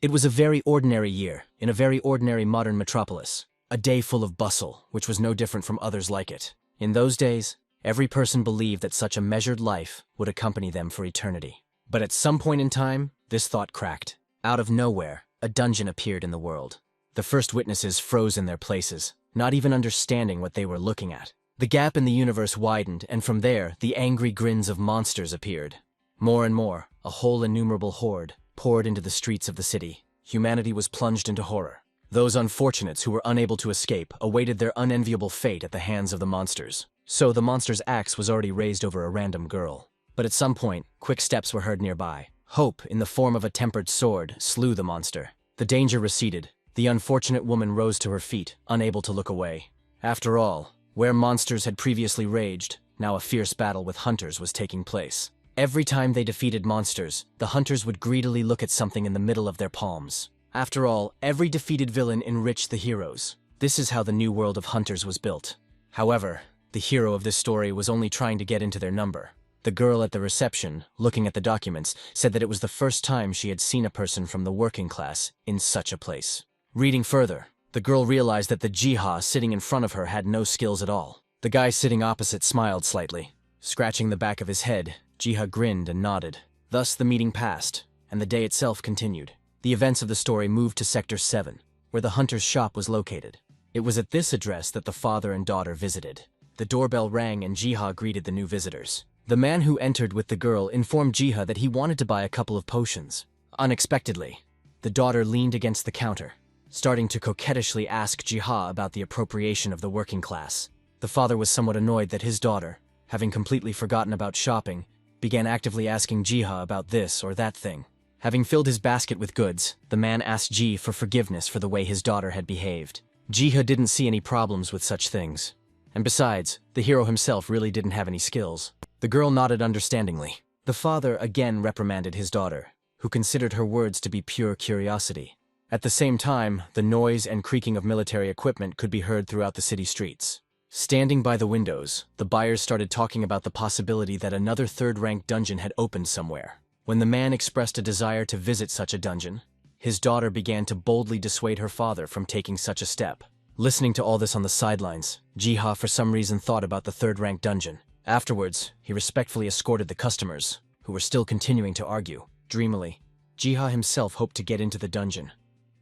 It was a very ordinary year, in a very ordinary modern metropolis. A day full of bustle, which was no different from others like it. In those days, every person believed that such a measured life would accompany them for eternity. But at some point in time, this thought cracked. Out of nowhere, a dungeon appeared in the world. The first witnesses froze in their places, not even understanding what they were looking at. The gap in the universe widened, and from there, the angry grins of monsters appeared. More and more, a whole innumerable horde poured into the streets of the city. Humanity was plunged into horror. Those unfortunates who were unable to escape awaited their unenviable fate at the hands of the monsters. So the monster's axe was already raised over a random girl. But at some point, quick steps were heard nearby. Hope, in the form of a tempered sword, slew the monster. The danger receded. The unfortunate woman rose to her feet, unable to look away. After all, where monsters had previously raged, now a fierce battle with hunters was taking place. Every time they defeated monsters, the hunters would greedily look at something in the middle of their palms. After all, every defeated villain enriched the heroes. This is how the new world of hunters was built. However, the hero of this story was only trying to get into their number. The girl at the reception, looking at the documents, said that it was the first time she had seen a person from the working class in such a place. Reading further, the girl realized that the Jiha sitting in front of her had no skills at all. The guy sitting opposite smiled slightly. Scratching the back of his head, Jiha grinned and nodded. Thus the meeting passed, and the day itself continued. The events of the story moved to Sector 7, where the hunter's shop was located. It was at this address that the father and daughter visited. The doorbell rang and Jiha greeted the new visitors. The man who entered with the girl informed Jiha that he wanted to buy a couple of potions. Unexpectedly, the daughter leaned against the counter, starting to coquettishly ask Jiha about the appropriation of the working class. The father was somewhat annoyed that his daughter, having completely forgotten about shopping, began actively asking Jiha about this or that thing. Having filled his basket with goods, the man asked Ji for forgiveness for the way his daughter had behaved. Jiha didn't see any problems with such things. And besides, the hero himself really didn't have any skills. The girl nodded understandingly. The father again reprimanded his daughter, who considered her words to be pure curiosity. At the same time, the noise and creaking of military equipment could be heard throughout the city streets. Standing by the windows, the buyers started talking about the possibility that another third-rank dungeon had opened somewhere. When the man expressed a desire to visit such a dungeon, his daughter began to boldly dissuade her father from taking such a step. Listening to all this on the sidelines, Jiha for some reason thought about the third-rank dungeon. Afterwards, he respectfully escorted the customers, who were still continuing to argue. Dreamily, Jiha himself hoped to get into the dungeon,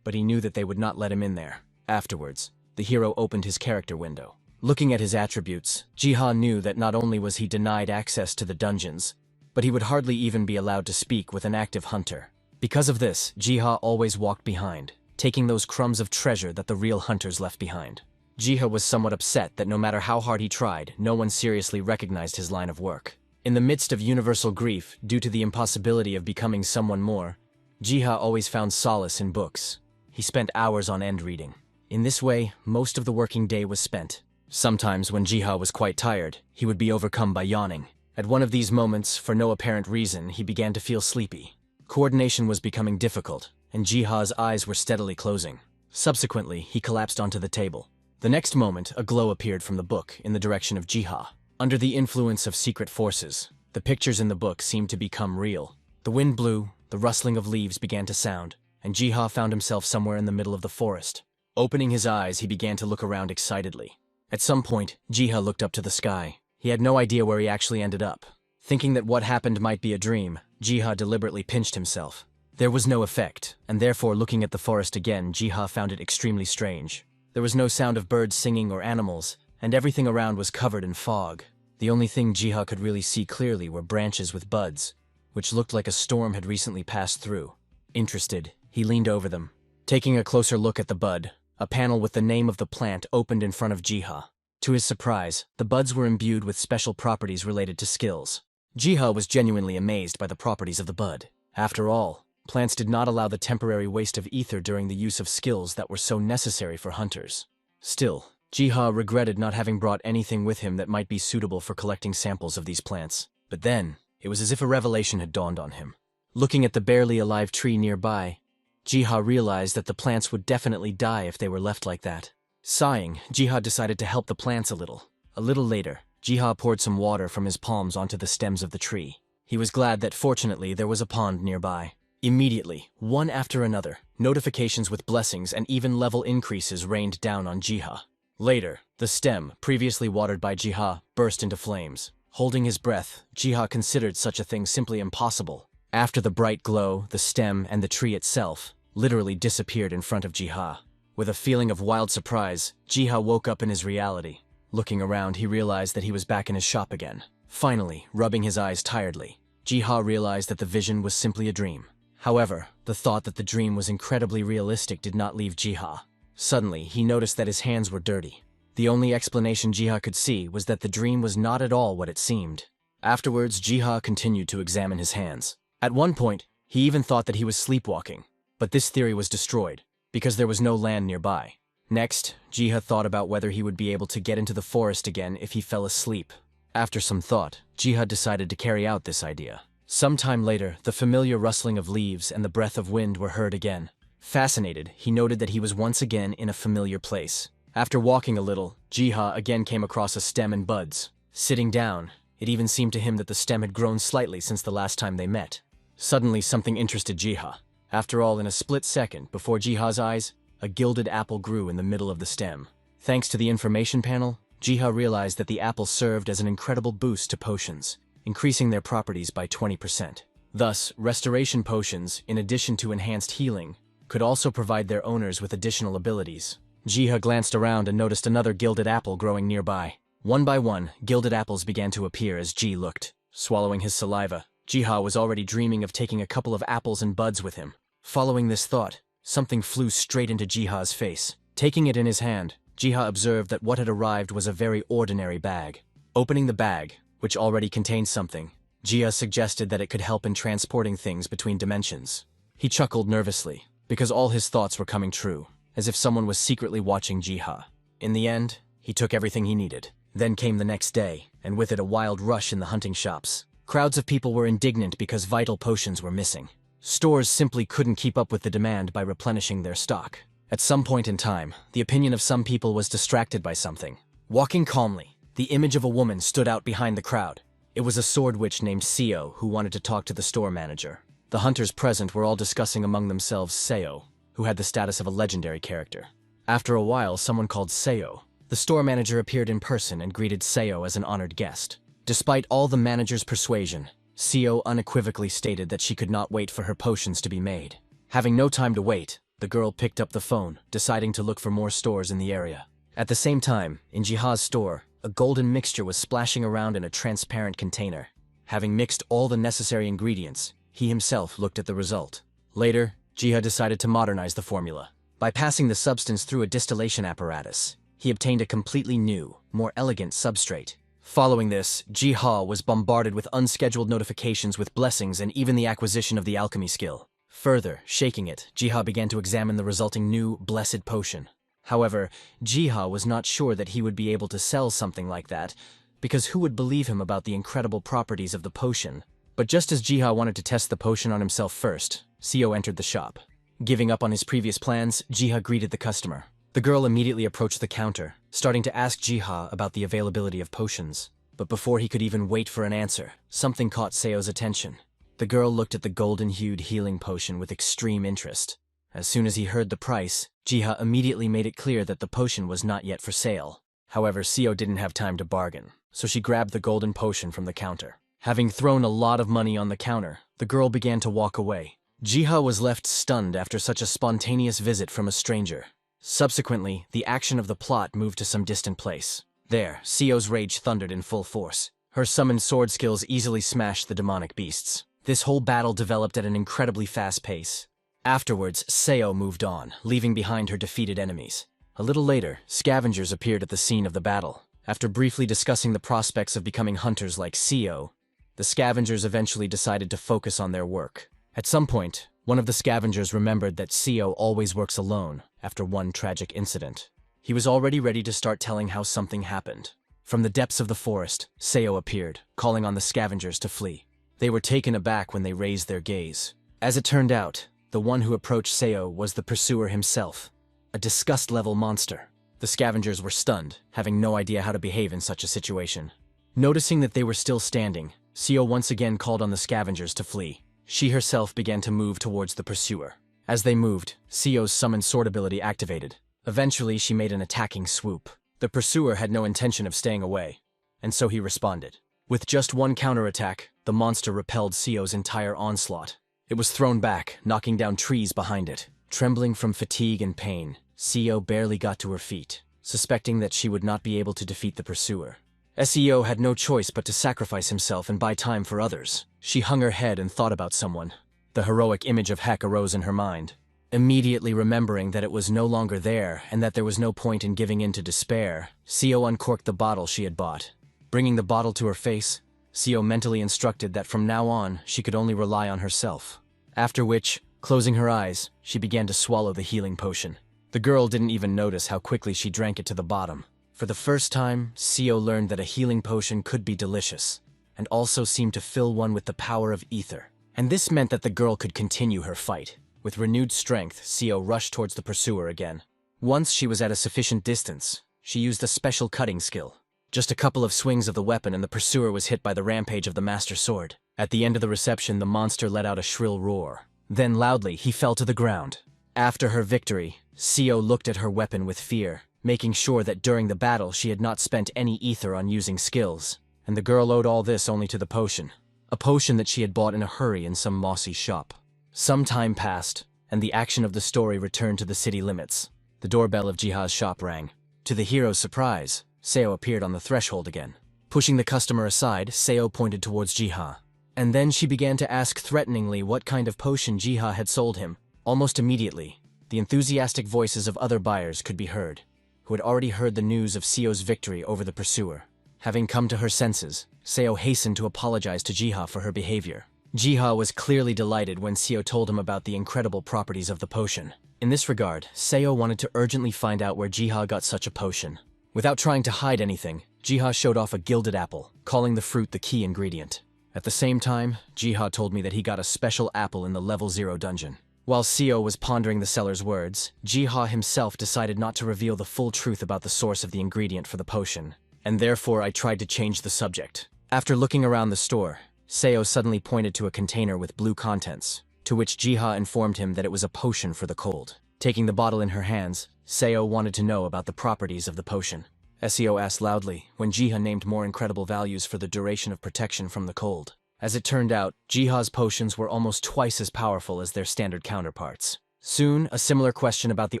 but he knew that they would not let him in there. Afterwards, the hero opened his character window. Looking at his attributes, Jiha knew that not only was he denied access to the dungeons, but he would hardly even be allowed to speak with an active hunter. Because of this, Jiha always walked behind, taking those crumbs of treasure that the real hunters left behind. Jiha was somewhat upset that no matter how hard he tried, no one seriously recognized his line of work. In the midst of universal grief, due to the impossibility of becoming someone more, Jiha always found solace in books. He spent hours on end reading. In this way, most of the working day was spent. Sometimes, when Jiha was quite tired, he would be overcome by yawning. At one of these moments, for no apparent reason, he began to feel sleepy. Coordination was becoming difficult, and Jiha's eyes were steadily closing. Subsequently, he collapsed onto the table. The next moment, a glow appeared from the book in the direction of Jiha. Under the influence of secret forces, the pictures in the book seemed to become real. The wind blew, the rustling of leaves began to sound, and Jiha found himself somewhere in the middle of the forest. Opening his eyes, he began to look around excitedly. At some point, Jiha looked up to the sky. He had no idea where he actually ended up. Thinking that what happened might be a dream, Jiha deliberately pinched himself. There was no effect, and therefore looking at the forest again, Jiha found it extremely strange. There was no sound of birds singing or animals, and everything around was covered in fog. The only thing Jiha could really see clearly were branches with buds, which looked like a storm had recently passed through. Interested, he leaned over them. Taking a closer look at the bud, a panel with the name of the plant opened in front of Jiha. To his surprise, the buds were imbued with special properties related to skills. Jiha was genuinely amazed by the properties of the bud. After all, plants did not allow the temporary waste of ether during the use of skills that were so necessary for hunters. Still, Jiha regretted not having brought anything with him that might be suitable for collecting samples of these plants. But then, it was as if a revelation had dawned on him. Looking at the barely alive tree nearby, Jiha realized that the plants would definitely die if they were left like that. Sighing, Jiha decided to help the plants a little. A little later, Jiha poured some water from his palms onto the stems of the tree. He was glad that fortunately there was a pond nearby. Immediately, one after another, notifications with blessings and even level increases rained down on Jiha. Later, the stem, previously watered by Jiha, burst into flames. Holding his breath, Jiha considered such a thing simply impossible. After the bright glow, the stem and the tree itself literally disappeared in front of Jiha. With a feeling of wild surprise, Jiha woke up in his reality. Looking around, he realized that he was back in his shop again. Finally, rubbing his eyes tiredly, Jiha realized that the vision was simply a dream. However, the thought that the dream was incredibly realistic did not leave Jiha. Suddenly, he noticed that his hands were dirty. The only explanation Jiha could see was that the dream was not at all what it seemed. Afterwards, Jiha continued to examine his hands. At one point, he even thought that he was sleepwalking, but this theory was destroyed, because there was no land nearby. Next, Jiha thought about whether he would be able to get into the forest again if he fell asleep. After some thought, Jiha decided to carry out this idea. Sometime later, the familiar rustling of leaves and the breath of wind were heard again. Fascinated, he noted that he was once again in a familiar place. After walking a little, Jiha again came across a stem and buds. Sitting down, it even seemed to him that the stem had grown slightly since the last time they met. Suddenly, something interested Jiha. After all, in a split second, before Jiha's eyes, a gilded apple grew in the middle of the stem. Thanks to the information panel, Jiha realized that the apple served as an incredible boost to potions, increasing their properties by 20%. Thus, restoration potions, in addition to enhanced healing, could also provide their owners with additional abilities. Jiha glanced around and noticed another gilded apple growing nearby. One by one, gilded apples began to appear as Ji looked. Swallowing his saliva, Jiha was already dreaming of taking a couple of apples and buds with him. Following this thought, something flew straight into Jiha's face. Taking it in his hand, Jiha observed that what had arrived was a very ordinary bag. Opening the bag, which already contained something, Jiha suggested that it could help in transporting things between dimensions. He chuckled nervously, because all his thoughts were coming true, as if someone was secretly watching Jiha. In the end, he took everything he needed. Then came the next day, and with it a wild rush in the hunting shops. Crowds of people were indignant because vital potions were missing. Stores simply couldn't keep up with the demand by replenishing their stock. At some point in time, the opinion of some people was distracted by something. Walking calmly, the image of a woman stood out behind the crowd. It was a sword witch named Seo who wanted to talk to the store manager. The hunters present were all discussing among themselves Seo, who had the status of a legendary character. After a while, someone called Seo. The store manager appeared in person and greeted Seo as an honored guest. Despite all the manager's persuasion, Seo unequivocally stated that she could not wait for her potions to be made. Having no time to wait, the girl picked up the phone, deciding to look for more stores in the area. At the same time, in Jiha's store, a golden mixture was splashing around in a transparent container. Having mixed all the necessary ingredients, he himself looked at the result. Later, Jiha decided to modernize the formula. By passing the substance through a distillation apparatus, he obtained a completely new, more elegant substrate. Following this, Jiha was bombarded with unscheduled notifications with blessings and even the acquisition of the alchemy skill. Further, shaking it, Jiha began to examine the resulting new, blessed potion. However, Jiha was not sure that he would be able to sell something like that, because who would believe him about the incredible properties of the potion? But just as Jiha wanted to test the potion on himself first, Seo entered the shop. Giving up on his previous plans, Jiha greeted the customer. The girl immediately approached the counter, starting to ask Jiha about the availability of potions. But before he could even wait for an answer, something caught Seo's attention. The girl looked at the golden-hued healing potion with extreme interest. As soon as he heard the price, Jiha immediately made it clear that the potion was not yet for sale. However, Seo didn't have time to bargain, so she grabbed the golden potion from the counter. Having thrown a lot of money on the counter, the girl began to walk away. Jiha was left stunned after such a spontaneous visit from a stranger. Subsequently, the action of the plot moved to some distant place. There, Seo's rage thundered in full force. Her summoned sword skills easily smashed the demonic beasts. This whole battle developed at an incredibly fast pace. Afterwards, Seo moved on, leaving behind her defeated enemies. A little later, scavengers appeared at the scene of the battle. After briefly discussing the prospects of becoming hunters like Seo, the scavengers eventually decided to focus on their work. At some point, one of the scavengers remembered that Seo always works alone after one tragic incident. He was already ready to start telling how something happened. From the depths of the forest, Seo appeared, calling on the scavengers to flee. They were taken aback when they raised their gaze. As it turned out, the one who approached Seo was the pursuer himself, a disgust-level monster. The scavengers were stunned, having no idea how to behave in such a situation. Noticing that they were still standing, Seo once again called on the scavengers to flee. she herself began to move towards the pursuer. As they moved, Seo's summoned sword ability activated. Eventually, she made an attacking swoop. The pursuer had no intention of staying away, and so he responded. With just one counterattack, the monster repelled Seo's entire onslaught. It was thrown back, knocking down trees behind it. Trembling from fatigue and pain, Seo barely got to her feet, suspecting that she would not be able to defeat the pursuer. Seo had no choice but to sacrifice himself and buy time for others. She hung her head and thought about someone. The heroic image of Heck arose in her mind. Immediately remembering that it was no longer there and that there was no point in giving in to despair, Seo uncorked the bottle she had bought. Bringing the bottle to her face, Seo mentally instructed that from now on she could only rely on herself. After which, closing her eyes, she began to swallow the healing potion. The girl didn't even notice how quickly she drank it to the bottom. For the first time, Seo learned that a healing potion could be delicious, and also seemed to fill one with the power of ether. And this meant that the girl could continue her fight. With renewed strength, Seo rushed towards the pursuer again. Once she was at a sufficient distance, she used a special cutting skill. Just a couple of swings of the weapon and the pursuer was hit by the rampage of the Master Sword. At the end of the reception, the monster let out a shrill roar. Then loudly, he fell to the ground. After her victory, Seo looked at her weapon with fear, making sure that during the battle she had not spent any ether on using skills. And the girl owed all this only to the potion. A potion that she had bought in a hurry in some mossy shop. Some time passed, and the action of the story returned to the city limits. The doorbell of Jiha's shop rang. To the hero's surprise, Seo appeared on the threshold again. Pushing the customer aside, Seo pointed towards Jiha. And then she began to ask threateningly what kind of potion Jiha had sold him. Almost immediately, the enthusiastic voices of other buyers could be heard, who had already heard the news of Seo's victory over the pursuer. Having come to her senses, Seo hastened to apologize to Jiha for her behavior. Jiha was clearly delighted when Seo told him about the incredible properties of the potion. In this regard, Seo wanted to urgently find out where Jiha got such a potion. Without trying to hide anything, Jiha showed off a gilded apple, calling the fruit the key ingredient. At the same time, Jiha told me that he got a special apple in the level 0 dungeon. While Seo was pondering the seller's words, Jiha himself decided not to reveal the full truth about the source of the ingredient for the potion, and therefore I tried to change the subject. After looking around the store, Seo suddenly pointed to a container with blue contents, to which Jiha informed him that it was a potion for the cold. Taking the bottle in her hands, Seo wanted to know about the properties of the potion. Seo asked loudly when Jiha named more incredible values for the duration of protection from the cold. As it turned out, Jiha's potions were almost twice as powerful as their standard counterparts. Soon, a similar question about the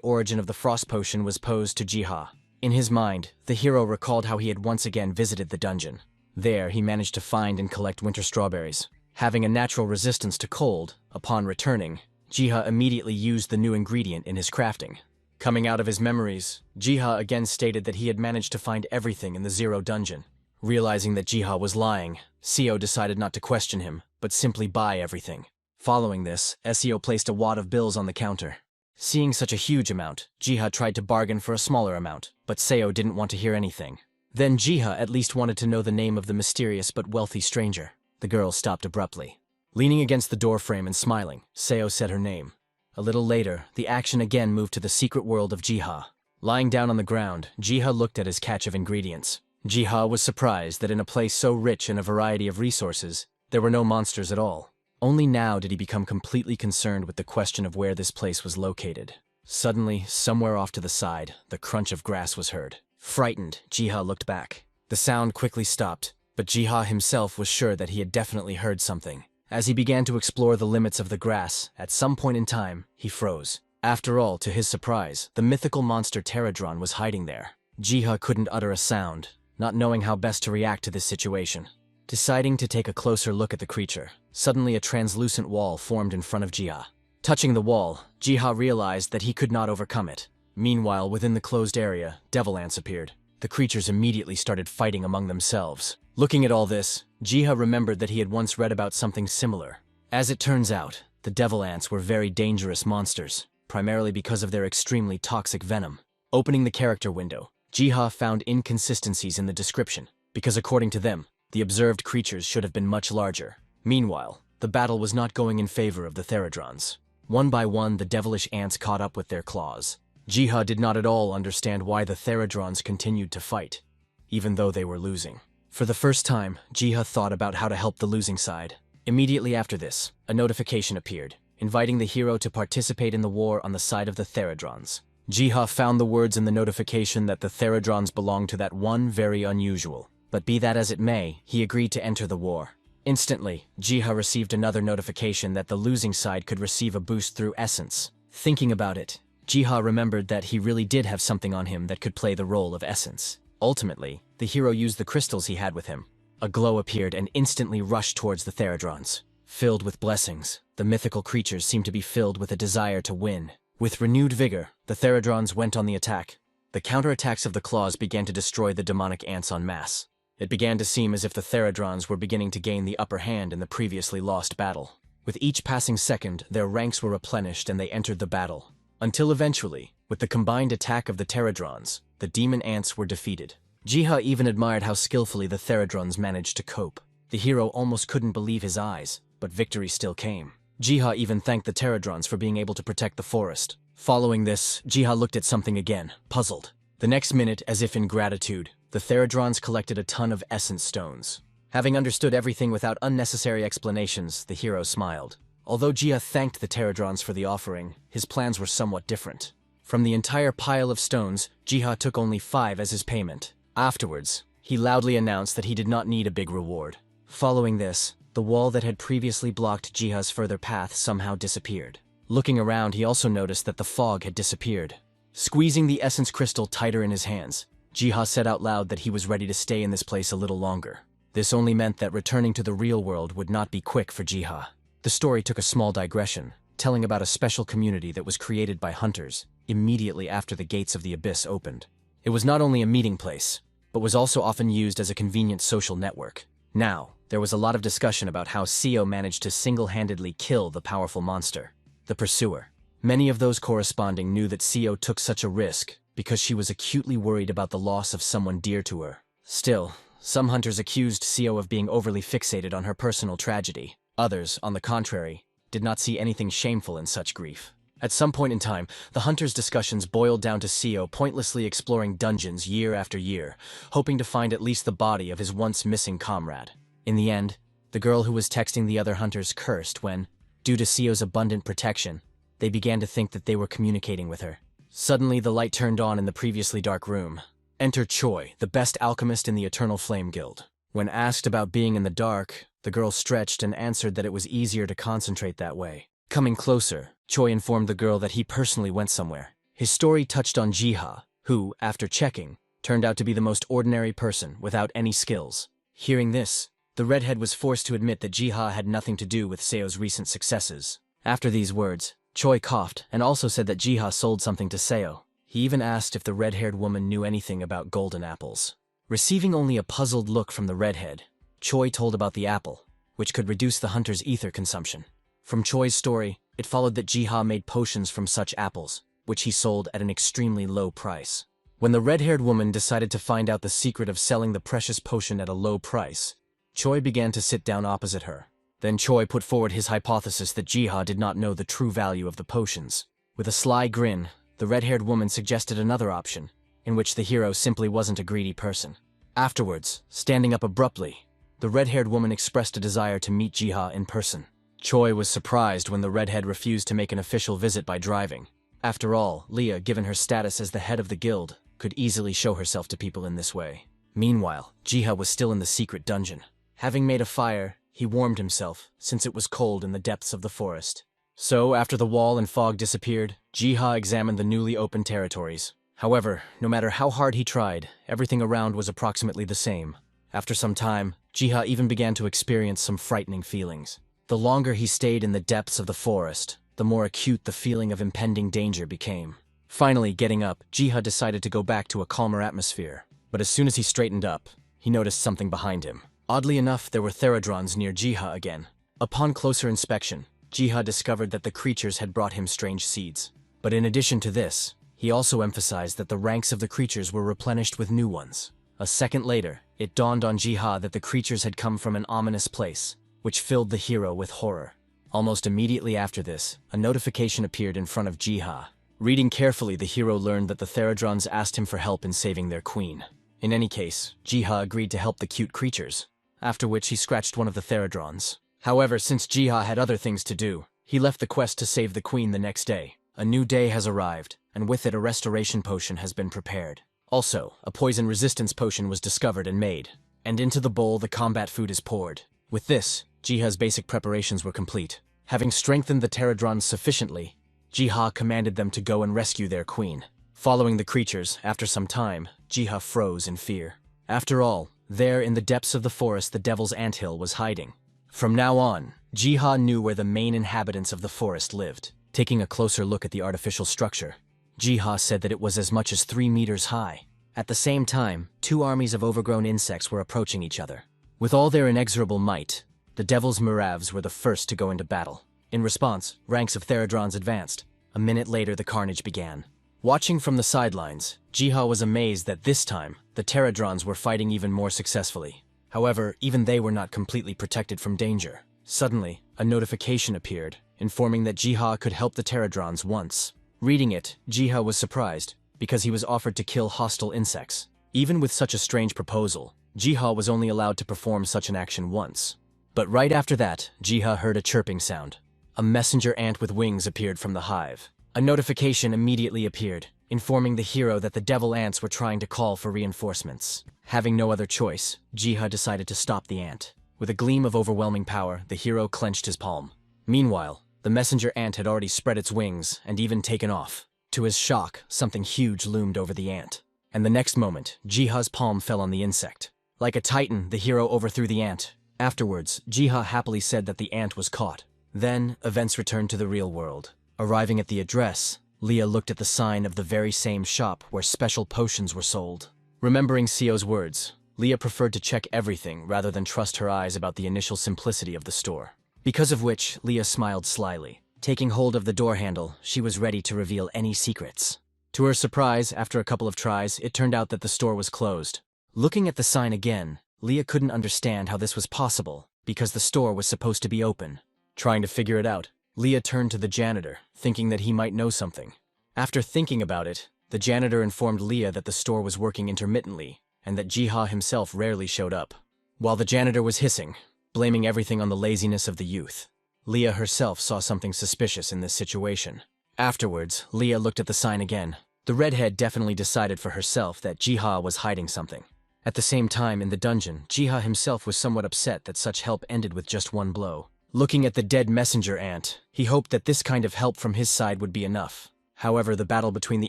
origin of the frost potion was posed to Jiha. In his mind, the hero recalled how he had once again visited the dungeon. There, he managed to find and collect winter strawberries. Having a natural resistance to cold, upon returning, Jiha immediately used the new ingredient in his crafting. Coming out of his memories, Jiha again stated that he had managed to find everything in the 0 dungeon. Realizing that Jiha was lying, Seo decided not to question him, but simply buy everything. Following this, Seo placed a wad of bills on the counter. Seeing such a huge amount, Jiha tried to bargain for a smaller amount, but Seo didn't want to hear anything. Then Jiha at least wanted to know the name of the mysterious but wealthy stranger. The girl stopped abruptly. Leaning against the doorframe and smiling, Seo said her name. A little later, the action again moved to the secret world of Jiha. Lying down on the ground, Jiha looked at his catch of ingredients. Jiha was surprised that in a place so rich in a variety of resources, there were no monsters at all. Only now did he become completely concerned with the question of where this place was located. Suddenly, somewhere off to the side, the crunch of grass was heard. Frightened, Jiha looked back. The sound quickly stopped, but Jiha himself was sure that he had definitely heard something. As he began to explore the limits of the grass, at some point in time, he froze. After all, to his surprise, the mythical monster Pterodron was hiding there. Jiha couldn't utter a sound, not knowing how best to react to this situation. Deciding to take a closer look at the creature, suddenly a translucent wall formed in front of Jiha. Touching the wall, Jiha realized that he could not overcome it. Meanwhile, within the closed area, devil ants appeared. The creatures immediately started fighting among themselves. Looking at all this, Jiha remembered that he had once read about something similar. As it turns out, the devil ants were very dangerous monsters, primarily because of their extremely toxic venom. Opening the character window, Jiha found inconsistencies in the description, because according to them, the observed creatures should have been much larger. Meanwhile, the battle was not going in favor of the Therodrons. One by one, the devilish ants caught up with their claws. Jiha did not at all understand why the Therodrons continued to fight, even though they were losing. For the first time, Jiha thought about how to help the losing side. Immediately after this, a notification appeared, inviting the hero to participate in the war on the side of the Theradrons. Jiha found the words in the notification that the Theradrons belonged to that one very unusual. But be that as it may, he agreed to enter the war. Instantly, Jiha received another notification that the losing side could receive a boost through essence. Thinking about it, Jiha remembered that he really did have something on him that could play the role of essence. Ultimately, the hero used the crystals he had with him. A glow appeared and instantly rushed towards the Theradrons. Filled with blessings, the mythical creatures seemed to be filled with a desire to win. With renewed vigor, the Theradrons went on the attack. The counterattacks of the claws began to destroy the demonic ants en masse. It began to seem as if the Theradrons were beginning to gain the upper hand in the previously lost battle. With each passing second, their ranks were replenished and they entered the battle. Until eventually, with the combined attack of the Theradrons, the demon ants were defeated. Jiha even admired how skillfully the Theradrons managed to cope. The hero almost couldn't believe his eyes, but victory still came. Jiha even thanked the Theradrons for being able to protect the forest. Following this, Jiha looked at something again, puzzled. The next minute, as if in gratitude, the Theradrons collected a ton of essence stones. Having understood everything without unnecessary explanations, the hero smiled. Although Jiha thanked the Theradrons for the offering, his plans were somewhat different. From the entire pile of stones, Jiha took only 5 as his payment. Afterwards, he loudly announced that he did not need a big reward. Following this, the wall that had previously blocked Jiha's further path somehow disappeared. Looking around, he also noticed that the fog had disappeared. Squeezing the essence crystal tighter in his hands, Jiha said out loud that he was ready to stay in this place a little longer. This only meant that returning to the real world would not be quick for Jiha. The story took a small digression, telling about a special community that was created by hunters immediately after the gates of the abyss opened. It was not only a meeting place, but was also often used as a convenient social network. Now, there was a lot of discussion about how Seo managed to single-handedly kill the powerful monster, the Pursuer. Many of those corresponding knew that Seo took such a risk because she was acutely worried about the loss of someone dear to her. Still, some hunters accused Seo of being overly fixated on her personal tragedy. Others, on the contrary, did not see anything shameful in such grief. At some point in time, the hunters' discussions boiled down to Seo pointlessly exploring dungeons year after year, hoping to find at least the body of his once missing comrade. In the end, the girl who was texting the other hunters cursed when, due to Seo's abundant protection, they began to think that they were communicating with her. Suddenly, the light turned on in the previously dark room. Enter Choi, the best alchemist in the Eternal Flame Guild. When asked about being in the dark, the girl stretched and answered that it was easier to concentrate that way. Coming closer, Choi informed the girl that he personally went somewhere. His story touched on Jiha, who, after checking, turned out to be the most ordinary person without any skills. Hearing this, the redhead was forced to admit that Jiha had nothing to do with Seo's recent successes. After these words, Choi coughed and also said that Jiha sold something to Seo. He even asked if the red-haired woman knew anything about golden apples. Receiving only a puzzled look from the redhead, Choi told about the apple, which could reduce the hunter's ether consumption. From Choi's story, it followed that Jiha made potions from such apples, which he sold at an extremely low price. When the red-haired woman decided to find out the secret of selling the precious potion at a low price, Choi began to sit down opposite her. Then Choi put forward his hypothesis that Jiha did not know the true value of the potions. With a sly grin, the red-haired woman suggested another option, in which the hero simply wasn't a greedy person. Afterwards, standing up abruptly, the red-haired woman expressed a desire to meet Jiha in person. Choi was surprised when the redhead refused to make an official visit by driving. After all, Leah, given her status as the head of the guild, could easily show herself to people in this way. Meanwhile, Jiha was still in the secret dungeon. Having made a fire, he warmed himself, since it was cold in the depths of the forest. So, after the wall and fog disappeared, Jiha examined the newly opened territories. However, no matter how hard he tried, everything around was approximately the same. After some time, Jiha even began to experience some frightening feelings. The longer he stayed in the depths of the forest, the more acute the feeling of impending danger became. Finally, getting up, Jiha decided to go back to a calmer atmosphere. But as soon as he straightened up, he noticed something behind him. Oddly enough, there were Theradrons near Jiha again. Upon closer inspection, Jiha discovered that the creatures had brought him strange seeds. But in addition to this, he also emphasized that the ranks of the creatures were replenished with new ones. A second later, it dawned on Jiha that the creatures had come from an ominous place, which filled the hero with horror. Almost immediately after this, a notification appeared in front of Jiha. Reading carefully, the hero learned that the Theradrons asked him for help in saving their queen. In any case, Jiha agreed to help the cute creatures, after which he scratched one of the Theradrons. However, since Jiha had other things to do, he left the quest to save the queen the next day. A new day has arrived, and with it a restoration potion has been prepared. Also, a poison resistance potion was discovered and made, and into the bowl the combat food is poured. With this, Jiha's basic preparations were complete. Having strengthened the Pterodrons sufficiently, Jiha commanded them to go and rescue their queen. Following the creatures, after some time, Jiha froze in fear. After all, there in the depths of the forest the Devil's Anthill was hiding. From now on, Jiha knew where the main inhabitants of the forest lived. Taking a closer look at the artificial structure, Jiha said that it was as much as 3 meters high. At the same time, 2 armies of overgrown insects were approaching each other. With all their inexorable might, the Devil's Muravs were the first to go into battle. In response, ranks of Pterodrons advanced. A minute later, the carnage began. Watching from the sidelines, Jiha was amazed that this time, the Pterodrons were fighting even more successfully. However, even they were not completely protected from danger. Suddenly, a notification appeared, informing that Jiha could help the Pterodrons once. Reading it, Jiha was surprised, because he was offered to kill hostile insects. Even with such a strange proposal, Jiha was only allowed to perform such an action once. But right after that, Jiha heard a chirping sound. A messenger ant with wings appeared from the hive. A notification immediately appeared, informing the hero that the devil ants were trying to call for reinforcements. Having no other choice, Jiha decided to stop the ant. With a gleam of overwhelming power, the hero clenched his palm. Meanwhile, the messenger ant had already spread its wings and even taken off. To his shock, something huge loomed over the ant. And the next moment, Jiha's palm fell on the insect. Like a titan, the hero overthrew the ant. Afterwards, Jiha happily said that the ant was caught. Then, events returned to the real world. Arriving at the address, Leah looked at the sign of the very same shop where special potions were sold. Remembering Sio's words, Leah preferred to check everything rather than trust her eyes about the initial simplicity of the store. Because of which, Leah smiled slyly. Taking hold of the door handle, she was ready to reveal any secrets. To her surprise, after a couple of tries, it turned out that the store was closed. Looking at the sign again, Leah couldn't understand how this was possible, because the store was supposed to be open. Trying to figure it out, Leah turned to the janitor, thinking that he might know something. After thinking about it, the janitor informed Leah that the store was working intermittently, and that Jiha himself rarely showed up. While the janitor was hissing, blaming everything on the laziness of the youth, Leah herself saw something suspicious in this situation. Afterwards, Leah looked at the sign again. The redhead definitely decided for herself that Jiha was hiding something. At the same time, in the dungeon, Jiha himself was somewhat upset that such help ended with just one blow. Looking at the dead messenger ant, he hoped that this kind of help from his side would be enough. However, the battle between the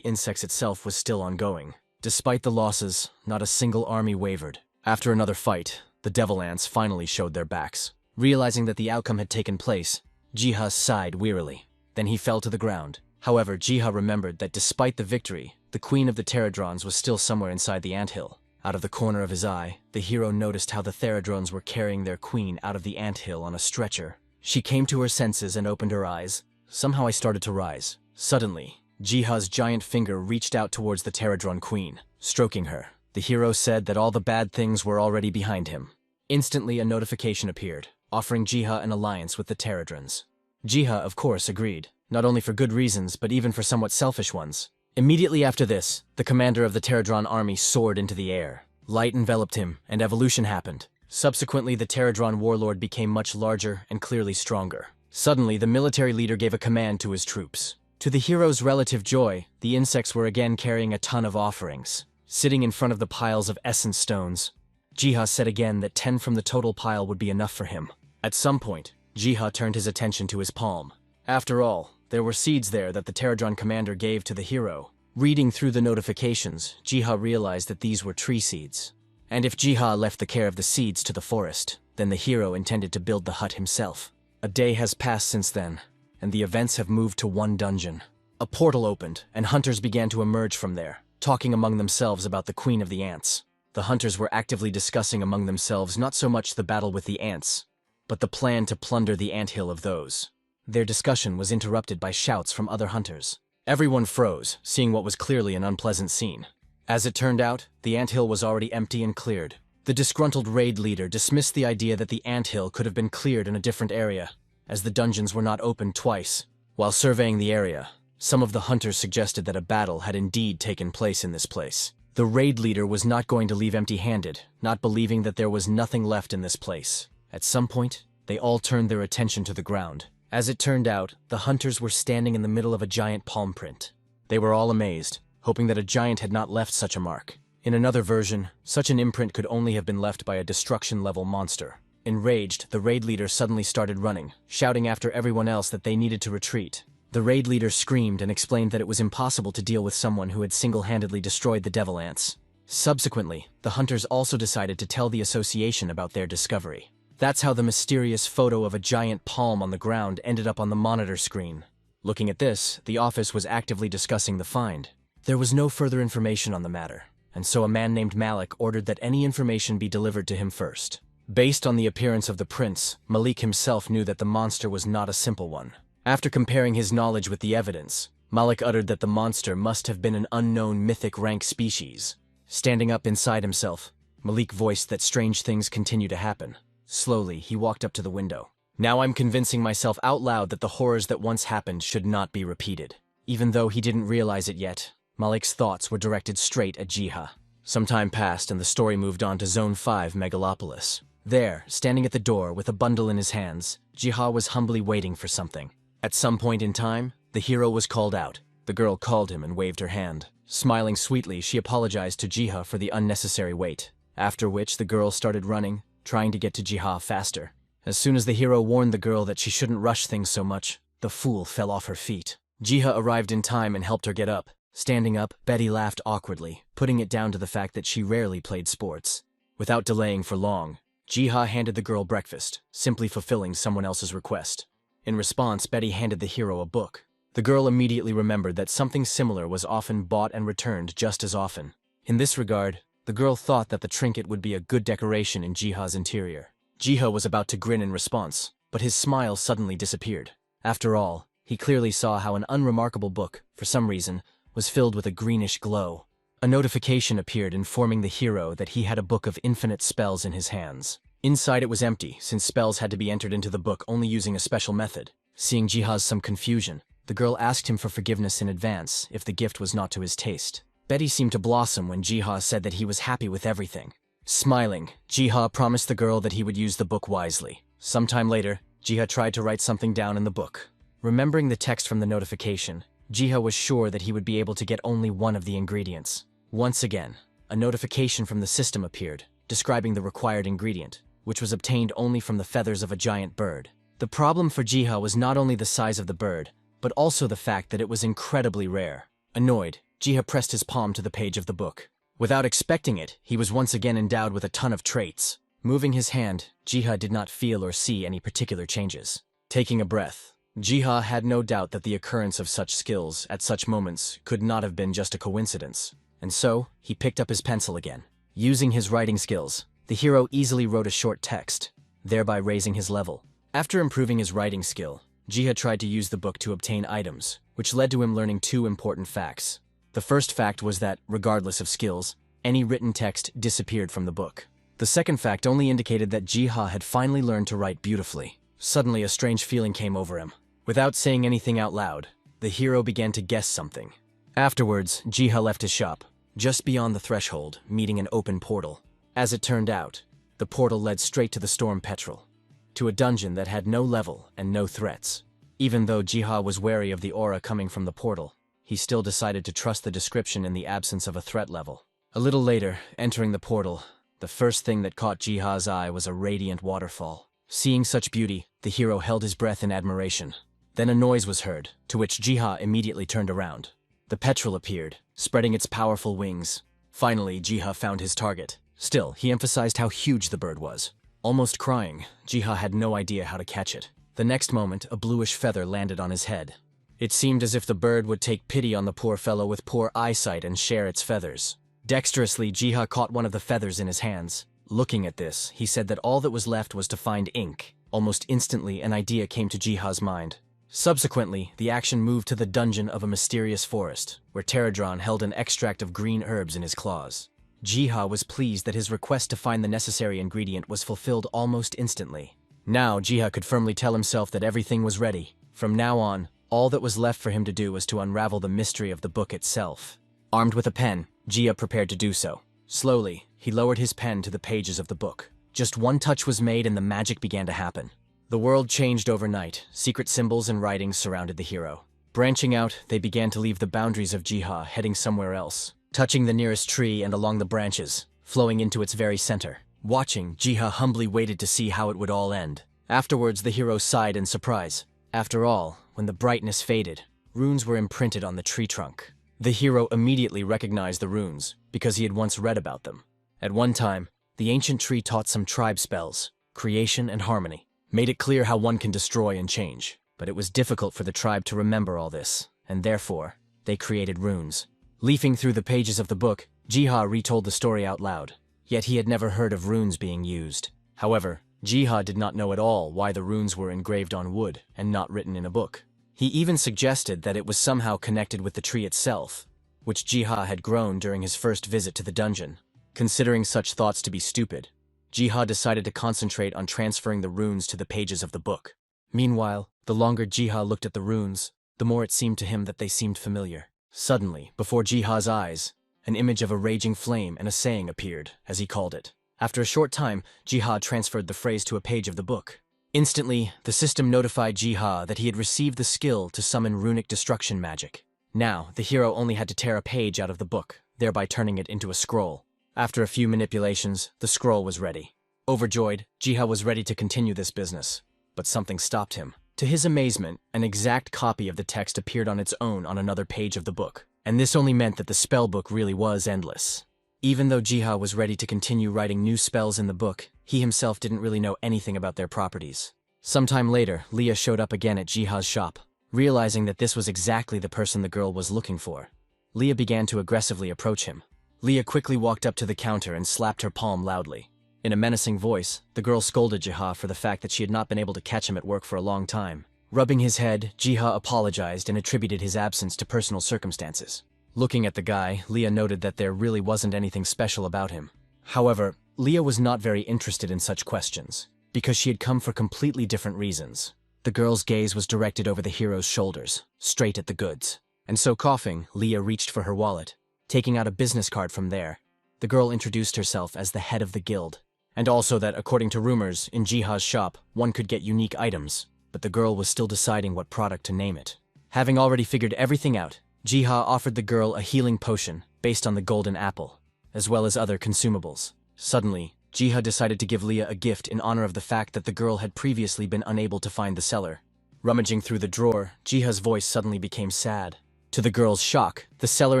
insects itself was still ongoing. Despite the losses, not a single army wavered. After another fight, the devil ants finally showed their backs. Realizing that the outcome had taken place, Jiha sighed wearily. Then he fell to the ground. However, Jiha remembered that despite the victory, the queen of the Pterodrons was still somewhere inside the anthill. Out of the corner of his eye, the hero noticed how the Pterodrons were carrying their queen out of the anthill on a stretcher. She came to her senses and opened her eyes. Somehow I started to rise. Suddenly, Jiha's giant finger reached out towards the Pterodron queen. Stroking her, the hero said that all the bad things were already behind him. Instantly, a notification appeared, offering Jiha an alliance with the Pterodrons. Jiha, of course, agreed, not only for good reasons, but even for somewhat selfish ones. Immediately after this, the commander of the Pterodron army soared into the air. Light enveloped him, and evolution happened. Subsequently, the Pterodron warlord became much larger and clearly stronger. Suddenly, the military leader gave a command to his troops. To the hero's relative joy, the insects were again carrying a ton of offerings. Sitting in front of the piles of essence stones, Jiha said again that 10 from the total pile would be enough for him. At some point, Jiha turned his attention to his palm. After all, there were seeds there that the Pterodron commander gave to the hero. Reading through the notifications, Jiha realized that these were tree seeds. And if Jiha left the care of the seeds to the forest, then the hero intended to build the hut himself. A day has passed since then, and the events have moved to one dungeon. A portal opened, and hunters began to emerge from there, talking among themselves about the Queen of the Ants. The hunters were actively discussing among themselves not so much the battle with the ants, but the plan to plunder the anthill of those. Their discussion was interrupted by shouts from other hunters. Everyone froze, seeing what was clearly an unpleasant scene. As it turned out, the anthill was already empty and cleared. The disgruntled raid leader dismissed the idea that the anthill could have been cleared in a different area, as the dungeons were not opened twice. While surveying the area, some of the hunters suggested that a battle had indeed taken place in this place. The raid leader was not going to leave empty-handed, not believing that there was nothing left in this place. At some point, they all turned their attention to the ground. As it turned out, the hunters were standing in the middle of a giant palm print. They were all amazed, hoping that a giant had not left such a mark. In another version, such an imprint could only have been left by a destruction-level monster. Enraged, the raid leader suddenly started running, shouting after everyone else that they needed to retreat. The raid leader screamed and explained that it was impossible to deal with someone who had single-handedly destroyed the devil ants. Subsequently, the hunters also decided to tell the association about their discovery. That's how the mysterious photo of a giant palm on the ground ended up on the monitor screen. Looking at this, the office was actively discussing the find. There was no further information on the matter, and so a man named Malik ordered that any information be delivered to him first. Based on the appearance of the prints, Malik himself knew that the monster was not a simple one. After comparing his knowledge with the evidence, Malik uttered that the monster must have been an unknown mythic rank species. Standing up inside himself, Malik voiced that strange things continue to happen. Slowly, he walked up to the window. Now I'm convincing myself out loud that the horrors that once happened should not be repeated. Even though he didn't realize it yet, Malik's thoughts were directed straight at Jiha. Some time passed and the story moved on to Zone 5 Megalopolis. There, standing at the door with a bundle in his hands, Jiha was humbly waiting for something. At some point in time, the hero was called out. The girl called him and waved her hand. Smiling sweetly, she apologized to Jiha for the unnecessary wait, after which the girl started running, trying to get to Jiha faster. As soon as the hero warned the girl that she shouldn't rush things so much, the fool fell off her feet. Jiha arrived in time and helped her get up. Standing up, Betty laughed awkwardly, putting it down to the fact that she rarely played sports. Without delaying for long, Jiha handed the girl breakfast, simply fulfilling someone else's request. In response, Betty handed the hero a book. The girl immediately remembered that something similar was often bought and returned just as often. In this regard, the girl thought that the trinket would be a good decoration in Jiha's interior. Jiha was about to grin in response, but his smile suddenly disappeared. After all, he clearly saw how an unremarkable book, for some reason, was filled with a greenish glow. A notification appeared informing the hero that he had a book of infinite spells in his hands. Inside it was empty, since spells had to be entered into the book only using a special method. Seeing Jiha's some confusion, the girl asked him for forgiveness in advance if the gift was not to his taste. Betty seemed to blossom when Jiha said that he was happy with everything. Smiling, Jiha promised the girl that he would use the book wisely. Sometime later, Jiha tried to write something down in the book. Remembering the text from the notification, Jiha was sure that he would be able to get only one of the ingredients. Once again, a notification from the system appeared, describing the required ingredient, which was obtained only from the feathers of a giant bird. The problem for Jiha was not only the size of the bird, but also the fact that it was incredibly rare. Annoyed, Jiha pressed his palm to the page of the book. Without expecting it, he was once again endowed with a ton of traits. Moving his hand, Jiha did not feel or see any particular changes. Taking a breath, Jiha had no doubt that the occurrence of such skills at such moments could not have been just a coincidence. And so, he picked up his pencil again. Using his writing skills, the hero easily wrote a short text, thereby raising his level. After improving his writing skill, Jiha tried to use the book to obtain items, which led to him learning two important facts. The first fact was that, regardless of skills, any written text disappeared from the book. The second fact only indicated that Jiha had finally learned to write beautifully. Suddenly, a strange feeling came over him. Without saying anything out loud, the hero began to guess something. Afterwards, Jiha left his shop, just beyond the threshold, meeting an open portal. As it turned out, the portal led straight to the Storm Petrel, to a dungeon that had no level and no threats. Even though Jiha was wary of the aura coming from the portal, he still decided to trust the description in the absence of a threat level. A little later, entering the portal, the first thing that caught Jiha's eye was a radiant waterfall. Seeing such beauty, the hero held his breath in admiration. Then a noise was heard, to which Jiha immediately turned around. The petrel appeared, spreading its powerful wings. Finally, Jiha found his target. Still, he emphasized how huge the bird was. Almost crying, Jiha had no idea how to catch it. The next moment, a bluish feather landed on his head. It seemed as if the bird would take pity on the poor fellow with poor eyesight and share its feathers. Dexterously, Jiha caught one of the feathers in his hands. Looking at this, he said that all that was left was to find ink. Almost instantly, an idea came to Jiha's mind. Subsequently, the action moved to the dungeon of a mysterious forest, where Pterodron held an extract of green herbs in his claws. Jiha was pleased that his request to find the necessary ingredient was fulfilled almost instantly. Now, Jiha could firmly tell himself that everything was ready. From now on, all that was left for him to do was to unravel the mystery of the book itself. Armed with a pen, Jiha prepared to do so. Slowly, he lowered his pen to the pages of the book. Just one touch was made and the magic began to happen. The world changed overnight. Secret symbols and writings surrounded the hero. Branching out, they began to leave the boundaries of Jiha, heading somewhere else, touching the nearest tree and along the branches, flowing into its very center. Watching, Jiha humbly waited to see how it would all end. Afterwards, the hero sighed in surprise. After all, when the brightness faded, runes were imprinted on the tree trunk. The hero immediately recognized the runes, because he had once read about them. At one time, the ancient tree taught some tribe spells, creation and harmony, made it clear how one can destroy and change. But it was difficult for the tribe to remember all this, and therefore, they created runes. Leafing through the pages of the book, Jiha retold the story out loud. Yet he had never heard of runes being used. However, Jiha did not know at all why the runes were engraved on wood and not written in a book. He even suggested that it was somehow connected with the tree itself, which Jiha had grown during his first visit to the dungeon. Considering such thoughts to be stupid, Jiha decided to concentrate on transferring the runes to the pages of the book. Meanwhile, the longer Jiha looked at the runes, the more it seemed to him that they seemed familiar. Suddenly, before Jiha's eyes, an image of a raging flame and a saying appeared, as he called it. After a short time, Jiha transferred the phrase to a page of the book. Instantly, the system notified Jiha that he had received the skill to summon runic destruction magic. Now, the hero only had to tear a page out of the book, thereby turning it into a scroll. After a few manipulations, the scroll was ready. Overjoyed, Jiha was ready to continue this business. But something stopped him. To his amazement, an exact copy of the text appeared on its own on another page of the book, and this only meant that the spell book really was endless. Even though Jiha was ready to continue writing new spells in the book, he himself didn't really know anything about their properties. Sometime later, Leah showed up again at Jiha's shop. Realizing that this was exactly the person the girl was looking for, Leah began to aggressively approach him. Leah quickly walked up to the counter and slapped her palm loudly. In a menacing voice, the girl scolded Jiha for the fact that she had not been able to catch him at work for a long time. Rubbing his head, Jiha apologized and attributed his absence to personal circumstances. Looking at the guy, Leah noted that there really wasn't anything special about him. However, Leah was not very interested in such questions, because she had come for completely different reasons. The girl's gaze was directed over the hero's shoulders, straight at the goods. And so coughing, Leah reached for her wallet. Taking out a business card from there, the girl introduced herself as the head of the guild. And also that, according to rumors, in Jiha's shop, one could get unique items, but the girl was still deciding what product to name it. Having already figured everything out, Jiha offered the girl a healing potion based on the golden apple, as well as other consumables. Suddenly, Jiha decided to give Leah a gift in honor of the fact that the girl had previously been unable to find the seller. Rummaging through the drawer, Jiha's voice suddenly became sad. To the girl's shock, the seller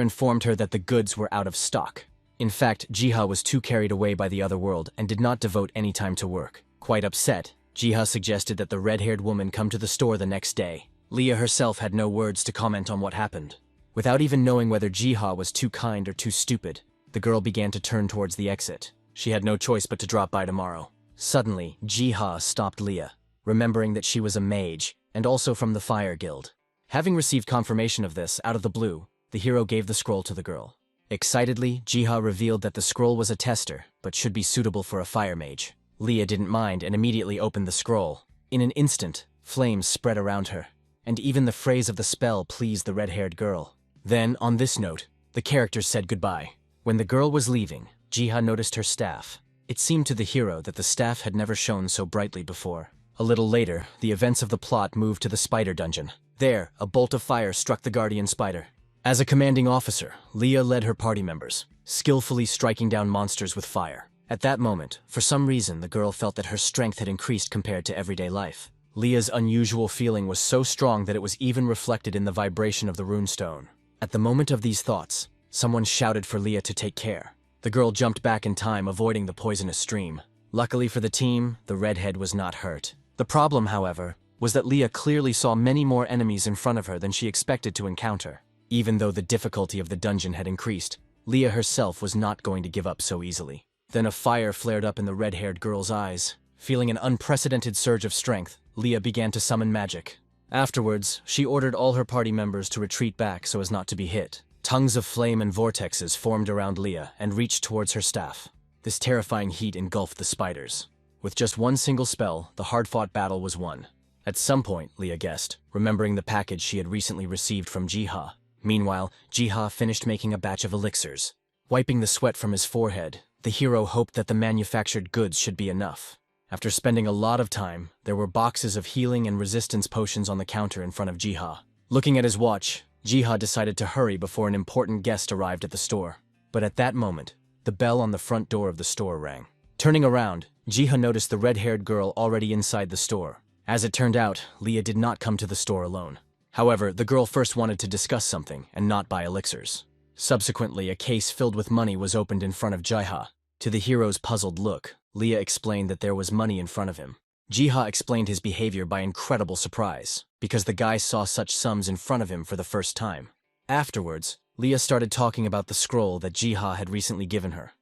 informed her that the goods were out of stock. In fact, Jiha was too carried away by the other world and did not devote any time to work. Quite upset, Jiha suggested that the red-haired woman come to the store the next day. Leah herself had no words to comment on what happened. Without even knowing whether Jiha was too kind or too stupid, the girl began to turn towards the exit. She had no choice but to drop by tomorrow. Suddenly, Jiha stopped Leah, remembering that she was a mage, and also from the Fire Guild. Having received confirmation of this out of the blue, the hero gave the scroll to the girl. Excitedly, Jiha revealed that the scroll was a tester, but should be suitable for a fire mage. Leah didn't mind and immediately opened the scroll. In an instant, flames spread around her, and even the phrase of the spell pleased the red-haired girl. Then, on this note, the characters said goodbye. When the girl was leaving, Jiha noticed her staff. It seemed to the hero that the staff had never shone so brightly before. A little later, the events of the plot moved to the spider dungeon. There, a bolt of fire struck the guardian spider. As a commanding officer, Leah led her party members, skillfully striking down monsters with fire. At that moment, for some reason, the girl felt that her strength had increased compared to everyday life. Leah's unusual feeling was so strong that it was even reflected in the vibration of the runestone. At the moment of these thoughts, someone shouted for Leah to take care. The girl jumped back in time, avoiding the poisonous stream. Luckily for the team, the redhead was not hurt. The problem, however, was that Leah clearly saw many more enemies in front of her than she expected to encounter. Even though the difficulty of the dungeon had increased, Leah herself was not going to give up so easily. Then a fire flared up in the red-haired girl's eyes. Feeling an unprecedented surge of strength, Leah began to summon magic. Afterwards, she ordered all her party members to retreat back so as not to be hit. Tongues of flame and vortexes formed around Leah and reached towards her staff. This terrifying heat engulfed the spiders. With just one single spell, the hard-fought battle was won. At some point, Leah guessed, remembering the package she had recently received from Jiha. Meanwhile, Jiha finished making a batch of elixirs. Wiping the sweat from his forehead, the hero hoped that the manufactured goods should be enough. After spending a lot of time, there were boxes of healing and resistance potions on the counter in front of Jiha. Looking at his watch, Jiha decided to hurry before an important guest arrived at the store. But at that moment, the bell on the front door of the store rang. Turning around, Jiha noticed the red-haired girl already inside the store. As it turned out, Leah did not come to the store alone. However, the girl first wanted to discuss something and not buy elixirs. Subsequently, a case filled with money was opened in front of Jiha. To the hero's puzzled look, Leah explained that there was money in front of him. Jiha explained his behavior by incredible surprise, because the guy saw such sums in front of him for the first time. Afterwards, Leah started talking about the scroll that Jiha had recently given her,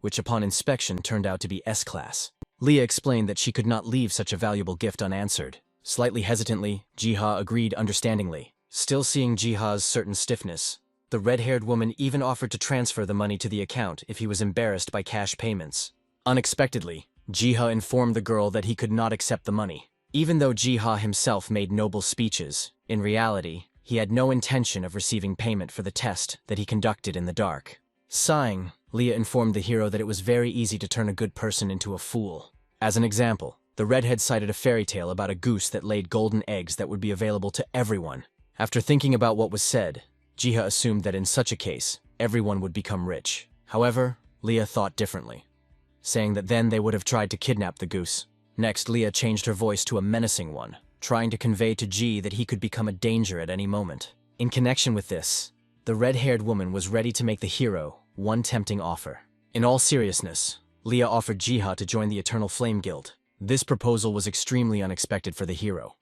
which upon inspection turned out to be S-class. Leah explained that she could not leave such a valuable gift unanswered. Slightly hesitantly, Jiha agreed understandingly. Still seeing Jiha's certain stiffness, the red-haired woman even offered to transfer the money to the account if he was embarrassed by cash payments. Unexpectedly, Jiha informed the girl that he could not accept the money. Even though Jiha himself made noble speeches, in reality, he had no intention of receiving payment for the test that he conducted in the dark. Sighing, Leah informed the hero that it was very easy to turn a good person into a fool. As an example, the redhead cited a fairy tale about a goose that laid golden eggs that would be available to everyone. After thinking about what was said, Jiha assumed that in such a case, everyone would become rich. However, Leah thought differently, saying that then they would have tried to kidnap the goose. Next, Leah changed her voice to a menacing one, trying to convey to Ji that he could become a danger at any moment. In connection with this, the red-haired woman was ready to make the hero one tempting offer. In all seriousness, Leah offered Jiha to join the Eternal Flame Guild. This proposal was extremely unexpected for the hero,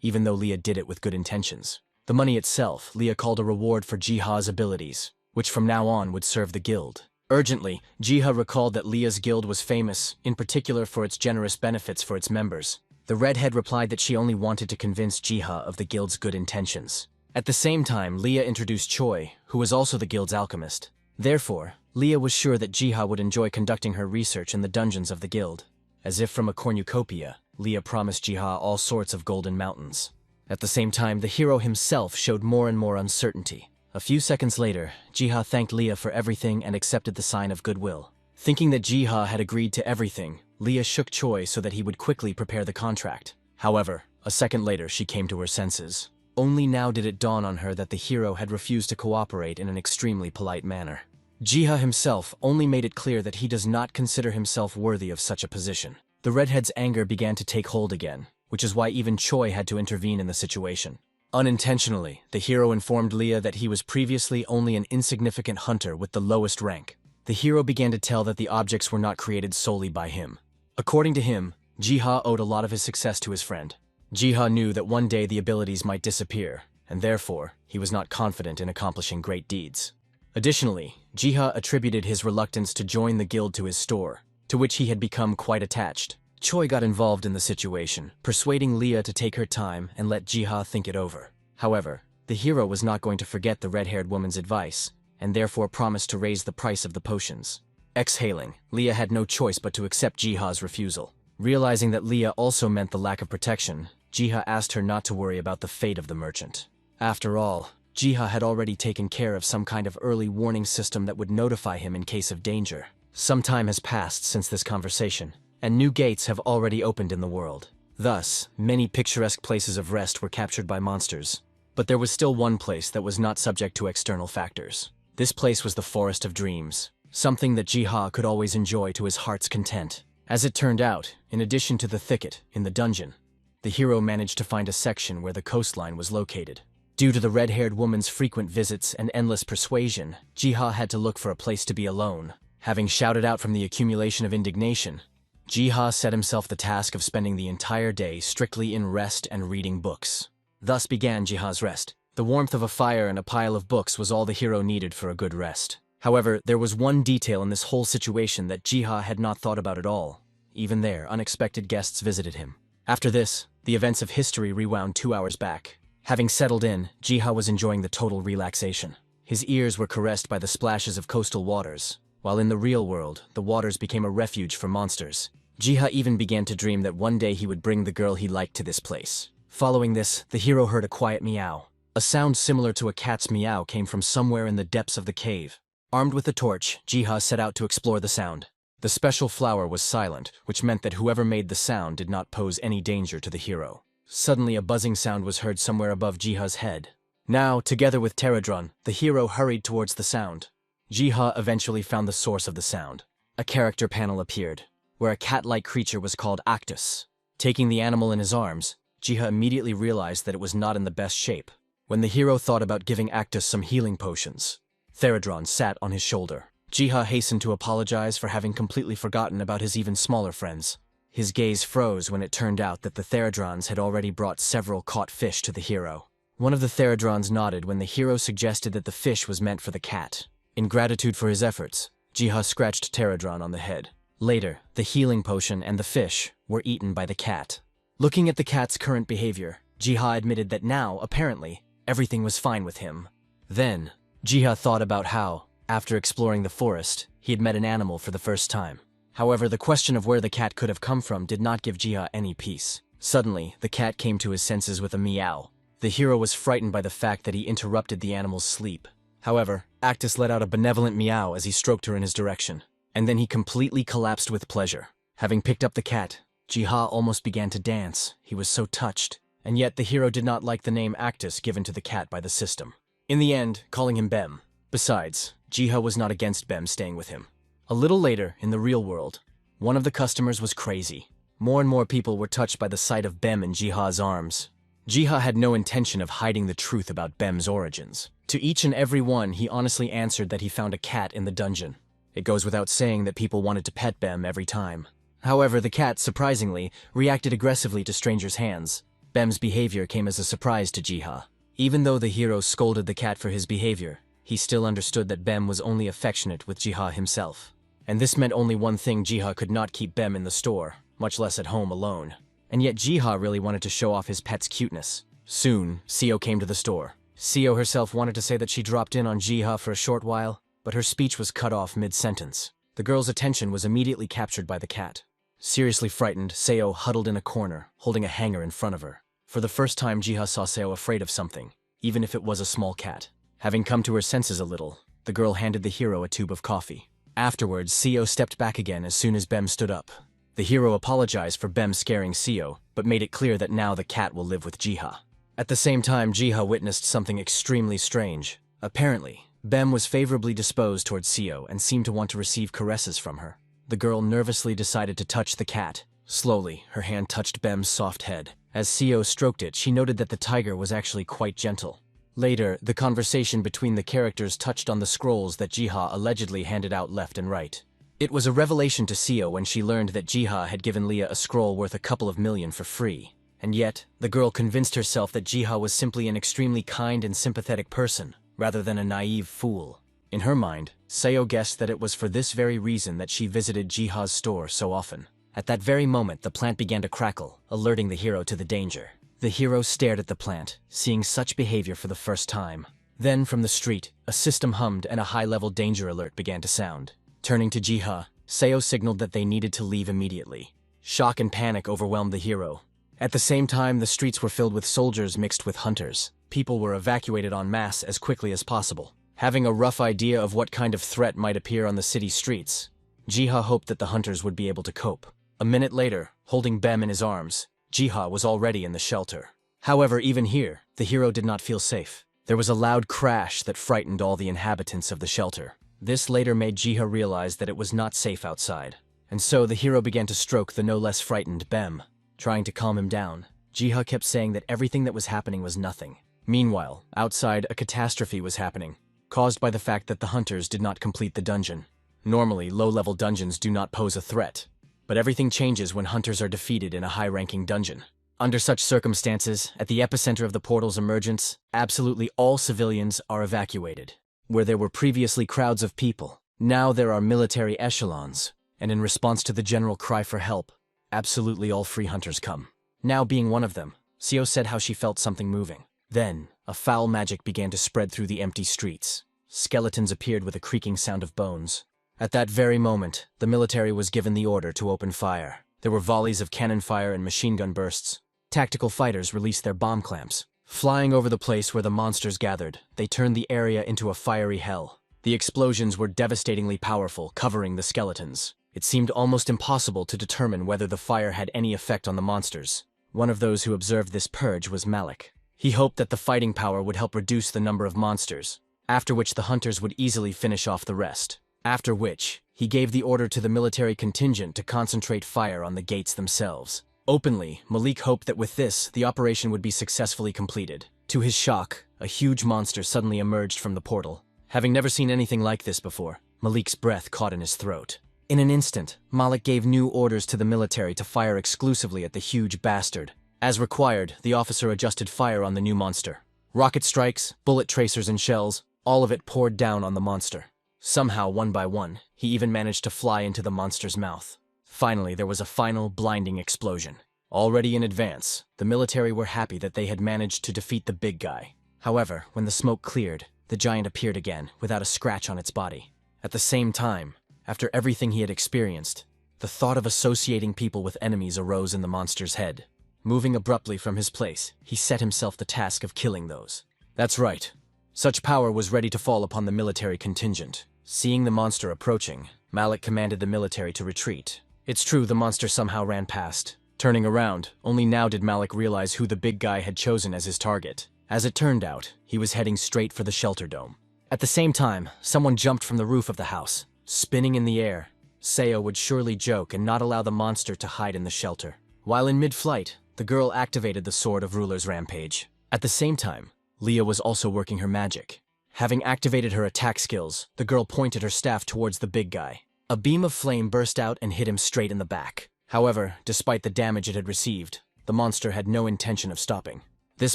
even though Leah did it with good intentions. The money itself, Leah called a reward for Jiha's abilities, which from now on would serve the guild. Urgently, Jiha recalled that Leah's guild was famous, in particular for its generous benefits for its members. The redhead replied that she only wanted to convince Jiha of the guild's good intentions. At the same time, Leah introduced Choi, who was also the guild's alchemist. Therefore, Leah was sure that Jiha would enjoy conducting her research in the dungeons of the guild. As if from a cornucopia, Leah promised Jiha all sorts of golden mountains. At the same time, the hero himself showed more and more uncertainty. A few seconds later, Jiha thanked Leah for everything and accepted the sign of goodwill. Thinking that Jiha had agreed to everything, Leah shook Choi so that he would quickly prepare the contract. However, a second later she came to her senses. Only now did it dawn on her that the hero had refused to cooperate in an extremely polite manner. Jiha himself only made it clear that he does not consider himself worthy of such a position. The redhead's anger began to take hold again, which is why even Choi had to intervene in the situation. Unintentionally, the hero informed Leah that he was previously only an insignificant hunter with the lowest rank. The hero began to tell that the objects were not created solely by him. According to him, Jiha owed a lot of his success to his friend. Jiha knew that one day the abilities might disappear, and therefore, he was not confident in accomplishing great deeds. Additionally, Jiha attributed his reluctance to join the guild to his store, to which he had become quite attached. Choi got involved in the situation, persuading Leah to take her time and let Jiha think it over. However, the hero was not going to forget the red-haired woman's advice, and therefore promised to raise the price of the potions. Exhaling, Leah had no choice but to accept Jiha's refusal. Realizing that Leah also meant the lack of protection, Jiha asked her not to worry about the fate of the merchant. After all, Jiha had already taken care of some kind of early warning system that would notify him in case of danger. Some time has passed since this conversation, and new gates have already opened in the world. Thus, many picturesque places of rest were captured by monsters. But there was still one place that was not subject to external factors. This place was the Forest of Dreams, something that Jiha could always enjoy to his heart's content. As it turned out, in addition to the thicket in the dungeon, the hero managed to find a section where the coastline was located. Due to the red-haired woman's frequent visits and endless persuasion, Jiha had to look for a place to be alone. Having shouted out from the accumulation of indignation, Jiha set himself the task of spending the entire day strictly in rest and reading books. Thus began Jiha's rest. The warmth of a fire and a pile of books was all the hero needed for a good rest. However, there was one detail in this whole situation that Jiha had not thought about at all. Even there, unexpected guests visited him. After this, the events of history rewound 2 hours back. Having settled in, Jiha was enjoying the total relaxation. His ears were caressed by the splashes of coastal waters, while in the real world, the waters became a refuge for monsters. Jiha even began to dream that one day he would bring the girl he liked to this place. Following this, the hero heard a quiet meow. A sound similar to a cat's meow came from somewhere in the depths of the cave. Armed with a torch, Jiha set out to explore the sound. The special flower was silent, which meant that whoever made the sound did not pose any danger to the hero. Suddenly a buzzing sound was heard somewhere above Jiha's head. Now, together with Pterodron, the hero hurried towards the sound. Jiha eventually found the source of the sound. A character panel appeared, where a cat-like creature was called Actus. Taking the animal in his arms, Jiha immediately realized that it was not in the best shape. When the hero thought about giving Actus some healing potions, Pterodron sat on his shoulder. Jiha hastened to apologize for having completely forgotten about his even smaller friends. His gaze froze when it turned out that the Pterodrons had already brought several caught fish to the hero. One of the Pterodrons nodded when the hero suggested that the fish was meant for the cat. In gratitude for his efforts, Jiha scratched Pterodron on the head. Later, the healing potion and the fish were eaten by the cat. Looking at the cat's current behavior, Jiha admitted that now, apparently, everything was fine with him. Then, Jiha thought about how, after exploring the forest, he had met an animal for the first time. However, the question of where the cat could have come from did not give Jiha any peace. Suddenly, the cat came to his senses with a meow. The hero was frightened by the fact that he interrupted the animal's sleep. However, Actus let out a benevolent meow as he stroked her in his direction, and then he completely collapsed with pleasure. Having picked up the cat, Jiha almost began to dance. He was so touched, and yet the hero did not like the name Actus given to the cat by the system. In the end, calling him Bem. Besides, Jiha was not against Bem staying with him. A little later, in the real world, one of the customers was crazy. More and more people were touched by the sight of Bem in Jiha's arms. Jiha had no intention of hiding the truth about Bem's origins. To each and every one, he honestly answered that he found a cat in the dungeon. It goes without saying that people wanted to pet Bem every time. However, the cat, surprisingly, reacted aggressively to strangers' hands. Bem's behavior came as a surprise to Jiha. Even though the hero scolded the cat for his behavior, he still understood that Bem was only affectionate with Jiha himself. And this meant only one thing: Jiha could not keep Bem in the store, much less at home alone. And yet Jiha really wanted to show off his pet's cuteness. Soon, Seo came to the store. Seo herself wanted to say that she dropped in on Jiha for a short while, but her speech was cut off mid-sentence. The girl's attention was immediately captured by the cat. Seriously frightened, Seo huddled in a corner, holding a hanger in front of her. For the first time, Jiha saw Seo afraid of something, even if it was a small cat. Having come to her senses a little, the girl handed the hero a tube of coffee. Afterwards, Seo stepped back again as soon as Bem stood up. The hero apologized for Bem scaring Seo, but made it clear that now the cat will live with Jiha. At the same time, Jiha witnessed something extremely strange. Apparently, Bem was favorably disposed towards Seo and seemed to want to receive caresses from her. The girl nervously decided to touch the cat. Slowly, her hand touched Bem's soft head. As Seo stroked it, she noted that the tiger was actually quite gentle. Later, the conversation between the characters touched on the scrolls that Jiha allegedly handed out left and right. It was a revelation to Seo when she learned that Jiha had given Leah a scroll worth a couple of million for free. And yet, the girl convinced herself that Jiha was simply an extremely kind and sympathetic person, rather than a naive fool. In her mind, Seo guessed that it was for this very reason that she visited Jiha's store so often. At that very moment, the plant began to crackle, alerting the hero to the danger. The hero stared at the plant, seeing such behavior for the first time. Then, from the street, a system hummed and a high-level danger alert began to sound. Turning to Jiha, Seo signaled that they needed to leave immediately. Shock and panic overwhelmed the hero. At the same time, the streets were filled with soldiers mixed with hunters. People were evacuated en masse as quickly as possible. Having a rough idea of what kind of threat might appear on the city streets, Jiha hoped that the hunters would be able to cope. A minute later, holding Bem in his arms, Jiha was already in the shelter. However, even here, the hero did not feel safe. There was a loud crash that frightened all the inhabitants of the shelter. This later made Jiha realize that it was not safe outside. And so the hero began to stroke the no less frightened Bem. Trying to calm him down, Jiha kept saying that everything that was happening was nothing. Meanwhile, outside, a catastrophe was happening, caused by the fact that the hunters did not complete the dungeon. Normally, low-level dungeons do not pose a threat, but everything changes when hunters are defeated in a high-ranking dungeon. Under such circumstances, at the epicenter of the portal's emergence, absolutely all civilians are evacuated. Where there were previously crowds of people, now there are military echelons, and in response to the general cry for help, absolutely all free hunters come. Now being one of them, Seo said how she felt something moving. Then, a foul magic began to spread through the empty streets. Skeletons appeared with a creaking sound of bones. At that very moment, the military was given the order to open fire. There were volleys of cannon fire and machine gun bursts. Tactical fighters released their bomb clamps. Flying over the place where the monsters gathered, they turned the area into a fiery hell. The explosions were devastatingly powerful, covering the skeletons. It seemed almost impossible to determine whether the fire had any effect on the monsters. One of those who observed this purge was Malik. He hoped that the fighting power would help reduce the number of monsters, after which the hunters would easily finish off the rest. After which, he gave the order to the military contingent to concentrate fire on the gates themselves. Openly, Malik hoped that with this, the operation would be successfully completed. To his shock, a huge monster suddenly emerged from the portal. Having never seen anything like this before, Malik's breath caught in his throat. In an instant, Malik gave new orders to the military to fire exclusively at the huge bastard. As required, the officer adjusted fire on the new monster. Rocket strikes, bullet tracers and shells, all of it poured down on the monster. Somehow, one by one, he even managed to fly into the monster's mouth. Finally, there was a final, blinding explosion. Already in advance, the military were happy that they had managed to defeat the big guy. However, when the smoke cleared, the giant appeared again, without a scratch on its body. At the same time, after everything he had experienced, the thought of associating people with enemies arose in the monster's head. Moving abruptly from his place, he set himself the task of killing those. That's right. Such power was ready to fall upon the military contingent. Seeing the monster approaching, Malik commanded the military to retreat. It's true the monster somehow ran past. Turning around, only now did Malik realize who the big guy had chosen as his target. As it turned out, he was heading straight for the shelter dome. At the same time, someone jumped from the roof of the house. Spinning in the air, Seo would surely joke and not allow the monster to hide in the shelter. While in mid-flight, the girl activated the Sword of Ruler's Rampage. At the same time, Leah was also working her magic. Having activated her attack skills, the girl pointed her staff towards the big guy. A beam of flame burst out and hit him straight in the back. However, despite the damage it had received, the monster had no intention of stopping. This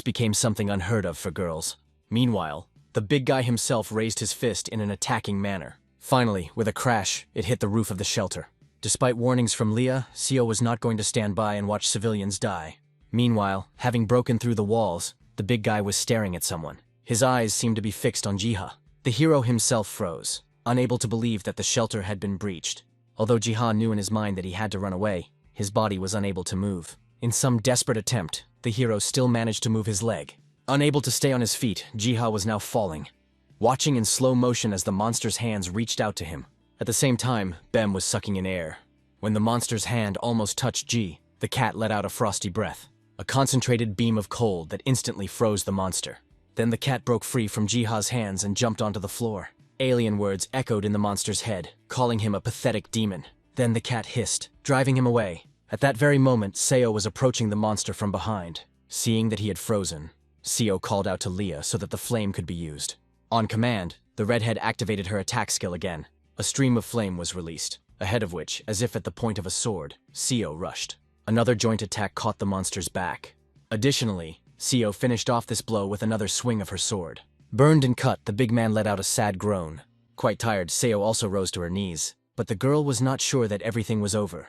became something unheard of for girls. Meanwhile, the big guy himself raised his fist in an attacking manner. Finally, with a crash, it hit the roof of the shelter. Despite warnings from Leah, Seo was not going to stand by and watch civilians die. Meanwhile, having broken through the walls, the big guy was staring at someone. His eyes seemed to be fixed on Jiha. The hero himself froze, unable to believe that the shelter had been breached. Although Jiha knew in his mind that he had to run away, his body was unable to move. In some desperate attempt, the hero still managed to move his leg. Unable to stay on his feet, Jiha was now falling, watching in slow motion as the monster's hands reached out to him. At the same time, Bem was sucking in air. When the monster's hand almost touched Ji, the cat let out a frosty breath, a concentrated beam of cold that instantly froze the monster. Then the cat broke free from Jiha's hands and jumped onto the floor. Alien words echoed in the monster's head, calling him a pathetic demon. Then the cat hissed, driving him away. At that very moment, Seo was approaching the monster from behind. Seeing that he had frozen, Seo called out to Leah so that the flame could be used. On command, the redhead activated her attack skill again. A stream of flame was released, ahead of which, as if at the point of a sword, Seo rushed. Another joint attack caught the monster's back. Additionally, Seo finished off this blow with another swing of her sword. Burned and cut, the big man let out a sad groan. Quite tired, Seo also rose to her knees. But the girl was not sure that everything was over,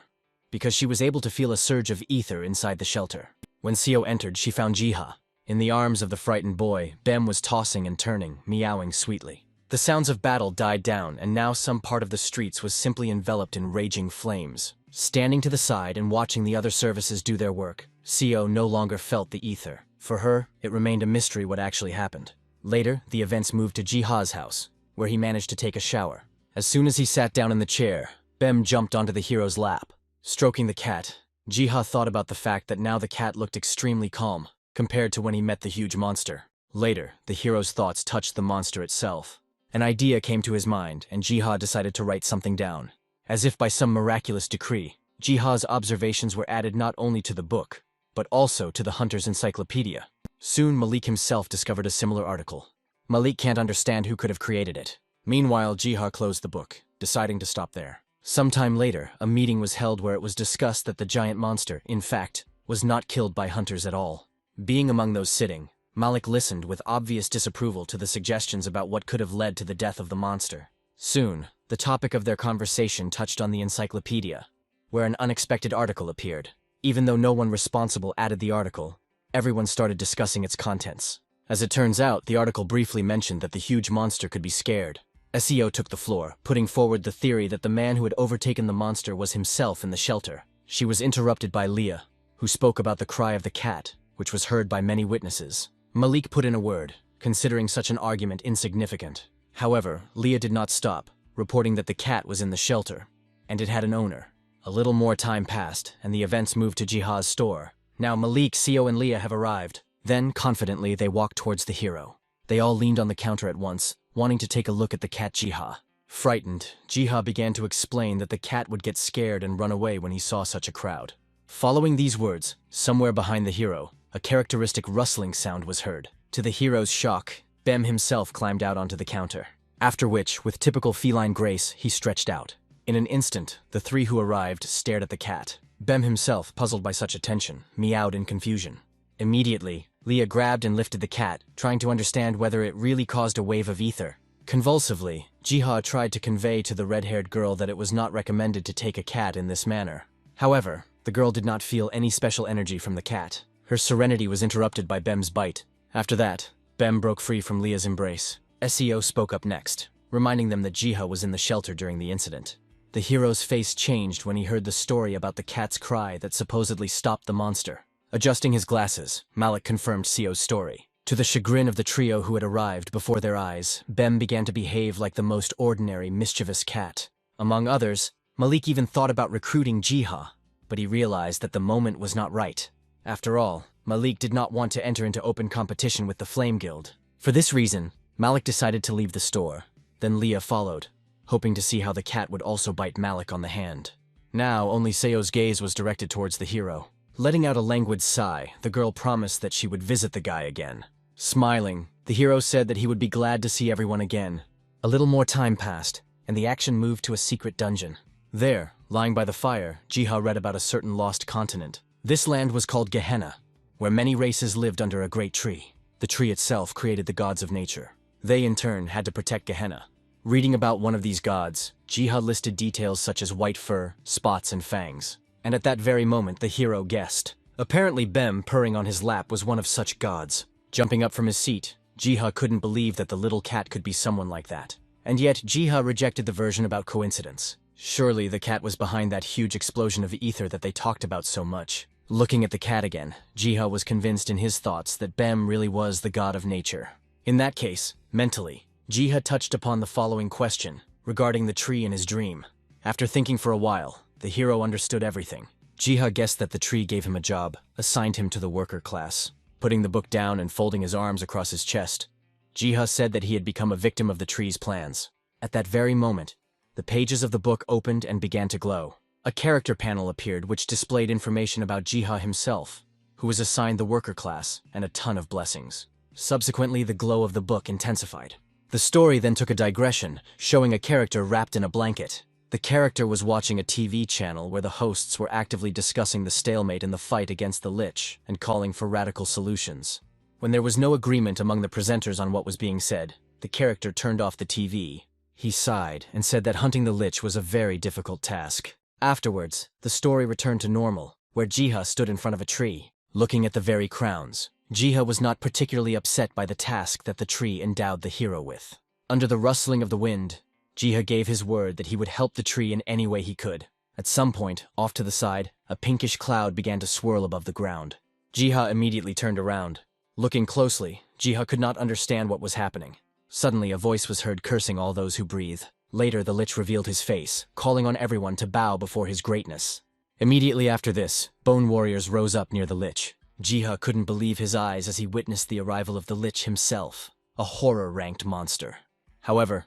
because she was able to feel a surge of ether inside the shelter. When Seo entered, she found Jiha. In the arms of the frightened boy, Bem was tossing and turning, meowing sweetly. The sounds of battle died down, and now some part of the streets was simply enveloped in raging flames. Standing to the side and watching the other services do their work, Seo no longer felt the ether. For her, it remained a mystery what actually happened. Later, the events moved to Jiha's house, where he managed to take a shower. As soon as he sat down in the chair, Bem jumped onto the hero's lap. Stroking the cat, Jiha thought about the fact that now the cat looked extremely calm, compared to when he met the huge monster. Later, the hero's thoughts touched the monster itself. An idea came to his mind, and Jiha decided to write something down. As if by some miraculous decree, Jiha's observations were added not only to the book, but also to the Hunter's Encyclopedia. Soon Malik himself discovered a similar article. Malik can't understand who could have created it. Meanwhile, Jiha closed the book, deciding to stop there. Sometime later, a meeting was held where it was discussed that the giant monster, in fact, was not killed by hunters at all. Being among those sitting, Malik listened with obvious disapproval to the suggestions about what could have led to the death of the monster. Soon, the topic of their conversation touched on the encyclopedia, where an unexpected article appeared. Even though no one responsible added the article, everyone started discussing its contents. As it turns out, the article briefly mentioned that the huge monster could be scared. Seo took the floor, putting forward the theory that the man who had overtaken the monster was himself in the shelter. She was interrupted by Leah, who spoke about the cry of the cat, which was heard by many witnesses. Malik put in a word, considering such an argument insignificant. However, Leah did not stop, reporting that the cat was in the shelter. and it had an owner. A little more time passed, and the events moved to Jiha's store. Now Malik, Seo, and Leah have arrived. Then, confidently, they walked towards the hero. They all leaned on the counter at once, wanting to take a look at the cat Jiha. Frightened, Jiha began to explain that the cat would get scared and run away when he saw such a crowd. Following these words, somewhere behind the hero, a characteristic rustling sound was heard. To the hero's shock, Bem himself climbed out onto the counter. After which, with typical feline grace, he stretched out. In an instant, the three who arrived stared at the cat. Bem himself, puzzled by such attention, meowed in confusion. Immediately, Leah grabbed and lifted the cat, trying to understand whether it really caused a wave of ether. Convulsively, Jiha tried to convey to the red-haired girl that it was not recommended to take a cat in this manner. However, the girl did not feel any special energy from the cat. Her serenity was interrupted by Bem's bite. After that, Bem broke free from Leah's embrace. Seo spoke up next, reminding them that Jiha was in the shelter during the incident. The hero's face changed when he heard the story about the cat's cry that supposedly stopped the monster. Adjusting his glasses, Malik confirmed Seo's story. To the chagrin of the trio who had arrived before their eyes, Bem began to behave like the most ordinary, mischievous cat. Among others, Malik even thought about recruiting Jiha, but he realized that the moment was not right. After all, Malik did not want to enter into open competition with the Flame Guild. For this reason, Malik decided to leave the store. Then Leah followed, hoping to see how the cat would also bite Malik on the hand. Now, only Seo's gaze was directed towards the hero. Letting out a languid sigh, the girl promised that she would visit the guy again. Smiling, the hero said that he would be glad to see everyone again. A little more time passed, and the action moved to a secret dungeon. There, lying by the fire, Jiha read about a certain lost continent. This land was called Gehenna, where many races lived under a great tree. The tree itself created the gods of nature. They, in turn, had to protect Gehenna. Reading about one of these gods, Jiha listed details such as white fur, spots, and fangs. And at that very moment, the hero guessed. Apparently Bem, purring on his lap, was one of such gods. Jumping up from his seat, Jiha couldn't believe that the little cat could be someone like that. And yet, Jiha rejected the version about coincidence. Surely the cat was behind that huge explosion of ether that they talked about so much. Looking at the cat again, Jiha was convinced in his thoughts that Bem really was the god of nature. In that case, mentally, Jiha touched upon the following question regarding the tree in his dream. After thinking for a while, the hero understood everything. Jiha guessed that the tree gave him a job, assigned him to the worker class. Putting the book down and folding his arms across his chest, Jiha said that he had become a victim of the tree's plans. At that very moment, the pages of the book opened and began to glow. A character panel appeared which displayed information about Jiha himself, who was assigned the worker class, and a ton of blessings. Subsequently, the glow of the book intensified. The story then took a digression, showing a character wrapped in a blanket. The character was watching a TV channel where the hosts were actively discussing the stalemate in the fight against the Lich and calling for radical solutions. When there was no agreement among the presenters on what was being said, the character turned off the TV. He sighed and said that hunting the Lich was a very difficult task. Afterwards, the story returned to normal, where Jiha stood in front of a tree, looking at the very crowns. Jiha was not particularly upset by the task that the tree endowed the hero with. Under the rustling of the wind, Jiha gave his word that he would help the tree in any way he could. At some point, off to the side, a pinkish cloud began to swirl above the ground. Jiha immediately turned around. Looking closely, Jiha could not understand what was happening. Suddenly, a voice was heard cursing all those who breathe. Later, the Lich revealed his face, calling on everyone to bow before his greatness. Immediately after this, bone warriors rose up near the Lich. Jiha couldn't believe his eyes as he witnessed the arrival of the Lich himself, a horror-ranked monster. However,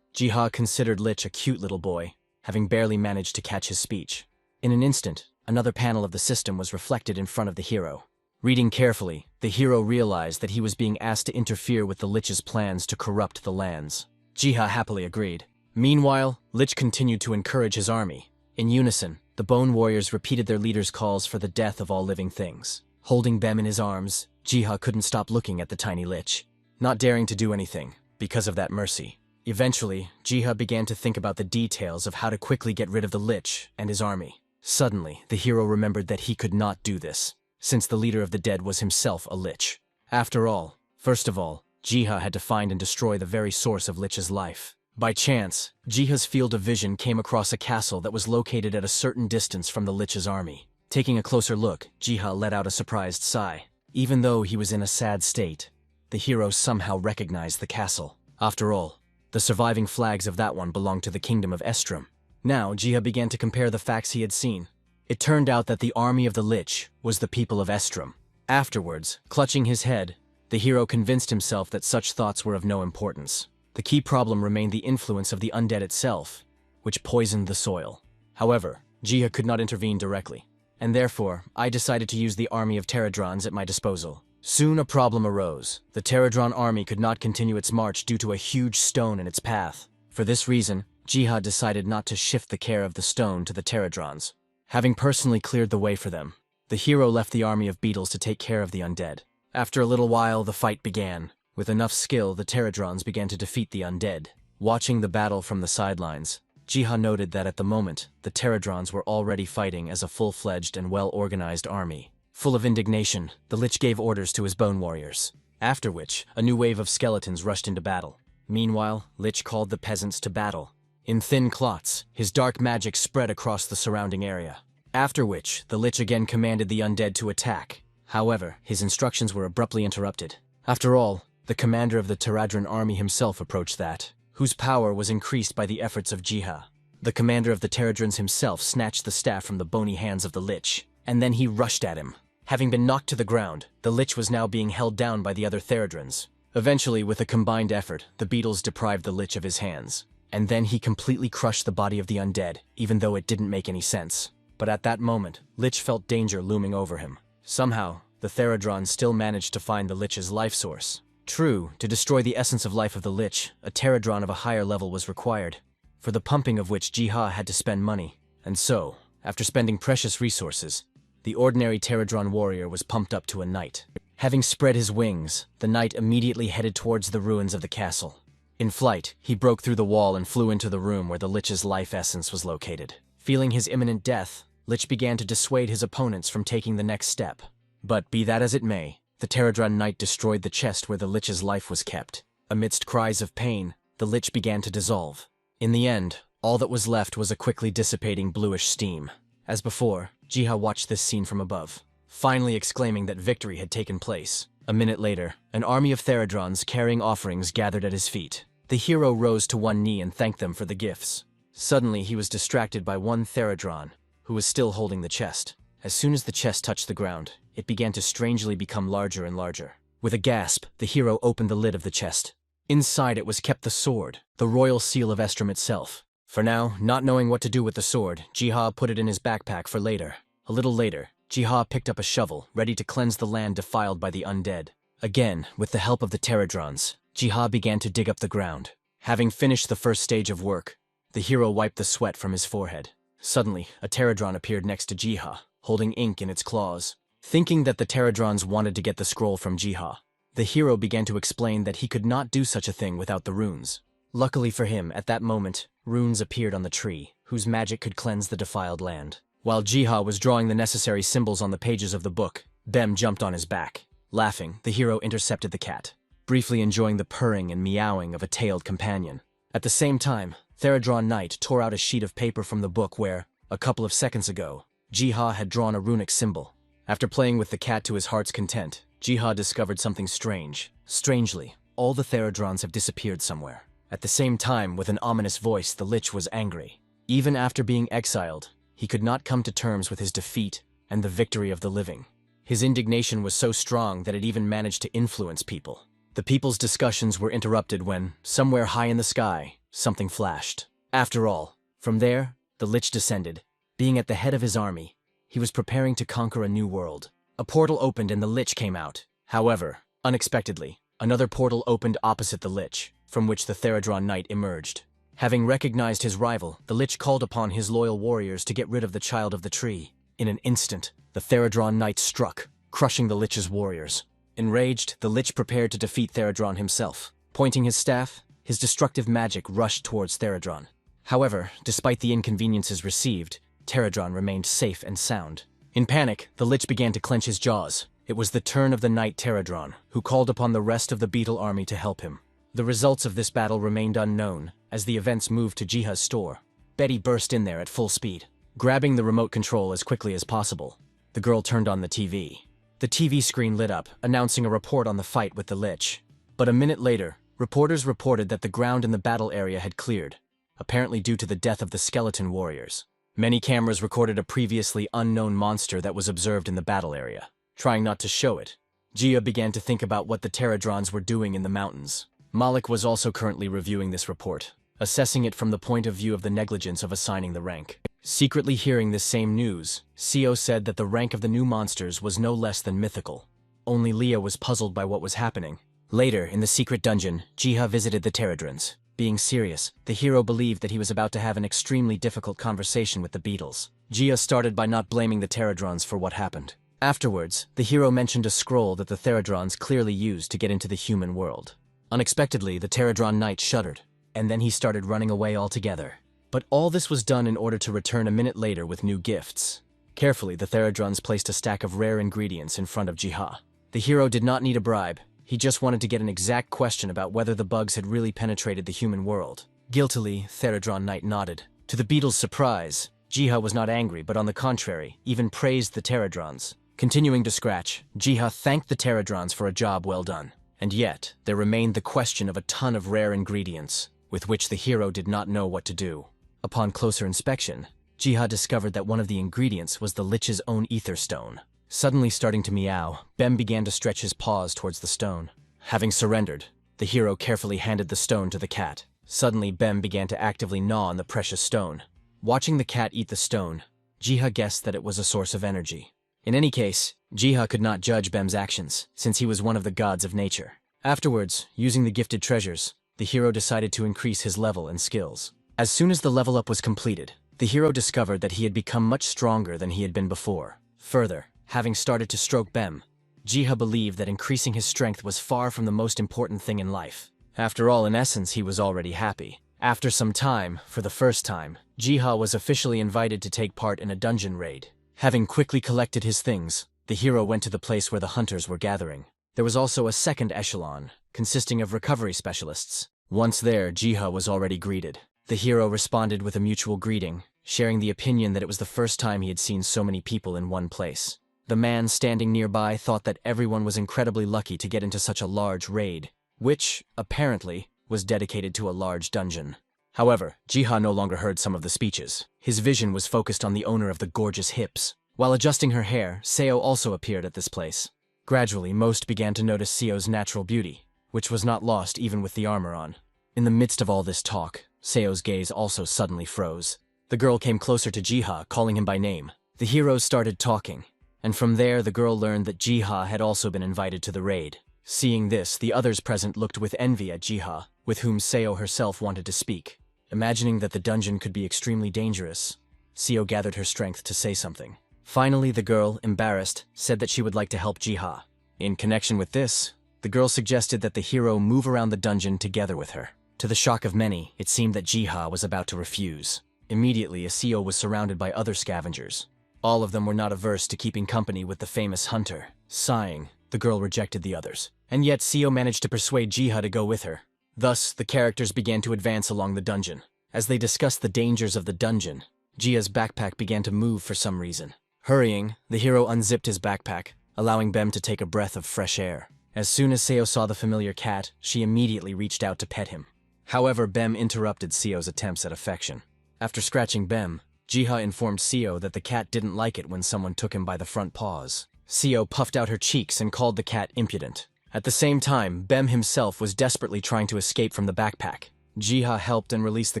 Jiha considered Lich a cute little boy, having barely managed to catch his speech. In an instant, another panel of the system was reflected in front of the hero. Reading carefully, the hero realized that he was being asked to interfere with the Lich's plans to corrupt the lands. Jiha happily agreed. Meanwhile, Lich continued to encourage his army. In unison, the Bone Warriors repeated their leader's calls for the death of all living things. Holding Bem in his arms, Jiha couldn't stop looking at the tiny Lich, not daring to do anything because of that mercy. Eventually, Jiha began to think about the details of how to quickly get rid of the Lich and his army. Suddenly, the hero remembered that he could not do this, since the leader of the dead was himself a Lich. After all, first of all, Jiha had to find and destroy the very source of Lich's life. By chance, Jiha's field of vision came across a castle that was located at a certain distance from the Lich's army. Taking a closer look, Jiha let out a surprised sigh. Even though he was in a sad state, the hero somehow recognized the castle. After all, the surviving flags of that one belonged to the kingdom of Estrum. Now, Jiha began to compare the facts he had seen. It turned out that the army of the Lich was the people of Estrom. Afterwards, clutching his head, the hero convinced himself that such thoughts were of no importance. The key problem remained the influence of the undead itself, which poisoned the soil. However, Jiha could not intervene directly, and therefore, I decided to use the army of Pterodrons at my disposal. Soon a problem arose. The Pterodron army could not continue its march due to a huge stone in its path. For this reason, Jiha decided not to shift the care of the stone to the Pterodrons. Having personally cleared the way for them, the hero left the army of beetles to take care of the undead. After a little while, the fight began. With enough skill, the Pterodrons began to defeat the undead. Watching the battle from the sidelines, Jiha noted that at the moment, the Pterodrons were already fighting as a full-fledged and well-organized army. Full of indignation, the Lich gave orders to his bone warriors, after which, a new wave of skeletons rushed into battle. Meanwhile, Lich called the peasants to battle. In thin clots, his dark magic spread across the surrounding area. After which, the Lich again commanded the undead to attack. However, his instructions were abruptly interrupted. After all, the commander of the Pterodron army himself approached that, whose power was increased by the efforts of Jiha. The commander of the Pterodrons himself snatched the staff from the bony hands of the Lich, and then he rushed at him. Having been knocked to the ground, the Lich was now being held down by the other Pterodrons. Eventually, with a combined effort, the beetles deprived the Lich of his hands. And then he completely crushed the body of the undead, even though it didn't make any sense. But at that moment, Lich felt danger looming over him. Somehow, the Pterodrons still managed to find the Lich's life source. True, to destroy the essence of life of the Lich, a Pterodron of a higher level was required, for the pumping of which Jiha had to spend money. And so, after spending precious resources, the ordinary Pterodron warrior was pumped up to a knight. Having spread his wings, the knight immediately headed towards the ruins of the castle. In flight, he broke through the wall and flew into the room where the Lich's life essence was located. Feeling his imminent death, Lich began to dissuade his opponents from taking the next step. But be that as it may, the Pterodron knight destroyed the chest where the Lich's life was kept. Amidst cries of pain, the Lich began to dissolve. In the end, all that was left was a quickly dissipating bluish steam. As before, Jiha watched this scene from above, finally exclaiming that victory had taken place. A minute later, an army of Pterodrons carrying offerings gathered at his feet. The hero rose to one knee and thanked them for the gifts. Suddenly, he was distracted by one Pterodron, who was still holding the chest. As soon as the chest touched the ground, it began to strangely become larger and larger. With a gasp, the hero opened the lid of the chest. Inside it was kept the sword, the royal seal of Estrom itself. For now, not knowing what to do with the sword, Jiha put it in his backpack for later. A little later, Jiha picked up a shovel, ready to cleanse the land defiled by the undead. Again, with the help of the Pterodrons, Jiha began to dig up the ground. Having finished the first stage of work, the hero wiped the sweat from his forehead. Suddenly, a Pterodron appeared next to Jiha, holding ink in its claws. Thinking that the Pterodrons wanted to get the scroll from Jiha, the hero began to explain that he could not do such a thing without the runes. Luckily for him, at that moment, runes appeared on the tree, whose magic could cleanse the defiled land. While Jiha was drawing the necessary symbols on the pages of the book, Bem jumped on his back. Laughing, the hero intercepted the cat, briefly enjoying the purring and meowing of a tailed companion. At the same time, Pterodron Knight tore out a sheet of paper from the book where, a couple of seconds ago, Jiha had drawn a runic symbol. After playing with the cat to his heart's content, Jiha discovered something strange. Strangely, all the Pterodrons have disappeared somewhere. At the same time, with an ominous voice, the Lich was angry. Even after being exiled, he could not come to terms with his defeat and the victory of the living. His indignation was so strong that it even managed to influence people. The people's discussions were interrupted when, somewhere high in the sky, something flashed. After all, from there, the Lich descended. Being at the head of his army, he was preparing to conquer a new world. A portal opened and the Lich came out. However, unexpectedly, another portal opened opposite the Lich, from which the Pterodron Knight emerged. Having recognized his rival, the Lich called upon his loyal warriors to get rid of the child of the tree. In an instant, the Pterodron Knight struck, crushing the Lich's warriors. Enraged, the Lich prepared to defeat Pterodron himself. Pointing his staff, his destructive magic rushed towards Pterodron. However, despite the inconveniences received, Pterodron remained safe and sound. In panic, the Lich began to clench his jaws. It was the turn of the Knight Pterodron, who called upon the rest of the beetle army to help him. The results of this battle remained unknown, as the events moved to Jiha's store. Betty burst in there at full speed, grabbing the remote control as quickly as possible. The girl turned on the TV. The TV screen lit up, announcing a report on the fight with the Lich. But a minute later, reporters reported that the ground in the battle area had cleared. apparently due to the death of the skeleton warriors. Many cameras recorded a previously unknown monster that was observed in the battle area. Trying not to show it, Gia began to think about what the Pterodrons were doing in the mountains. Malik was also currently reviewing this report, assessing it from the point of view of the negligence of assigning the rank. Secretly hearing this same news, Seo said that the rank of the new monsters was no less than mythical. Only Leah was puzzled by what was happening. Later, in the secret dungeon, Jiha visited the Pterodrons. Being serious, the hero believed that he was about to have an extremely difficult conversation with the beetles. Gia started by not blaming the Pterodrons for what happened. Afterwards, the hero mentioned a scroll that the Pterodrons clearly used to get into the human world. Unexpectedly, the Pterodron knight shuddered, and then he started running away altogether. But all this was done in order to return a minute later with new gifts. Carefully, the Pterodrons placed a stack of rare ingredients in front of Jiha. The hero did not need a bribe. He just wanted to get an exact question about whether the bugs had really penetrated the human world. Guiltily, Pterodron Knight nodded. To the beetle's surprise, Jiha was not angry, but on the contrary, even praised the Pterodrons. Continuing to scratch, Jiha thanked the Pterodrons for a job well done. And yet, there remained the question of a ton of rare ingredients, with which the hero did not know what to do. Upon closer inspection, Jiha discovered that one of the ingredients was the Lich's own ether stone. Suddenly starting to meow, Bem began to stretch his paws towards the stone. Having surrendered, the hero carefully handed the stone to the cat. Suddenly, Bem began to actively gnaw on the precious stone. Watching the cat eat the stone, Jiha guessed that it was a source of energy. In any case, Jiha could not judge Bem's actions, since he was one of the gods of nature. Afterwards, using the gifted treasures, the hero decided to increase his level and skills. As soon as the level up was completed, the hero discovered that he had become much stronger than he had been before. Further, having started to stroke Bem, Jiha believed that increasing his strength was far from the most important thing in life. After all, in essence, he was already happy. After some time, for the first time, Jiha was officially invited to take part in a dungeon raid. Having quickly collected his things, the hero went to the place where the hunters were gathering. There was also a second echelon, consisting of recovery specialists. Once there, Jiha was already greeted. The hero responded with a mutual greeting, sharing the opinion that it was the first time he had seen so many people in one place. The man standing nearby thought that everyone was incredibly lucky to get into such a large raid, which, apparently, was dedicated to a large dungeon. However, Jiha no longer heard some of the speeches. His vision was focused on the owner of the gorgeous hips. While adjusting her hair, Seo also appeared at this place. Gradually, most began to notice Seo's natural beauty, which was not lost even with the armor on. In the midst of all this talk, Seo's gaze also suddenly froze. The girl came closer to Jiha, calling him by name. The heroes started talking, and from there the girl learned that Jiha had also been invited to the raid. Seeing this, the others present looked with envy at Jiha, with whom Seo herself wanted to speak. Imagining that the dungeon could be extremely dangerous, Seo gathered her strength to say something. Finally, the girl, embarrassed, said that she would like to help Jiha. In connection with this, the girl suggested that the hero move around the dungeon together with her. To the shock of many, it seemed that Jiha was about to refuse. Immediately, Seo was surrounded by other scavengers. All of them were not averse to keeping company with the famous hunter. Sighing, the girl rejected the others. And yet Seo managed to persuade Jiha to go with her. Thus, the characters began to advance along the dungeon. As they discussed the dangers of the dungeon, Jia's backpack began to move for some reason. Hurrying, the hero unzipped his backpack, allowing Bem to take a breath of fresh air. As soon as Seo saw the familiar cat, she immediately reached out to pet him. However, Bem interrupted Seo's attempts at affection. After scratching Bem, Jiha informed Seo that the cat didn't like it when someone took him by the front paws. Seo puffed out her cheeks and called the cat impudent. At the same time, Bem himself was desperately trying to escape from the backpack. Jiha helped and released the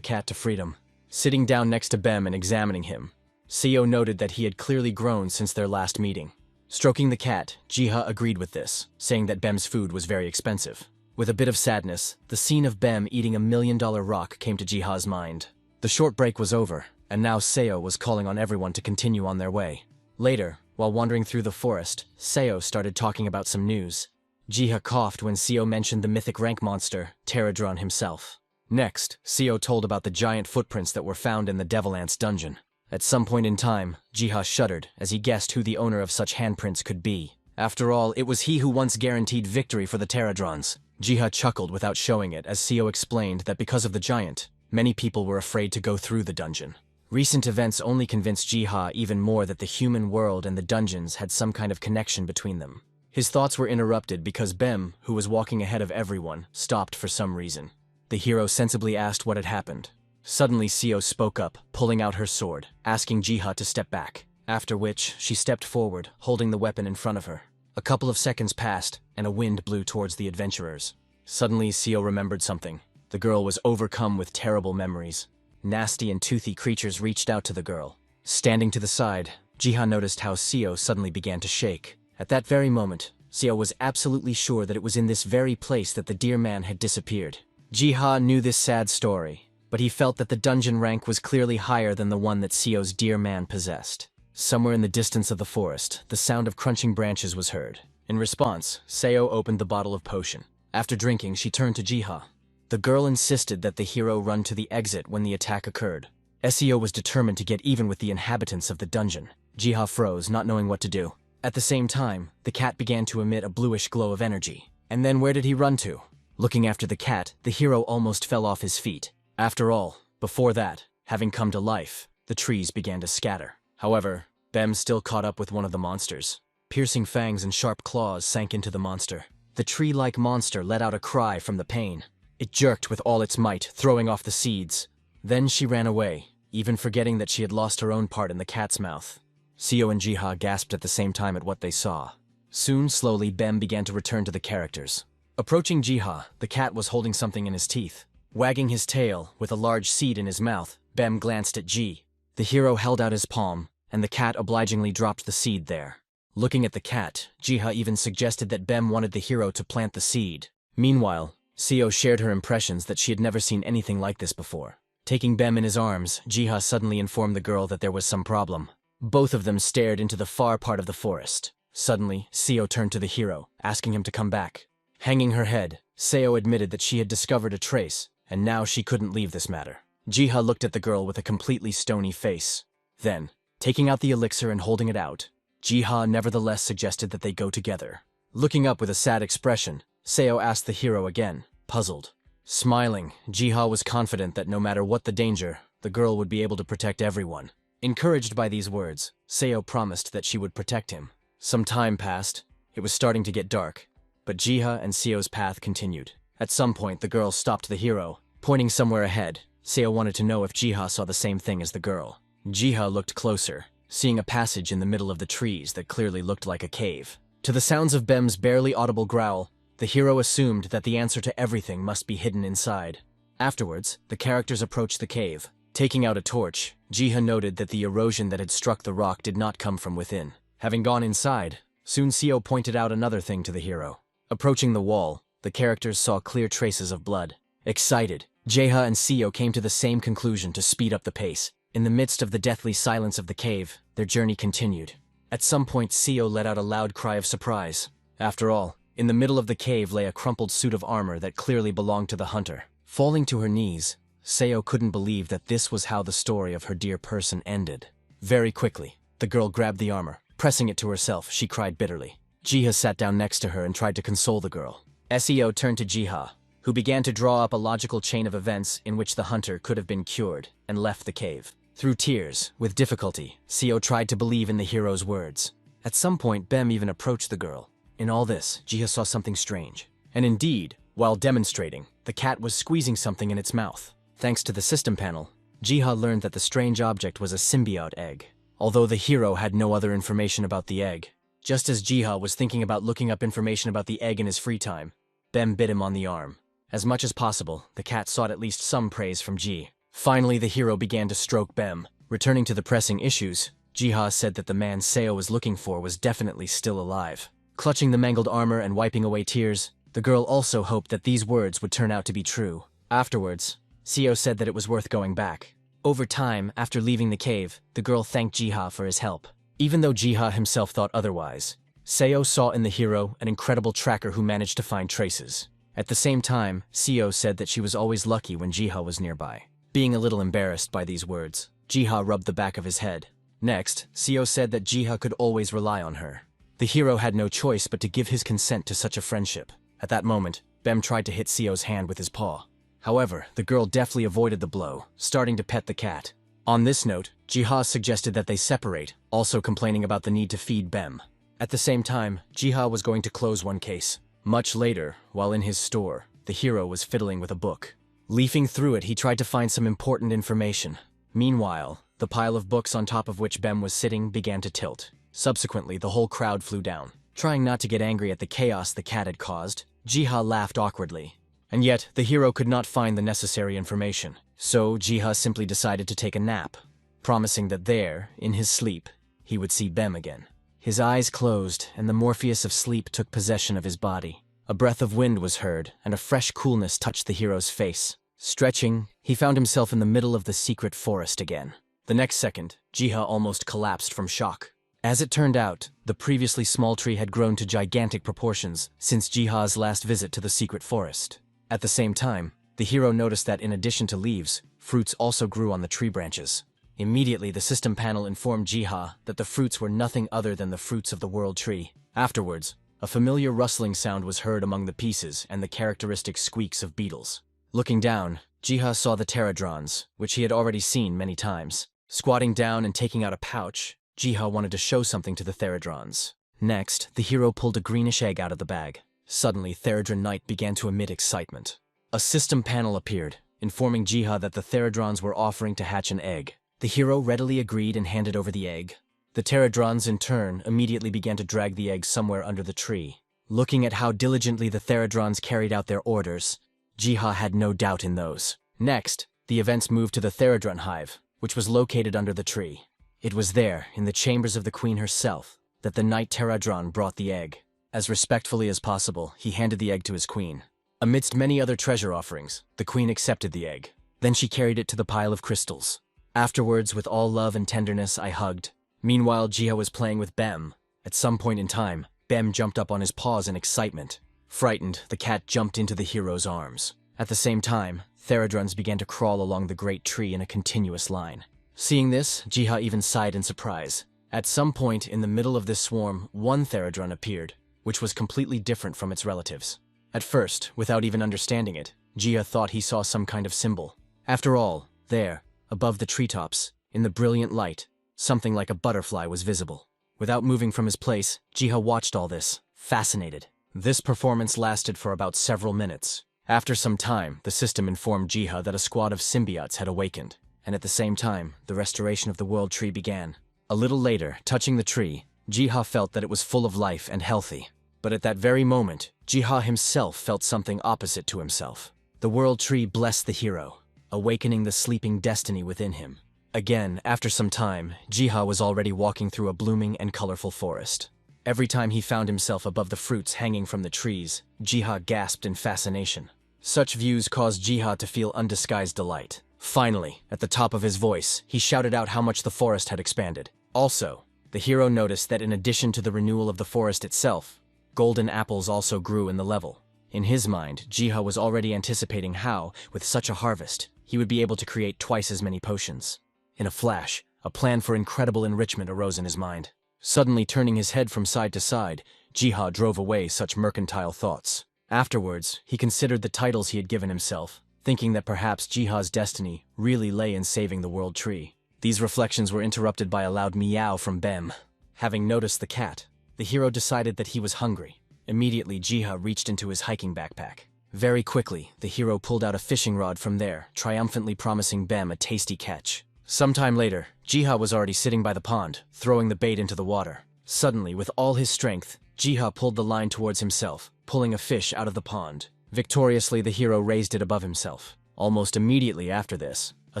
cat to freedom. Sitting down next to Bem and examining him, Seo noted that he had clearly grown since their last meeting. Stroking the cat, Jiha agreed with this, saying that Bem's food was very expensive. With a bit of sadness, the scene of Bem eating $1 million rock came to Jiha's mind. The short break was over, and now Seo was calling on everyone to continue on their way. Later, while wandering through the forest, Seo started talking about some news. Jiha coughed when Seo mentioned the mythic rank monster, Pterodron himself. Next, Seo told about the giant footprints that were found in the Devil Ant's dungeon. At some point in time, Jiha shuddered as he guessed who the owner of such handprints could be. After all, it was he who once guaranteed victory for the Pterodrons. Jiha chuckled without showing it as Seo explained that because of the giant, many people were afraid to go through the dungeon. Recent events only convinced Jiha even more that the human world and the dungeons had some kind of connection between them. His thoughts were interrupted because Bem, who was walking ahead of everyone, stopped for some reason. The hero sensibly asked what had happened. Suddenly, Seo spoke up, pulling out her sword, asking Jiha to step back, after which she stepped forward, holding the weapon in front of her. A couple of seconds passed, and a wind blew towards the adventurers. Suddenly, Seo remembered something. The girl was overcome with terrible memories. Nasty and toothy creatures reached out to the girl. Standing to the side, Jiha noticed how Seo suddenly began to shake. At that very moment, Seo was absolutely sure that it was in this very place that the dear man had disappeared. Jiha knew this sad story, but he felt that the dungeon rank was clearly higher than the one that Seo's dear man possessed. Somewhere in the distance of the forest, the sound of crunching branches was heard. In response, Seo opened the bottle of potion. After drinking, she turned to Jiha. The girl insisted that the hero run to the exit when the attack occurred. Seo was determined to get even with the inhabitants of the dungeon. Jiha froze, not knowing what to do. At the same time, the cat began to emit a bluish glow of energy. And then where did he run to? Looking after the cat, the hero almost fell off his feet. After all, before that, having come to life, the trees began to scatter. However, Bem still caught up with one of the monsters. Piercing fangs and sharp claws sank into the monster. The tree-like monster let out a cry from the pain. It jerked with all its might, throwing off the seeds. Then she ran away, even forgetting that she had lost her own part in the cat's mouth. Seo and Jiha gasped at the same time at what they saw. Soon, slowly, Bem began to return to the characters. Approaching Jiha, the cat was holding something in his teeth. Wagging his tail, with a large seed in his mouth, Bem glanced at Ji. The hero held out his palm, and the cat obligingly dropped the seed there. Looking at the cat, Jiha even suggested that Bem wanted the hero to plant the seed. Meanwhile, Seo shared her impressions that she had never seen anything like this before. Taking Bem in his arms, Jiha suddenly informed the girl that there was some problem. Both of them stared into the far part of the forest. Suddenly, Seo turned to the hero, asking him to come back. Hanging her head, Seo admitted that she had discovered a trace, and now she couldn't leave this matter. Jiha looked at the girl with a completely stony face. Then, taking out the elixir and holding it out, Jiha nevertheless suggested that they go together. Looking up with a sad expression, Seo asked the hero again, puzzled. Smiling, Jiha was confident that no matter what the danger, the girl would be able to protect everyone. Encouraged by these words, Seo promised that she would protect him. Some time passed. It was starting to get dark, but Jiha and Seo's path continued. At some point, the girl stopped the hero, pointing somewhere ahead. Seo wanted to know if Jiha saw the same thing as the girl. Jiha looked closer, seeing a passage in the middle of the trees that clearly looked like a cave. To the sounds of Bem's barely audible growl, the hero assumed that the answer to everything must be hidden inside. Afterwards, the characters approached the cave. Taking out a torch, Jiha noted that the erosion that had struck the rock did not come from within. Having gone inside, soon Seo pointed out another thing to the hero. Approaching the wall, the characters saw clear traces of blood. Excited, Jiha and Seo came to the same conclusion to speed up the pace. In the midst of the deathly silence of the cave, their journey continued. At some point, Seo let out a loud cry of surprise. After all, in the middle of the cave lay a crumpled suit of armor that clearly belonged to the hunter. Falling to her knees, Seo couldn't believe that this was how the story of her dear person ended. Very quickly, the girl grabbed the armor. Pressing it to herself, she cried bitterly. Jiha sat down next to her and tried to console the girl. Seo turned to Jiha, who began to draw up a logical chain of events in which the hunter could have been cured, and left the cave. Through tears, with difficulty, Seo tried to believe in the hero's words. At some point, Bem even approached the girl. In all this, Jiha saw something strange. And indeed, while demonstrating, the cat was squeezing something in its mouth. Thanks to the system panel, Jiha learned that the strange object was a symbiote egg, although the hero had no other information about the egg. Just as Jiha was thinking about looking up information about the egg in his free time, Bem bit him on the arm. As much as possible, the cat sought at least some praise from Ji. Finally, the hero began to stroke Bem. Returning to the pressing issues, Jiha said that the man Seo was looking for was definitely still alive. Clutching the mangled armor and wiping away tears, the girl also hoped that these words would turn out to be true. Afterwards, Seo said that it was worth going back. Over time, after leaving the cave, the girl thanked Jiha for his help. Even though Jiha himself thought otherwise, Seo saw in the hero an incredible tracker who managed to find traces. At the same time, Seo said that she was always lucky when Jiha was nearby. Being a little embarrassed by these words, Jiha rubbed the back of his head. Next, Seo said that Jiha could always rely on her. The hero had no choice but to give his consent to such a friendship. At that moment, Bem tried to hit Seo's hand with his paw. However, the girl deftly avoided the blow, starting to pet the cat. On this note, Jiha suggested that they separate, also complaining about the need to feed Bem. At the same time, Jiha was going to close one case. Much later, while in his store, the hero was fiddling with a book. Leafing through it, he tried to find some important information. Meanwhile, the pile of books on top of which Bem was sitting began to tilt. Subsequently, the whole crowd flew down. Trying not to get angry at the chaos the cat had caused, Jiha laughed awkwardly. And yet, the hero could not find the necessary information. So, Jiha simply decided to take a nap, promising that there, in his sleep, he would see Bem again. His eyes closed, and the Morpheus of sleep took possession of his body. A breath of wind was heard, and a fresh coolness touched the hero's face. Stretching, he found himself in the middle of the secret forest again. The next second, Jiha almost collapsed from shock. As it turned out, the previously small tree had grown to gigantic proportions since Jiha's last visit to the secret forest. At the same time, the hero noticed that in addition to leaves, fruits also grew on the tree branches. Immediately, the system panel informed Jiha that the fruits were nothing other than the fruits of the world tree. Afterwards, a familiar rustling sound was heard among the pieces and the characteristic squeaks of beetles. Looking down, Jiha saw the pterodrons, which he had already seen many times. Squatting down and taking out a pouch, Jiha wanted to show something to the pterodrons. Next, the hero pulled a greenish egg out of the bag. Suddenly, Therodron Knight began to emit excitement. A system panel appeared, informing Jiha that the pterodrons were offering to hatch an egg. The hero readily agreed and handed over the egg. The pterodrons, in turn, immediately began to drag the egg somewhere under the tree. Looking at how diligently the pterodrons carried out their orders, Jiha had no doubt in those. Next, the events moved to the Therodron hive, which was located under the tree. It was there, in the chambers of the queen herself, that the Knight Pterodron brought the egg. As respectfully as possible, he handed the egg to his queen. Amidst many other treasure offerings, the queen accepted the egg. Then she carried it to the pile of crystals. Afterwards, with all love and tenderness, I hugged. Meanwhile, Jiha was playing with Bem. At some point in time, Bem jumped up on his paws in excitement. Frightened, the cat jumped into the hero's arms. At the same time, Therodrons began to crawl along the great tree in a continuous line. Seeing this, Jiha even sighed in surprise. At some point in the middle of this swarm, one Therodron appeared, which was completely different from its relatives. At first, without even understanding it, Jiha thought he saw some kind of symbol. After all, there, above the treetops, in the brilliant light, something like a butterfly was visible. Without moving from his place, Jiha watched all this, fascinated. This performance lasted for about several minutes. After some time, the system informed Jiha that a squad of symbiotes had awakened, and at the same time, the restoration of the world tree began. A little later, touching the tree, Jiha felt that it was full of life and healthy. But at that very moment, Jiha himself felt something opposite to himself. The world tree blessed the hero, awakening the sleeping destiny within him. Again, after some time, Jiha was already walking through a blooming and colorful forest. Every time he found himself above the fruits hanging from the trees, Jiha gasped in fascination. Such views caused Jiha to feel undisguised delight. Finally, at the top of his voice, he shouted out how much the forest had expanded. Also, the hero noticed that in addition to the renewal of the forest itself, golden apples also grew in the level. In his mind, Jiha was already anticipating how, with such a harvest, he would be able to create twice as many potions. In a flash, a plan for incredible enrichment arose in his mind. Suddenly turning his head from side to side, Jiha drove away such mercantile thoughts. Afterwards, he considered the titles he had given himself, thinking that perhaps Jiha's destiny really lay in saving the world tree. These reflections were interrupted by a loud meow from Bem. Having noticed the cat, the hero decided that he was hungry. Immediately, Jiha reached into his hiking backpack. Very quickly, the hero pulled out a fishing rod from there, triumphantly promising Bem a tasty catch. Sometime later, Jiha was already sitting by the pond, throwing the bait into the water. Suddenly, with all his strength, Jiha pulled the line towards himself, pulling a fish out of the pond. Victoriously, the hero raised it above himself. Almost immediately after this, a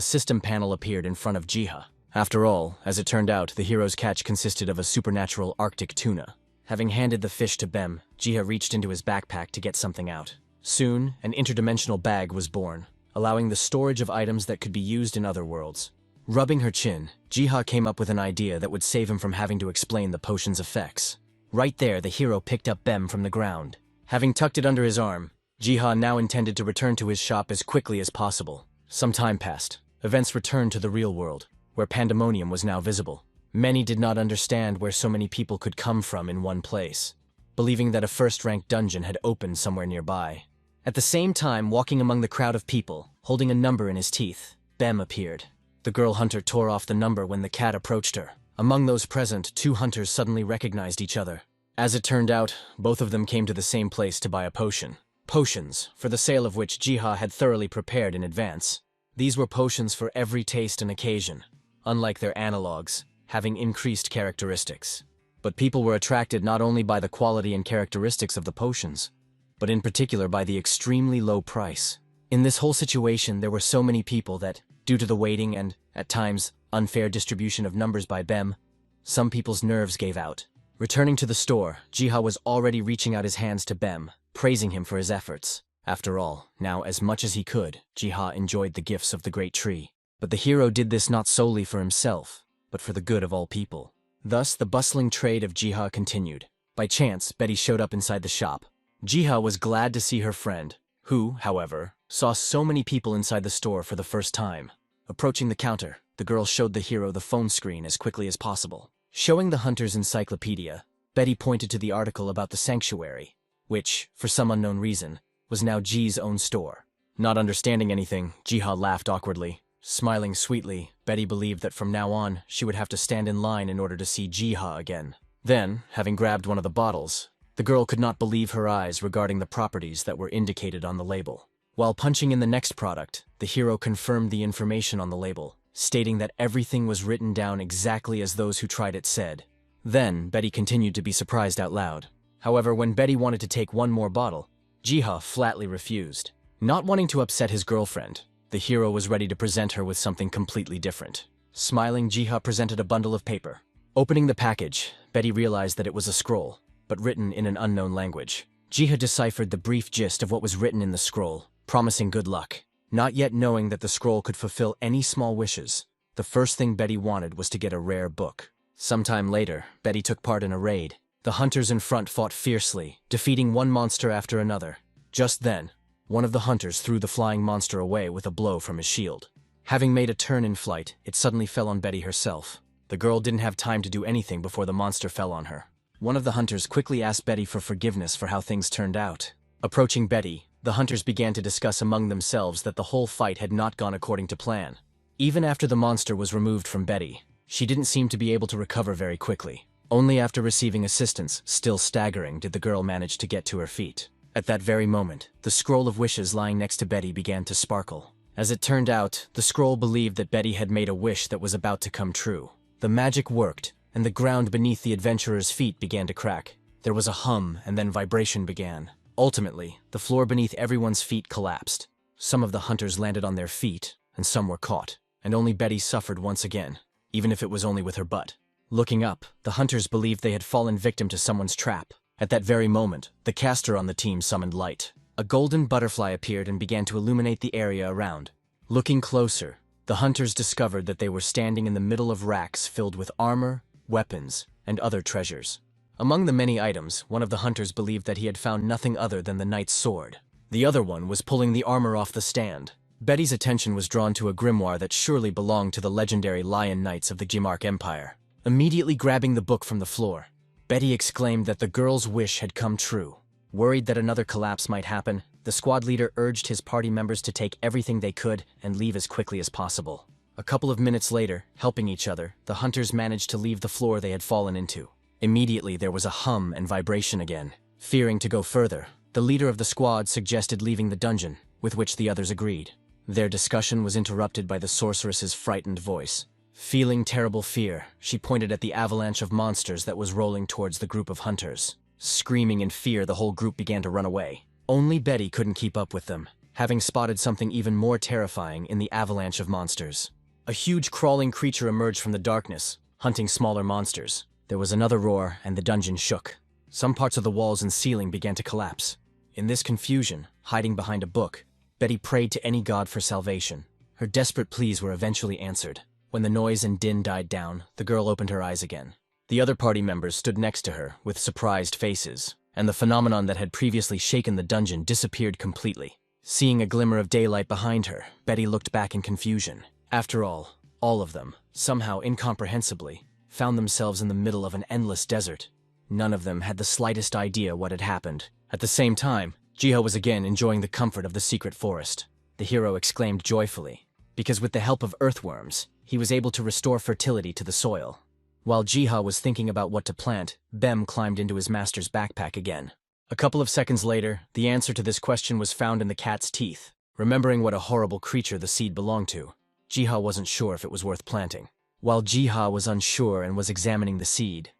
system panel appeared in front of Jiha. After all, as it turned out, the hero's catch consisted of a supernatural Arctic tuna. Having handed the fish to Bem, Jiha reached into his backpack to get something out. Soon, an interdimensional bag was born, allowing the storage of items that could be used in other worlds. Rubbing her chin, Jiha came up with an idea that would save him from having to explain the potion's effects. Right there, the hero picked up Bem from the ground. Having tucked it under his arm, Jiha now intended to return to his shop as quickly as possible. Some time passed. Events returned to the real world, where pandemonium was now visible. Many did not understand where so many people could come from in one place, believing that a first-rank dungeon had opened somewhere nearby. At the same time, walking among the crowd of people, holding a number in his teeth, Bem appeared. The girl hunter tore off the number when the cat approached her. Among those present, two hunters suddenly recognized each other. As it turned out, both of them came to the same place to buy a potion. Potions, for the sale of which Jiha had thoroughly prepared in advance. These were potions for every taste and occasion, unlike their analogues, having increased characteristics. But people were attracted not only by the quality and characteristics of the potions, but in particular by the extremely low price. In this whole situation, there were so many people that, due to the waiting and, at times, unfair distribution of numbers by Bem, some people's nerves gave out. Returning to the store, Jiha was already reaching out his hands to Bem, praising him for his efforts. After all, now as much as he could, Jiha enjoyed the gifts of the great tree. But the hero did this not solely for himself, but for the good of all people. Thus, the bustling trade of Jiha continued. By chance, Betty showed up inside the shop. Jiha was glad to see her friend, who, however, saw so many people inside the store for the first time. Approaching the counter, the girl showed the hero the phone screen as quickly as possible. Showing the Hunter's encyclopedia, Betty pointed to the article about the sanctuary, which, for some unknown reason, was now Ji's own store. Not understanding anything, Jiha laughed awkwardly. Smiling sweetly, Betty believed that from now on, she would have to stand in line in order to see Jiha again. Then, having grabbed one of the bottles, the girl could not believe her eyes regarding the properties that were indicated on the label. While punching in the next product, the hero confirmed the information on the label, stating that everything was written down exactly as those who tried it said. Then, Betty continued to be surprised out loud. However, when Betty wanted to take one more bottle, Jiha flatly refused. Not wanting to upset his girlfriend, the hero was ready to present her with something completely different. Smiling, Jiha presented a bundle of paper. Opening the package, Betty realized that it was a scroll, but written in an unknown language. Jiha deciphered the brief gist of what was written in the scroll, promising good luck. Not yet knowing that the scroll could fulfill any small wishes, the first thing Betty wanted was to get a rare book. Sometime later, Betty took part in a raid. The hunters in front fought fiercely, defeating one monster after another. Just then, one of the hunters threw the flying monster away with a blow from his shield. Having made a turn in flight, it suddenly fell on Betty herself. The girl didn't have time to do anything before the monster fell on her. One of the hunters quickly asked Betty for forgiveness for how things turned out. Approaching Betty, the hunters began to discuss among themselves that the whole fight had not gone according to plan. Even after the monster was removed from Betty, she didn't seem to be able to recover very quickly. Only after receiving assistance, still staggering, did the girl manage to get to her feet. At that very moment, the scroll of wishes lying next to Betty began to sparkle. As it turned out, the scroll believed that Betty had made a wish that was about to come true. The magic worked, and the ground beneath the adventurer's feet began to crack. There was a hum, and then vibration began. Ultimately, the floor beneath everyone's feet collapsed. Some of the hunters landed on their feet, and some were caught, and only Betty suffered once again, even if it was only with her butt. Looking up, the hunters believed they had fallen victim to someone's trap. At that very moment, the caster on the team summoned light. A golden butterfly appeared and began to illuminate the area around. Looking closer, the hunters discovered that they were standing in the middle of racks filled with armor, weapons, and other treasures. Among the many items, one of the hunters believed that he had found nothing other than the knight's sword. The other one was pulling the armor off the stand. Betty's attention was drawn to a grimoire that surely belonged to the legendary Lion Knights of the Jimark Empire. Immediately grabbing the book from the floor, Betty exclaimed that the girl's wish had come true. Worried that another collapse might happen, the squad leader urged his party members to take everything they could and leave as quickly as possible. A couple of minutes later, helping each other, the hunters managed to leave the floor they had fallen into. Immediately, there was a hum and vibration again. Fearing to go further, the leader of the squad suggested leaving the dungeon, with which the others agreed. Their discussion was interrupted by the sorceress's frightened voice. Feeling terrible fear, she pointed at the avalanche of monsters that was rolling towards the group of hunters. Screaming in fear, the whole group began to run away. Only Betty couldn't keep up with them, having spotted something even more terrifying in the avalanche of monsters. A huge crawling creature emerged from the darkness, hunting smaller monsters. There was another roar, and the dungeon shook. Some parts of the walls and ceiling began to collapse. In this confusion, hiding behind a book, Betty prayed to any god for salvation. Her desperate pleas were eventually answered. When the noise and din died down, the girl opened her eyes again. The other party members stood next to her with surprised faces, and the phenomenon that had previously shaken the dungeon disappeared completely. Seeing a glimmer of daylight behind her, Betty looked back in confusion. After all of them, somehow incomprehensibly, found themselves in the middle of an endless desert. None of them had the slightest idea what had happened. At the same time, Jiha was again enjoying the comfort of the secret forest. The hero exclaimed joyfully, because with the help of earthworms, he was able to restore fertility to the soil. While Jiha was thinking about what to plant, Bem climbed into his master's backpack again. A couple of seconds later, the answer to this question was found in the cat's teeth. Remembering what a horrible creature the seed belonged to, Jiha wasn't sure if it was worth planting. While Jiha was unsure and was examining the seed,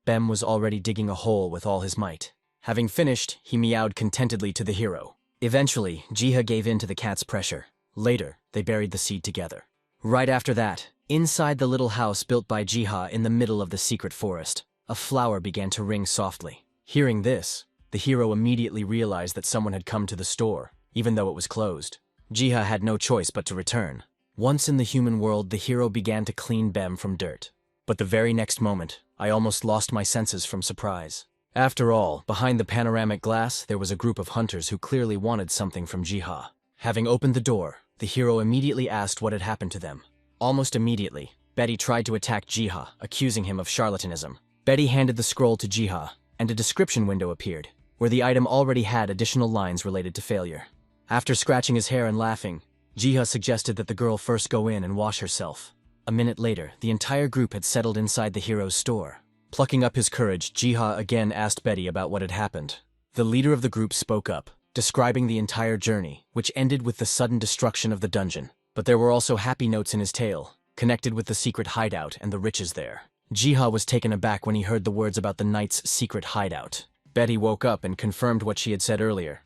Bem was already digging a hole with all his might. Having finished, he meowed contentedly to the hero. Eventually, Jiha gave in to the cat's pressure. Later, they buried the seed together. Right after that, inside the little house built by Jiha in the middle of the secret forest, a flower began to ring softly. Hearing this, the hero immediately realized that someone had come to the store, even though it was closed. Jiha had no choice but to return. Once in the human world, the hero began to clean Bem from dirt. But the very next moment, I almost lost my senses from surprise. After all, behind the panoramic glass, there was a group of hunters who clearly wanted something from Jiha. Having opened the door, the hero immediately asked what had happened to them. Almost immediately, Betty tried to attack Jiha, accusing him of charlatanism. Betty handed the scroll to Jiha, and a description window appeared, where the item already had additional lines related to failure. After scratching his hair and laughing, Jiha suggested that the girl first go in and wash herself. A minute later, the entire group had settled inside the hero's store. Plucking up his courage, Jiha again asked Betty about what had happened. The leader of the group spoke up, describing the entire journey, which ended with the sudden destruction of the dungeon. But there were also happy notes in his tale, connected with the secret hideout and the riches there. Jiha was taken aback when he heard the words about the knight's secret hideout. Betty woke up and confirmed what she had said earlier,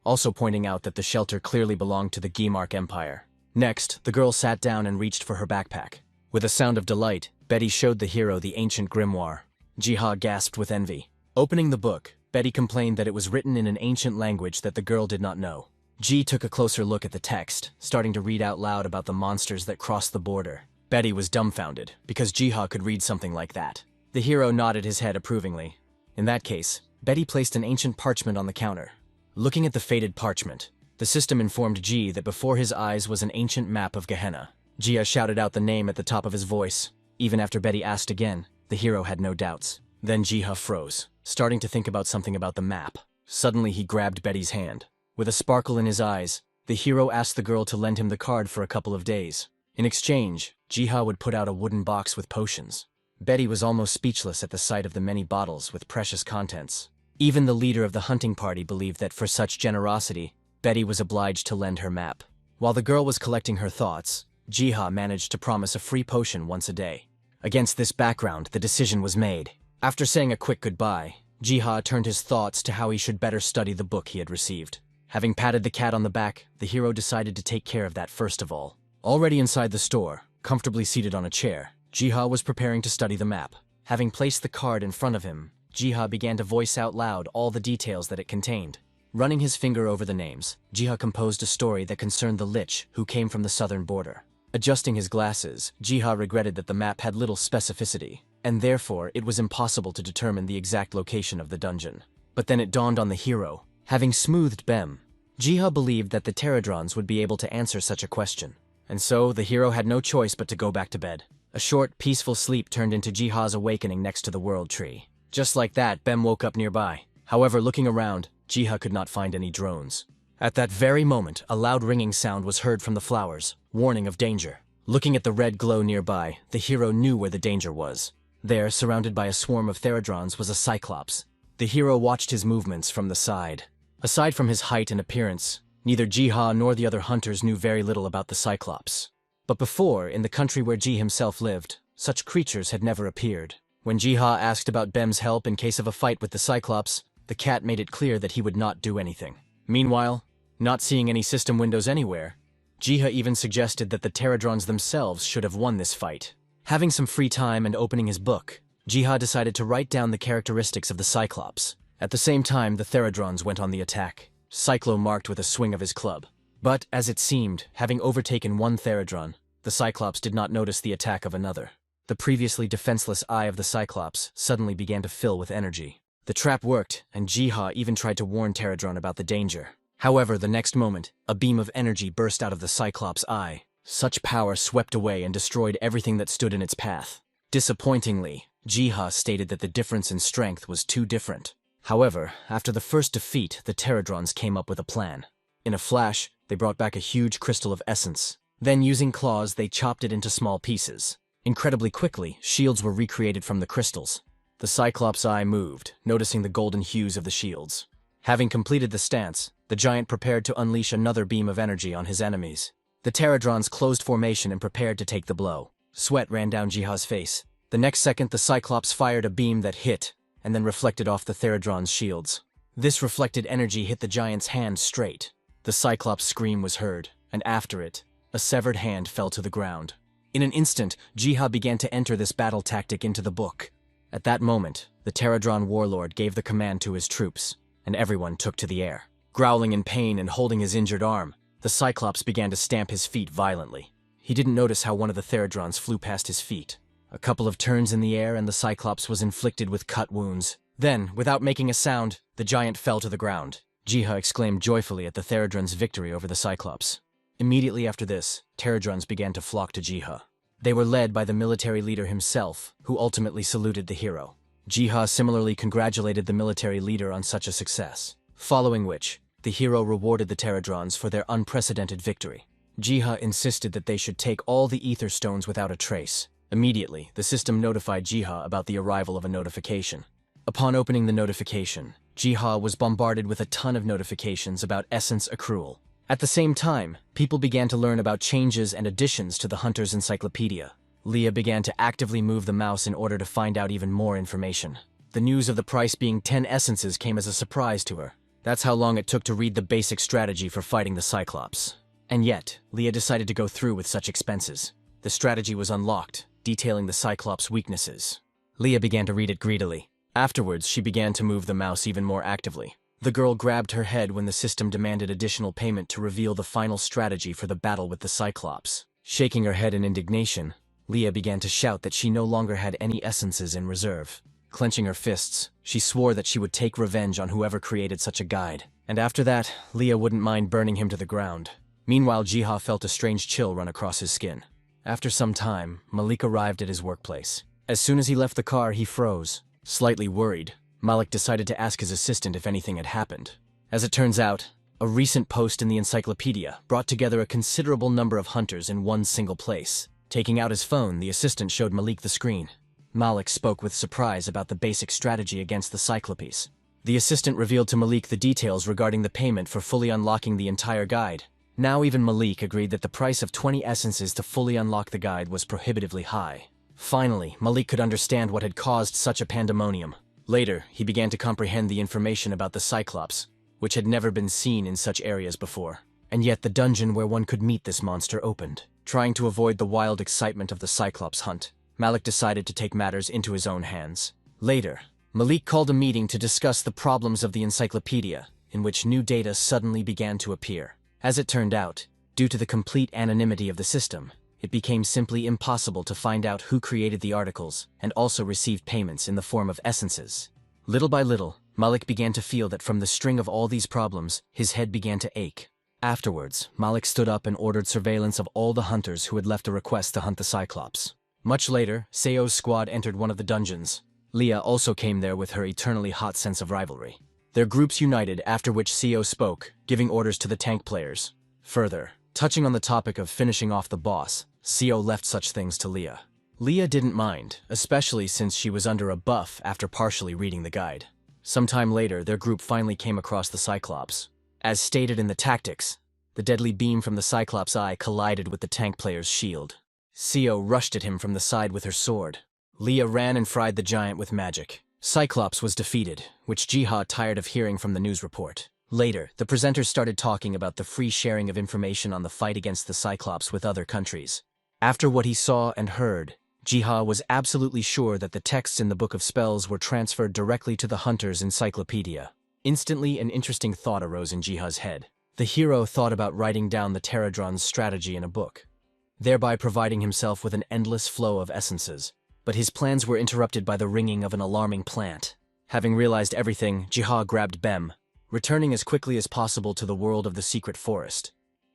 also pointing out that the shelter clearly belonged to the Gimark Empire. Next, the girl sat down and reached for her backpack. With a sound of delight, Betty showed the hero the ancient grimoire. Jiha gasped with envy. Opening the book, Betty complained that it was written in an ancient language that the girl did not know. Ji took a closer look at the text, starting to read out loud about the monsters that crossed the border. Betty was dumbfounded, because Jiha could read something like that. The hero nodded his head approvingly. In that case, Betty placed an ancient parchment on the counter. Looking at the faded parchment, the system informed Ji that before his eyes was an ancient map of Gehenna. Jiha shouted out the name at the top of his voice. Even after Betty asked again, the hero had no doubts. Then Jiha froze, starting to think about something about the map. Suddenly he grabbed Betty's hand. With a sparkle in his eyes, the hero asked the girl to lend him the card for a couple of days. In exchange, Jiha would put out a wooden box with potions. Betty was almost speechless at the sight of the many bottles with precious contents. Even the leader of the hunting party believed that for such generosity, Betty was obliged to lend her map. While the girl was collecting her thoughts, Jiha managed to promise a free potion once a day. Against this background, the decision was made. After saying a quick goodbye, Jiha turned his thoughts to how he should better study the book he had received. Having patted the cat on the back, the hero decided to take care of that first of all. Already inside the store, comfortably seated on a chair, Jiha was preparing to study the map. Having placed the card in front of him, Jiha began to voice out loud all the details that it contained. Running his finger over the names, Jiha composed a story that concerned the Lich who came from the southern border. Adjusting his glasses, Jiha regretted that the map had little specificity, and therefore it was impossible to determine the exact location of the dungeon. But then it dawned on the hero. Having smoothed Bem, Jiha believed that the Pterodrons would be able to answer such a question. And so, the hero had no choice but to go back to bed. A short, peaceful sleep turned into Jiha's awakening next to the World Tree. Just like that, Bem woke up nearby. However, looking around, Jiha could not find any drones. At that very moment, a loud ringing sound was heard from the flowers, warning of danger. Looking at the red glow nearby, the hero knew where the danger was. There, surrounded by a swarm of Pterodrons, was a Cyclops. The hero watched his movements from the side. Aside from his height and appearance, neither Jiha nor the other hunters knew very little about the Cyclops. But before, in the country where Ji himself lived, such creatures had never appeared. When Jiha asked about Bem's help in case of a fight with the Cyclops, the cat made it clear that he would not do anything. Meanwhile, not seeing any system windows anywhere, Jiha even suggested that the Pterodrons themselves should have won this fight. Having some free time and opening his book, Jiha decided to write down the characteristics of the Cyclops. At the same time, the Pterodrons went on the attack. Cyclo marked with a swing of his club. But, as it seemed, having overtaken one Pterodron, the Cyclops did not notice the attack of another. The previously defenseless eye of the Cyclops suddenly began to fill with energy. The trap worked, and Jiha even tried to warn Pterodron about the danger. However, the next moment, a beam of energy burst out of the Cyclops' eye. Such power swept away and destroyed everything that stood in its path. Disappointingly, Jiha stated that the difference in strength was too different. However, after the first defeat, the Pterodrons came up with a plan. In a flash, they brought back a huge crystal of essence. Then, using claws, they chopped it into small pieces. Incredibly quickly, shields were recreated from the crystals. The Cyclops' eye moved, noticing the golden hues of the shields. Having completed the stance, the giant prepared to unleash another beam of energy on his enemies. The pterodrons closed formation and prepared to take the blow. Sweat ran down Jiha's face. The next second, the Cyclops fired a beam that hit, and then reflected off the pterodrons' shields. This reflected energy hit the giant's hand straight. The Cyclops' scream was heard, and after it, a severed hand fell to the ground. In an instant, Jiha began to enter this battle tactic into the book. At that moment, the pterodron warlord gave the command to his troops, and everyone took to the air. Growling in pain and holding his injured arm, the Cyclops began to stamp his feet violently. He didn't notice how one of the pterodrons flew past his feet. A couple of turns in the air and the Cyclops was inflicted with cut wounds. Then, without making a sound, the giant fell to the ground. Jiha exclaimed joyfully at the pterodron's victory over the Cyclops. Immediately after this, pterodrons began to flock to Jiha. They were led by the military leader himself, who ultimately saluted the hero. Jiha similarly congratulated the military leader on such a success, following which, the hero rewarded the pterodrons for their unprecedented victory. Jiha insisted that they should take all the ether stones without a trace. Immediately, the system notified Jiha about the arrival of a notification. Upon opening the notification, Jiha was bombarded with a ton of notifications about essence accrual. At the same time, people began to learn about changes and additions to the Hunter's Encyclopedia. Leah began to actively move the mouse in order to find out even more information. The news of the price being 10 essences came as a surprise to her. That's how long it took to read the basic strategy for fighting the Cyclops. And yet, Leah decided to go through with such expenses. The strategy was unlocked, detailing the Cyclops' weaknesses. Leah began to read it greedily. Afterwards, she began to move the mouse even more actively. The girl grabbed her head when the system demanded additional payment to reveal the final strategy for the battle with the Cyclops. Shaking her head in indignation, Leah began to shout that she no longer had any essences in reserve. Clenching her fists, she swore that she would take revenge on whoever created such a guide. And after that, Leah wouldn't mind burning him to the ground. Meanwhile, Jiha felt a strange chill run across his skin. After some time, Malik arrived at his workplace. As soon as he left the car, he froze. Slightly worried, Malik decided to ask his assistant if anything had happened. As it turns out, a recent post in the encyclopedia brought together a considerable number of hunters in one single place. Taking out his phone, the assistant showed Malik the screen. Malik spoke with surprise about the basic strategy against the Cyclopes. The assistant revealed to Malik the details regarding the payment for fully unlocking the entire guide. Now even Malik agreed that the price of 20 essences to fully unlock the guide was prohibitively high. Finally, Malik could understand what had caused such a pandemonium. Later, he began to comprehend the information about the Cyclops, which had never been seen in such areas before. And yet the dungeon where one could meet this monster opened. Trying to avoid the wild excitement of the Cyclops hunt, Malik decided to take matters into his own hands. Later, Malik called a meeting to discuss the problems of the encyclopedia, in which new data suddenly began to appear. As it turned out, due to the complete anonymity of the system, it became simply impossible to find out who created the articles and also received payments in the form of essences. Little by little, Malik began to feel that from the string of all these problems, his head began to ache. Afterwards, Malik stood up and ordered surveillance of all the hunters who had left a request to hunt the Cyclops. Much later, Seo's squad entered one of the dungeons. Leah also came there with her eternally hot sense of rivalry. Their groups united, after which Seo spoke, giving orders to the tank players. Further, touching on the topic of finishing off the boss, Seo left such things to Leah. Leah didn't mind, especially since she was under a buff after partially reading the guide. Sometime later, their group finally came across the Cyclops. As stated in the tactics, the deadly beam from the Cyclops' eye collided with the tank player's shield. Seo rushed at him from the side with her sword. Leah ran and fried the giant with magic. Cyclops was defeated, which Jiha tired of hearing from the news report. Later, the presenters started talking about the free sharing of information on the fight against the Cyclops with other countries. After what he saw and heard, Jiha was absolutely sure that the texts in the Book of Spells were transferred directly to the Hunter's Encyclopedia. Instantly, an interesting thought arose in Jiha's head. The hero thought about writing down the pterodron's strategy in a book, thereby providing himself with an endless flow of essences. But his plans were interrupted by the ringing of an alarming plant. Having realized everything, Jiha grabbed Bem, returning as quickly as possible to the world of the secret forest.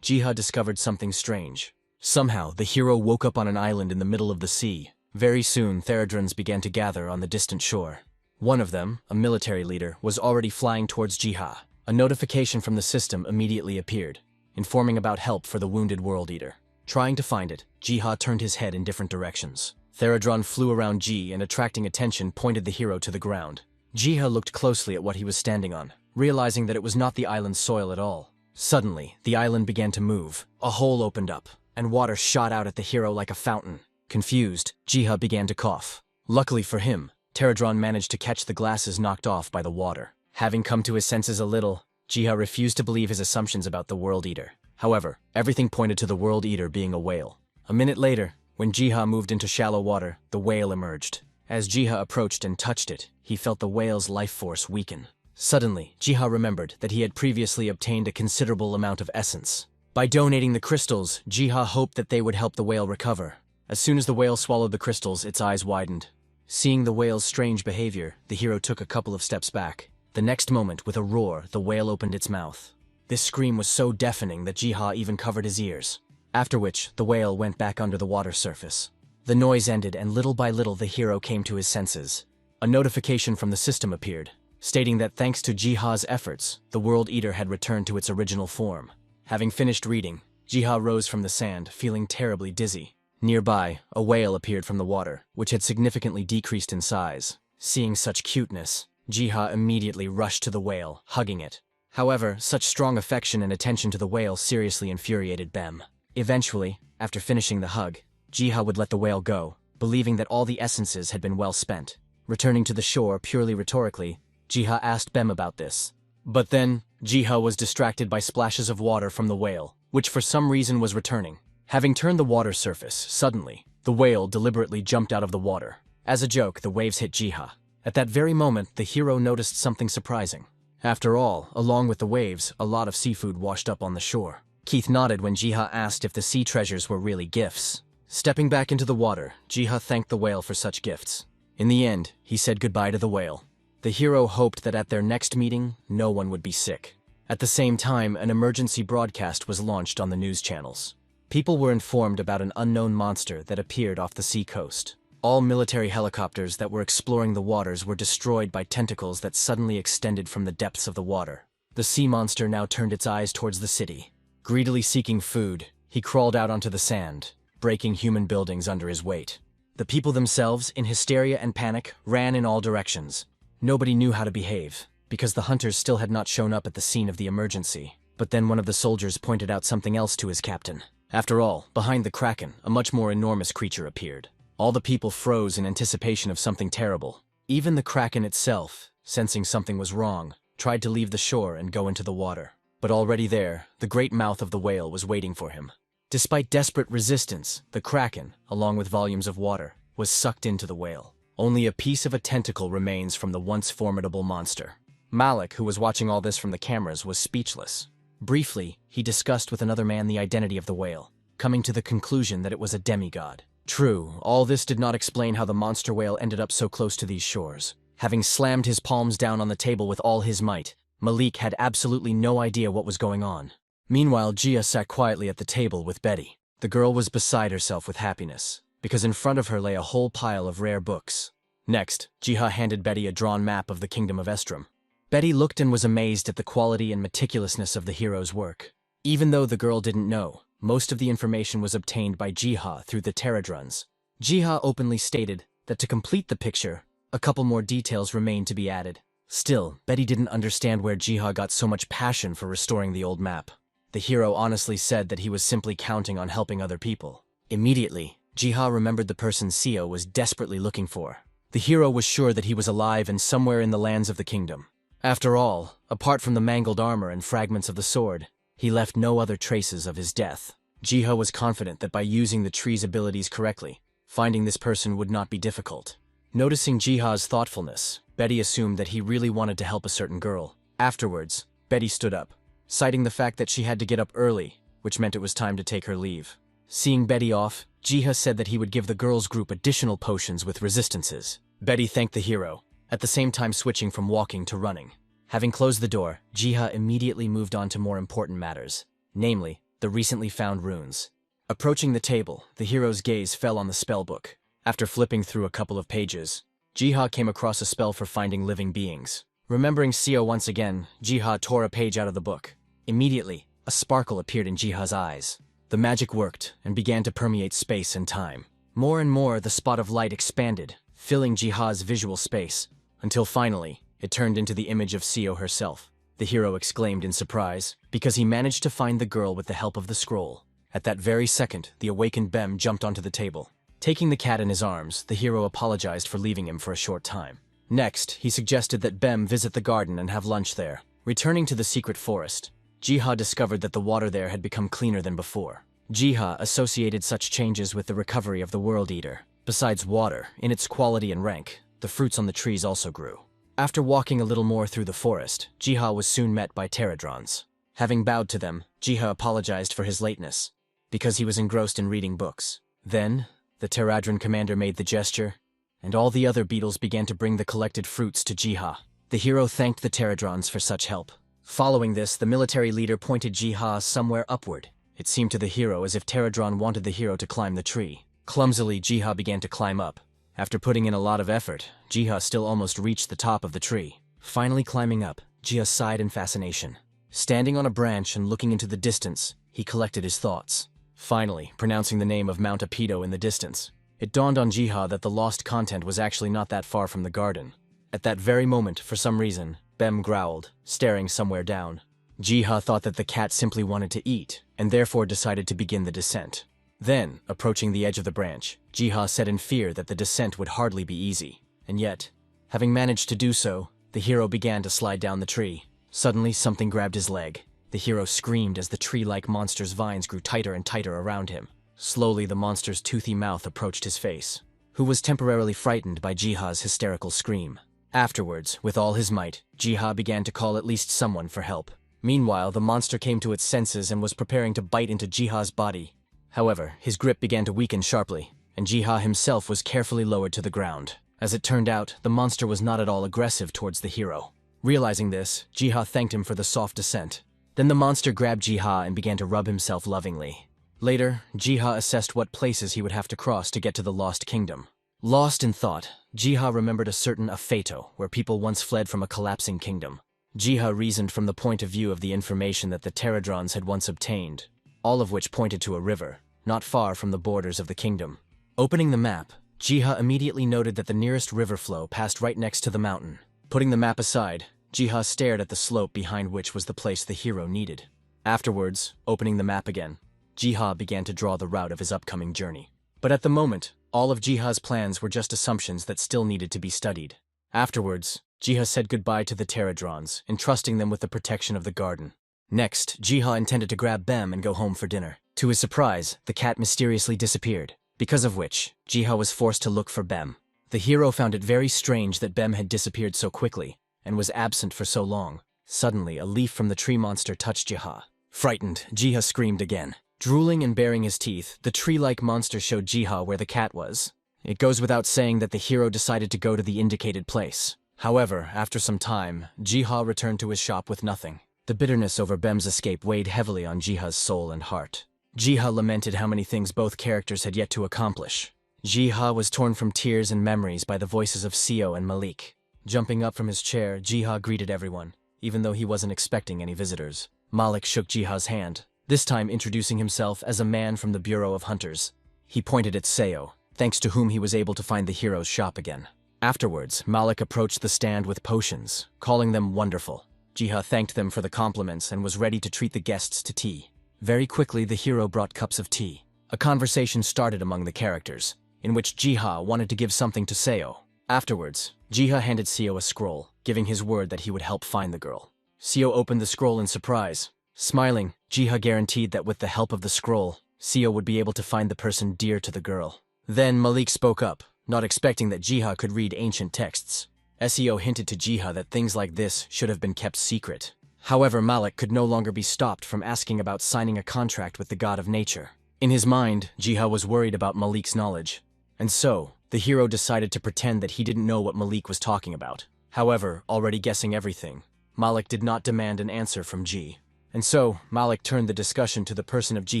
Jiha discovered something strange. Somehow, the hero woke up on an island in the middle of the sea. Very soon, pterodrons began to gather on the distant shore. One of them, a military leader, was already flying towards Jiha. A notification from the system immediately appeared, informing about help for the wounded World Eater. Trying to find it, Jiha turned his head in different directions. Pterodron flew around Ji and, attracting attention, pointed the hero to the ground. Jiha looked closely at what he was standing on. realizing that it was not the island's soil at all. Suddenly, the island began to move. A hole opened up, and water shot out at the hero like a fountain. Confused, Jiha began to cough. Luckily for him, Pterodron managed to catch the glasses knocked off by the water. Having come to his senses a little, Jiha refused to believe his assumptions about the World Eater. However, everything pointed to the World Eater being a whale. A minute later, when Jiha moved into shallow water, the whale emerged. As Jiha approached and touched it, he felt the whale's life force weaken. Suddenly, Jiha remembered that he had previously obtained a considerable amount of essence. By donating the crystals, Jiha hoped that they would help the whale recover. As soon as the whale swallowed the crystals, its eyes widened. Seeing the whale's strange behavior, the hero took a couple of steps back. The next moment, with a roar, the whale opened its mouth. This scream was so deafening that Jiha even covered his ears. After which, the whale went back under the water surface. The noise ended, and little by little the hero came to his senses. A notification from the system appeared, stating that thanks to Jiha's efforts, the World Eater had returned to its original form. Having finished reading, Jiha rose from the sand, feeling terribly dizzy. Nearby, a whale appeared from the water, which had significantly decreased in size. Seeing such cuteness, Jiha immediately rushed to the whale, hugging it. However, such strong affection and attention to the whale seriously infuriated Bem. Eventually, after finishing the hug, Jiha would let the whale go, believing that all the essences had been well spent. Returning to the shore purely rhetorically, Jiha asked Bem about this. But then, Jiha was distracted by splashes of water from the whale, which for some reason was returning. Having turned the water surface, suddenly, the whale deliberately jumped out of the water. As a joke, the waves hit Jiha. At that very moment, the hero noticed something surprising. After all, along with the waves, a lot of seafood washed up on the shore. Keith nodded when Jiha asked if the sea treasures were really gifts. Stepping back into the water, Jiha thanked the whale for such gifts. In the end, he said goodbye to the whale. The hero hoped that at their next meeting, no one would be sick. At the same time, an emergency broadcast was launched on the news channels. People were informed about an unknown monster that appeared off the sea coast. All military helicopters that were exploring the waters were destroyed by tentacles that suddenly extended from the depths of the water. The sea monster now turned its eyes towards the city. Greedily seeking food, he crawled out onto the sand, breaking human buildings under his weight. The people themselves, in hysteria and panic, ran in all directions. Nobody knew how to behave, because the hunters still had not shown up at the scene of the emergency. But then one of the soldiers pointed out something else to his captain. After all, behind the kraken, a much more enormous creature appeared. All the people froze in anticipation of something terrible. Even the kraken itself, sensing something was wrong, tried to leave the shore and go into the water. But already there, the great mouth of the whale was waiting for him. Despite desperate resistance, the kraken, along with volumes of water, was sucked into the whale. Only a piece of a tentacle remains from the once formidable monster. Malik, who was watching all this from the cameras, was speechless. Briefly, he discussed with another man the identity of the whale, coming to the conclusion that it was a demigod. True, all this did not explain how the monster whale ended up so close to these shores. Having slammed his palms down on the table with all his might, Malik had absolutely no idea what was going on. Meanwhile, Gia sat quietly at the table with Betty. The girl was beside herself with happiness, because in front of her lay a whole pile of rare books. Next, Jiha handed Betty a drawn map of the Kingdom of Estrom. Betty looked and was amazed at the quality and meticulousness of the hero's work. Even though the girl didn't know, most of the information was obtained by Jiha through the Pterodrons. Jiha openly stated that to complete the picture, a couple more details remained to be added. Still, Betty didn't understand where Jiha got so much passion for restoring the old map. The hero honestly said that he was simply counting on helping other people. Immediately, Jiha remembered the person Sio was desperately looking for. The hero was sure that he was alive and somewhere in the lands of the kingdom. After all, apart from the mangled armor and fragments of the sword, he left no other traces of his death. Jiha was confident that by using the tree's abilities correctly, finding this person would not be difficult. Noticing Jiha's thoughtfulness, Betty assumed that he really wanted to help a certain girl. Afterwards, Betty stood up, citing the fact that she had to get up early, which meant it was time to take her leave. Seeing Betty off, Jiha said that he would give the girls' group additional potions with resistances. Betty thanked the hero, at the same time switching from walking to running. Having closed the door, Jiha immediately moved on to more important matters, namely, the recently found runes. Approaching the table, the hero's gaze fell on the spellbook. After flipping through a couple of pages, Jiha came across a spell for finding living beings. Remembering Sio once again, Jiha tore a page out of the book. Immediately, a sparkle appeared in Jiha's eyes. The magic worked and began to permeate space and time. More and more, the spot of light expanded, filling Jiha's visual space, until finally, it turned into the image of Sio herself. the hero exclaimed in surprise, because he managed to find the girl with the help of the scroll. At that very second, the awakened Bem jumped onto the table. Taking the cat in his arms, the hero apologized for leaving him for a short time. Next, he suggested that Bem visit the garden and have lunch there. Returning to the secret forest, Jiha discovered that the water there had become cleaner than before. Jiha associated such changes with the recovery of the World Eater. Besides water, in its quality and rank, the fruits on the trees also grew. After walking a little more through the forest, Jiha was soon met by Pterodrons. Having bowed to them, Jiha apologized for his lateness, because he was engrossed in reading books. Then, the Pterodron commander made the gesture, and all the other beetles began to bring the collected fruits to Jiha. The hero thanked the Pterodrons for such help. Following this, the military leader pointed Jiha somewhere upward. It seemed to the hero as if Pterodron wanted the hero to climb the tree. Clumsily, Jiha began to climb up. After putting in a lot of effort, Jiha still almost reached the top of the tree. Finally climbing up, Jiha sighed in fascination. Standing on a branch and looking into the distance, he collected his thoughts. Finally, pronouncing the name of Mount Apido in the distance, it dawned on Jiha that the lost content was actually not that far from the garden. At that very moment, for some reason, Bem growled, staring somewhere down. Jiha thought that the cat simply wanted to eat, and therefore decided to begin the descent. Then, approaching the edge of the branch, Jiha said in fear that the descent would hardly be easy. And yet, having managed to do so, the hero began to slide down the tree. Suddenly, something grabbed his leg. The hero screamed as the tree-like monster's vines grew tighter and tighter around him. Slowly, the monster's toothy mouth approached his face, who was temporarily frightened by Jiha's hysterical scream. Afterwards, with all his might, Jiha began to call at least someone for help. Meanwhile, the monster came to its senses and was preparing to bite into Jiha's body. However, his grip began to weaken sharply, and Jiha himself was carefully lowered to the ground. As it turned out, the monster was not at all aggressive towards the hero. Realizing this, Jiha thanked him for the soft descent. Then the monster grabbed Jiha and began to rub himself lovingly. Later, Jiha assessed what places he would have to cross to get to the Lost Kingdom. Lost in thought, Jiha remembered a certain Afeto, where people once fled from a collapsing kingdom. Jiha reasoned from the point of view of the information that the Pterodrons had once obtained, all of which pointed to a river, not far from the borders of the kingdom. Opening the map, Jiha immediately noted that the nearest river flow passed right next to the mountain. Putting the map aside, Jiha stared at the slope behind which was the place the hero needed. Afterwards, opening the map again, Jiha began to draw the route of his upcoming journey. But at the moment, all of Jiha's plans were just assumptions that still needed to be studied. Afterwards, Jiha said goodbye to the Pterodrons, entrusting them with the protection of the garden. Next, Jiha intended to grab Bem and go home for dinner. To his surprise, the cat mysteriously disappeared, because of which, Jiha was forced to look for Bem. The hero found it very strange that Bem had disappeared so quickly, and was absent for so long. Suddenly, a leaf from the tree monster touched Jiha. Frightened, Jiha screamed again. Drooling and baring his teeth, the tree-like monster showed Jiha where the cat was. It goes without saying that the hero decided to go to the indicated place. However, after some time, Jiha returned to his shop with nothing. The bitterness over Bem's escape weighed heavily on Jiha's soul and heart. Jiha lamented how many things both characters had yet to accomplish. Jiha was torn from tears and memories by the voices of Seo and Malik. Jumping up from his chair, Jiha greeted everyone, even though he wasn't expecting any visitors. Malik shook Jiha's hand, this time introducing himself as a man from the Bureau of Hunters. He pointed at Seo, thanks to whom he was able to find the hero's shop again. Afterwards, Malik approached the stand with potions, calling them wonderful. Jiha thanked them for the compliments and was ready to treat the guests to tea. Very quickly, the hero brought cups of tea. A conversation started among the characters, in which Jiha wanted to give something to Seo. Afterwards, Jiha handed Seo a scroll, giving his word that he would help find the girl. Seo opened the scroll in surprise. Smiling, Jiha guaranteed that with the help of the scroll, Seo would be able to find the person dear to the girl. Then Malik spoke up, not expecting that Jiha could read ancient texts. Seo hinted to Jiha that things like this should have been kept secret. However, Malik could no longer be stopped from asking about signing a contract with the god of nature. In his mind, Jiha was worried about Malik's knowledge, and so, the hero decided to pretend that he didn't know what Malik was talking about. However, already guessing everything, Malik did not demand an answer from Ji. And so, Malik turned the discussion to the person of Ji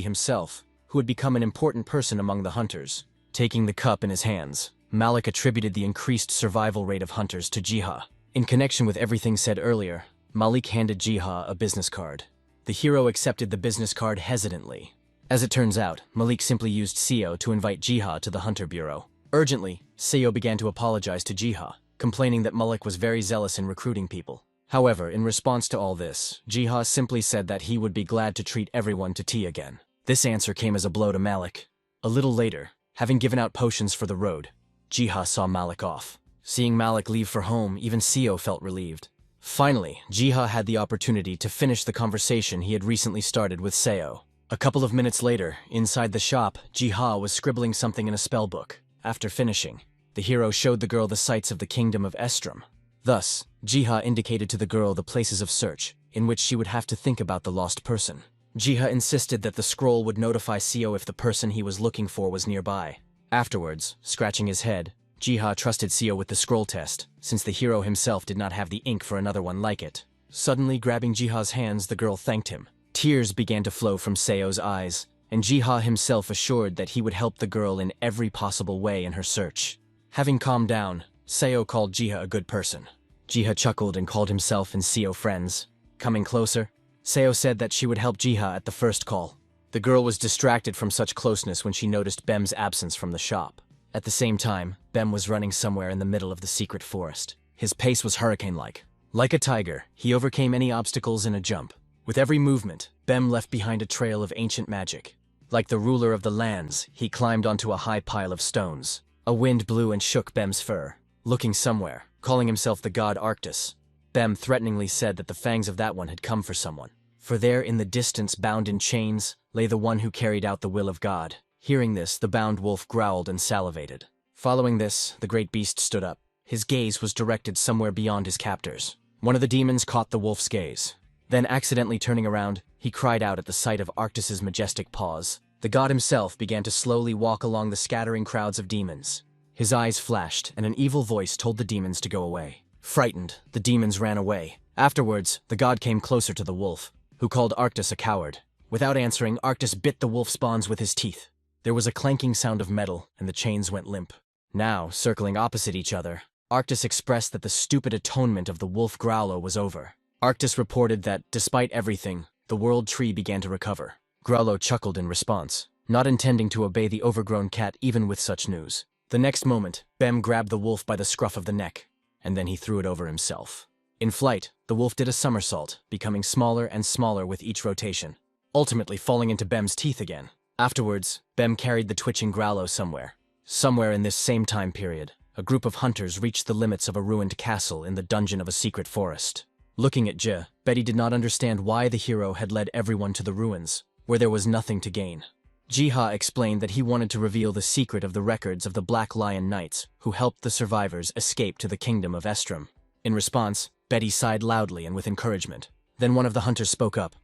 himself, who had become an important person among the hunters. Taking the cup in his hands, Malik attributed the increased survival rate of hunters to Jiha. In connection with everything said earlier, Malik handed Jiha a business card. The hero accepted the business card hesitantly. As it turns out, Malik simply used Seo to invite Jiha to the Hunter Bureau. Urgently, Seo began to apologize to Jiha, complaining that Malik was very zealous in recruiting people. However, in response to all this, Jiha simply said that he would be glad to treat everyone to tea again. This answer came as a blow to Malik. A little later, having given out potions for the road, Jiha saw Malik off. Seeing Malik leave for home, even Seo felt relieved. Finally, Jiha had the opportunity to finish the conversation he had recently started with Seo. A couple of minutes later, inside the shop, Jiha was scribbling something in a spellbook. After finishing, the hero showed the girl the sights of the kingdom of Estrum. Thus, Jiha indicated to the girl the places of search, in which she would have to think about the lost person. Jiha insisted that the scroll would notify Seo if the person he was looking for was nearby. Afterwards, scratching his head, Jiha trusted Seo with the scroll test, since the hero himself did not have the ink for another one like it. Suddenly grabbing Jiha's hands, the girl thanked him. Tears began to flow from Seo's eyes, and Jiha himself assured that he would help the girl in every possible way in her search. Having calmed down, Seo called Jiha a good person. Jiha chuckled and called himself and Seo friends. Coming closer, Seo said that she would help Jiha at the first call. The girl was distracted from such closeness when she noticed Bem's absence from the shop. At the same time, Bem was running somewhere in the middle of the secret forest. His pace was hurricane-like. Like a tiger, he overcame any obstacles in a jump. With every movement, Bem left behind a trail of ancient magic. Like the ruler of the lands, he climbed onto a high pile of stones. A wind blew and shook Bem's fur. Looking somewhere, calling himself the god Arctus, Bem threateningly said that the fangs of that one had come for someone. For there in the distance, bound in chains, lay the one who carried out the will of God. Hearing this, the bound wolf growled and salivated. Following this, the great beast stood up. His gaze was directed somewhere beyond his captors. One of the demons caught the wolf's gaze. Then, accidentally turning around, he cried out at the sight of Arctus's majestic paws. The god himself began to slowly walk along the scattering crowds of demons. His eyes flashed, and an evil voice told the demons to go away. Frightened, the demons ran away. Afterwards, the god came closer to the wolf, who called Arctus a coward. Without answering, Arctus bit the wolf's bonds with his teeth. There was a clanking sound of metal, and the chains went limp. Now, circling opposite each other, Arctus expressed that the stupid atonement of the wolf Growlo was over. Arctus reported that, despite everything, the world tree began to recover. Growlo chuckled in response, not intending to obey the overgrown cat even with such news. The next moment, Bem grabbed the wolf by the scruff of the neck, and then he threw it over himself. In flight, the wolf did a somersault, becoming smaller and smaller with each rotation, ultimately falling into Bem's teeth again. Afterwards, Bem carried the twitching Growlo somewhere. Somewhere in this same time period, a group of hunters reached the limits of a ruined castle in the dungeon of a secret forest. Looking at Je, Betty did not understand why the hero had led everyone to the ruins, where there was nothing to gain. Jiha explained that he wanted to reveal the secret of the records of the Black Lion Knights who helped the survivors escape to the kingdom of Estrum. In response, Betty sighed loudly and with encouragement. Then one of the hunters spoke up,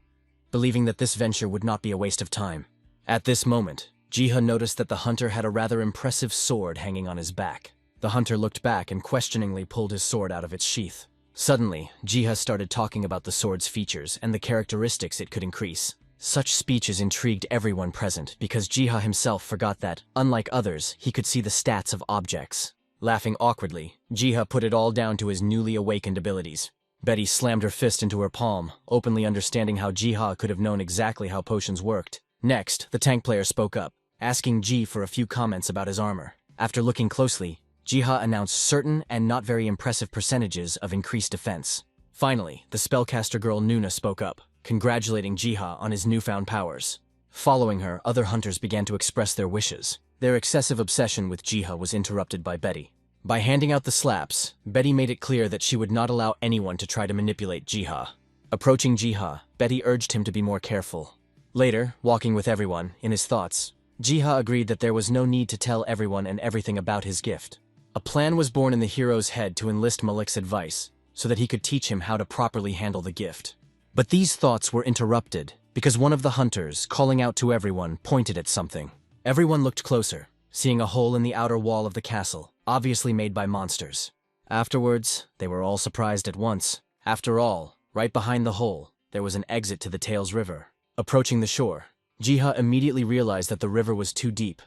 believing that this venture would not be a waste of time. At this moment, Jiha noticed that the hunter had a rather impressive sword hanging on his back. The hunter looked back and questioningly pulled his sword out of its sheath. Suddenly, Jiha started talking about the sword's features and the characteristics it could increase. Such speeches intrigued everyone present because Jiha himself forgot that, unlike others, he could see the stats of objects. Laughing awkwardly, Jiha put it all down to his newly awakened abilities. Betty slammed her fist into her palm, openly understanding how Jiha could have known exactly how potions worked. Next, the tank player spoke up, asking Ji for a few comments about his armor. After looking closely, Jiha announced certain and not very impressive percentages of increased defense. Finally, the spellcaster girl Nuna spoke up, congratulating Jiha on his newfound powers. Following her, other hunters began to express their wishes. Their excessive obsession with Jiha was interrupted by Betty. By handing out the slaps, Betty made it clear that she would not allow anyone to try to manipulate Jiha. Approaching Jiha, Betty urged him to be more careful. Later, walking with everyone, in his thoughts, Jiha agreed that there was no need to tell everyone and everything about his gift. A plan was born in the hero's head to enlist Malik's advice, so that he could teach him how to properly handle the gift. But these thoughts were interrupted, because one of the hunters, calling out to everyone, pointed at something. Everyone looked closer, seeing a hole in the outer wall of the castle, obviously made by monsters. Afterwards, they were all surprised at once. After all, right behind the hole, there was an exit to the Tails River. Approaching the shore, Jiha immediately realized that the river was too deep,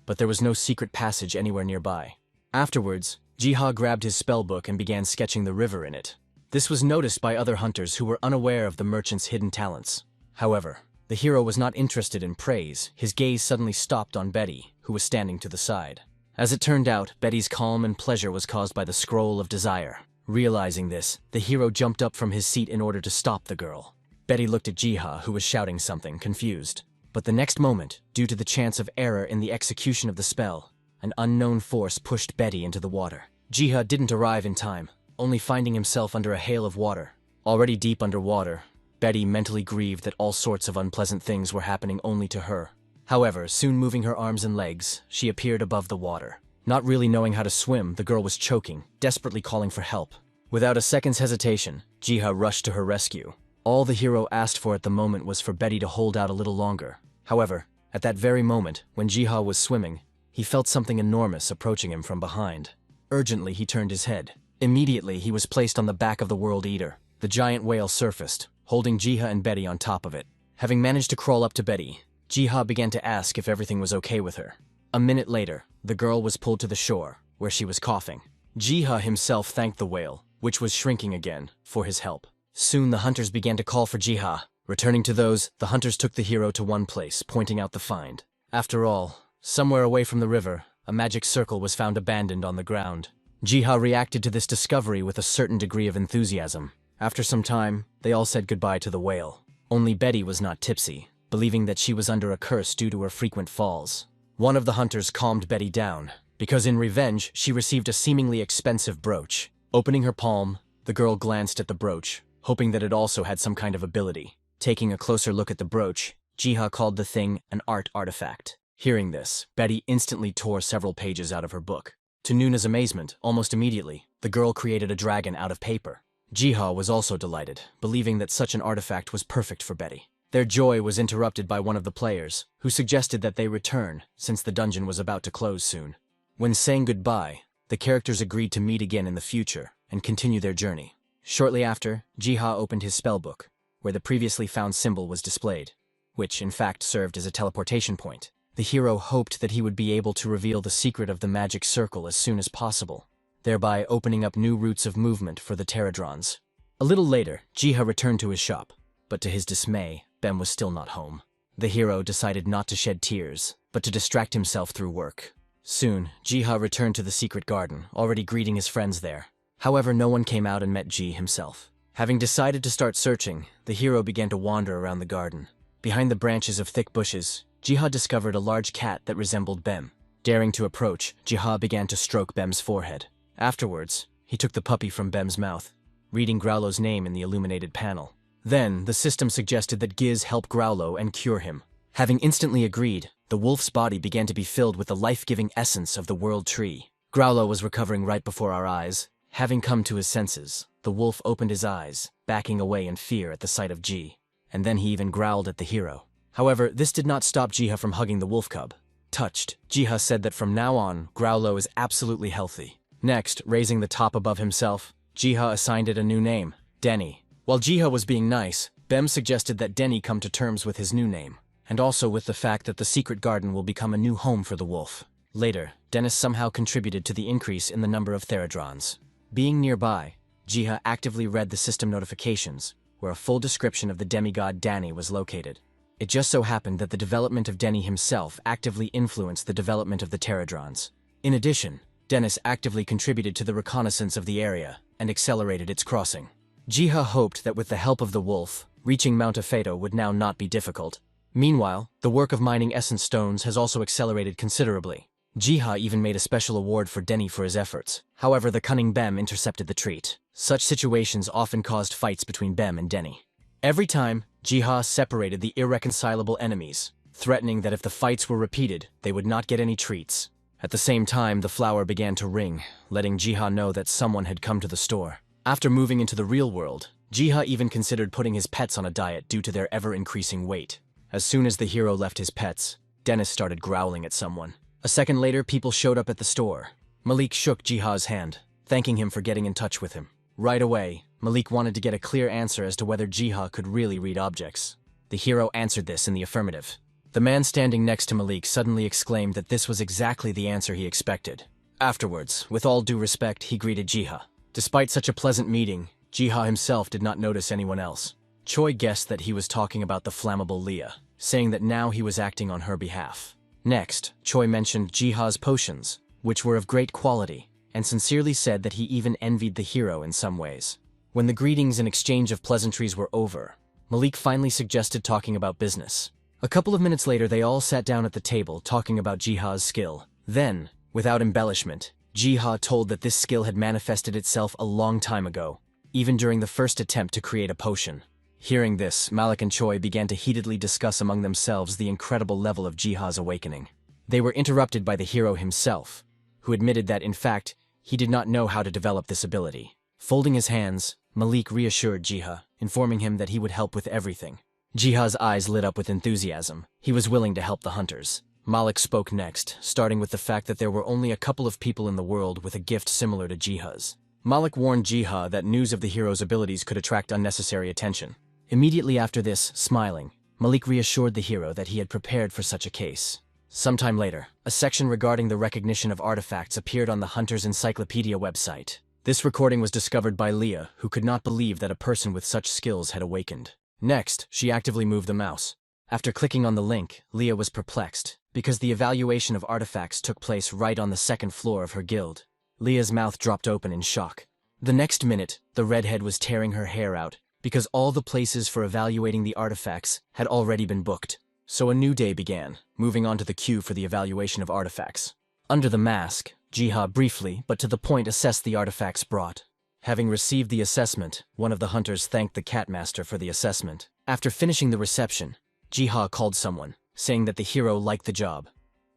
but there was no secret passage anywhere nearby. Afterwards, Jiha grabbed his spellbook and began sketching the river in it. This was noticed by other hunters who were unaware of the merchant's hidden talents. However, the hero was not interested in praise. His gaze suddenly stopped on Betty, who was standing to the side. As it turned out, Betty's calm and pleasure was caused by the Scroll of Desire. Realizing this, the hero jumped up from his seat in order to stop the girl. Betty looked at Jiha, who was shouting something, confused. But the next moment, due to the chance of error in the execution of the spell, an unknown force pushed Betty into the water. Jiha didn't arrive in time, only finding himself under a hail of water. Already deep underwater, Betty mentally grieved that all sorts of unpleasant things were happening only to her. However, soon moving her arms and legs, she appeared above the water. Not really knowing how to swim, the girl was choking, desperately calling for help. Without a second's hesitation, Jiha rushed to her rescue. All the hero asked for at the moment was for Betty to hold out a little longer. However, at that very moment, when Jiha was swimming, he felt something enormous approaching him from behind. Urgently, he turned his head. Immediately, he was placed on the back of the World Eater. The giant whale surfaced, holding Jiha and Betty on top of it. Having managed to crawl up to Betty, Jiha began to ask if everything was okay with her. A minute later, the girl was pulled to the shore, where she was coughing. Jiha himself thanked the whale, which was shrinking again, for his help. Soon the hunters began to call for Jiha. Returning to those, the hunters took the hero to one place, pointing out the find. After all, somewhere away from the river, a magic circle was found abandoned on the ground. Jiha reacted to this discovery with a certain degree of enthusiasm. After some time, they all said goodbye to the whale. Only Betty was not tipsy, believing that she was under a curse due to her frequent falls. One of the hunters calmed Betty down, because in revenge, she received a seemingly expensive brooch. Opening her palm, the girl glanced at the brooch, hoping that it also had some kind of ability. Taking a closer look at the brooch, Jiha called the thing an art artifact. Hearing this, Betty instantly tore several pages out of her book. To Nuna's amazement, almost immediately, the girl created a dragon out of paper. Jiha was also delighted, believing that such an artifact was perfect for Betty. Their joy was interrupted by one of the players, who suggested that they return, since the dungeon was about to close soon. When saying goodbye, the characters agreed to meet again in the future and continue their journey. Shortly after, Jiha opened his spellbook, where the previously found symbol was displayed, which in fact served as a teleportation point. The hero hoped that he would be able to reveal the secret of the magic circle as soon as possible, thereby opening up new routes of movement for the Pterodrons. A little later, Jiha returned to his shop, but to his dismay, Bem was still not home. The hero decided not to shed tears, but to distract himself through work. Soon, Jiha returned to the secret garden, already greeting his friends there. However, no one came out and met Ji himself. Having decided to start searching, the hero began to wander around the garden. Behind the branches of thick bushes, Jiha discovered a large cat that resembled Bem. Daring to approach, Jiha began to stroke Bem's forehead. Afterwards, he took the puppy from Bem's mouth, reading Growlo's name in the illuminated panel. Then, the system suggested that Giz help Growlo and cure him. Having instantly agreed, the wolf's body began to be filled with the life-giving essence of the world tree. Growlo was recovering right before our eyes. Having come to his senses, the wolf opened his eyes, backing away in fear at the sight of Ji, and then he even growled at the hero. However, this did not stop Jiha from hugging the wolf cub. Touched, Jiha said that from now on, Growlo is absolutely healthy. Next, raising the top above himself, Jiha assigned it a new name, Denny. While Jiha was being nice, Bem suggested that Denny come to terms with his new name, and also with the fact that the secret garden will become a new home for the wolf. Later, Dennis somehow contributed to the increase in the number of Pterodrons. Being nearby, Jiha actively read the system notifications, where a full description of the demigod Danny was located. It just so happened that the development of Denny himself actively influenced the development of the Pterodrons. In addition, Dennis actively contributed to the reconnaissance of the area and accelerated its crossing. Jiha hoped that with the help of the wolf, reaching Mount Afeto would now not be difficult. Meanwhile, the work of mining essence stones has also accelerated considerably. Jiha even made a special award for Denny for his efforts. However, the cunning Bem intercepted the treat. Such situations often caused fights between Bem and Denny. Every time, Jiha separated the irreconcilable enemies, threatening that if the fights were repeated, they would not get any treats. At the same time, the flower began to ring, letting Jiha know that someone had come to the store. After moving into the real world, Jiha even considered putting his pets on a diet due to their ever-increasing weight. As soon as the hero left his pets, Dennis started growling at someone. A second later, people showed up at the store. Malik shook Jiha's hand, thanking him for getting in touch with him. Right away, Malik wanted to get a clear answer as to whether Jiha could really read objects. The hero answered this in the affirmative. The man standing next to Malik suddenly exclaimed that this was exactly the answer he expected. Afterwards, with all due respect, he greeted Jiha. Despite such a pleasant meeting, Jiha himself did not notice anyone else. Choi guessed that he was talking about the flammable Leah, saying that now he was acting on her behalf. Next, Choi mentioned Jiha's potions, which were of great quality. and sincerely said that he even envied the hero in some ways. When the greetings and exchange of pleasantries were over, Malik finally suggested talking about business. A couple of minutes later, they all sat down at the table talking about Jiha's skill. Then, without embellishment, Jiha told that this skill had manifested itself a long time ago, even during the first attempt to create a potion. Hearing this, Malik and Choi began to heatedly discuss among themselves the incredible level of Jiha's awakening. They were interrupted by the hero himself, who admitted that, in fact, he did not know how to develop this ability. Folding his hands, Malik reassured Jiha, informing him that he would help with everything. Jiha's eyes lit up with enthusiasm. He was willing to help the hunters. Malik spoke next, starting with the fact that there were only a couple of people in the world with a gift similar to Jiha's. Malik warned Jiha that news of the hero's abilities could attract unnecessary attention. Immediately after this, smiling, Malik reassured the hero that he had prepared for such a case. Sometime later, a section regarding the recognition of artifacts appeared on the Hunter's Encyclopedia website. This recording was discovered by Leah, who could not believe that a person with such skills had awakened. Next, she actively moved the mouse. After clicking on the link, Leah was perplexed, because the evaluation of artifacts took place right on the second floor of her guild. Leah's mouth dropped open in shock. The next minute, the redhead was tearing her hair out, because all the places for evaluating the artifacts had already been booked. So a new day began, moving on to the queue for the evaluation of artifacts. Under the mask, Jiha briefly, but to the point, assessed the artifacts brought. Having received the assessment, one of the hunters thanked the Catmaster for the assessment. After finishing the reception, Jiha called someone, saying that the hero liked the job,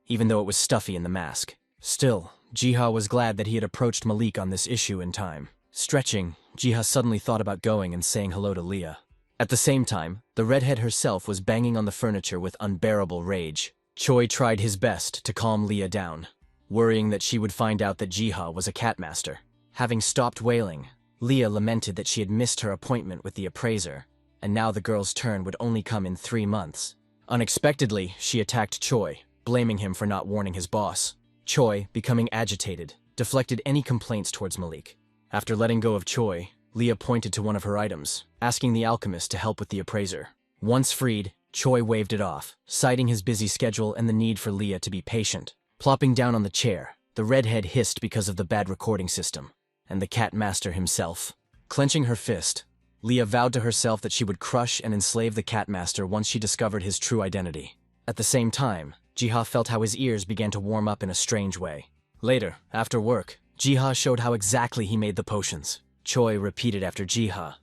even though it was stuffy in the mask. Still, Jiha was glad that he had approached Malik on this issue in time. Stretching, Jiha suddenly thought about going and saying hello to Leah. At the same time, the redhead herself was banging on the furniture with unbearable rage. Choi tried his best to calm Leah down, worrying that she would find out that Jiha was a Catmaster. Having stopped wailing, Leah lamented that she had missed her appointment with the appraiser, and now the girl's turn would only come in 3 months. Unexpectedly, she attacked Choi, blaming him for not warning his boss. Choi, becoming agitated, deflected any complaints towards Malik. After letting go of Choi, Leah pointed to one of her items, asking the alchemist to help with the appraiser. Once freed, Choi waved it off, citing his busy schedule and the need for Leah to be patient. Plopping down on the chair, the redhead hissed because of the bad recording system, and the Catmaster himself. Clenching her fist, Leah vowed to herself that she would crush and enslave the Catmaster once she discovered his true identity. At the same time, Jiha felt how his ears began to warm up in a strange way. Later, after work, Jiha showed how exactly he made the potions. Choi repeated after Jiha.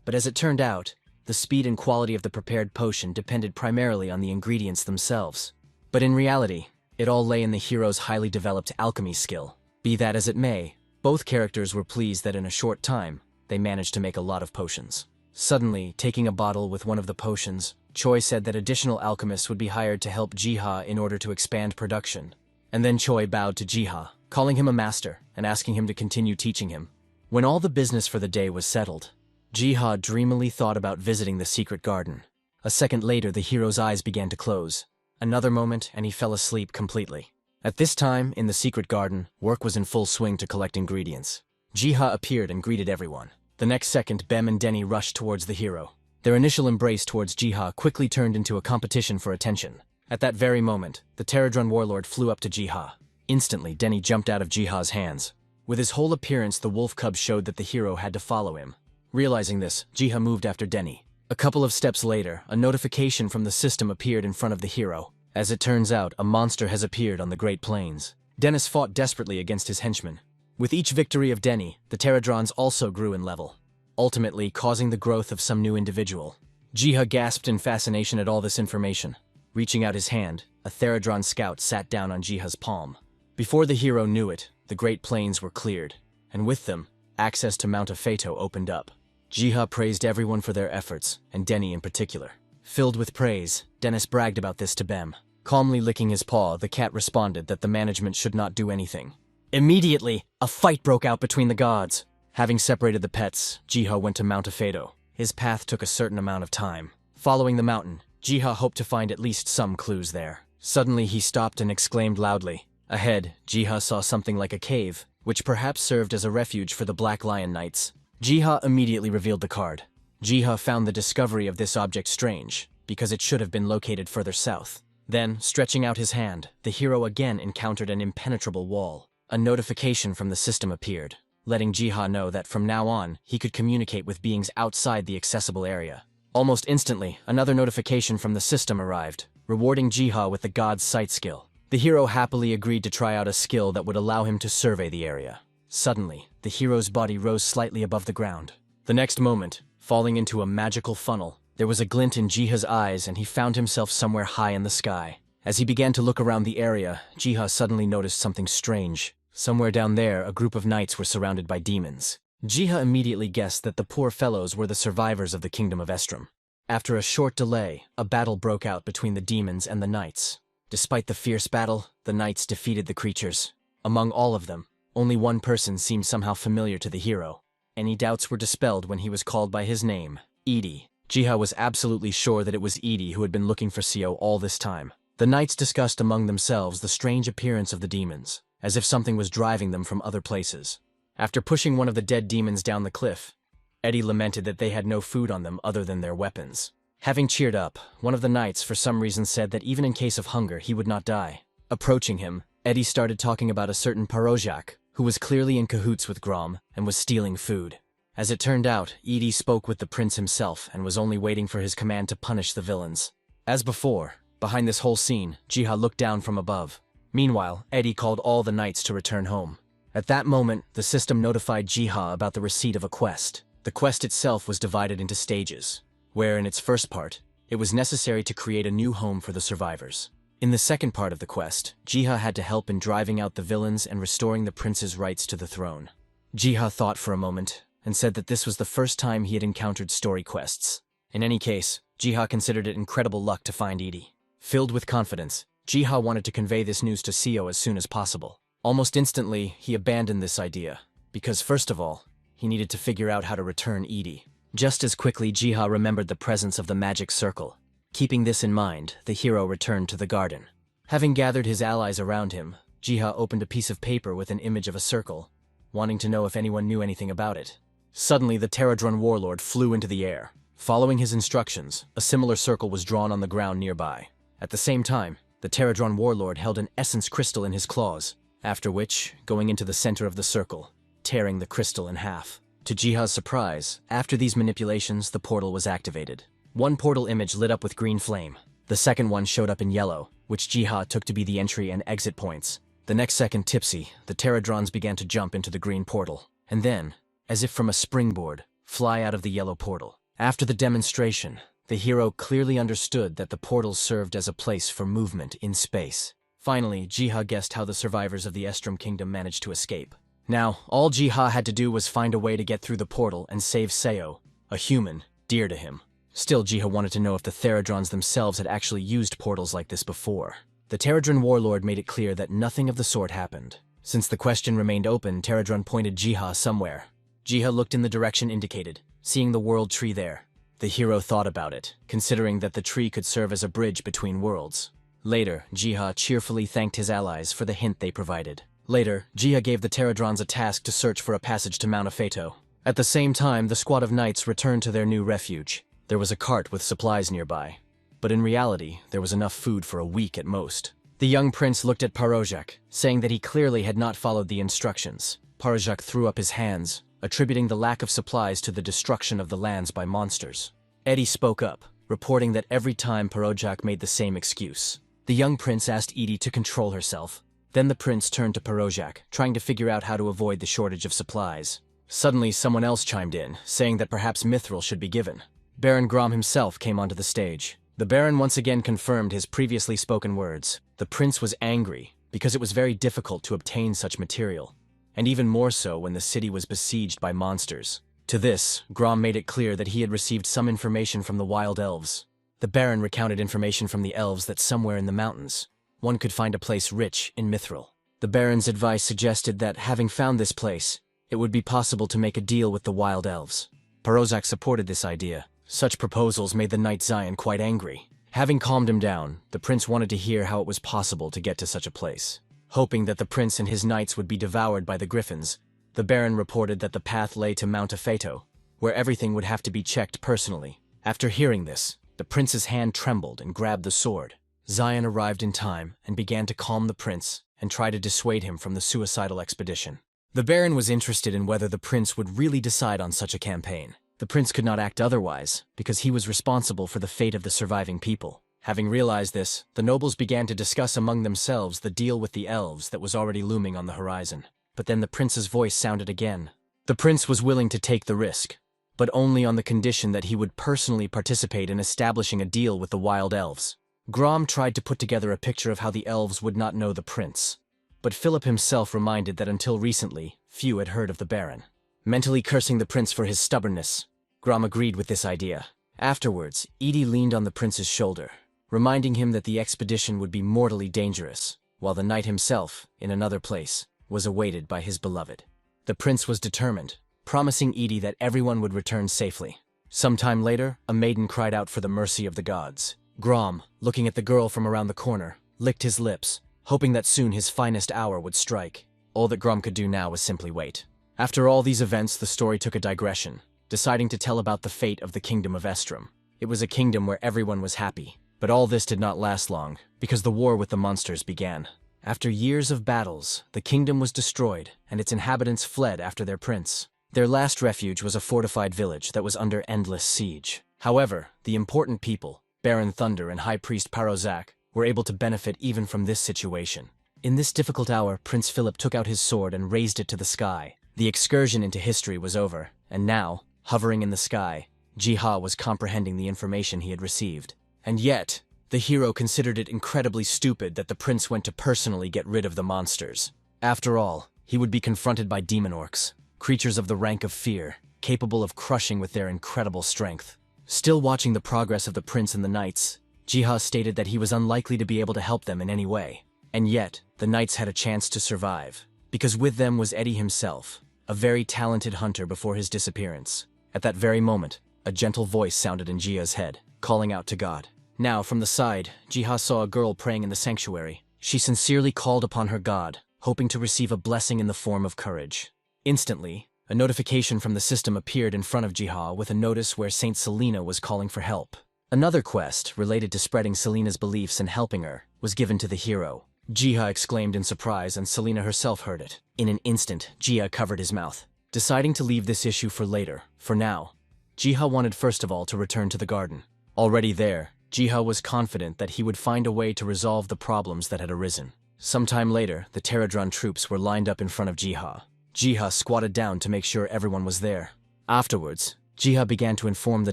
But as it turned out, the speed and quality of the prepared potion depended primarily on the ingredients themselves. But in reality, it all lay in the hero's highly developed alchemy skill. Be that as it may, both characters were pleased that in a short time, they managed to make a lot of potions. Suddenly, taking a bottle with one of the potions, Choi said that additional alchemists would be hired to help Jiha in order to expand production. And then Choi bowed to Jiha, calling him a master and asking him to continue teaching him. When all the business for the day was settled, Jiha dreamily thought about visiting the secret garden. A second later, the hero's eyes began to close. Another moment, and he fell asleep completely. At this time, in the secret garden, work was in full swing to collect ingredients. Jiha appeared and greeted everyone. The next second, Bem and Denny rushed towards the hero. Their initial embrace towards Jiha quickly turned into a competition for attention. At that very moment, the Pterodron warlord flew up to Jiha. Instantly, Denny jumped out of Jiha's hands. With his whole appearance, the wolf cub showed that the hero had to follow him. Realizing this, Jiha moved after Denny. A couple of steps later, a notification from the system appeared in front of the hero. As it turns out, a monster has appeared on the Great Plains. Dennis fought desperately against his henchmen. With each victory of Denny, the Pterodrons also grew in level, ultimately causing the growth of some new individual. Jiha gasped in fascination at all this information. Reaching out his hand, a Pterodron scout sat down on Jiha's palm. Before the hero knew it, the Great Plains were cleared, and with them, access to Mount Afeto opened up. Jiha praised everyone for their efforts, and Denny in particular. Filled with praise, Dennis bragged about this to Bem. Calmly licking his paw, the cat responded that the management should not do anything. Immediately, a fight broke out between the gods. Having separated the pets, Jiha went to Mount Afeto. His path took a certain amount of time. Following the mountain, Jiha hoped to find at least some clues there. Suddenly he stopped and exclaimed loudly. Ahead, Jiha saw something like a cave, which perhaps served as a refuge for the Black Lion Knights. Jiha immediately revealed the card. Jiha found the discovery of this object strange, because it should have been located further south. Then, stretching out his hand, the hero again encountered an impenetrable wall. a notification from the system appeared, letting Jiha know that from now on, he could communicate with beings outside the accessible area. Almost instantly, another notification from the system arrived, rewarding Jiha with the God's Sight skill. The hero happily agreed to try out a skill that would allow him to survey the area. Suddenly, the hero's body rose slightly above the ground. The next moment, falling into a magical funnel, there was a glint in Jiha's eyes and he found himself somewhere high in the sky. As he began to look around the area, Jiha suddenly noticed something strange. Somewhere down there, a group of knights were surrounded by demons. Jiha immediately guessed that the poor fellows were the survivors of the kingdom of Estrom. After a short delay, a battle broke out between the demons and the knights. Despite the fierce battle, the knights defeated the creatures. Among all of them, only one person seemed somehow familiar to the hero. Any doubts were dispelled when he was called by his name, Edie. Jiha was absolutely sure that it was Edie who had been looking for Seo all this time. The knights discussed among themselves the strange appearance of the demons, as if something was driving them from other places. After pushing one of the dead demons down the cliff, Eddie lamented that they had no food on them other than their weapons. Having cheered up, one of the knights for some reason said that even in case of hunger he would not die. Approaching him, Eddie started talking about a certain Parojak, who was clearly in cahoots with Grom and was stealing food. As it turned out, Edie spoke with the prince himself and was only waiting for his command to punish the villains. As before, behind this whole scene, Jiha looked down from above. Meanwhile, Eddie called all the knights to return home. At that moment, the system notified Jiha about the receipt of a quest. The quest itself was divided into stages, where in its first part, it was necessary to create a new home for the survivors. In the second part of the quest, Jiha had to help in driving out the villains and restoring the prince's rights to the throne. Jiha thought for a moment, and said that this was the first time he had encountered story quests. In any case, Jiha considered it incredible luck to find Edie. Filled with confidence, Jiha wanted to convey this news to Seo as soon as possible. Almost instantly, he abandoned this idea, because first of all, he needed to figure out how to return Edie. Just as quickly, Jiha remembered the presence of the magic circle. Keeping this in mind, the hero returned to the garden. Having gathered his allies around him, Jiha opened a piece of paper with an image of a circle, wanting to know if anyone knew anything about it. Suddenly, the Terradron warlord flew into the air. Following his instructions, a similar circle was drawn on the ground nearby. At the same time, the Terradron warlord held an essence crystal in his claws, after which, going into the center of the circle, tearing the crystal in half. To Jiha's surprise, after these manipulations, the portal was activated. One portal image lit up with green flame. The second one showed up in yellow, which Jiha took to be the entry and exit points. The next second, tipsy, the Terradrons began to jump into the green portal, and then, as if from a springboard, fly out of the yellow portal. After the demonstration, the hero clearly understood that the portal served as a place for movement in space. Finally, Jiha guessed how the survivors of the Estrom Kingdom managed to escape. Now, all Jiha had to do was find a way to get through the portal and save Seo, a human, dear to him. Still, Jiha wanted to know if the Terradrons themselves had actually used portals like this before. The Terradron warlord made it clear that nothing of the sort happened. Since the question remained open, Terradron pointed Jiha somewhere. Jiha looked in the direction indicated, seeing the world tree there. The hero thought about it, considering that the tree could serve as a bridge between worlds. Later, Jiha cheerfully thanked his allies for the hint they provided. Later, Jiha gave the Terradrons a task to search for a passage to Mount Afeto. At the same time, the squad of knights returned to their new refuge. There was a cart with supplies nearby, but in reality, there was enough food for a week at most. The young prince looked at Parojak, saying that he clearly had not followed the instructions. Parojak threw up his hands, attributing the lack of supplies to the destruction of the lands by monsters. Eddie spoke up, reporting that every time Parojak made the same excuse. The young prince asked Edie to control herself. Then the prince turned to Parojak, trying to figure out how to avoid the shortage of supplies. Suddenly, someone else chimed in, saying that perhaps Mithril should be given. Baron Grom himself came onto the stage. The Baron once again confirmed his previously spoken words. The prince was angry, because it was very difficult to obtain such material, and even more so when the city was besieged by monsters. To this, Grom made it clear that he had received some information from the wild elves. The Baron recounted information from the elves that somewhere in the mountains, one could find a place rich in mithril. The Baron's advice suggested that, having found this place, it would be possible to make a deal with the wild elves. Parojak supported this idea. Such proposals made the Knight Zion quite angry. Having calmed him down, the prince wanted to hear how it was possible to get to such a place. Hoping that the prince and his knights would be devoured by the griffins, the Baron reported that the path lay to Mount Afeto, where everything would have to be checked personally. After hearing this, the prince's hand trembled and grabbed the sword. Zion arrived in time and began to calm the prince and try to dissuade him from the suicidal expedition. The Baron was interested in whether the prince would really decide on such a campaign. The prince could not act otherwise, because he was responsible for the fate of the surviving people. Having realized this, the nobles began to discuss among themselves the deal with the elves that was already looming on the horizon. But then the prince's voice sounded again. The prince was willing to take the risk, but only on the condition that he would personally participate in establishing a deal with the wild elves. Grom tried to put together a picture of how the elves would not know the prince, but Philip himself reminded that until recently, few had heard of the Baron. Mentally cursing the prince for his stubbornness, Grom agreed with this idea. Afterwards, Edie leaned on the prince's shoulder, reminding him that the expedition would be mortally dangerous, while the knight himself, in another place, was awaited by his beloved. The prince was determined, promising Edie that everyone would return safely. Some time later, a maiden cried out for the mercy of the gods. Grom, looking at the girl from around the corner, licked his lips, hoping that soon his finest hour would strike. All that Grom could do now was simply wait. After all these events, the story took a digression, deciding to tell about the fate of the kingdom of Estrom. It was a kingdom where everyone was happy, but all this did not last long, because the war with the monsters began. After years of battles, the kingdom was destroyed, and its inhabitants fled after their prince. Their last refuge was a fortified village that was under endless siege. However, the important people, Baron Thunder and High Priest Parozak, were able to benefit even from this situation. In this difficult hour, Prince Philip took out his sword and raised it to the sky. The excursion into history was over, and now, hovering in the sky, Jiha was comprehending the information he had received. And yet, the hero considered it incredibly stupid that the prince went to personally get rid of the monsters. After all, he would be confronted by demon orcs, creatures of the rank of fear, capable of crushing with their incredible strength. Still watching the progress of the prince and the knights, Jiha stated that he was unlikely to be able to help them in any way. And yet, the knights had a chance to survive, because with them was Eddie himself, a very talented hunter before his disappearance. At that very moment, a gentle voice sounded in Jiha's head, calling out to God. Now, from the side, Jiha saw a girl praying in the sanctuary. She sincerely called upon her god, hoping to receive a blessing in the form of courage. Instantly, a notification from the system appeared in front of Jiha with a notice where Saint Selena was calling for help. Another quest, related to spreading Selena's beliefs and helping her, was given to the hero. Jiha exclaimed in surprise, and Selena herself heard it. In an instant, Jiha covered his mouth, deciding to leave this issue for later. For now, Jiha wanted first of all to return to the garden. Already there, Jiha was confident that he would find a way to resolve the problems that had arisen. Sometime later, the Pterodron troops were lined up in front of Jiha. Jiha squatted down to make sure everyone was there. Afterwards, Jiha began to inform the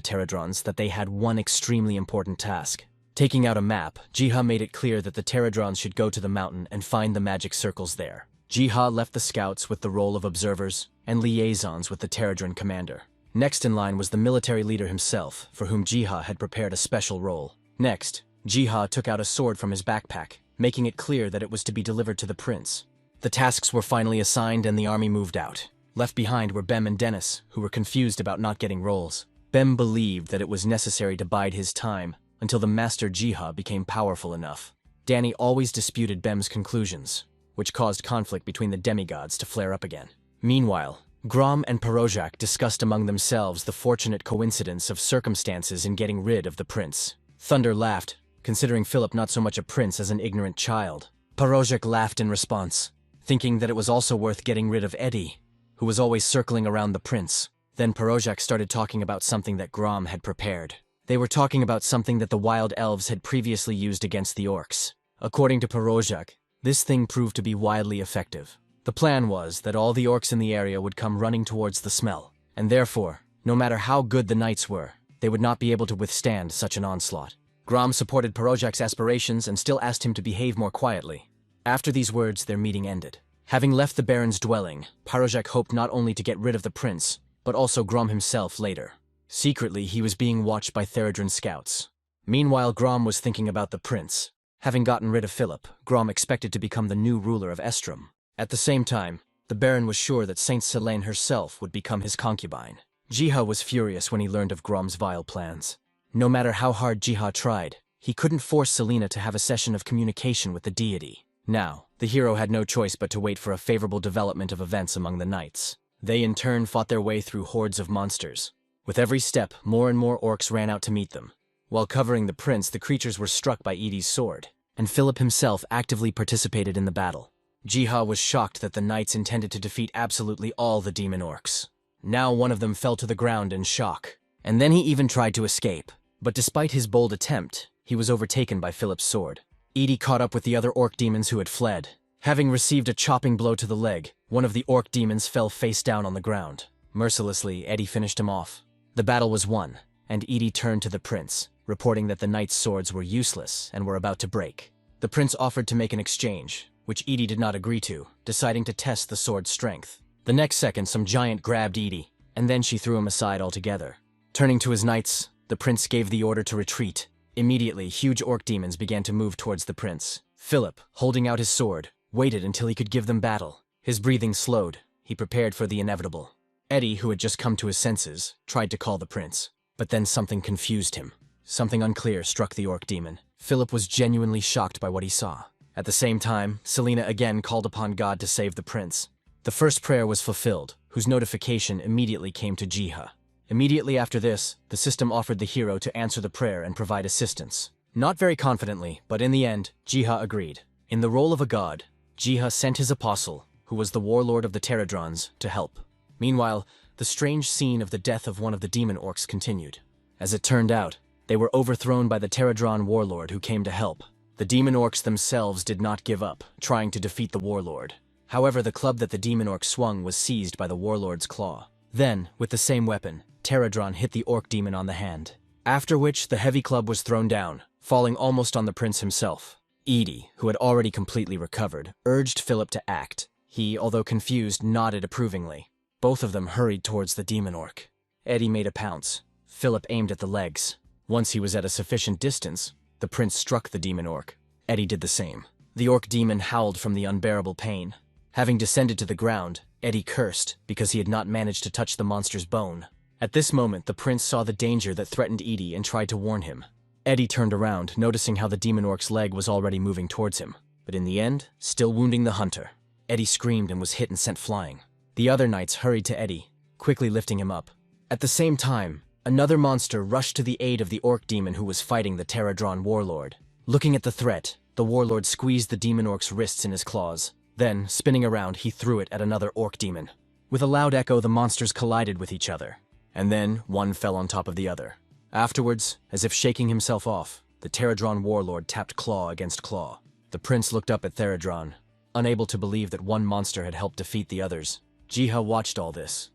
Pterodrons that they had one extremely important task. Taking out a map, Jiha made it clear that the Pterodrons should go to the mountain and find the magic circles there. Jiha left the scouts with the role of observers and liaisons with the Pterodron commander. Next in line was the military leader himself, for whom Jiha had prepared a special role. Next, Jiha took out a sword from his backpack, making it clear that it was to be delivered to the prince. The tasks were finally assigned and the army moved out. Left behind were Bem and Dennis, who were confused about not getting roles. Bem believed that it was necessary to bide his time until the master Jiha became powerful enough. Danny always disputed Bem's conclusions, which caused conflict between the demigods to flare up again. Meanwhile, Grom and Parozak discussed among themselves the fortunate coincidence of circumstances in getting rid of the prince. Thunder laughed, considering Philip not so much a prince as an ignorant child. Parozak laughed in response, thinking that it was also worth getting rid of Eddie, who was always circling around the prince. Then Parozak started talking about something that Grom had prepared. They were talking about something that the wild elves had previously used against the orcs. According to Parozak, this thing proved to be wildly effective. The plan was that all the orcs in the area would come running towards the smell, and therefore, no matter how good the knights were, they would not be able to withstand such an onslaught. Grom supported Parozak's aspirations and still asked him to behave more quietly. After these words, their meeting ended. Having left the Baron's dwelling, Parozak hoped not only to get rid of the prince, but also Grom himself later. Secretly, he was being watched by Pterodron scouts. Meanwhile, Grom was thinking about the prince. Having gotten rid of Philip, Grom expected to become the new ruler of Estrom. At the same time, the Baron was sure that Saint Selene herself would become his concubine. Jiha was furious when he learned of Grom's vile plans. No matter how hard Jiha tried, he couldn't force Selena to have a session of communication with the deity. Now, the hero had no choice but to wait for a favorable development of events among the knights. They in turn fought their way through hordes of monsters. With every step, more and more orcs ran out to meet them. While covering the prince, the creatures were struck by Edie's sword, and Philip himself actively participated in the battle. Jiha was shocked that the knights intended to defeat absolutely all the demon orcs. Now one of them fell to the ground in shock, and then he even tried to escape. But despite his bold attempt, he was overtaken by Philip's sword. Edie caught up with the other orc demons who had fled. Having received a chopping blow to the leg, one of the orc demons fell face down on the ground. Mercilessly, Eddie finished him off. The battle was won, and Edie turned to the prince, reporting that the knights' swords were useless and were about to break. The prince offered to make an exchange, which Edie did not agree to, deciding to test the sword's strength. The next second, some giant grabbed Edie, and then she threw him aside altogether. Turning to his knights, the prince gave the order to retreat. Immediately, huge orc demons began to move towards the prince. Philip, holding out his sword, waited until he could give them battle. His breathing slowed. He prepared for the inevitable. Eddie, who had just come to his senses, tried to call the prince. But then something confused him. Something unclear struck the orc demon. Philip was genuinely shocked by what he saw. At the same time, Selena again called upon God to save the prince. The first prayer was fulfilled, whose notification immediately came to Jiha. Immediately after this, the system offered the hero to answer the prayer and provide assistance. Not very confidently, but in the end, Jiha agreed. In the role of a god, Jiha sent his apostle, who was the warlord of the Pterodrons, to help. Meanwhile, the strange scene of the death of one of the demon orcs continued. As it turned out, they were overthrown by the Pterodron warlord who came to help. The demon orcs themselves did not give up, trying to defeat the warlord. However, the club that the demon orc swung was seized by the warlord's claw. Then, with the same weapon, Pterodron hit the orc demon on the hand. After which, the heavy club was thrown down, falling almost on the prince himself. Edie, who had already completely recovered, urged Philip to act. He, although confused, nodded approvingly. Both of them hurried towards the demon orc. Eddie made a pounce. Philip aimed at the legs. Once he was at a sufficient distance, the prince struck the demon orc. Eddie did the same. The orc demon howled from the unbearable pain. Having descended to the ground, Eddie cursed because he had not managed to touch the monster's bone. At this moment, the prince saw the danger that threatened Edie and tried to warn him. Eddie turned around, noticing how the demon orc's leg was already moving towards him. But in the end, still wounding the hunter. Eddie screamed and was hit and sent flying. The other knights hurried to Eddie, quickly lifting him up. At the same time, another monster rushed to the aid of the orc demon who was fighting the Pterodron warlord. Looking at the threat, the warlord squeezed the demon orc's wrists in his claws. Then, spinning around, he threw it at another orc demon. With a loud echo, the monsters collided with each other. And then, one fell on top of the other. Afterwards, as if shaking himself off, the Pterodron warlord tapped claw against claw. The prince looked up at Pterodron, unable to believe that one monster had helped defeat the others. Jiha watched all this,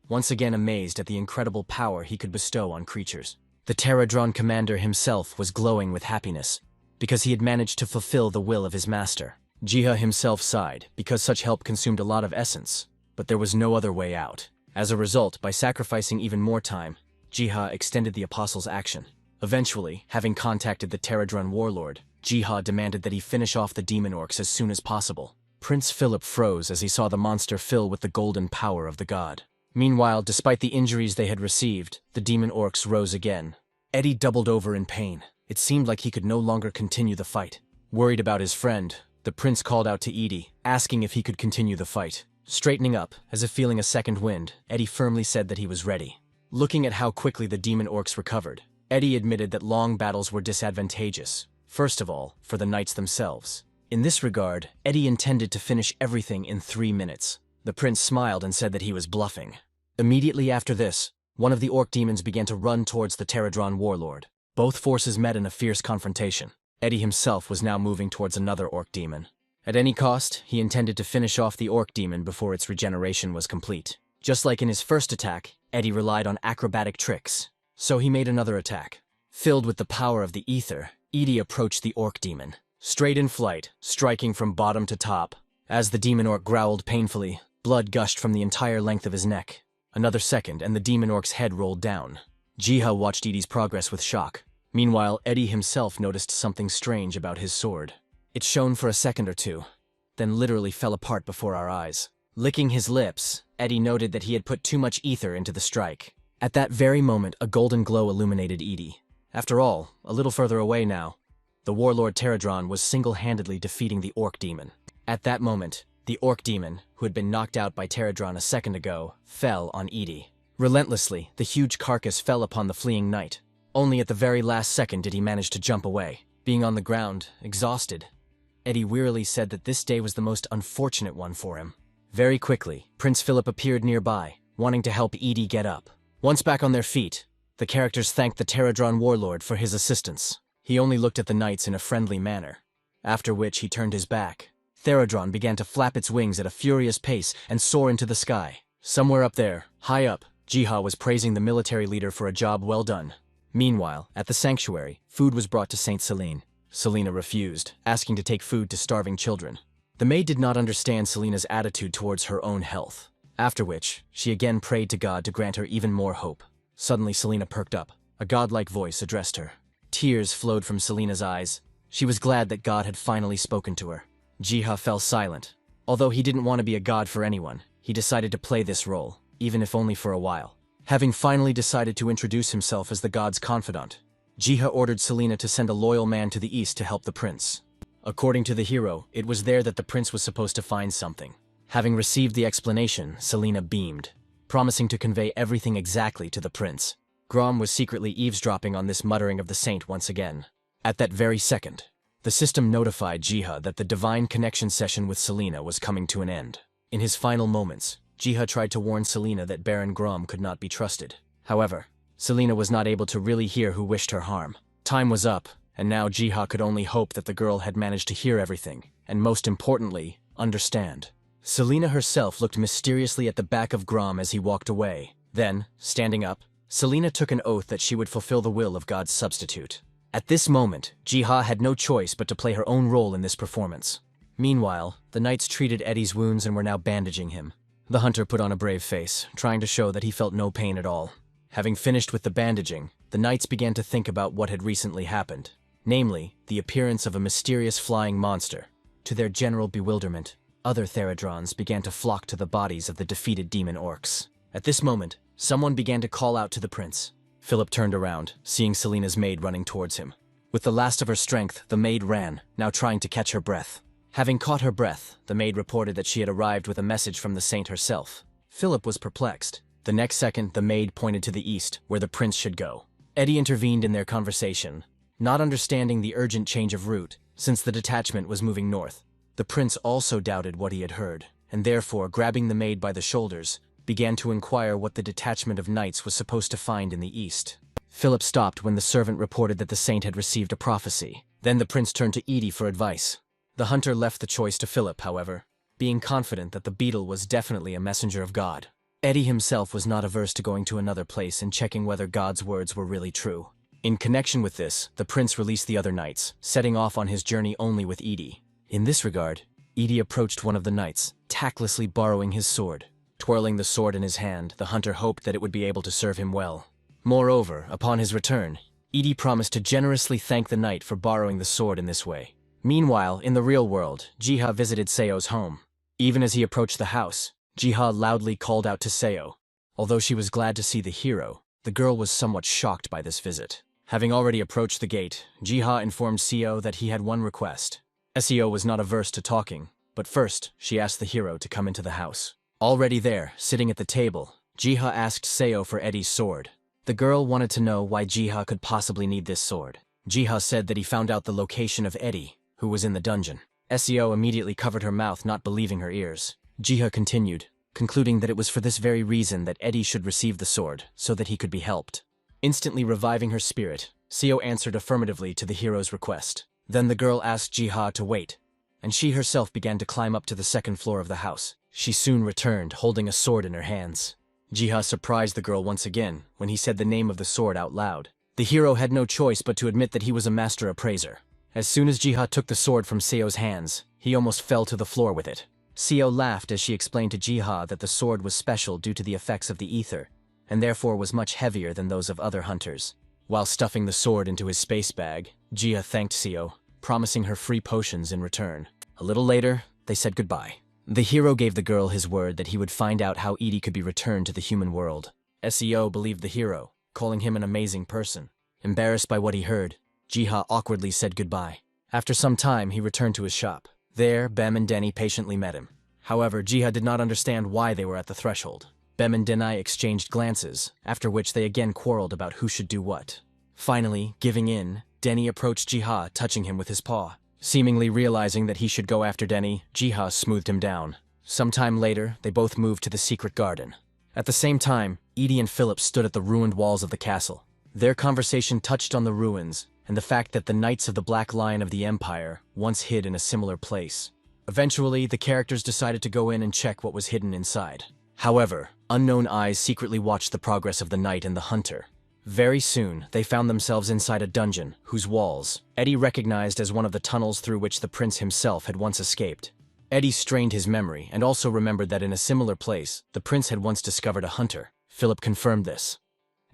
once again amazed at the incredible power he could bestow on creatures. The Pterodron commander himself was glowing with happiness, because he had managed to fulfill the will of his master. Jiha himself sighed, because such help consumed a lot of essence, but there was no other way out. As a result, by sacrificing even more time, Jiha extended the apostle's action. Eventually, having contacted the Pterodron warlord, Jiha demanded that he finish off the demon orcs as soon as possible. Prince Philip froze as he saw the monster fill with the golden power of the god. Meanwhile, despite the injuries they had received, the demon orcs rose again. Eddie doubled over in pain. It seemed like he could no longer continue the fight. Worried about his friend, the prince called out to Edie, asking if he could continue the fight. Straightening up, as if feeling a second wind, Eddie firmly said that he was ready. Looking at how quickly the demon orcs recovered, Eddie admitted that long battles were disadvantageous, first of all, for the knights themselves. In this regard, Eddie intended to finish everything in 3 minutes. The prince smiled and said that he was bluffing. Immediately after this, one of the orc demons began to run towards the Pterodron warlord. Both forces met in a fierce confrontation. Eddie himself was now moving towards another orc demon. At any cost, he intended to finish off the orc demon before its regeneration was complete. Just like in his first attack, Eddie relied on acrobatic tricks. So he made another attack. Filled with the power of the ether, Edie approached the orc demon, straight in flight, striking from bottom to top. As the demon orc growled painfully, blood gushed from the entire length of his neck. Another second, and the demon orc's head rolled down. Jiha watched Edie's progress with shock. Meanwhile, Eddie himself noticed something strange about his sword. It shone for a second or two, then literally fell apart before our eyes. Licking his lips, Eddie noted that he had put too much ether into the strike. At that very moment, a golden glow illuminated Edie. After all, a little further away now, the warlord Pterodron was single-handedly defeating the orc demon. At that moment, the orc demon, who had been knocked out by Pterodron a second ago, fell on Edie. Relentlessly, the huge carcass fell upon the fleeing knight. Only at the very last second did he manage to jump away. Being on the ground, exhausted, Eddie wearily said that this day was the most unfortunate one for him. Very quickly, Prince Philip appeared nearby, wanting to help Edie get up. Once back on their feet, the characters thanked the Terradron warlord for his assistance. He only looked at the knights in a friendly manner, after which he turned his back. Theradron began to flap its wings at a furious pace and soar into the sky. Somewhere up there, high up, Jiha was praising the military leader for a job well done. Meanwhile, at the sanctuary, food was brought to Saint Celine. Selena refused, asking to take food to starving children. The maid did not understand Selena's attitude towards her own health, after which, she again prayed to God to grant her even more hope. Suddenly Selena perked up. A godlike voice addressed her. Tears flowed from Selena's eyes. She was glad that God had finally spoken to her. Jiha fell silent. Although he didn't want to be a god for anyone, he decided to play this role, even if only for a while. Having finally decided to introduce himself as the god's confidant, Jiha ordered Selena to send a loyal man to the east to help the prince. According to the hero, it was there that the prince was supposed to find something. Having received the explanation, Selena beamed, promising to convey everything exactly to the prince. Grom was secretly eavesdropping on this muttering of the saint once again. At that very second, the system notified Jiha that the divine connection session with Selena was coming to an end. In his final moments, Jiha tried to warn Selena that Baron Grom could not be trusted. However, Selena was not able to really hear who wished her harm. Time was up, and now Jiha could only hope that the girl had managed to hear everything, and most importantly, understand. Selena herself looked mysteriously at the back of Grom as he walked away. Then, standing up, Selena took an oath that she would fulfill the will of God's substitute. At this moment, Jiha had no choice but to play her own role in this performance. Meanwhile, the knights treated Eddie's wounds and were now bandaging him. The hunter put on a brave face, trying to show that he felt no pain at all. Having finished with the bandaging, the knights began to think about what had recently happened, namely, the appearance of a mysterious flying monster. To their general bewilderment, other Theradrons began to flock to the bodies of the defeated demon orcs. At this moment, someone began to call out to the prince. Philip turned around, seeing Selena's maid running towards him. With the last of her strength, the maid ran, now trying to catch her breath. Having caught her breath, the maid reported that she had arrived with a message from the saint herself. Philip was perplexed. The next second, the maid pointed to the east, where the prince should go. Eddie intervened in their conversation, not understanding the urgent change of route, since the detachment was moving north. The prince also doubted what he had heard, and therefore, grabbing the maid by the shoulders, began to inquire what the detachment of knights was supposed to find in the east. Philip stopped when the servant reported that the saint had received a prophecy. Then the prince turned to Edie for advice. The hunter left the choice to Philip, however, being confident that the beetle was definitely a messenger of God. Eddie himself was not averse to going to another place and checking whether God's words were really true. In connection with this, the prince released the other knights, setting off on his journey only with Edie. In this regard, Edie approached one of the knights, tactlessly borrowing his sword. Twirling the sword in his hand, the hunter hoped that it would be able to serve him well. Moreover, upon his return, Edie promised to generously thank the knight for borrowing the sword in this way. Meanwhile, in the real world, Jiha visited Seo's home. Even as he approached the house, Jiha loudly called out to Seo. Although she was glad to see the hero, the girl was somewhat shocked by this visit. Having already approached the gate, Jiha informed Seo that he had one request. Seo was not averse to talking, but first, she asked the hero to come into the house. Already there, sitting at the table, Jiha asked Seo for Eddie's sword. The girl wanted to know why Jiha could possibly need this sword. Jiha said that he found out the location of Eddie, who was in the dungeon. Seo immediately covered her mouth, not believing her ears. Jiha continued, concluding that it was for this very reason that Eddie should receive the sword, so that he could be helped. Instantly reviving her spirit, Seo answered affirmatively to the hero's request. Then the girl asked Jiha to wait, and she herself began to climb up to the second floor of the house. She soon returned, holding a sword in her hands. Jiha surprised the girl once again when he said the name of the sword out loud. The hero had no choice but to admit that he was a master appraiser. As soon as Jiha took the sword from Seo's hands, he almost fell to the floor with it. Seo laughed as she explained to Jiha that the sword was special due to the effects of the ether, and therefore was much heavier than those of other hunters. While stuffing the sword into his space bag, Jiha thanked Seo, promising her free potions in return. A little later, they said goodbye. The hero gave the girl his word that he would find out how Edie could be returned to the human world. Seo believed the hero, calling him an amazing person. Embarrassed by what he heard, Jiha awkwardly said goodbye. After some time, he returned to his shop. There, Bem and Denny patiently met him. However, Jiha did not understand why they were at the threshold. Bem and Denai exchanged glances, after which they again quarreled about who should do what. Finally, giving in, Denny approached Jiha, touching him with his paw. Seemingly realizing that he should go after Denny, Jiha smoothed him down. Sometime later, they both moved to the secret garden. At the same time, Edie and Philip stood at the ruined walls of the castle. Their conversation touched on the ruins and the fact that the Knights of the Black Lion of the Empire once hid in a similar place. Eventually, the characters decided to go in and check what was hidden inside. However, unknown eyes secretly watched the progress of the knight and the hunter. Very soon, they found themselves inside a dungeon, whose walls Eddie recognized as one of the tunnels through which the prince himself had once escaped. Eddie strained his memory and also remembered that in a similar place, the prince had once discovered a hunter. Philip confirmed this.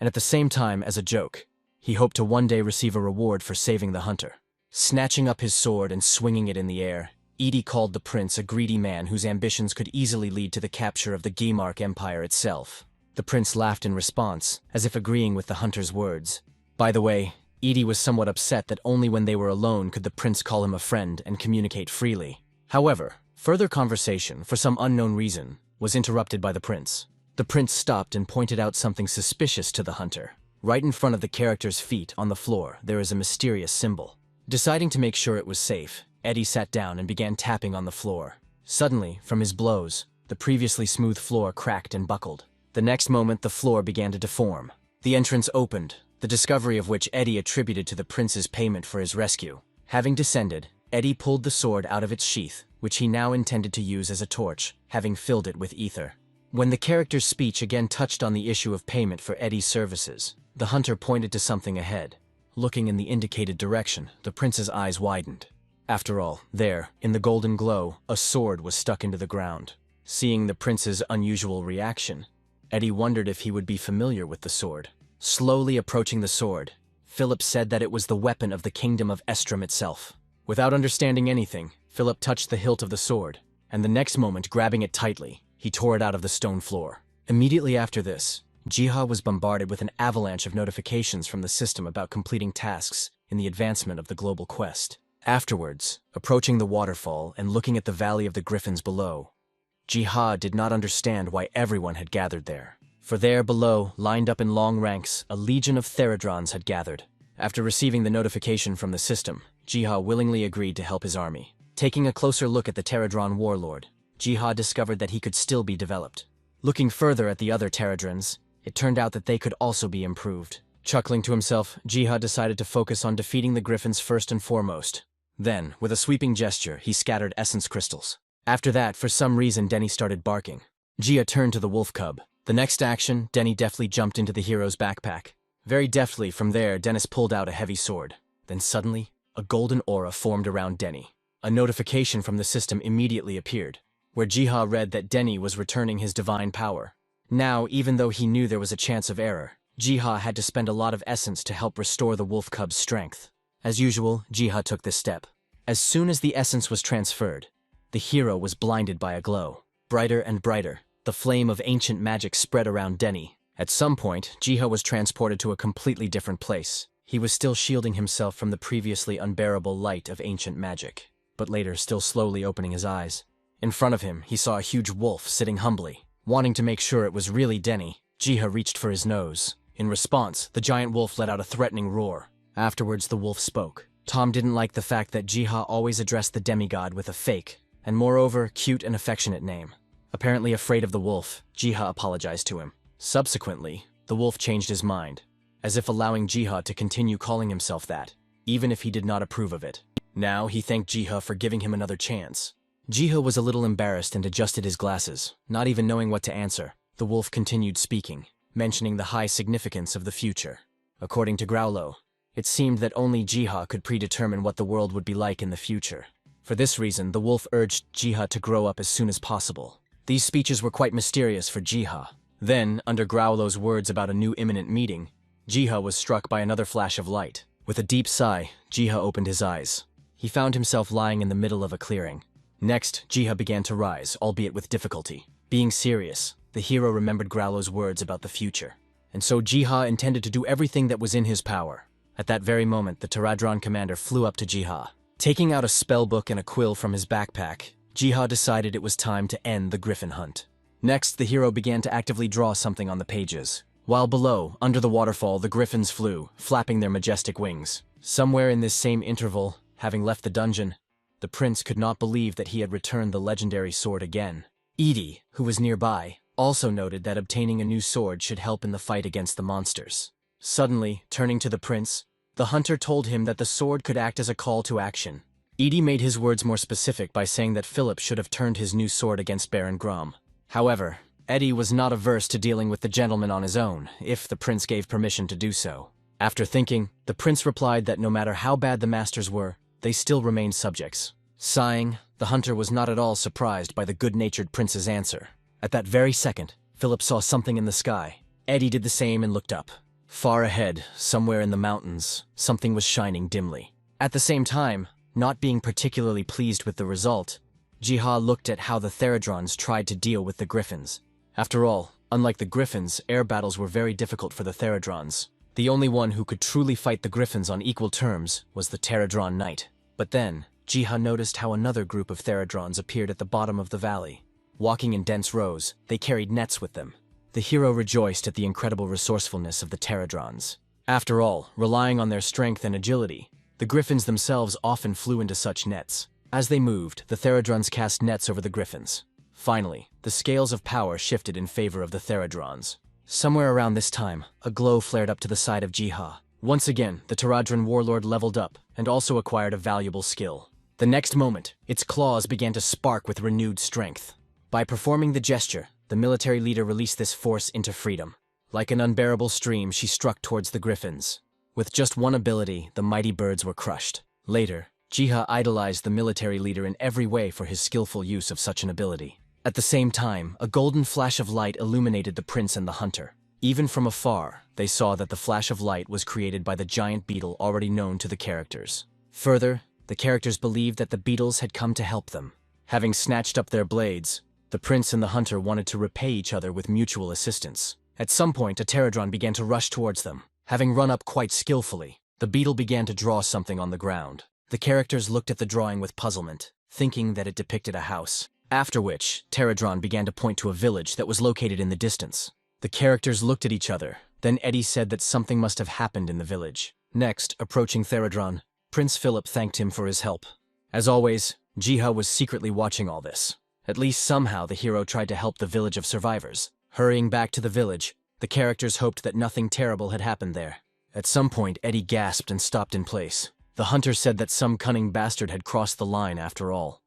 And at the same time, as a joke, he hoped to one day receive a reward for saving the hunter. Snatching up his sword and swinging it in the air, Edie called the prince a greedy man whose ambitions could easily lead to the capture of the Gimark Empire itself. The prince laughed in response, as if agreeing with the hunter's words. By the way, Edie was somewhat upset that only when they were alone could the prince call him a friend and communicate freely. However, further conversation, for some unknown reason, was interrupted by the prince. The prince stopped and pointed out something suspicious to the hunter. Right in front of the character's feet, on the floor, there is a mysterious symbol. Deciding to make sure it was safe, Eddie sat down and began tapping on the floor. Suddenly, from his blows, the previously smooth floor cracked and buckled. The next moment, the floor began to deform. The entrance opened, the discovery of which Eddie attributed to the prince's payment for his rescue. Having descended, Eddie pulled the sword out of its sheath, which he now intended to use as a torch, having filled it with ether. When the character's speech again touched on the issue of payment for Eddie's services, the hunter pointed to something ahead. Looking in the indicated direction, the prince's eyes widened. After all, there, in the golden glow, a sword was stuck into the ground. Seeing the prince's unusual reaction, Eddie wondered if he would be familiar with the sword. Slowly approaching the sword, Philip said that it was the weapon of the kingdom of Estrom itself. Without understanding anything, Philip touched the hilt of the sword, and the next moment, grabbing it tightly, he tore it out of the stone floor. Immediately after this, Jiha was bombarded with an avalanche of notifications from the system about completing tasks in the advancement of the global quest. Afterwards, approaching the waterfall and looking at the Valley of the Griffins below, Jiha did not understand why everyone had gathered there. For there below, lined up in long ranks, a legion of Theradrons had gathered. After receiving the notification from the system, Jiha willingly agreed to help his army. Taking a closer look at the Pterodron warlord, Jiha discovered that he could still be developed. Looking further at the other Pterodrons, it turned out that they could also be improved. Chuckling to himself, Jiha decided to focus on defeating the Griffins first and foremost. Then, with a sweeping gesture, he scattered essence crystals. After that, for some reason, Denny started barking. Jiha turned to the wolf cub. The next action, Denny deftly jumped into the hero's backpack. Very deftly, from there, Dennis pulled out a heavy sword. Then suddenly, a golden aura formed around Denny. A notification from the system immediately appeared, where Jiha read that Denny was returning his divine power. Now, even though he knew there was a chance of error, Jiha had to spend a lot of essence to help restore the wolf cub's strength. As usual, Jiha took this step. As soon as the essence was transferred, the hero was blinded by a glow. Brighter and brighter, the flame of ancient magic spread around Denny. At some point, Jiha was transported to a completely different place. He was still shielding himself from the previously unbearable light of ancient magic, but later still slowly opening his eyes. In front of him, he saw a huge wolf sitting humbly. Wanting to make sure it was really Denny, Jiha reached for his nose. In response, the giant wolf let out a threatening roar. Afterwards, the wolf spoke. Tom didn't like the fact that Jiha always addressed the demigod with a fake, and moreover, cute and affectionate name. Apparently afraid of the wolf, Jiha apologized to him. Subsequently, the wolf changed his mind, as if allowing Jiha to continue calling himself that, even if he did not approve of it. Now he thanked Jiha for giving him another chance. Jiha was a little embarrassed and adjusted his glasses, not even knowing what to answer. The wolf continued speaking, mentioning the high significance of the future. According to Growlo, it seemed that only Jiha could predetermine what the world would be like in the future. For this reason, the wolf urged Jiha to grow up as soon as possible. These speeches were quite mysterious for Jiha. Then, under Growlo's words about a new imminent meeting, Jiha was struck by another flash of light. With a deep sigh, Jiha opened his eyes. He found himself lying in the middle of a clearing. Next, Jiha began to rise, albeit with difficulty. Being serious, the hero remembered Growlo's words about the future. And so Jiha intended to do everything that was in his power. At that very moment, the Pterodron commander flew up to Jiha. Taking out a spellbook and a quill from his backpack, Jiha decided it was time to end the griffin hunt. Next, the hero began to actively draw something on the pages. While below, under the waterfall, the griffins flew, flapping their majestic wings. Somewhere in this same interval, having left the dungeon, the prince could not believe that he had returned the legendary sword again. Edie, who was nearby, also noted that obtaining a new sword should help in the fight against the monsters. Suddenly, turning to the prince, the hunter told him that the sword could act as a call to action. Edie made his words more specific by saying that Philip should have turned his new sword against Baron Grom. However, Eddie was not averse to dealing with the gentleman on his own, if the prince gave permission to do so. After thinking, the prince replied that no matter how bad the masters were, they still remained subjects. Sighing, the hunter was not at all surprised by the good-natured prince's answer. At that very second, Philip saw something in the sky. Eddie did the same and looked up. Far ahead, somewhere in the mountains, something was shining dimly. At the same time, not being particularly pleased with the result, Jiha looked at how the Theradrons tried to deal with the Griffins. After all, unlike the Griffins, air battles were very difficult for the Theradrons. The only one who could truly fight the Griffins on equal terms was the Pterodron Knight. But then, Jiha noticed how another group of Theradrons appeared at the bottom of the valley. Walking in dense rows, they carried nets with them. The hero rejoiced at the incredible resourcefulness of the Pterodrons. After all, relying on their strength and agility, the Griffins themselves often flew into such nets. As they moved, the Theradrons cast nets over the Griffins. Finally, the scales of power shifted in favor of the Theradrons. Somewhere around this time, a glow flared up to the side of Jiha. Once again, the Pterodron warlord leveled up and also acquired a valuable skill. The next moment, its claws began to spark with renewed strength. By performing the gesture, the military leader released this force into freedom. Like an unbearable stream, she struck towards the Griffins. With just one ability, the mighty birds were crushed. Later, Jiha idolized the military leader in every way for his skillful use of such an ability. At the same time, a golden flash of light illuminated the prince and the hunter. Even from afar, they saw that the flash of light was created by the giant beetle already known to the characters. Further, the characters believed that the beetles had come to help them. Having snatched up their blades, the prince and the hunter wanted to repay each other with mutual assistance. At some point, a Pterodron began to rush towards them. Having run up quite skillfully, the beetle began to draw something on the ground. The characters looked at the drawing with puzzlement, thinking that it depicted a house. After which, Pterodron began to point to a village that was located in the distance. The characters looked at each other, then Eddie said that something must have happened in the village. Next, approaching Theradron, Prince Philip thanked him for his help. As always, Jiha was secretly watching all this. At least somehow the hero tried to help the village of survivors. Hurrying back to the village, the characters hoped that nothing terrible had happened there. At some point, Eddie gasped and stopped in place. The hunter said that some cunning bastard had crossed the line after all.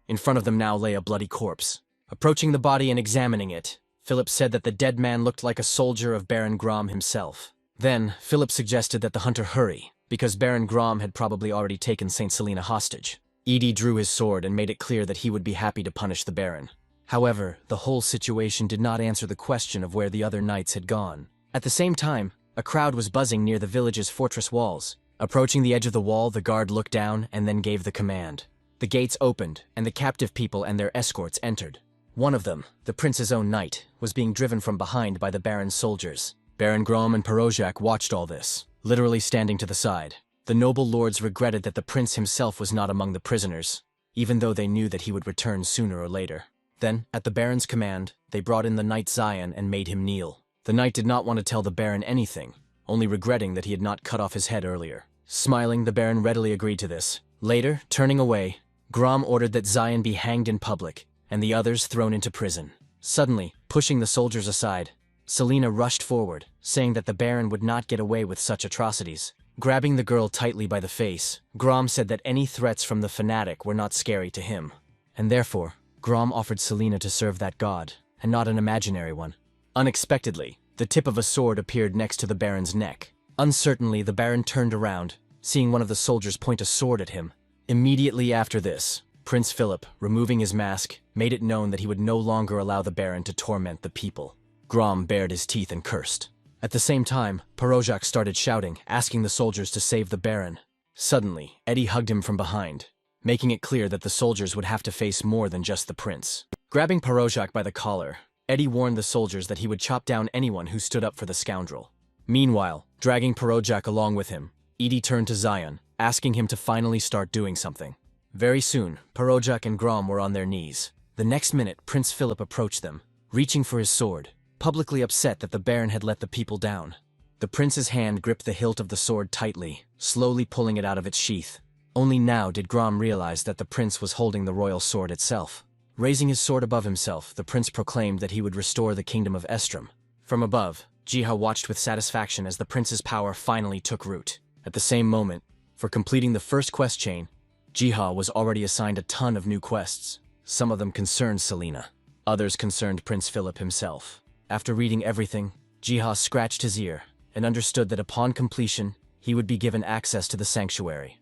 In front of them now lay a bloody corpse. Approaching the body and examining it, Philip said that the dead man looked like a soldier of Baron Grom himself. Then, Philip suggested that the hunter hurry, because Baron Grom had probably already taken Saint Selena hostage. Edie drew his sword and made it clear that he would be happy to punish the Baron. However, the whole situation did not answer the question of where the other knights had gone. At the same time, a crowd was buzzing near the village's fortress walls. Approaching the edge of the wall, the guard looked down and then gave the command. The gates opened, and the captive people and their escorts entered. One of them, the prince's own knight, was being driven from behind by the Baron's soldiers. Baron Grom and Perojak watched all this, literally standing to the side. The noble lords regretted that the prince himself was not among the prisoners, even though they knew that he would return sooner or later. Then, at the Baron's command, they brought in the knight Zion and made him kneel. The knight did not want to tell the Baron anything, only regretting that he had not cut off his head earlier. Smiling, the Baron readily agreed to this. Later, turning away, Grom ordered that Zion be hanged in public, and the others thrown into prison. Suddenly, pushing the soldiers aside, Selena rushed forward, saying that the Baron would not get away with such atrocities. Grabbing the girl tightly by the face, Grom said that any threats from the fanatic were not scary to him, and therefore, Grom offered Selena to serve that god, and not an imaginary one. Unexpectedly, the tip of a sword appeared next to the Baron's neck. Uncertainly, the Baron turned around, seeing one of the soldiers point a sword at him. Immediately after this, Prince Philip, removing his mask, made it known that he would no longer allow the Baron to torment the people. Grom bared his teeth and cursed. At the same time, Perojak started shouting, asking the soldiers to save the Baron. Suddenly, Eddie hugged him from behind, making it clear that the soldiers would have to face more than just the prince. Grabbing Perojak by the collar, Eddie warned the soldiers that he would chop down anyone who stood up for the scoundrel. Meanwhile, dragging Perojak along with him, Edie turned to Zion, asking him to finally start doing something. Very soon, Perojak and Grom were on their knees. The next minute, Prince Philip approached them, reaching for his sword, publicly upset that the Baron had let the people down. The prince's hand gripped the hilt of the sword tightly, slowly pulling it out of its sheath. Only now did Grom realize that the prince was holding the royal sword itself. Raising his sword above himself, the prince proclaimed that he would restore the kingdom of Estrom. From above, Jiha watched with satisfaction as the prince's power finally took root. At the same moment, for completing the first quest chain, Jiha was already assigned a ton of new quests. Some of them concerned Selena. Others concerned Prince Philip himself. After reading everything, Jiha scratched his ear and understood that upon completion, he would be given access to the sanctuary.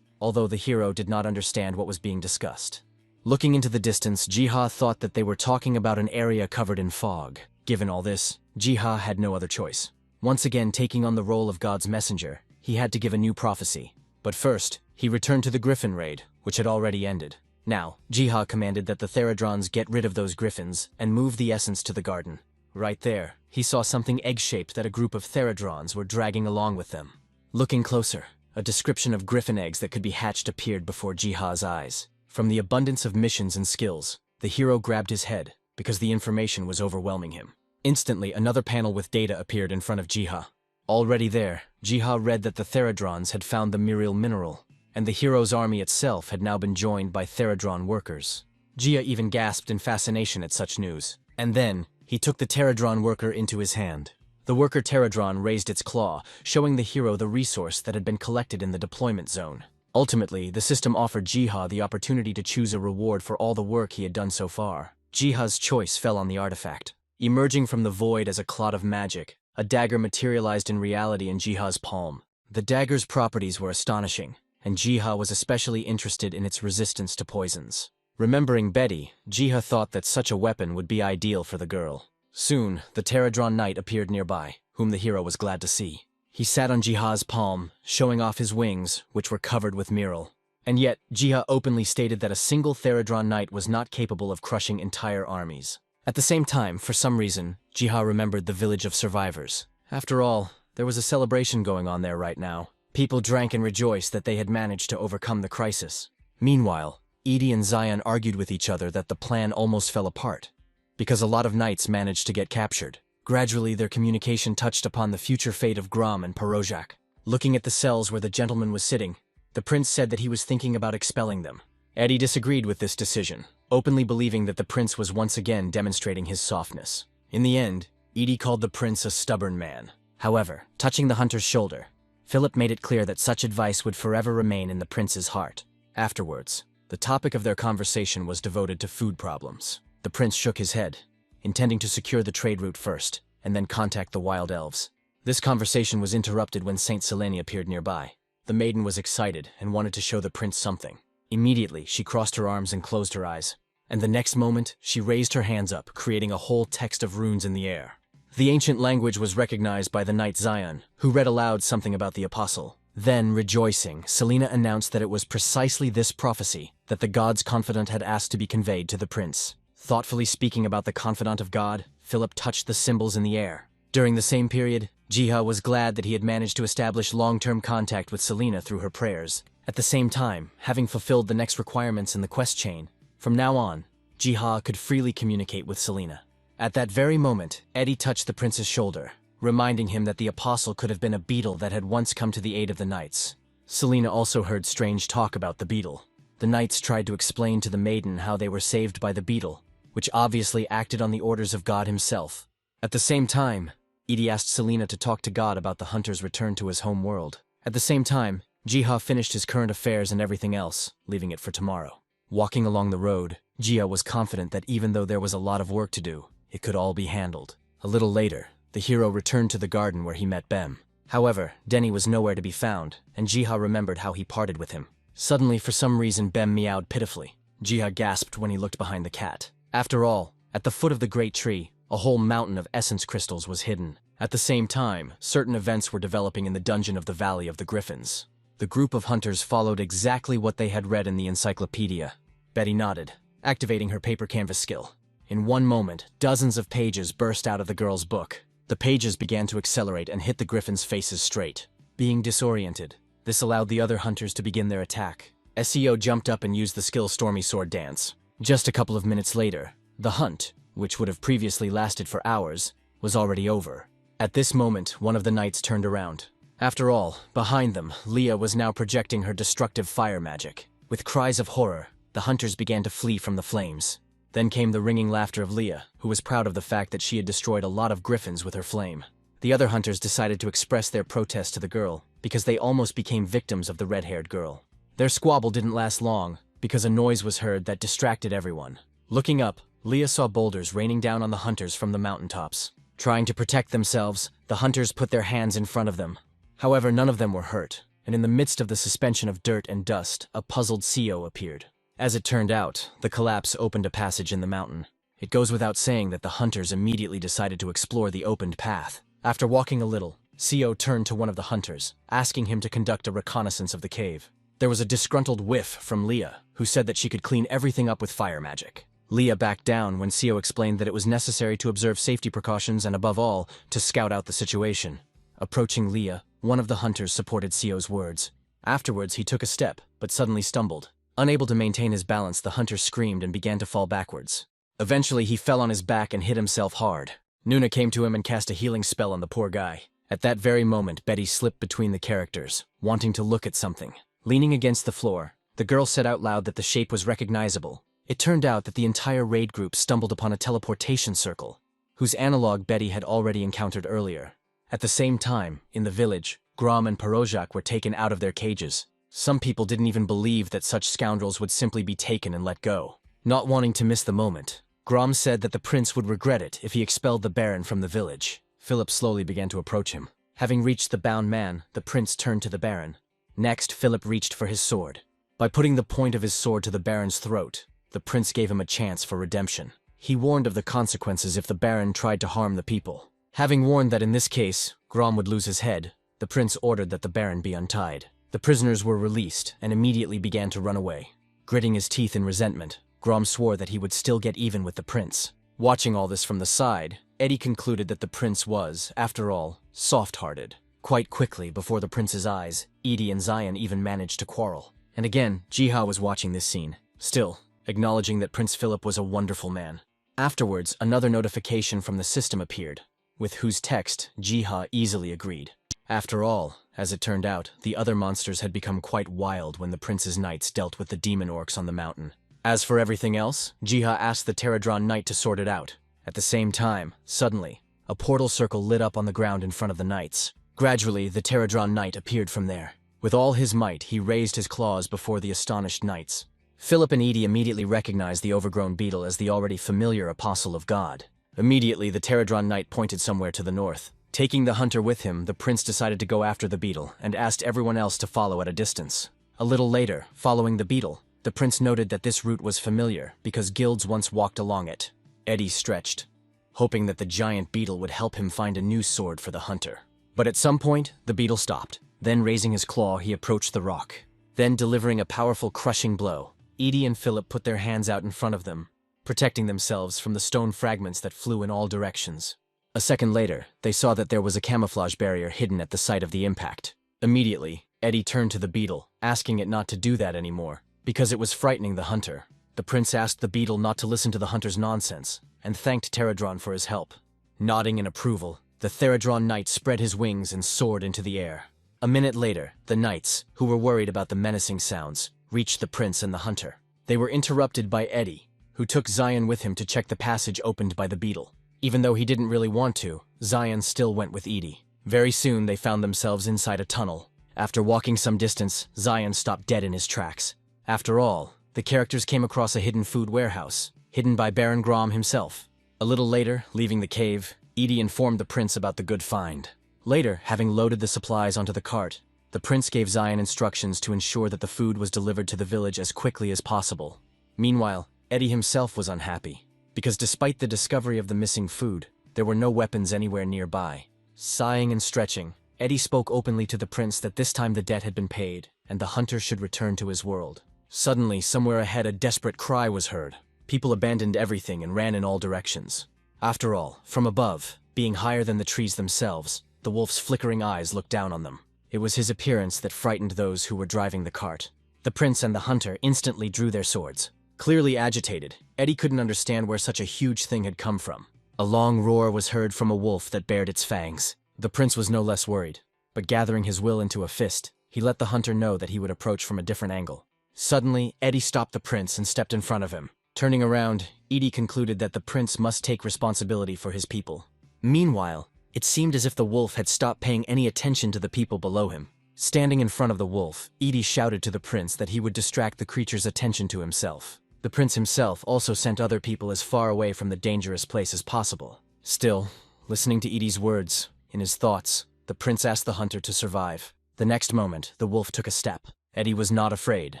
Although the hero did not understand what was being discussed. Looking into the distance, Jiha thought that they were talking about an area covered in fog. Given all this, Jiha had no other choice. Once again taking on the role of God's messenger, he had to give a new prophecy. But first, he returned to the Griffin raid, which had already ended. Now, Jiha commanded that the Theradrons get rid of those griffins and move the essence to the garden. Right there, he saw something egg-shaped that a group of Theradrons were dragging along with them. Looking closer, a description of griffin eggs that could be hatched appeared before Jiha's eyes. From the abundance of missions and skills, the hero grabbed his head, because the information was overwhelming him. Instantly, another panel with data appeared in front of Jiha. Already there, Jiha read that the Theradrons had found the Miriel mineral, and the hero's army itself had now been joined by Theradron workers. Jiha even gasped in fascination at such news. And then, he took the Theradron worker into his hand. The worker Theradron raised its claw, showing the hero the resource that had been collected in the deployment zone. Ultimately, the system offered Jiha the opportunity to choose a reward for all the work he had done so far. Jiha's choice fell on the artifact. Emerging from the void as a clot of magic, a dagger materialized in reality in Jiha's palm. The dagger's properties were astonishing, and Jiha was especially interested in its resistance to poisons. Remembering Betty, Jiha thought that such a weapon would be ideal for the girl. Soon, the Theradron knight appeared nearby, whom the hero was glad to see. He sat on Jiha's palm, showing off his wings, which were covered with Miriel. And yet, Jiha openly stated that a single Theradron knight was not capable of crushing entire armies. At the same time, for some reason, Jiha remembered the village of survivors. After all, there was a celebration going on there right now. People drank and rejoiced that they had managed to overcome the crisis. Meanwhile, Edie and Zion argued with each other that the plan almost fell apart, because a lot of knights managed to get captured. Gradually, their communication touched upon the future fate of Grom and Parojak. Looking at the cells where the gentleman was sitting, the prince said that he was thinking about expelling them. Eddie disagreed with this decision, openly believing that the prince was once again demonstrating his softness. In the end, Edie called the prince a stubborn man. However, touching the hunter's shoulder, Philip made it clear that such advice would forever remain in the prince's heart. Afterwards, the topic of their conversation was devoted to food problems. The prince shook his head, intending to secure the trade route first, and then contact the wild elves. This conversation was interrupted when Saint Selene appeared nearby. The maiden was excited and wanted to show the prince something. Immediately, she crossed her arms and closed her eyes, and the next moment, she raised her hands up, creating a whole text of runes in the air. The ancient language was recognized by the knight Zion, who read aloud something about the apostle. Then, rejoicing, Selena announced that it was precisely this prophecy that the god's confidant had asked to be conveyed to the prince. Thoughtfully speaking about the confidant of God, Philip touched the symbols in the air. During the same period, Jiha was glad that he had managed to establish long-term contact with Selena through her prayers. At the same time, having fulfilled the next requirements in the quest chain, from now on, Jiha could freely communicate with Selena. At that very moment, Eddie touched the prince's shoulder, reminding him that the apostle could have been a beetle that had once come to the aid of the knights. Selena also heard strange talk about the beetle. The knights tried to explain to the maiden how they were saved by the beetle, which obviously acted on the orders of God himself. At the same time, Edie asked Selena to talk to God about the hunter's return to his home world. At the same time, Jiha finished his current affairs and everything else, leaving it for tomorrow. Walking along the road, Jiha was confident that even though there was a lot of work to do, it could all be handled. A little later, the hero returned to the garden where he met Bem. However, Denny was nowhere to be found, and Jiha remembered how he parted with him. Suddenly, for some reason, Bem meowed pitifully. Jiha gasped when he looked behind the cat. After all, at the foot of the great tree, a whole mountain of essence crystals was hidden. At the same time, certain events were developing in the dungeon of the Valley of the Griffins. The group of hunters followed exactly what they had read in the encyclopedia. Betty nodded, activating her paper canvas skill. In one moment, dozens of pages burst out of the girl's book. The pages began to accelerate and hit the griffins' faces straight. Being disoriented, this allowed the other hunters to begin their attack. SEO jumped up and used the skill Stormy Sword Dance. Just a couple of minutes later, the hunt, which would have previously lasted for hours, was already over. At this moment, one of the knights turned around. After all, behind them, Leah was now projecting her destructive fire magic. With cries of horror, the hunters began to flee from the flames. Then came the ringing laughter of Leah, who was proud of the fact that she had destroyed a lot of griffins with her flame. The other hunters decided to express their protest to the girl, because they almost became victims of the red-haired girl. Their squabble didn't last long, because a noise was heard that distracted everyone. Looking up, Leah saw boulders raining down on the hunters from the mountaintops. Trying to protect themselves, the hunters put their hands in front of them. However, none of them were hurt, and in the midst of the suspension of dirt and dust, a puzzled Seo appeared. As it turned out, the collapse opened a passage in the mountain. It goes without saying that the hunters immediately decided to explore the opened path. After walking a little, Seo turned to one of the hunters, asking him to conduct a reconnaissance of the cave. There was a disgruntled whiff from Leah, who said that she could clean everything up with fire magic. Leah backed down when Seo explained that it was necessary to observe safety precautions and, above all, to scout out the situation. Approaching Leah, one of the hunters supported Seo's words. Afterwards, he took a step, but suddenly stumbled. Unable to maintain his balance, the hunter screamed and began to fall backwards. Eventually, he fell on his back and hit himself hard. Nuna came to him and cast a healing spell on the poor guy. At that very moment, Betty slipped between the characters, wanting to look at something. Leaning against the floor, the girl said out loud that the shape was recognizable. It turned out that the entire raid group stumbled upon a teleportation circle, whose analog Betty had already encountered earlier. At the same time, in the village, Grom and Parojak were taken out of their cages. Some people didn't even believe that such scoundrels would simply be taken and let go. Not wanting to miss the moment, Grom said that the prince would regret it if he expelled the Baron from the village. Philip slowly began to approach him. Having reached the bound man, the prince turned to the Baron. Next, Philip reached for his sword. By putting the point of his sword to the Baron's throat, the prince gave him a chance for redemption. He warned of the consequences if the Baron tried to harm the people. Having warned that in this case, Grom would lose his head, the prince ordered that the Baron be untied. The prisoners were released and immediately began to run away. Gritting his teeth in resentment, Grom swore that he would still get even with the prince. Watching all this from the side, Eddie concluded that the prince was, after all, soft-hearted. Quite quickly, before the prince's eyes, Edie and Zion even managed to quarrel. And again, Jiha was watching this scene, still acknowledging that Prince Philip was a wonderful man. Afterwards, another notification from the system appeared, with whose text Jiha easily agreed. After all, as it turned out, the other monsters had become quite wild when the prince's knights dealt with the demon orcs on the mountain. As for everything else, Jiha asked the Pterodron Knight to sort it out. At the same time, suddenly, a portal circle lit up on the ground in front of the knights. Gradually, the Pterodron Knight appeared from there. With all his might, he raised his claws before the astonished knights. Philip and Edie immediately recognized the overgrown beetle as the already familiar apostle of God. Immediately, the Pterodron Knight pointed somewhere to the north. Taking the hunter with him, the prince decided to go after the beetle and asked everyone else to follow at a distance. A little later, following the beetle, the prince noted that this route was familiar because guilds once walked along it. Eddie stretched, hoping that the giant beetle would help him find a new sword for the hunter. But at some point, the beetle stopped. Then raising his claw, he approached the rock. Then delivering a powerful crushing blow, Edie and Philip put their hands out in front of them, protecting themselves from the stone fragments that flew in all directions. A second later, they saw that there was a camouflage barrier hidden at the site of the impact. Immediately, Eddie turned to the beetle, asking it not to do that anymore, because it was frightening the hunter. The prince asked the beetle not to listen to the hunter's nonsense, and thanked Pterodron for his help. Nodding in approval, the Pterodron Knight spread his wings and soared into the air. A minute later, the knights, who were worried about the menacing sounds, reached the prince and the hunter. They were interrupted by Eddie, who took Zion with him to check the passage opened by the beetle. Even though he didn't really want to, Zion still went with Edie. Very soon, they found themselves inside a tunnel. After walking some distance, Zion stopped dead in his tracks. After all, the characters came across a hidden food warehouse, hidden by Baron Grom himself. A little later, leaving the cave, Edie informed the prince about the good find. Later, having loaded the supplies onto the cart, the prince gave Zion instructions to ensure that the food was delivered to the village as quickly as possible. Meanwhile, Eddie himself was unhappy, because despite the discovery of the missing food, there were no weapons anywhere nearby. Sighing and stretching, Eddie spoke openly to the prince that this time the debt had been paid, and the hunter should return to his world. Suddenly, somewhere ahead, a desperate cry was heard. People abandoned everything and ran in all directions. After all, from above, being higher than the trees themselves, the wolf's flickering eyes looked down on them. It was his appearance that frightened those who were driving the cart. The prince and the hunter instantly drew their swords. Clearly agitated, Eddie couldn't understand where such a huge thing had come from. A long roar was heard from a wolf that bared its fangs. The prince was no less worried. but gathering his will into a fist, he let the hunter know that he would approach from a different angle. Suddenly, Eddie stopped the prince and stepped in front of him. Turning around, Edie concluded that the prince must take responsibility for his people. Meanwhile, it seemed as if the wolf had stopped paying any attention to the people below him. Standing in front of the wolf, Edie shouted to the prince that he would distract the creature's attention to himself. The prince himself also sent other people as far away from the dangerous place as possible. Still, listening to Edie's words, in his thoughts, the prince asked the hunter to survive. The next moment, the wolf took a step. Eddie was not afraid,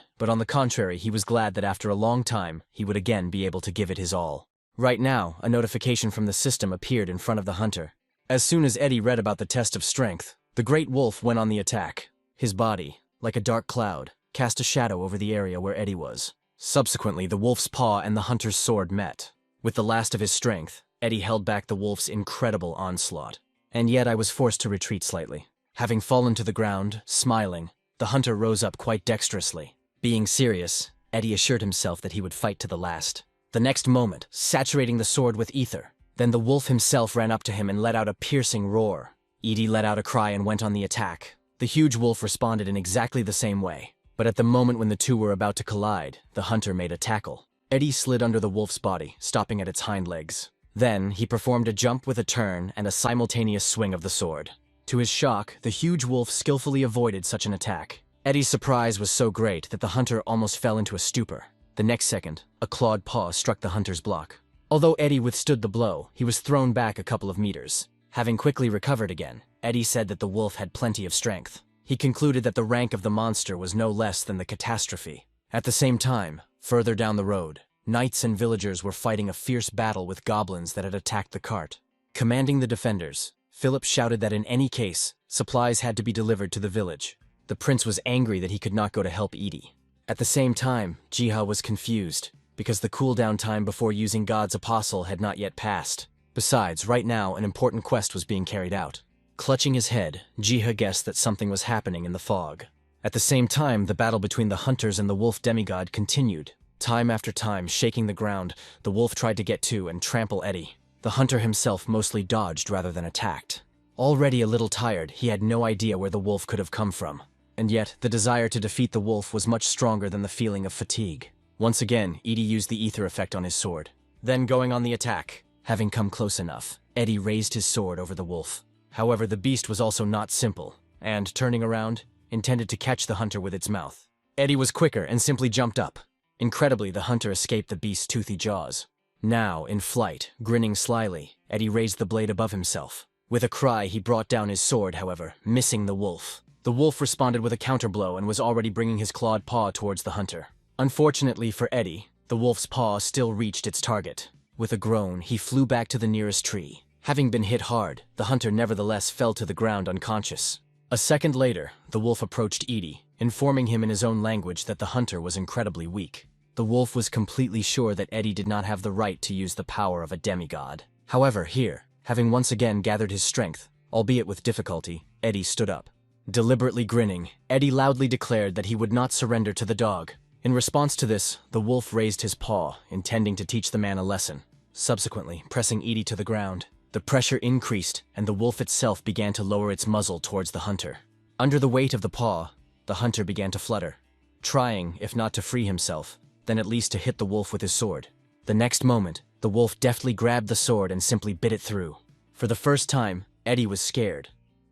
but on the contrary, he was glad that after a long time, he would again be able to give it his all. Right now, a notification from the system appeared in front of the hunter. As soon as Eddie read about the test of strength, the great wolf went on the attack. His body, like a dark cloud, cast a shadow over the area where Eddie was. Subsequently, the wolf's paw and the hunter's sword met. With the last of his strength, Eddie held back the wolf's incredible onslaught. And yet I was forced to retreat slightly. Having fallen to the ground, smiling, the hunter rose up quite dexterously. Being serious, Eddie assured himself that he would fight to the last. The next moment, saturating the sword with ether, then the wolf himself ran up to him and let out a piercing roar. Edie let out a cry and went on the attack. The huge wolf responded in exactly the same way. But at the moment when the two were about to collide, the hunter made a tackle. Eddie slid under the wolf's body, stopping at its hind legs. Then, he performed a jump with a turn and a simultaneous swing of the sword. To his shock, the huge wolf skillfully avoided such an attack. Eddie's surprise was so great that the hunter almost fell into a stupor. The next second, a clawed paw struck the hunter's block. Although Eddie withstood the blow, he was thrown back a couple of meters. Having quickly recovered again, Eddie said that the wolf had plenty of strength. He concluded that the rank of the monster was no less than the catastrophe. At the same time, further down the road, knights and villagers were fighting a fierce battle with goblins that had attacked the cart. Commanding the defenders, Philip shouted that in any case, supplies had to be delivered to the village. The prince was angry that he could not go to help Edie. At the same time, Jiha was confused, because the cooldown time before using God's apostle had not yet passed. Besides, right now, an important quest was being carried out. Clutching his head, Jiha guessed that something was happening in the fog. At the same time, the battle between the hunters and the wolf demigod continued. Time after time, shaking the ground, the wolf tried to get to and trample Eddie. The hunter himself mostly dodged rather than attacked. Already a little tired, he had no idea where the wolf could have come from. And yet, the desire to defeat the wolf was much stronger than the feeling of fatigue. Once again, Edie used the ether effect on his sword. Then going on the attack. Having come close enough, Eddie raised his sword over the wolf. However, the beast was also not simple, and, turning around, intended to catch the hunter with its mouth. Eddie was quicker and simply jumped up. Incredibly, the hunter escaped the beast's toothy jaws. Now, in flight, grinning slyly, Eddie raised the blade above himself. With a cry, he brought down his sword, however, missing the wolf. The wolf responded with a counterblow and was already bringing his clawed paw towards the hunter. Unfortunately for Eddie, the wolf's paw still reached its target. With a groan, he flew back to the nearest tree. Having been hit hard, the hunter nevertheless fell to the ground unconscious. A second later, the wolf approached Edie, informing him in his own language that the hunter was incredibly weak. The wolf was completely sure that Eddie did not have the right to use the power of a demigod. However, here, having once again gathered his strength, albeit with difficulty, Eddie stood up. Deliberately grinning, Eddie loudly declared that he would not surrender to the dog. In response to this, the wolf raised his paw, intending to teach the man a lesson. Subsequently, pressing Edie to the ground, the pressure increased and the wolf itself began to lower its muzzle towards the hunter. Under the weight of the paw, the hunter began to flutter, trying, if not to free himself, then at least to hit the wolf with his sword. The next moment, the wolf deftly grabbed the sword and simply bit it through. For the first time, Eddie was scared,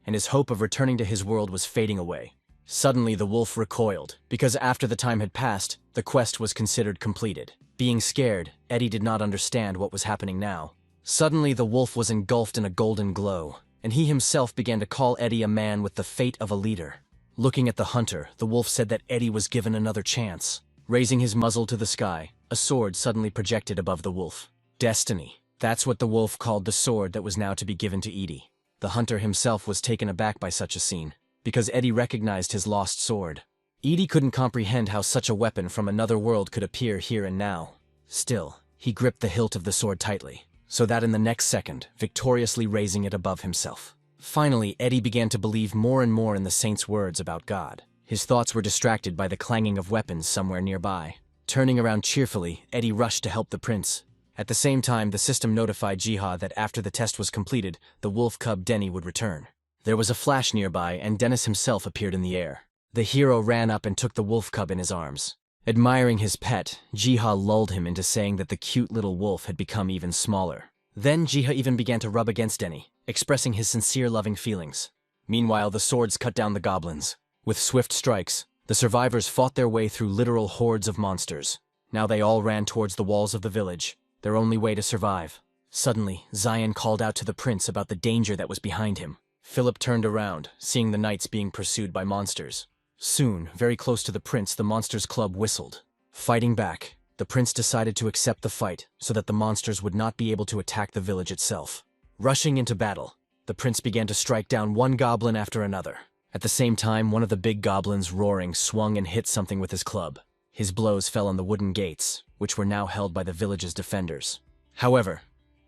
and his hope of returning to his world was fading away. Suddenly, the wolf recoiled, because after the time had passed, the quest was considered completed. Being scared, Eddie did not understand what was happening now. Suddenly, the wolf was engulfed in a golden glow, and he himself began to call Eddie a man with the fate of a leader. Looking at the hunter, the wolf said that Eddie was given another chance. Raising his muzzle to the sky, a sword suddenly projected above the wolf. Destiny. That's what the wolf called the sword that was now to be given to Edie. The hunter himself was taken aback by such a scene, because Eddie recognized his lost sword. Edie couldn't comprehend how such a weapon from another world could appear here and now. Still, he gripped the hilt of the sword tightly, so that in the next second, victoriously raising it above himself. Finally, Eddie began to believe more and more in the saint's words about God. His thoughts were distracted by the clanging of weapons somewhere nearby. Turning around cheerfully, Eddie rushed to help the prince. At the same time, the system notified Jiha that after the test was completed, the wolf cub Denny would return. There was a flash nearby, and Dennis himself appeared in the air. The hero ran up and took the wolf cub in his arms. Admiring his pet, Jiha lulled him into saying that the cute little wolf had become even smaller. Then Jiha even began to rub against Denny, expressing his sincere loving feelings. Meanwhile, the swords cut down the goblins. With swift strikes, the survivors fought their way through literal hordes of monsters. Now they all ran towards the walls of the village, their only way to survive. Suddenly, Zion called out to the prince about the danger that was behind him. Philip turned around, seeing the knights being pursued by monsters. Soon, very close to the prince, the monsters' club whistled. Fighting back, the prince decided to accept the fight so that the monsters would not be able to attack the village itself. Rushing into battle, the prince began to strike down one goblin after another. At the same time, one of the big goblins, roaring, swung and hit something with his club. His blows fell on the wooden gates, which were now held by the village's defenders. However,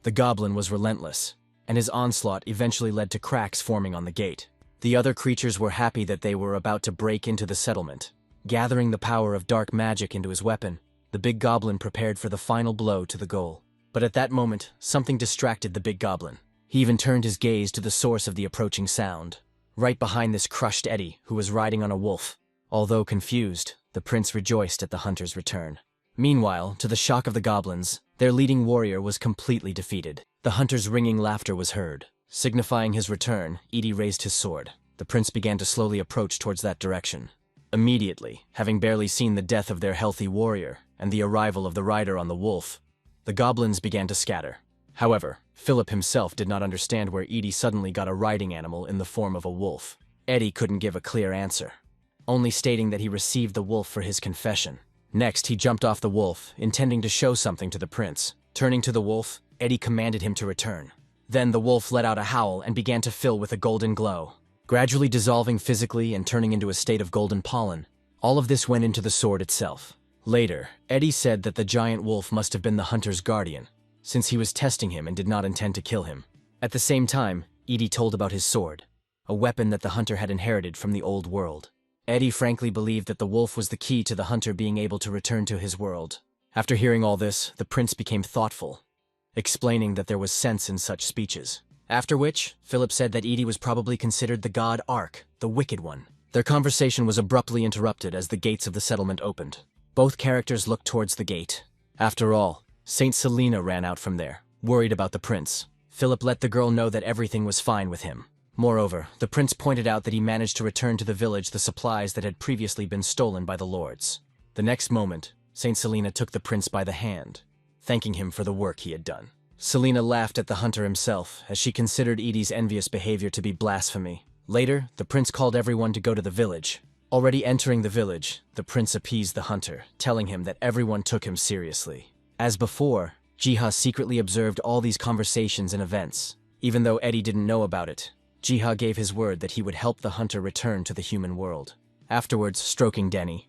the goblin was relentless, and his onslaught eventually led to cracks forming on the gate. The other creatures were happy that they were about to break into the settlement. Gathering the power of dark magic into his weapon, the big goblin prepared for the final blow to the goal. But at that moment, something distracted the big goblin. He even turned his gaze to the source of the approaching sound. Right behind this crushed Eddie, who was riding on a wolf. Although confused, the prince rejoiced at the hunter's return. Meanwhile, to the shock of the goblins, their leading warrior was completely defeated. The hunter's ringing laughter was heard. Signifying his return, Edie raised his sword. The prince began to slowly approach towards that direction. Immediately, having barely seen the death of their healthy warrior and the arrival of the rider on the wolf, the goblins began to scatter. However, Philip himself did not understand where Edie suddenly got a riding animal in the form of a wolf. Eddie couldn't give a clear answer, only stating that he received the wolf for his confession. Next, he jumped off the wolf, intending to show something to the prince. Turning to the wolf, Eddie commanded him to return. Then the wolf let out a howl and began to fill with a golden glow, gradually dissolving physically and turning into a state of golden pollen. All of this went into the sword itself. Later, Eddie said that the giant wolf must have been the hunter's guardian, since he was testing him and did not intend to kill him. At the same time, Edie told about his sword, a weapon that the hunter had inherited from the old world. Eddie frankly believed that the wolf was the key to the hunter being able to return to his world. After hearing all this, the prince became thoughtful, explaining that there was sense in such speeches. After which, Philip said that Edie was probably considered the god Ark, the Wicked One. Their conversation was abruptly interrupted as the gates of the settlement opened. Both characters looked towards the gate. After all, Saint Selena ran out from there, worried about the prince. Philip let the girl know that everything was fine with him. Moreover, the prince pointed out that he managed to return to the village the supplies that had previously been stolen by the lords. The next moment, Saint Selena took the prince by the hand, thanking him for the work he had done. Selena laughed at the hunter himself, as she considered Edie's envious behavior to be blasphemy. Later, the prince called everyone to go to the village. Already entering the village, the prince appeased the hunter, telling him that everyone took him seriously. As before, Jiha secretly observed all these conversations and events. Even though Eddie didn't know about it, Jiha gave his word that he would help the hunter return to the human world. Afterwards, stroking Denny,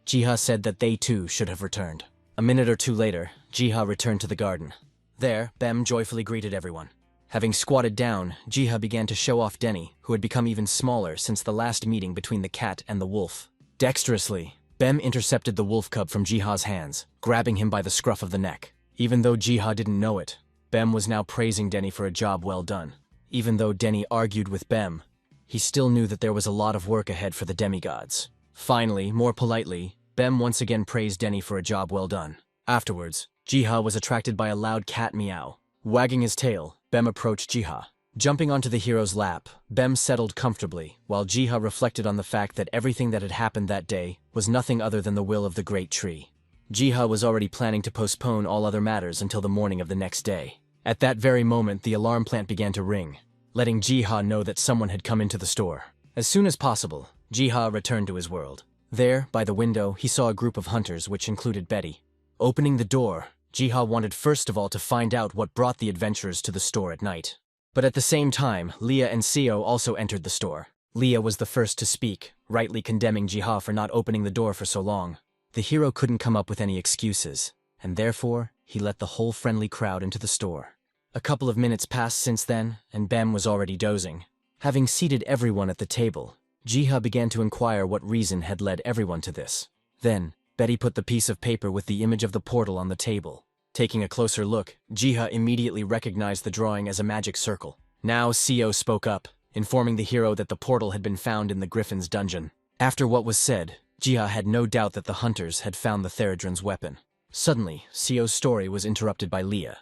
Jiha said that they too should have returned. A minute or two later, Jiha returned to the garden. There, Bem joyfully greeted everyone. Having squatted down, Jiha began to show off Denny, who had become even smaller since the last meeting between the cat and the wolf. Dexterously, Bem intercepted the wolf cub from Jiha's hands, grabbing him by the scruff of the neck. Even though Jiha didn't know it, Bem was now praising Denny for a job well done. Even though Denny argued with Bem, he still knew that there was a lot of work ahead for the demigods. Finally, more politely, Bem once again praised Denny for a job well done. Afterwards, Jiha was attracted by a loud cat meow. Wagging his tail, Bem approached Jiha. Jumping onto the hero's lap, Bem settled comfortably, while Jiha reflected on the fact that everything that had happened that day was nothing other than the will of the great tree. Jiha was already planning to postpone all other matters until the morning of the next day. At that very moment, the alarm plant began to ring, letting Jiha know that someone had come into the store. As soon as possible, Jiha returned to his world. There, by the window, he saw a group of hunters, which included Betty. Opening the door, Jiha wanted first of all to find out what brought the adventurers to the store at night. But at the same time, Leah and Seo also entered the store. Leah was the first to speak, rightly condemning Jiha for not opening the door for so long. The hero couldn't come up with any excuses, and therefore, he let the whole friendly crowd into the store. A couple of minutes passed since then, and Bem was already dozing. Having seated everyone at the table, Jiha began to inquire what reason had led everyone to this. Then, Betty put the piece of paper with the image of the portal on the table. Taking a closer look, Jiha immediately recognized the drawing as a magic circle. Now Seo spoke up. informing the hero that the portal had been found in the Griffin's dungeon. After what was said, Jiha had no doubt that the hunters had found the Theradron's weapon. Suddenly, Sio's story was interrupted by Leah,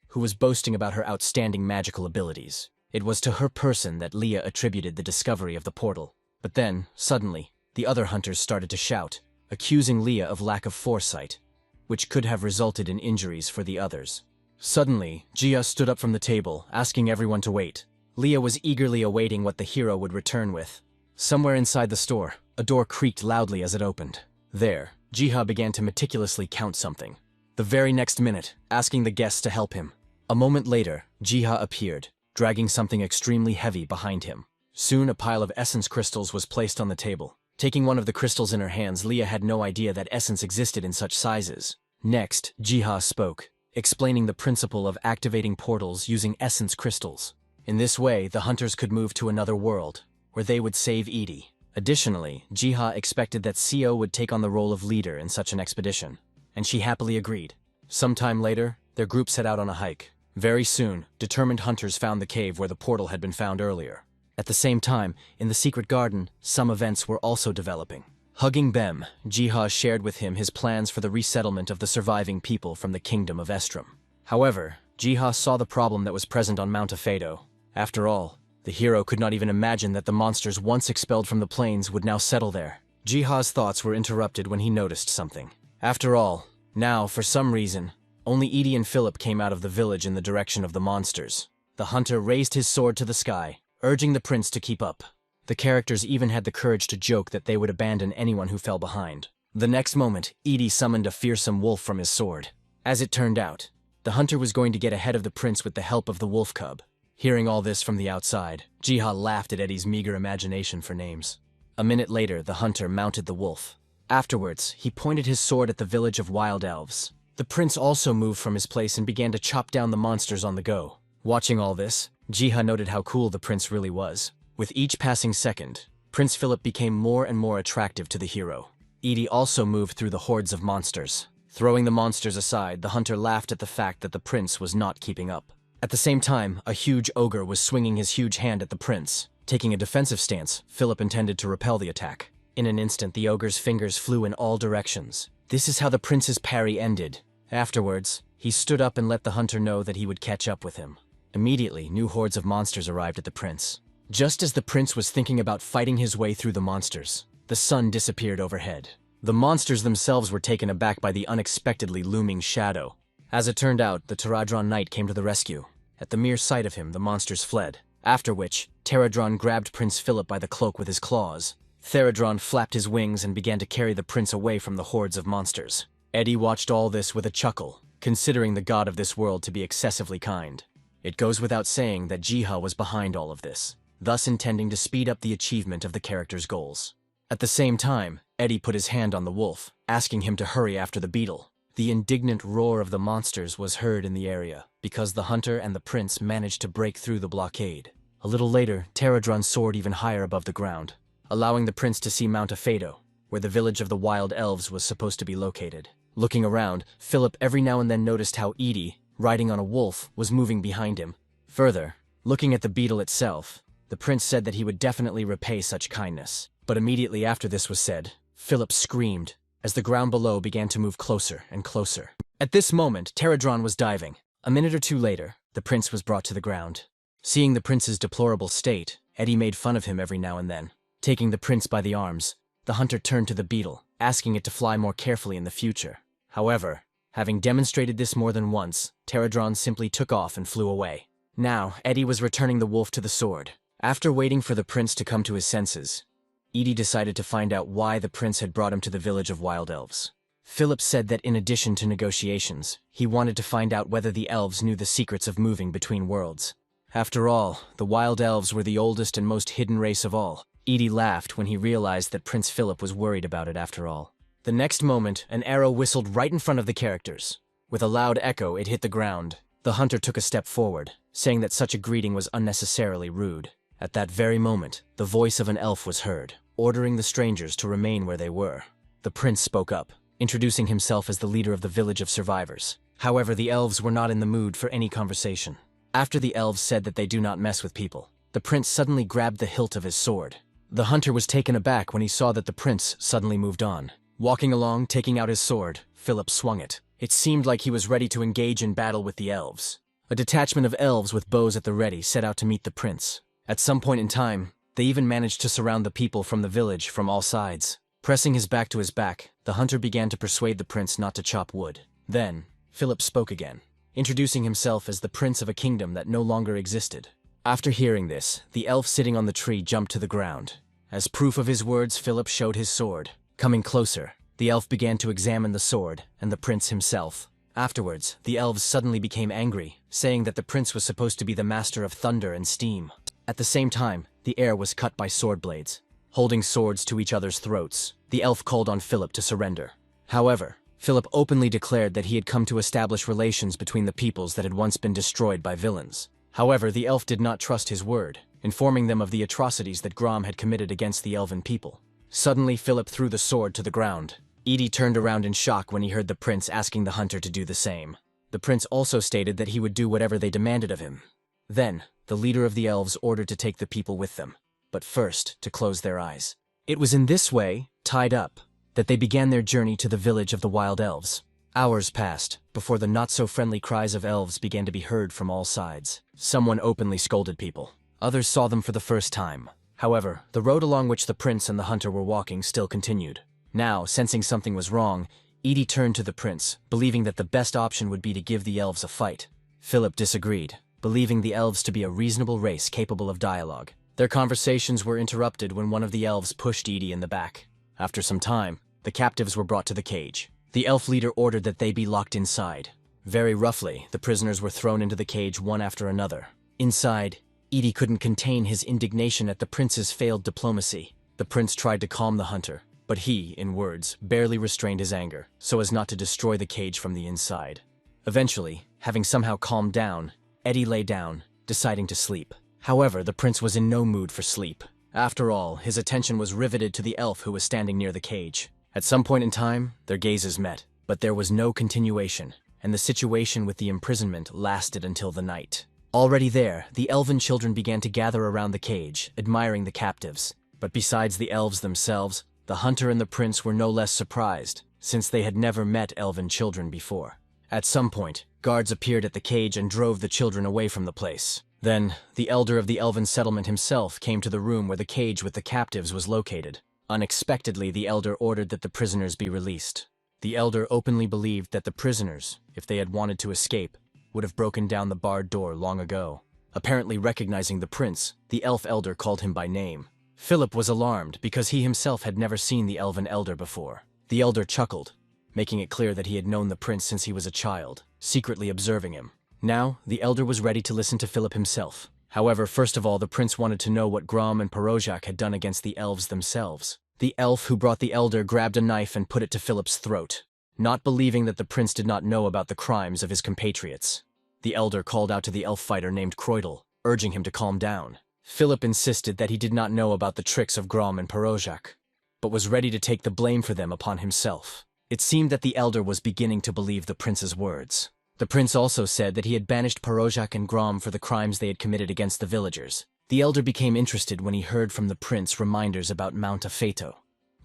who was boasting about her outstanding magical abilities. It was to her person that Leah attributed the discovery of the portal. But then, suddenly, the other hunters started to shout, accusing Leah of lack of foresight, which could have resulted in injuries for the others. Suddenly, Jia stood up from the table, asking everyone to wait. Leah was eagerly awaiting what the hero would return with. Somewhere inside the store, a door creaked loudly as it opened. There, Jiha began to meticulously count something. The very next minute, asking the guests to help him. A moment later, Jiha appeared, dragging something extremely heavy behind him. Soon a pile of essence crystals was placed on the table. Taking one of the crystals in her hands, Leah had no idea that essence existed in such sizes. Next, Jiha spoke, explaining the principle of activating portals using essence crystals. In this way, the hunters could move to another world, where they would save Edie. Additionally, Jiha expected that Sio would take on the role of leader in such an expedition, and she happily agreed. Sometime later, their group set out on a hike. Very soon, determined hunters found the cave where the portal had been found earlier. At the same time, in the secret garden, some events were also developing. Hugging Bem, Jiha shared with him his plans for the resettlement of the surviving people from the kingdom of Estrom. However, Jiha saw the problem that was present on Mount Afedo. After all, the hero could not even imagine that the monsters once expelled from the plains would now settle there. Jiha's thoughts were interrupted when he noticed something. After all, now, for some reason, only Edie and Philip came out of the village in the direction of the monsters. The hunter raised his sword to the sky, urging the prince to keep up. The characters even had the courage to joke that they would abandon anyone who fell behind. The next moment, Edie summoned a fearsome wolf from his sword. As it turned out, the hunter was going to get ahead of the prince with the help of the wolf cub. Hearing all this from the outside, Jiha laughed at Eddie's meager imagination for names. A minute later, the hunter mounted the wolf. Afterwards, he pointed his sword at the village of wild elves. The prince also moved from his place and began to chop down the monsters on the go. Watching all this, Jiha noted how cool the prince really was. With each passing second, Prince Philip became more and more attractive to the hero. Edie also moved through the hordes of monsters. Throwing the monsters aside, the hunter laughed at the fact that the prince was not keeping up. At the same time, a huge ogre was swinging his huge hand at the prince. Taking a defensive stance, Philip intended to repel the attack. In an instant, the ogre's fingers flew in all directions. This is how the prince's parry ended. Afterwards, he stood up and let the hunter know that he would catch up with him. Immediately, new hordes of monsters arrived at the prince. Just as the prince was thinking about fighting his way through the monsters, the sun disappeared overhead. The monsters themselves were taken aback by the unexpectedly looming shadow. As it turned out, the Theradron knight came to the rescue. At the mere sight of him, the monsters fled. After which, Theradron grabbed Prince Philip by the cloak with his claws. Theradron flapped his wings and began to carry the prince away from the hordes of monsters. Eddie watched all this with a chuckle, considering the god of this world to be excessively kind. It goes without saying that Jiha was behind all of this, thus intending to speed up the achievement of the character's goals. At the same time, Eddie put his hand on the wolf, asking him to hurry after the beetle. The indignant roar of the monsters was heard in the area, because the hunter and the prince managed to break through the blockade. A little later, Theradron soared even higher above the ground, allowing the prince to see Mount Afedo, where the village of the wild elves was supposed to be located. Looking around, Philip every now and then noticed how Edie, riding on a wolf, was moving behind him. Further, looking at the beetle itself, the prince said that he would definitely repay such kindness. But immediately after this was said, Philip screamed, as the ground below began to move closer and closer. At this moment, Theradron was diving. A minute or two later, the prince was brought to the ground. Seeing the prince's deplorable state, Eddie made fun of him every now and then. Taking the prince by the arms, the hunter turned to the beetle, asking it to fly more carefully in the future. However, having demonstrated this more than once, Theradron simply took off and flew away. Now, Eddie was returning the wolf to the sword. After waiting for the prince to come to his senses, Edie decided to find out why the prince had brought him to the village of wild elves. Philip said that in addition to negotiations, he wanted to find out whether the elves knew the secrets of moving between worlds. After all, the wild elves were the oldest and most hidden race of all. Edie laughed when he realized that Prince Philip was worried about it after all. The next moment, an arrow whistled right in front of the characters. With a loud echo, it hit the ground. The hunter took a step forward, saying that such a greeting was unnecessarily rude. At that very moment, the voice of an elf was heard, ordering the strangers to remain where they were. The prince spoke up, introducing himself as the leader of the village of survivors. However, the elves were not in the mood for any conversation. After the elves said that they do not mess with people, the prince suddenly grabbed the hilt of his sword. The hunter was taken aback when he saw that the prince suddenly moved on. Walking along, taking out his sword, Philip swung it. It seemed like he was ready to engage in battle with the elves. A detachment of elves with bows at the ready set out to meet the prince. At some point in time, they even managed to surround the people from the village from all sides. Pressing his back to his back, the hunter began to persuade the prince not to chop wood. Then, Philip spoke again, introducing himself as the prince of a kingdom that no longer existed. After hearing this, the elf sitting on the tree jumped to the ground. As proof of his words, Philip showed his sword. Coming closer, the elf began to examine the sword and the prince himself. Afterwards, the elves suddenly became angry, saying that the prince was supposed to be the master of thunder and steam. At the same time, the air was cut by sword blades. Holding swords to each other's throats, the elf called on Philip to surrender. However, Philip openly declared that he had come to establish relations between the peoples that had once been destroyed by villains. However, the elf did not trust his word, informing them of the atrocities that Grom had committed against the elven people. Suddenly, Philip threw the sword to the ground. Edie turned around in shock when he heard the prince asking the hunter to do the same. The prince also stated that he would do whatever they demanded of him. Then, the leader of the elves ordered to take the people with them, but first to close their eyes. It was in this way, tied up, that they began their journey to the village of the wild elves. Hours passed before the not-so-friendly cries of elves began to be heard from all sides. Someone openly scolded people. Others saw them for the first time. However, the road along which the prince and the hunter were walking still continued. Now, sensing something was wrong, Edie turned to the prince, believing that the best option would be to give the elves a fight. Philip disagreed, believing the elves to be a reasonable race capable of dialogue. Their conversations were interrupted when one of the elves pushed Edie in the back. After some time, the captives were brought to the cage. The elf leader ordered that they be locked inside. Very roughly, the prisoners were thrown into the cage one after another. Inside, Edie couldn't contain his indignation at the prince's failed diplomacy. The prince tried to calm the hunter, but he, in words, barely restrained his anger, so as not to destroy the cage from the inside. Eventually, having somehow calmed down, Edie lay down, deciding to sleep. However, the prince was in no mood for sleep. After all, his attention was riveted to the elf who was standing near the cage. At some point in time, their gazes met, but there was no continuation, and the situation with the imprisonment lasted until the night. Already there, the elven children began to gather around the cage, admiring the captives. But besides the elves themselves, the hunter and the prince were no less surprised, since they had never met elven children before. At some point, guards appeared at the cage and drove the children away from the place. Then, the elder of the elven settlement himself came to the room where the cage with the captives was located. Unexpectedly, the elder ordered that the prisoners be released. The elder openly believed that the prisoners, if they had wanted to escape, would have broken down the barred door long ago. Apparently recognizing the prince, the elf elder called him by name. Philip was alarmed because he himself had never seen the elven elder before. The elder chuckled, making it clear that he had known the prince since he was a child, secretly observing him. Now, the elder was ready to listen to Philip himself. However, first of all, the prince wanted to know what Grom and Parojak had done against the elves themselves. The elf who brought the elder grabbed a knife and put it to Philip's throat, not believing that the prince did not know about the crimes of his compatriots. The elder called out to the elf fighter named Croydle, urging him to calm down. Philip insisted that he did not know about the tricks of Grom and Parojak, but was ready to take the blame for them upon himself. It seemed that the elder was beginning to believe the prince's words. The prince also said that he had banished Parojak and Grom for the crimes they had committed against the villagers. The elder became interested when he heard from the prince reminders about Mount Afeto,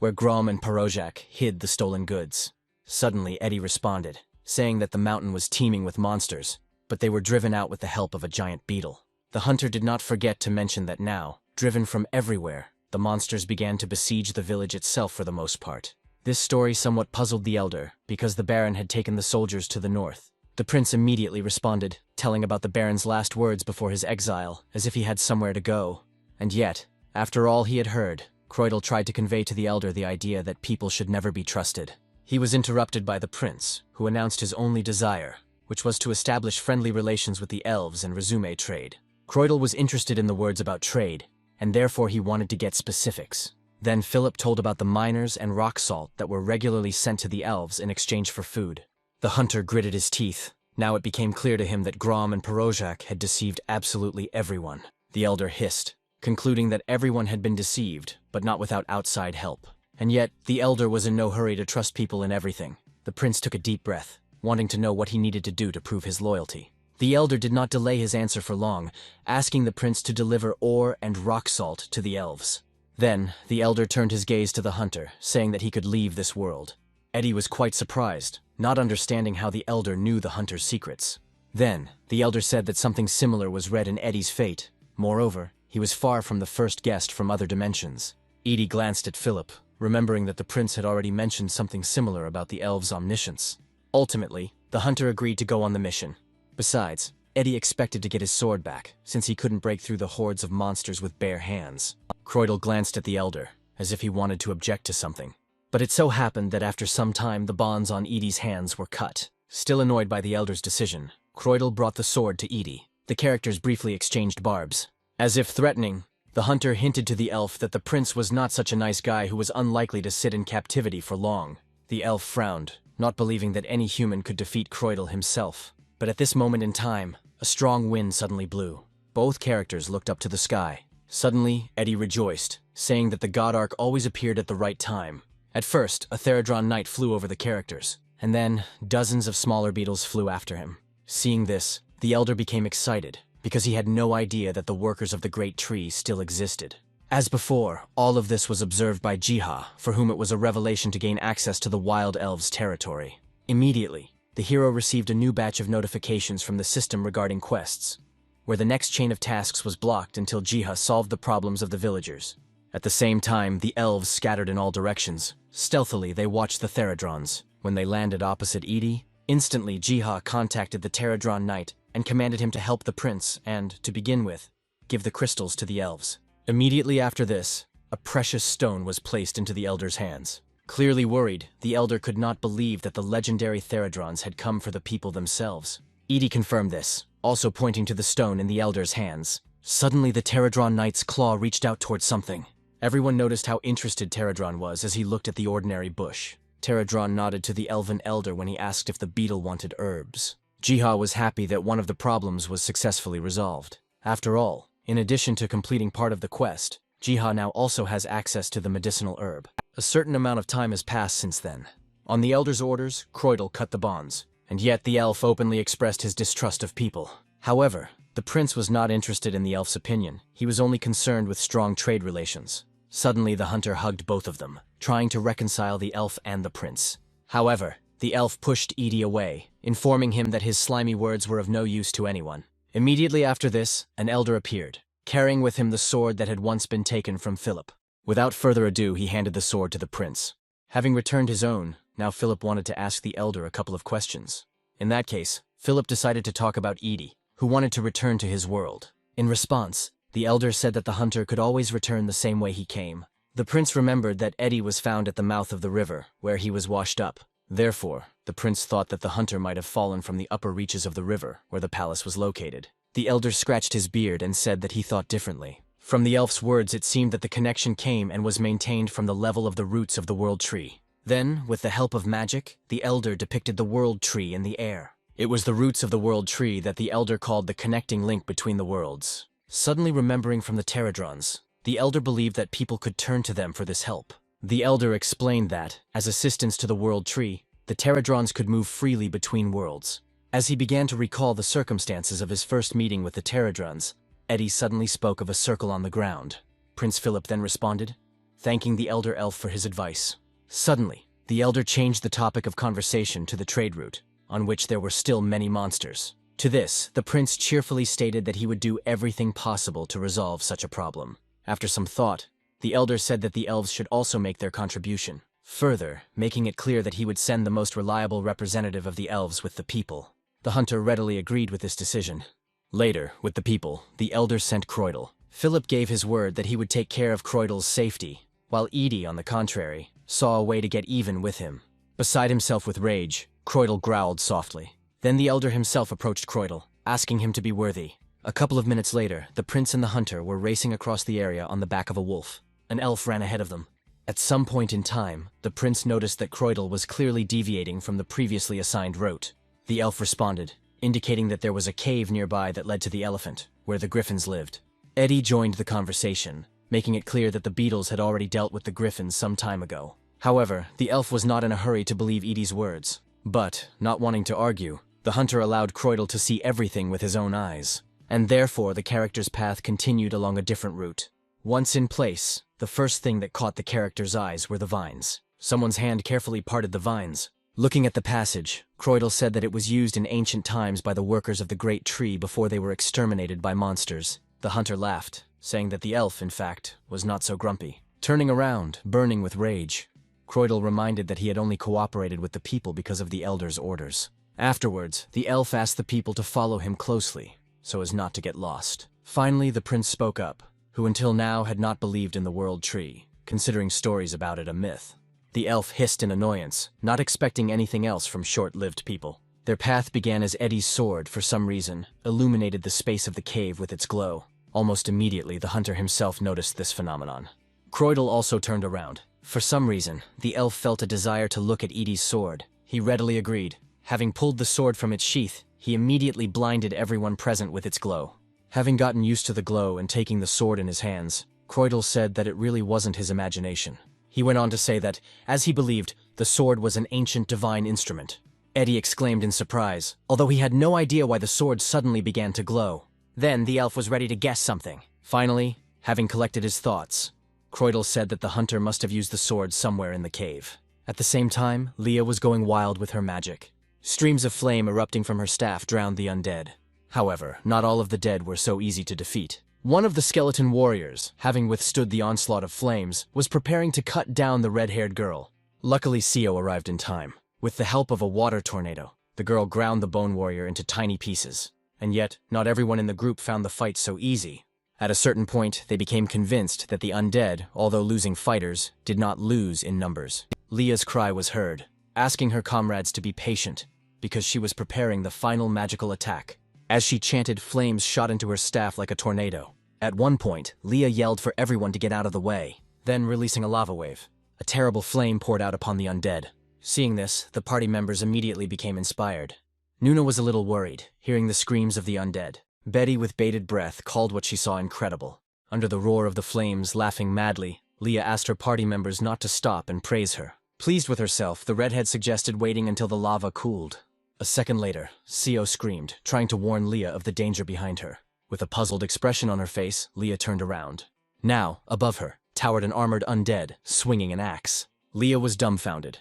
where Grom and Parojak hid the stolen goods. Suddenly, Eddie responded, saying that the mountain was teeming with monsters, but they were driven out with the help of a giant beetle. The hunter did not forget to mention that now, driven from everywhere, the monsters began to besiege the village itself for the most part. This story somewhat puzzled the elder, because the Baron had taken the soldiers to the north. The prince immediately responded, telling about the Baron's last words before his exile, as if he had somewhere to go. And yet, after all he had heard, Croydle tried to convey to the elder the idea that people should never be trusted. He was interrupted by the prince, who announced his only desire, which was to establish friendly relations with the elves and resume trade. Croydle was interested in the words about trade, and therefore he wanted to get specifics. Then Philip told about the miners and rock salt that were regularly sent to the elves in exchange for food. The hunter gritted his teeth. Now it became clear to him that Grom and Parojak had deceived absolutely everyone. The elder hissed, concluding that everyone had been deceived, but not without outside help. And yet, the elder was in no hurry to trust people in everything. The prince took a deep breath, wanting to know what he needed to do to prove his loyalty. The elder did not delay his answer for long, asking the prince to deliver ore and rock salt to the elves. Then, the elder turned his gaze to the hunter, saying that he could leave this world. Eddie was quite surprised, not understanding how the elder knew the hunter's secrets. Then, the elder said that something similar was read in Eddie's fate. Moreover, he was far from the first guest from other dimensions. Eddie glanced at Philip, remembering that the prince had already mentioned something similar about the elves' omniscience. Ultimately, the hunter agreed to go on the mission. Besides, Eddie expected to get his sword back, since he couldn't break through the hordes of monsters with bare hands. Croydle glanced at the elder, as if he wanted to object to something. But it so happened that after some time the bonds on Edie's hands were cut. Still annoyed by the elder's decision, Croydle brought the sword to Edie. The characters briefly exchanged barbs. As if threatening, the hunter hinted to the elf that the prince was not such a nice guy who was unlikely to sit in captivity for long. The elf frowned, not believing that any human could defeat Croydle himself. But at this moment in time, a strong wind suddenly blew. Both characters looked up to the sky. Suddenly, Eddie rejoiced, saying that the god arc always appeared at the right time. At first, a Theradron knight flew over the characters, and then dozens of smaller beetles flew after him. Seeing this, the elder became excited, because he had no idea that the workers of the great tree still existed. As before, all of this was observed by Jiha, for whom it was a revelation to gain access to the wild elves' territory. Immediately, the hero received a new batch of notifications from the system regarding quests, where the next chain of tasks was blocked until Jiha solved the problems of the villagers. At the same time, the elves scattered in all directions. Stealthily, they watched the Theradrons. When they landed opposite Edie, instantly Jiha contacted the Theradron knight and commanded him to help the prince and, to begin with, give the crystals to the elves. Immediately after this, a precious stone was placed into the elder's hands. Clearly worried, the elder could not believe that the legendary Theradrons had come for the people themselves. Edie confirmed this, also pointing to the stone in the elder's hands. Suddenly the Theradron knight's claw reached out towards something. Everyone noticed how interested Theradron was as he looked at the ordinary bush. Theradron nodded to the elven elder when he asked if the beetle wanted herbs. Jiha was happy that one of the problems was successfully resolved. After all, in addition to completing part of the quest, Jiha now also has access to the medicinal herb. A certain amount of time has passed since then. On the elder's orders, Croydle cut the bonds, and yet the elf openly expressed his distrust of people. However, the prince was not interested in the elf's opinion. He was only concerned with strong trade relations. Suddenly the hunter hugged both of them, trying to reconcile the elf and the prince. However, the elf pushed Edie away, informing him that his slimy words were of no use to anyone. Immediately after this, an elder appeared, carrying with him the sword that had once been taken from Philip. Without further ado, he handed the sword to the prince. Having returned his own, now Philip wanted to ask the elder a couple of questions. In that case, Philip decided to talk about Edie, who wanted to return to his world. In response, the elder said that the hunter could always return the same way he came. The prince remembered that Eddie was found at the mouth of the river, where he was washed up. Therefore, the prince thought that the hunter might have fallen from the upper reaches of the river, where the palace was located. The elder scratched his beard and said that he thought differently. From the elf's words, it seemed that the connection came and was maintained from the level of the roots of the world tree. Then, with the help of magic, the elder depicted the world tree in the air. It was the roots of the world tree that the elder called the connecting link between the worlds. Suddenly remembering from the Theradrons, the elder believed that people could turn to them for this help. The elder explained that, as assistance to the world tree, the Theradrons could move freely between worlds. As he began to recall the circumstances of his first meeting with the Theradrons, Eddie suddenly spoke of a circle on the ground. Prince Philip then responded, thanking the elder elf for his advice. Suddenly, the elder changed the topic of conversation to the trade route, on which there were still many monsters. To this, the prince cheerfully stated that he would do everything possible to resolve such a problem. After some thought, the elder said that the elves should also make their contribution, further making it clear that he would send the most reliable representative of the elves with the people. The hunter readily agreed with this decision. Later, with the people, the elder sent Croydle. Philip gave his word that he would take care of Croydle's safety, while Edie, on the contrary, saw a way to get even with him. Beside himself with rage, Croydle growled softly. Then the elder himself approached Croydle, asking him to be worthy. A couple of minutes later, the prince and the hunter were racing across the area on the back of a wolf. An elf ran ahead of them. At some point in time, the prince noticed that Croydle was clearly deviating from the previously assigned route. The elf responded, indicating that there was a cave nearby that led to the elephant, where the griffins lived. Eddie joined the conversation, making it clear that the beetles had already dealt with the griffins some time ago. However, the elf was not in a hurry to believe Edie's words. But, not wanting to argue, The hunter allowed Croydle to see everything with his own eyes, and therefore the character's path continued along a different route. Once in place, the first thing that caught the character's eyes were the vines. Someone's hand carefully parted the vines. Looking at the passage, Croydle said that it was used in ancient times by the workers of the Great Tree before they were exterminated by monsters. The hunter laughed, saying that the elf, in fact, was not so grumpy. Turning around, burning with rage, Croydle reminded that he had only cooperated with the people because of the elder's orders. Afterwards, the elf asked the people to follow him closely, so as not to get lost. Finally, the prince spoke up, who until now had not believed in the World Tree, considering stories about it a myth. The elf hissed in annoyance, not expecting anything else from short-lived people. Their path began as Eddie's sword, for some reason, illuminated the space of the cave with its glow. Almost immediately, the hunter himself noticed this phenomenon. Croydle also turned around. For some reason, the elf felt a desire to look at Edie's sword. He readily agreed. Having pulled the sword from its sheath, he immediately blinded everyone present with its glow. Having gotten used to the glow and taking the sword in his hands, Croydle said that it really wasn't his imagination. He went on to say that, as he believed, the sword was an ancient divine instrument. Eddie exclaimed in surprise, although he had no idea why the sword suddenly began to glow. Then the elf was ready to guess something. Finally, having collected his thoughts, Croydle said that the hunter must have used the sword somewhere in the cave. At the same time, Leah was going wild with her magic. Streams of flame erupting from her staff drowned the undead. However, not all of the dead were so easy to defeat. One of the skeleton warriors, having withstood the onslaught of flames, was preparing to cut down the red-haired girl. Luckily, Sio arrived in time. With the help of a water tornado, the girl ground the bone warrior into tiny pieces. And yet, not everyone in the group found the fight so easy. At a certain point, they became convinced that the undead, although losing fighters, did not lose in numbers. Leah's cry was heard, asking her comrades to be patient, because she was preparing the final magical attack. As she chanted, flames shot into her staff like a tornado. At one point, Leah yelled for everyone to get out of the way, then releasing a lava wave. A terrible flame poured out upon the undead. Seeing this, the party members immediately became inspired. Nuna was a little worried, hearing the screams of the undead. Betty, with bated breath, called what she saw incredible. Under the roar of the flames, laughing madly, Leah asked her party members not to stop and praise her. Pleased with herself, the redhead suggested waiting until the lava cooled. A second later, Sio screamed, trying to warn Leah of the danger behind her. With a puzzled expression on her face, Leah turned around. Now, above her, towered an armored undead, swinging an axe. Leah was dumbfounded,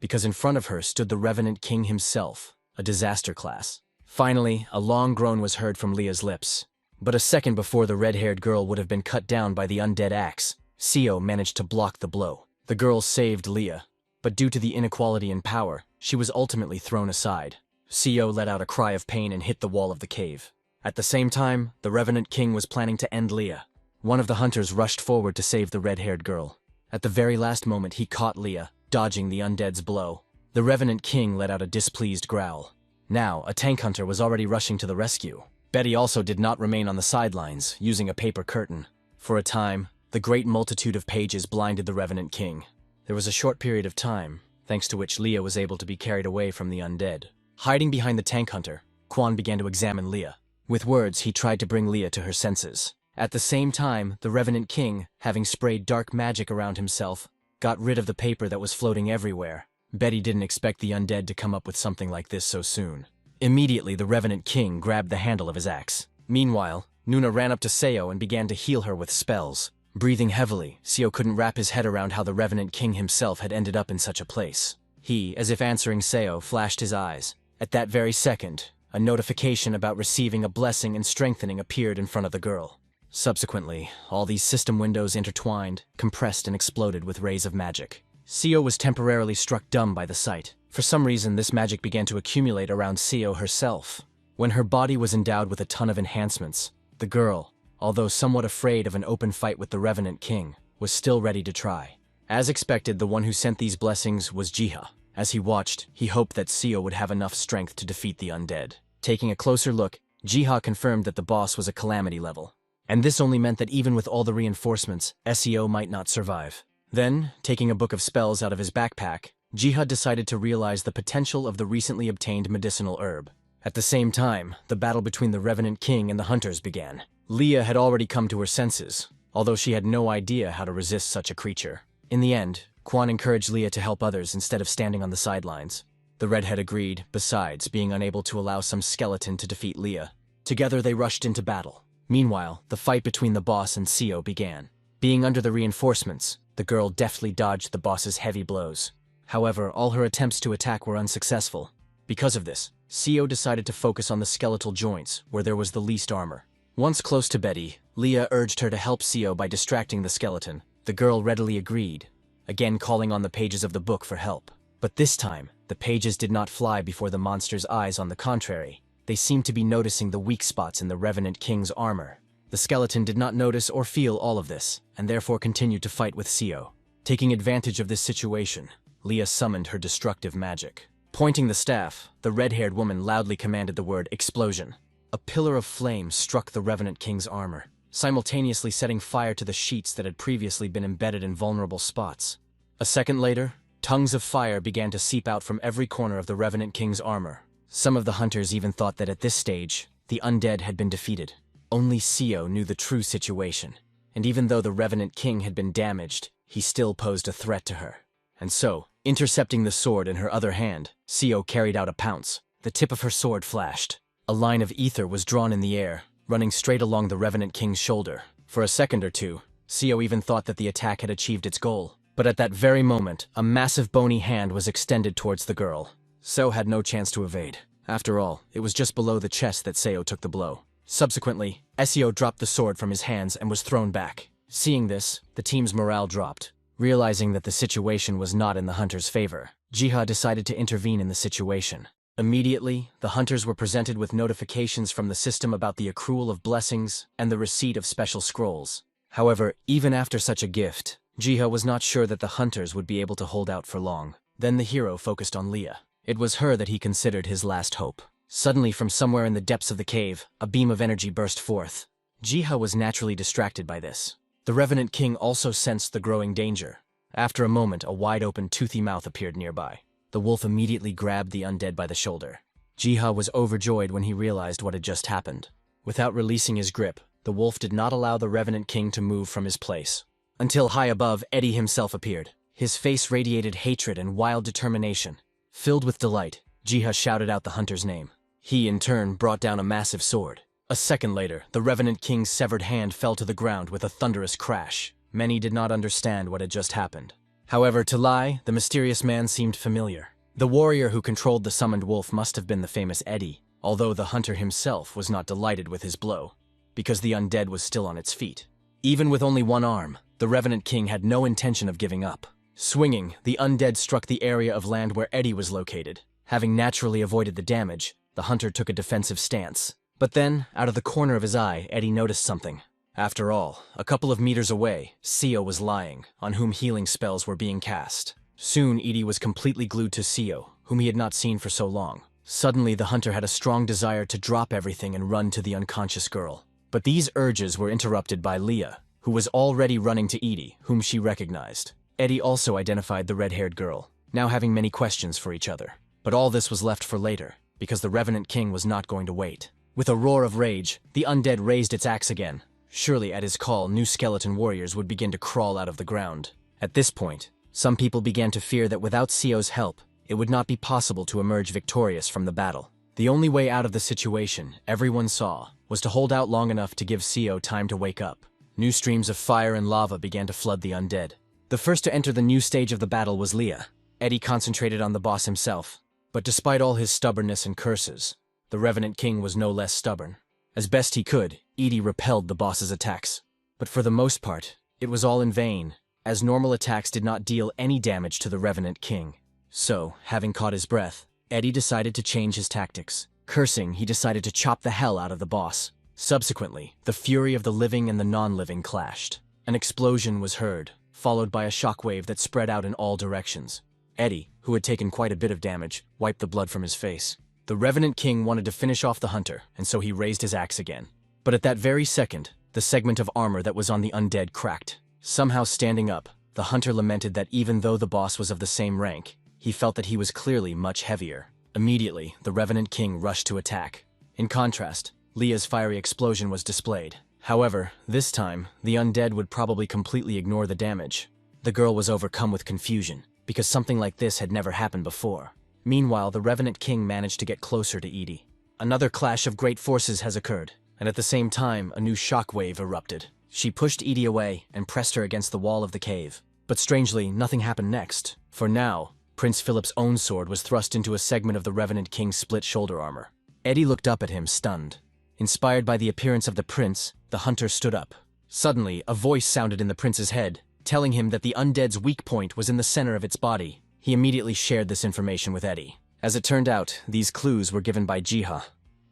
because in front of her stood the Revenant King himself, a disaster class. Finally, a long groan was heard from Leah's lips. But a second before the red-haired girl would have been cut down by the undead axe, Sio managed to block the blow. The girl saved Leah, but due to the inequality in power, she was ultimately thrown aside. Sio let out a cry of pain and hit the wall of the cave. At the same time, the Revenant King was planning to end Leah. One of the hunters rushed forward to save the red-haired girl. At the very last moment, he caught Leah, dodging the undead's blow. The Revenant King let out a displeased growl. Now, a tank hunter was already rushing to the rescue. Betty also did not remain on the sidelines, using a paper curtain. For a time, the great multitude of pages blinded the Revenant King. There was a short period of time, thanks to which Leah was able to be carried away from the undead. Hiding behind the tank hunter, Quan began to examine Leah. With words, he tried to bring Leah to her senses. At the same time, the Revenant King, having sprayed dark magic around himself, got rid of the paper that was floating everywhere. Betty didn't expect the undead to come up with something like this so soon. Immediately, the Revenant King grabbed the handle of his axe. Meanwhile, Nuna ran up to Seo and began to heal her with spells. Breathing heavily, Seo couldn't wrap his head around how the Revenant King himself had ended up in such a place. He, as if answering Seo, flashed his eyes. At that very second, a notification about receiving a blessing and strengthening appeared in front of the girl. Subsequently, all these system windows intertwined, compressed, and exploded with rays of magic. Seo was temporarily struck dumb by the sight. For some reason, this magic began to accumulate around Seo herself. When her body was endowed with a ton of enhancements, the girl, although somewhat afraid of an open fight with the Revenant King, was still ready to try. As expected, the one who sent these blessings was Jiha. As he watched, he hoped that Seo would have enough strength to defeat the undead. Taking a closer look, Jiha confirmed that the boss was a calamity level. And this only meant that even with all the reinforcements, Seo might not survive. Then, taking a book of spells out of his backpack, Jiha decided to realize the potential of the recently obtained medicinal herb. At the same time, the battle between the Revenant King and the hunters began. Leah had already come to her senses, although she had no idea how to resist such a creature. In the end, Quan encouraged Leah to help others instead of standing on the sidelines. The redhead agreed, besides being unable to allow some skeleton to defeat Leah. Together they rushed into battle. Meanwhile, the fight between the boss and Seo began. Being under the reinforcements, the girl deftly dodged the boss's heavy blows. However, all her attempts to attack were unsuccessful. Because of this, Seo decided to focus on the skeletal joints, where there was the least armor. Once close to Betty, Leah urged her to help Seo by distracting the skeleton. The girl readily agreed, again calling on the pages of the book for help. But this time, the pages did not fly before the monster's eyes. On the contrary, they seemed to be noticing the weak spots in the Revenant King's armor. The skeleton did not notice or feel all of this, and therefore continued to fight with Seo. Taking advantage of this situation, Leah summoned her destructive magic. Pointing the staff, the red-haired woman loudly commanded the word explosion. A pillar of flame struck the Revenant King's armor, simultaneously setting fire to the sheets that had previously been embedded in vulnerable spots. A second later, tongues of fire began to seep out from every corner of the Revenant King's armor. Some of the hunters even thought that at this stage, the undead had been defeated. Only Seo knew the true situation, and even though the Revenant King had been damaged, he still posed a threat to her. And so, intercepting the sword in her other hand, Seo carried out a pounce. The tip of her sword flashed. A line of ether was drawn in the air, running straight along the Revenant King's shoulder. For a second or two, Seo even thought that the attack had achieved its goal. But at that very moment, a massive bony hand was extended towards the girl. Seo had no chance to evade. After all, it was just below the chest that Seo took the blow. Subsequently, Seo dropped the sword from his hands and was thrown back. Seeing this, the team's morale dropped. Realizing that the situation was not in the hunters' favor, Jiha decided to intervene in the situation. Immediately, the hunters were presented with notifications from the system about the accrual of blessings and the receipt of special scrolls. However, even after such a gift, Jiha was not sure that the hunters would be able to hold out for long. Then the hero focused on Leah. It was her that he considered his last hope. Suddenly, from somewhere in the depths of the cave, a beam of energy burst forth. Jiha was naturally distracted by this. The Revenant King also sensed the growing danger. After a moment, a wide-open, toothy mouth appeared nearby. The wolf immediately grabbed the undead by the shoulder. Jiha was overjoyed when he realized what had just happened. Without releasing his grip, the wolf did not allow the Revenant King to move from his place. Until high above, Eddie himself appeared. His face radiated hatred and wild determination. Filled with delight, Jiha shouted out the hunter's name. He, in turn, brought down a massive sword. A second later, the Revenant King's severed hand fell to the ground with a thunderous crash. Many did not understand what had just happened. However, to Lai, the mysterious man seemed familiar. The warrior who controlled the summoned wolf must have been the famous Eddie, although the hunter himself was not delighted with his blow, because the undead was still on its feet. Even with only one arm, the Revenant King had no intention of giving up. Swinging, the undead struck the area of land where Eddie was located. Having naturally avoided the damage, the hunter took a defensive stance. But then, out of the corner of his eye, Eddie noticed something. After all, a couple of meters away, Seo was lying, on whom healing spells were being cast. Soon, Edie was completely glued to Seo, whom he had not seen for so long. Suddenly, the hunter had a strong desire to drop everything and run to the unconscious girl. But these urges were interrupted by Leah, who was already running to Edie, whom she recognized. Eddie also identified the red-haired girl, now having many questions for each other. But all this was left for later, because the Revenant King was not going to wait. With a roar of rage, the undead raised its axe again. Surely at his call, new skeleton warriors would begin to crawl out of the ground. At this point, some people began to fear that without Seo's help, it would not be possible to emerge victorious from the battle. The only way out of the situation, everyone saw, was to hold out long enough to give Seo time to wake up. New streams of fire and lava began to flood the undead. The first to enter the new stage of the battle was Leah. Eddie concentrated on the boss himself. But despite all his stubbornness and curses, the Revenant King was no less stubborn. As best he could, Edie repelled the boss's attacks. But for the most part, it was all in vain, as normal attacks did not deal any damage to the Revenant King. So, having caught his breath, Eddie decided to change his tactics. Cursing, he decided to chop the hell out of the boss. Subsequently, the fury of the living and the non-living clashed. An explosion was heard, followed by a shockwave that spread out in all directions. Eddie, who had taken quite a bit of damage, wiped the blood from his face. The Revenant King wanted to finish off the hunter, and so he raised his axe again. But at that very second, the segment of armor that was on the undead cracked. Somehow standing up, the hunter lamented that even though the boss was of the same rank, he felt that he was clearly much heavier. Immediately, the Revenant King rushed to attack. In contrast, Leah's fiery explosion was displayed. However, this time, the undead would probably completely ignore the damage. The girl was overcome with confusion, because something like this had never happened before. Meanwhile, the Revenant King managed to get closer to Edie. Another clash of great forces has occurred, and at the same time, a new shockwave erupted. She pushed Edie away and pressed her against the wall of the cave. But strangely, nothing happened next. For now, Prince Philip's own sword was thrust into a segment of the Revenant King's split shoulder armor. Eddie looked up at him, stunned. Inspired by the appearance of the prince, the hunter stood up. Suddenly, a voice sounded in the prince's head, telling him that the undead's weak point was in the center of its body. He immediately shared this information with Eddie. As it turned out, these clues were given by Jiha,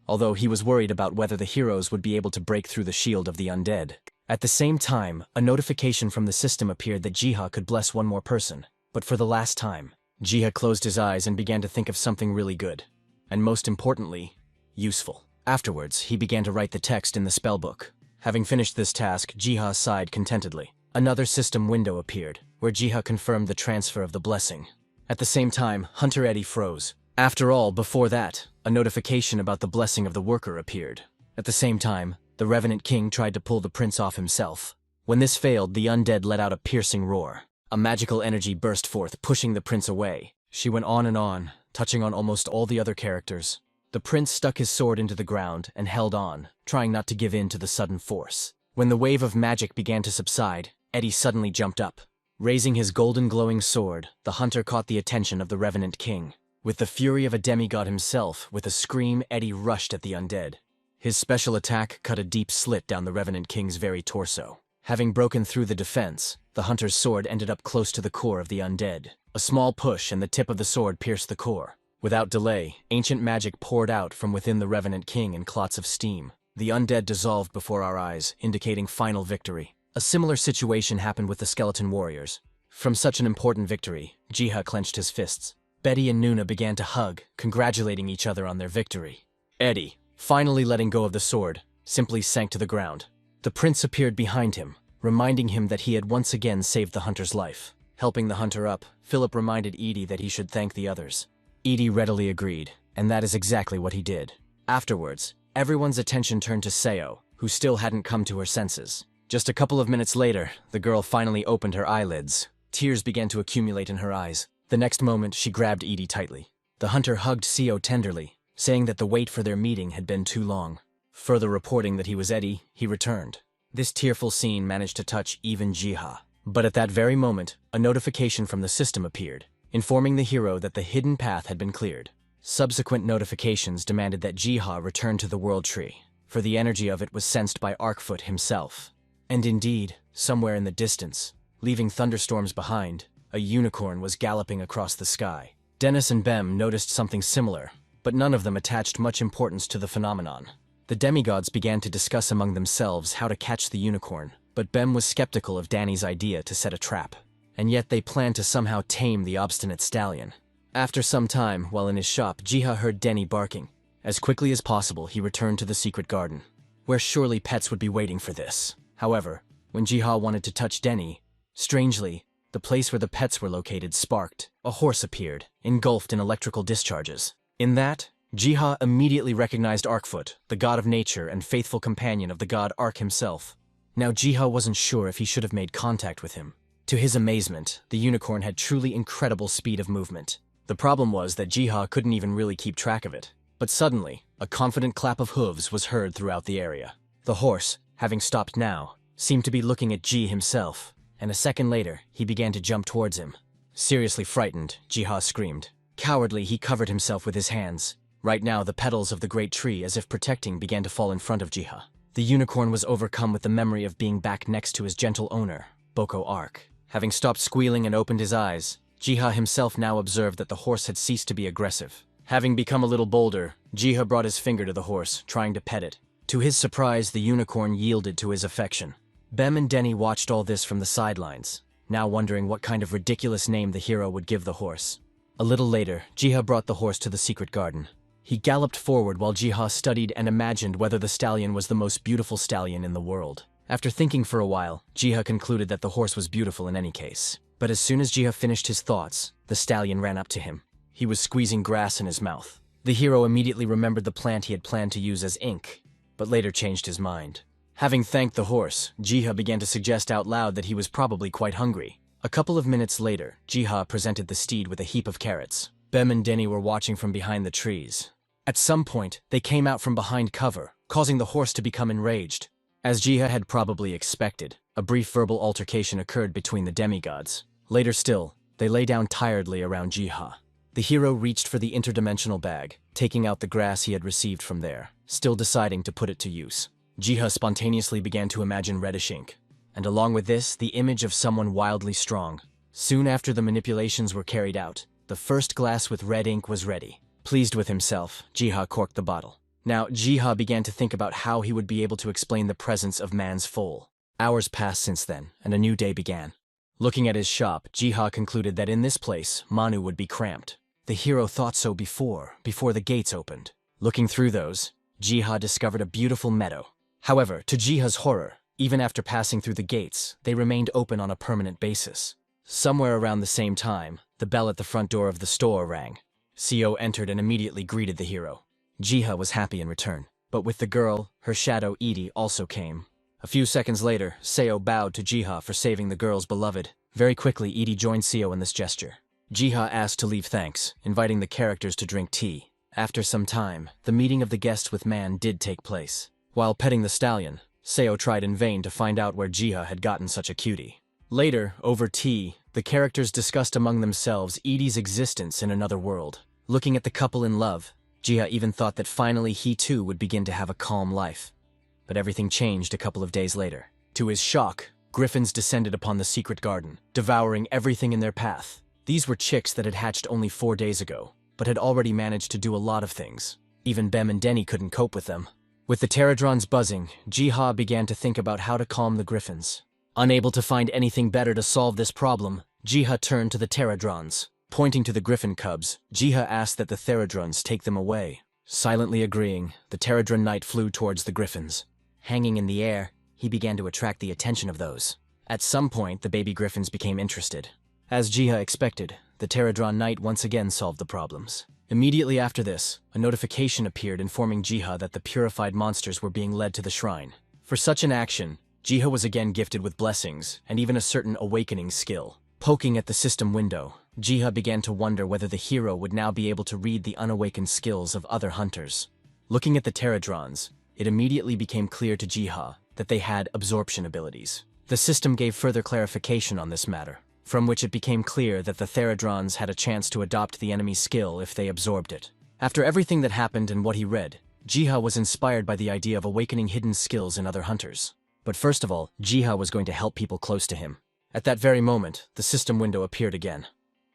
although he was worried about whether the heroes would be able to break through the shield of the undead. At the same time, a notification from the system appeared that Jiha could bless one more person. But for the last time, Jiha closed his eyes and began to think of something really good. And most importantly, useful. Afterwards, he began to write the text in the spellbook. Having finished this task, Jiha sighed contentedly. Another system window appeared, where Jiha confirmed the transfer of the blessing. At the same time, Hunter Eddie froze. After all, before that, a notification about the blessing of the worker appeared. At the same time, the Revenant King tried to pull the prince off himself. When this failed, the undead let out a piercing roar. A magical energy burst forth, pushing the prince away. She went on, touching on almost all the other characters. The prince stuck his sword into the ground and held on, trying not to give in to the sudden force. When the wave of magic began to subside, Eddie suddenly jumped up. Raising his golden glowing sword, the hunter caught the attention of the Revenant King. With the fury of a demigod himself, with a scream, Eddie rushed at the undead. His special attack cut a deep slit down the Revenant King's very torso. Having broken through the defense, the hunter's sword ended up close to the core of the undead. A small push and the tip of the sword pierced the core. Without delay, ancient magic poured out from within the Revenant King in clots of steam. The undead dissolved before our eyes, indicating final victory. A similar situation happened with the skeleton warriors. From such an important victory, Jiha clenched his fists. Betty and Nuna began to hug, congratulating each other on their victory. Eddie, finally letting go of the sword, simply sank to the ground. The prince appeared behind him, reminding him that he had once again saved the hunter's life. Helping the hunter up, Philip reminded Edie that he should thank the others. Edie readily agreed, and that is exactly what he did. Afterwards, everyone's attention turned to Seo, who still hadn't come to her senses. Just a couple of minutes later, the girl finally opened her eyelids. Tears began to accumulate in her eyes. The next moment, she grabbed Edie tightly. The hunter hugged Seo tenderly, saying that the wait for their meeting had been too long. Further reporting that he was Eddie, he returned. This tearful scene managed to touch even Jiha. But at that very moment, a notification from the system appeared, informing the hero that the hidden path had been cleared. Subsequent notifications demanded that Jiha return to the World Tree, for the energy of it was sensed by Arkfoot himself. And indeed, somewhere in the distance, leaving thunderstorms behind, a unicorn was galloping across the sky. Dennis and Bem noticed something similar, but none of them attached much importance to the phenomenon. The demigods began to discuss among themselves how to catch the unicorn, but Bem was skeptical of Danny's idea to set a trap. And yet they planned to somehow tame the obstinate stallion. After some time, while in his shop, Jiha heard Denny barking. As quickly as possible, he returned to the secret garden, where surely pets would be waiting for this. However, when Jiha wanted to touch Denny, strangely, the place where the pets were located sparked. A horse appeared, engulfed in electrical discharges. In that, Jiha immediately recognized Arkfoot, the god of nature and faithful companion of the god Ark himself. Now Jiha wasn't sure if he should have made contact with him. To his amazement, the unicorn had truly incredible speed of movement. The problem was that Jiha couldn't even really keep track of it. But suddenly, a confident clap of hooves was heard throughout the area. The horse, having stopped now, seemed to be looking at Ji himself, and a second later, he began to jump towards him. Seriously frightened, Jiha screamed. Cowardly, he covered himself with his hands. Right now, the petals of the great tree, as if protecting, began to fall in front of Jiha. The unicorn was overcome with the memory of being back next to his gentle owner, Boko Ark. Having stopped squealing and opened his eyes, Jiha himself now observed that the horse had ceased to be aggressive. Having become a little bolder, Jiha brought his finger to the horse, trying to pet it. To his surprise, the unicorn yielded to his affection. Bem and Denny watched all this from the sidelines, now wondering what kind of ridiculous name the hero would give the horse. A little later, Jiha brought the horse to the secret garden. He galloped forward while Jiha studied and imagined whether the stallion was the most beautiful stallion in the world. After thinking for a while, Jiha concluded that the horse was beautiful in any case. But as soon as Jiha finished his thoughts, the stallion ran up to him. He was squeezing grass in his mouth. The hero immediately remembered the plant he had planned to use as ink, but later changed his mind. Having thanked the horse, Jiha began to suggest out loud that he was probably quite hungry. A couple of minutes later, Jiha presented the steed with a heap of carrots. Bem and Denny were watching from behind the trees. At some point, they came out from behind cover, causing the horse to become enraged. As Jiha had probably expected, a brief verbal altercation occurred between the demigods. Later still, they lay down tiredly around Jiha. The hero reached for the interdimensional bag, taking out the grass he had received from there, still deciding to put it to use. Jiha spontaneously began to imagine reddish ink, and along with this, the image of someone wildly strong. Soon after the manipulations were carried out, the first glass with red ink was ready. Pleased with himself, Jiha corked the bottle. Now, Jiha began to think about how he would be able to explain the presence of man's foal. Hours passed since then, and a new day began. Looking at his shop, Jiha concluded that in this place, Manu would be cramped. The hero thought so before the gates opened. Looking through those, Jiha discovered a beautiful meadow. However, to Jiha's horror, even after passing through the gates, they remained open on a permanent basis. Somewhere around the same time, the bell at the front door of the store rang. Seo entered and immediately greeted the hero. Jiha was happy in return, but with the girl, her shadow Edie also came. A few seconds later, Seo bowed to Jiha for saving the girl's beloved. Very quickly, Edie joined Seo in this gesture. Jiha asked to leave thanks, inviting the characters to drink tea. After some time, the meeting of the guests with Man did take place. While petting the stallion, Seo tried in vain to find out where Jiha had gotten such a cutie. Later, over tea, the characters discussed among themselves Edie's existence in another world. Looking at the couple in love, Jiha even thought that finally he too would begin to have a calm life. But everything changed a couple of days later. To his shock, griffins descended upon the secret garden, devouring everything in their path. These were chicks that had hatched only 4 days ago, but had already managed to do a lot of things. Even Bem and Denny couldn't cope with them. With the pterodrons buzzing, Jiha began to think about how to calm the griffins. Unable to find anything better to solve this problem, Jiha turned to the pterodrons. Pointing to the griffin cubs, Jiha asked that the pterodrons take them away. Silently agreeing, the pterodron knight flew towards the griffins. Hanging in the air, he began to attract the attention of those. At some point, the baby griffins became interested. As Jiha expected, the pterodron knight once again solved the problems. Immediately after this, a notification appeared informing Jiha that the purified monsters were being led to the shrine. For such an action, Jiha was again gifted with blessings and even a certain awakening skill. Poking at the system window, Jiha began to wonder whether the hero would now be able to read the unawakened skills of other hunters. Looking at the pterodrons, it immediately became clear to Jiha that they had absorption abilities. The system gave further clarification on this matter, from which it became clear that the pterodrons had a chance to adopt the enemy's skill if they absorbed it. After everything that happened and what he read, Jiha was inspired by the idea of awakening hidden skills in other hunters. But first of all, Jiha was going to help people close to him. At that very moment, the system window appeared again,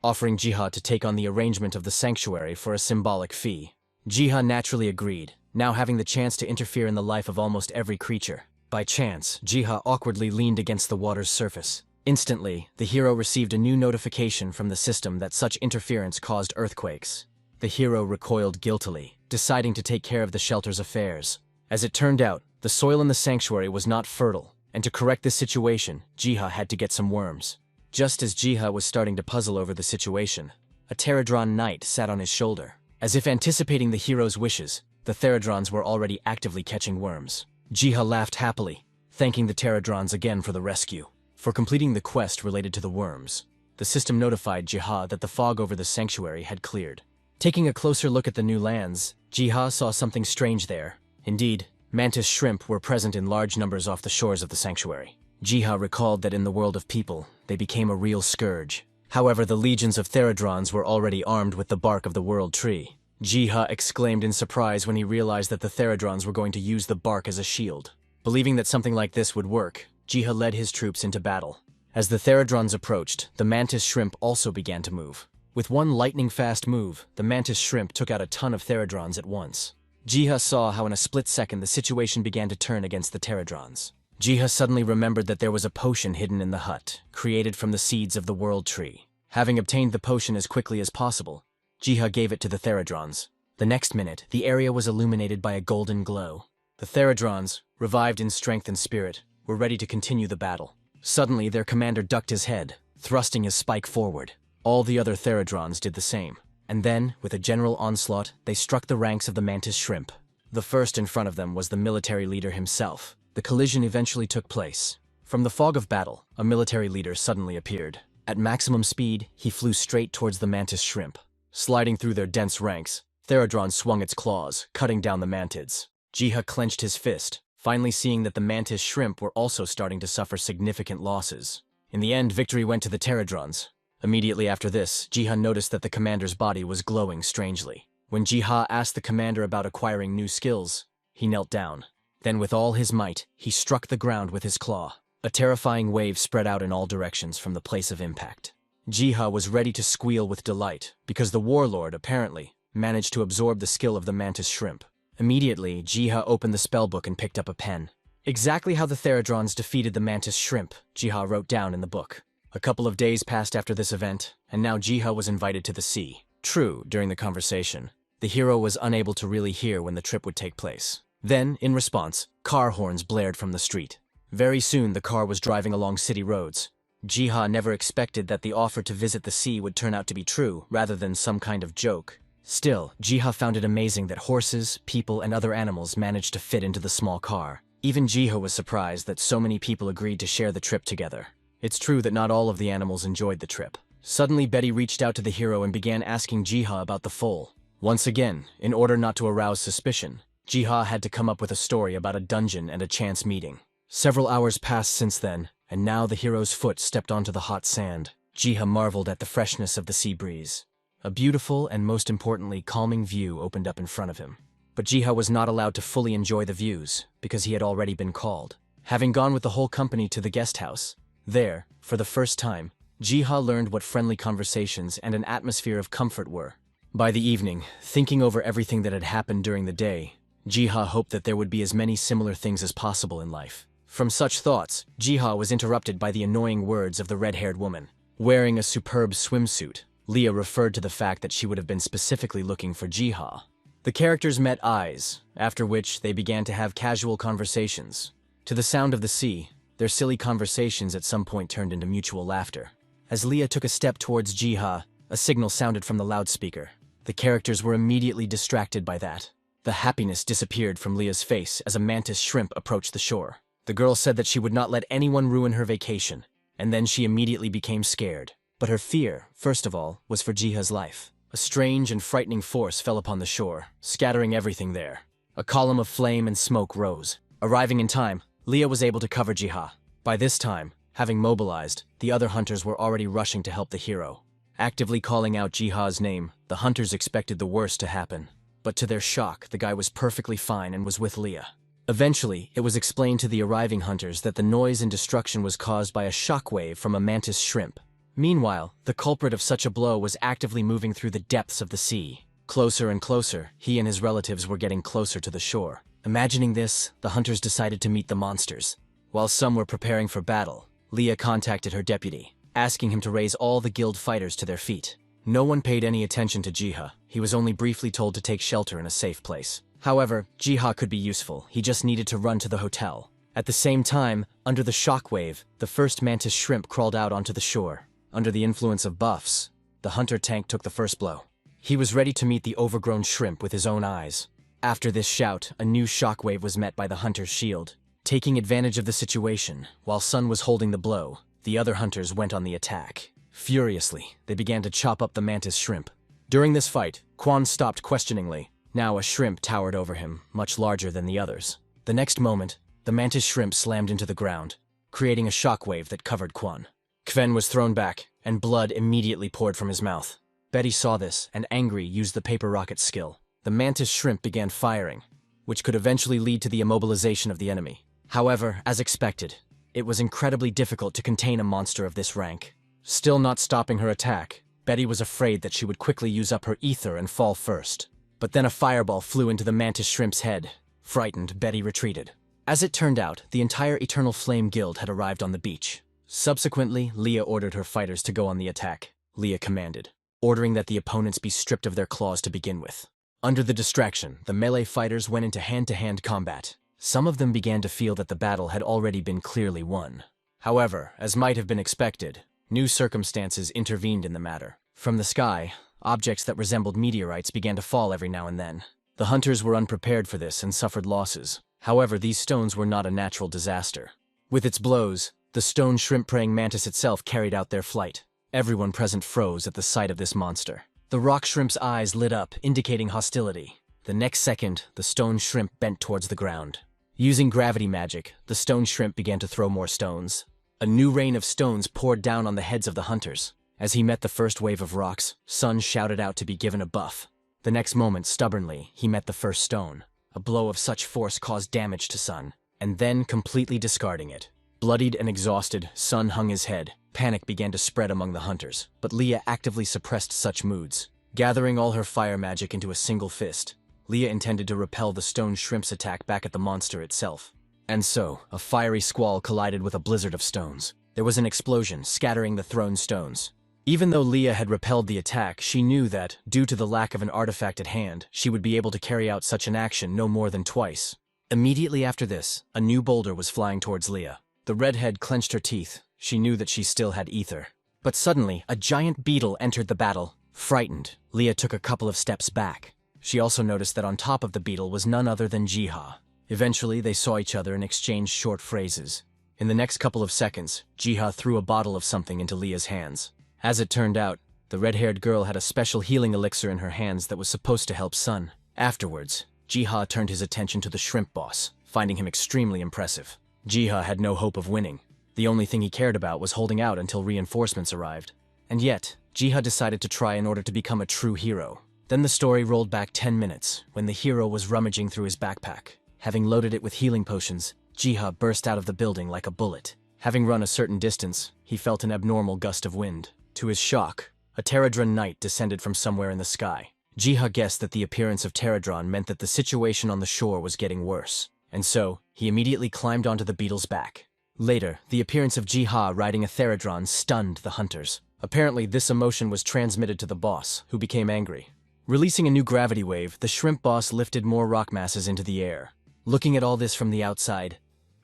offering Jiha to take on the arrangement of the sanctuary for a symbolic fee. Jiha naturally agreed, now having the chance to interfere in the life of almost every creature. By chance, Jiha awkwardly leaned against the water's surface. Instantly, the hero received a new notification from the system that such interference caused earthquakes. The hero recoiled guiltily, deciding to take care of the shelter's affairs. As it turned out, the soil in the sanctuary was not fertile, and to correct this situation, Jiha had to get some worms. Just as Jiha was starting to puzzle over the situation, a pterodron knight sat on his shoulder. As if anticipating the hero's wishes, the pterodrons were already actively catching worms. Jiha laughed happily, thanking the pterodrons again for the rescue. For completing the quest related to the worms, the system notified Jiha that the fog over the sanctuary had cleared. Taking a closer look at the new lands, Jiha saw something strange there. Indeed, mantis shrimp were present in large numbers off the shores of the sanctuary. Jiha recalled that in the world of people, they became a real scourge. However, the legions of pterodrons were already armed with the bark of the world tree. Jiha exclaimed in surprise when he realized that the pterodrons were going to use the bark as a shield. Believing that something like this would work, Jiha led his troops into battle. As the pterodrons approached, the mantis shrimp also began to move. With one lightning-fast move, the mantis shrimp took out a ton of pterodrons at once. Jiha saw how in a split second the situation began to turn against the pterodrons. Jiha suddenly remembered that there was a potion hidden in the hut, created from the seeds of the world tree. Having obtained the potion as quickly as possible, Jiha gave it to the pterodrons. The next minute, the area was illuminated by a golden glow. The pterodrons, revived in strength and spirit, were ready to continue the battle. Suddenly, their commander ducked his head, thrusting his spike forward. All the other pterodrons did the same. And then, with a general onslaught, they struck the ranks of the mantis shrimp. The first in front of them was the military leader himself. The collision eventually took place. From the fog of battle, a military leader suddenly appeared. At maximum speed, he flew straight towards the mantis shrimp. Sliding through their dense ranks, Therodron swung its claws, cutting down the mantids. Jiha clenched his fist, finally seeing that the mantis shrimp were also starting to suffer significant losses. In the end, victory went to the Pterodrons. Immediately after this, Jiha noticed that the commander's body was glowing strangely. When Jiha asked the commander about acquiring new skills, he knelt down. Then with all his might, he struck the ground with his claw. A terrifying wave spread out in all directions from the place of impact. Jiha was ready to squeal with delight, because the warlord, apparently, managed to absorb the skill of the mantis shrimp. Immediately, Jiha opened the spellbook and picked up a pen. Exactly how the Therodrons defeated the mantis shrimp, Jiha wrote down in the book. A couple of days passed after this event, and now Jiha was invited to the sea. True, during the conversation, the hero was unable to really hear when the trip would take place. Then, in response, car horns blared from the street. Very soon, the car was driving along city roads. Jiha never expected that the offer to visit the sea would turn out to be true, rather than some kind of joke. Still, Jiha found it amazing that horses, people, and other animals managed to fit into the small car. Even Jiha was surprised that so many people agreed to share the trip together. It's true that not all of the animals enjoyed the trip. Suddenly, Betty reached out to the hero and began asking Jiha about the foal. Once again, in order not to arouse suspicion, Jiha had to come up with a story about a dungeon and a chance meeting. Several hours passed since then, and now the hero's foot stepped onto the hot sand. Jiha marveled at the freshness of the sea breeze. A beautiful and, most importantly, calming view opened up in front of him. But Jiha was not allowed to fully enjoy the views, because he had already been called. Having gone with the whole company to the guest house, there, for the first time, Jiha learned what friendly conversations and an atmosphere of comfort were. By the evening, thinking over everything that had happened during the day, Jiha hoped that there would be as many similar things as possible in life. From such thoughts, Jiha was interrupted by the annoying words of the red-haired woman. Wearing a superb swimsuit, Leah referred to the fact that she would have been specifically looking for Jiha. The characters met eyes, after which they began to have casual conversations. To the sound of the sea, their silly conversations at some point turned into mutual laughter. As Leah took a step towards Jiha, a signal sounded from the loudspeaker. The characters were immediately distracted by that. The happiness disappeared from Leah's face as a mantis shrimp approached the shore. The girl said that she would not let anyone ruin her vacation, and then she immediately became scared. But her fear, first of all, was for Jiha's life. A strange and frightening force fell upon the shore, scattering everything there. A column of flame and smoke rose. Arriving in time, Leah was able to cover Jiha. By this time, having mobilized, the other hunters were already rushing to help the hero. Actively calling out Jiha's name, the hunters expected the worst to happen. But to their shock, the guy was perfectly fine and was with Leah. Eventually, it was explained to the arriving hunters that the noise and destruction was caused by a shockwave from a mantis shrimp. Meanwhile, the culprit of such a blow was actively moving through the depths of the sea. Closer and closer, he and his relatives were getting closer to the shore. Imagining this, the hunters decided to meet the monsters. While some were preparing for battle, Leah contacted her deputy, asking him to raise all the guild fighters to their feet. No one paid any attention to Jiha. He was only briefly told to take shelter in a safe place. However, Jiha could be useful. He just needed to run to the hotel. At the same time, under the shockwave, the first mantis shrimp crawled out onto the shore. Under the influence of buffs, the hunter tank took the first blow. He was ready to meet the overgrown shrimp with his own eyes. After this shout, a new shockwave was met by the hunter's shield. Taking advantage of the situation, while Sun was holding the blow, the other hunters went on the attack. Furiously, they began to chop up the mantis shrimp. During this fight, Quan stopped questioningly. Now a shrimp towered over him, much larger than the others. The next moment, the mantis shrimp slammed into the ground, creating a shockwave that covered Quan. Kven was thrown back, and blood immediately poured from his mouth. Betty saw this, and angry, used the paper rocket skill. The mantis shrimp began firing, which could eventually lead to the immobilization of the enemy. However, as expected, it was incredibly difficult to contain a monster of this rank. Still not stopping her attack, Betty was afraid that she would quickly use up her ether and fall first. But then a fireball flew into the mantis shrimp's head. Frightened, Betty retreated. As it turned out, the entire Eternal Flame Guild had arrived on the beach. Subsequently, Leah ordered her fighters to go on the attack. Leah commanded, ordering that the opponents be stripped of their claws to begin with. Under the distraction, the melee fighters went into hand-to-hand combat. Some of them began to feel that the battle had already been clearly won. However, as might have been expected, new circumstances intervened in the matter. From the sky, objects that resembled meteorites began to fall every now and then. The hunters were unprepared for this and suffered losses. However, these stones were not a natural disaster. With its blows, the stone shrimp-preying mantis itself carried out their flight. Everyone present froze at the sight of this monster. The rock shrimp's eyes lit up, indicating hostility. The next second, the stone shrimp bent towards the ground. Using gravity magic, the stone shrimp began to throw more stones. A new rain of stones poured down on the heads of the hunters. As he met the first wave of rocks, Sun shouted out to be given a buff. The next moment, stubbornly, he met the first stone. A blow of such force caused damage to Sun, and then completely discarding it. Bloodied and exhausted, Sun hung his head. Panic began to spread among the hunters, but Leah actively suppressed such moods. Gathering all her fire magic into a single fist, Leah intended to repel the stone shrimp's attack back at the monster itself. And so, a fiery squall collided with a blizzard of stones. There was an explosion, scattering the thrown stones. Even though Leah had repelled the attack, she knew that, due to the lack of an artifact at hand, she would be able to carry out such an action no more than twice. Immediately after this, a new boulder was flying towards Leah. The redhead clenched her teeth. She knew that she still had ether. But suddenly, a giant beetle entered the battle. Frightened, Leah took a couple of steps back. She also noticed that on top of the beetle was none other than Jiha. Eventually, they saw each other and exchanged short phrases. In the next couple of seconds, Jiha threw a bottle of something into Leah's hands. As it turned out, the red-haired girl had a special healing elixir in her hands that was supposed to help Sun. Afterwards, Jiha turned his attention to the shrimp boss, finding him extremely impressive. Jiha had no hope of winning. The only thing he cared about was holding out until reinforcements arrived. And yet, Jiha decided to try in order to become a true hero. Then the story rolled back 10 minutes, when the hero was rummaging through his backpack. Having loaded it with healing potions, Jiha burst out of the building like a bullet. Having run a certain distance, he felt an abnormal gust of wind. To his shock, a Pterodron knight descended from somewhere in the sky. Jiha guessed that the appearance of Pterodron meant that the situation on the shore was getting worse, and so, he immediately climbed onto the beetle's back. Later, the appearance of Jiha riding a Pterodron stunned the hunters. Apparently, this emotion was transmitted to the boss, who became angry. Releasing a new gravity wave, the shrimp boss lifted more rock masses into the air. Looking at all this from the outside,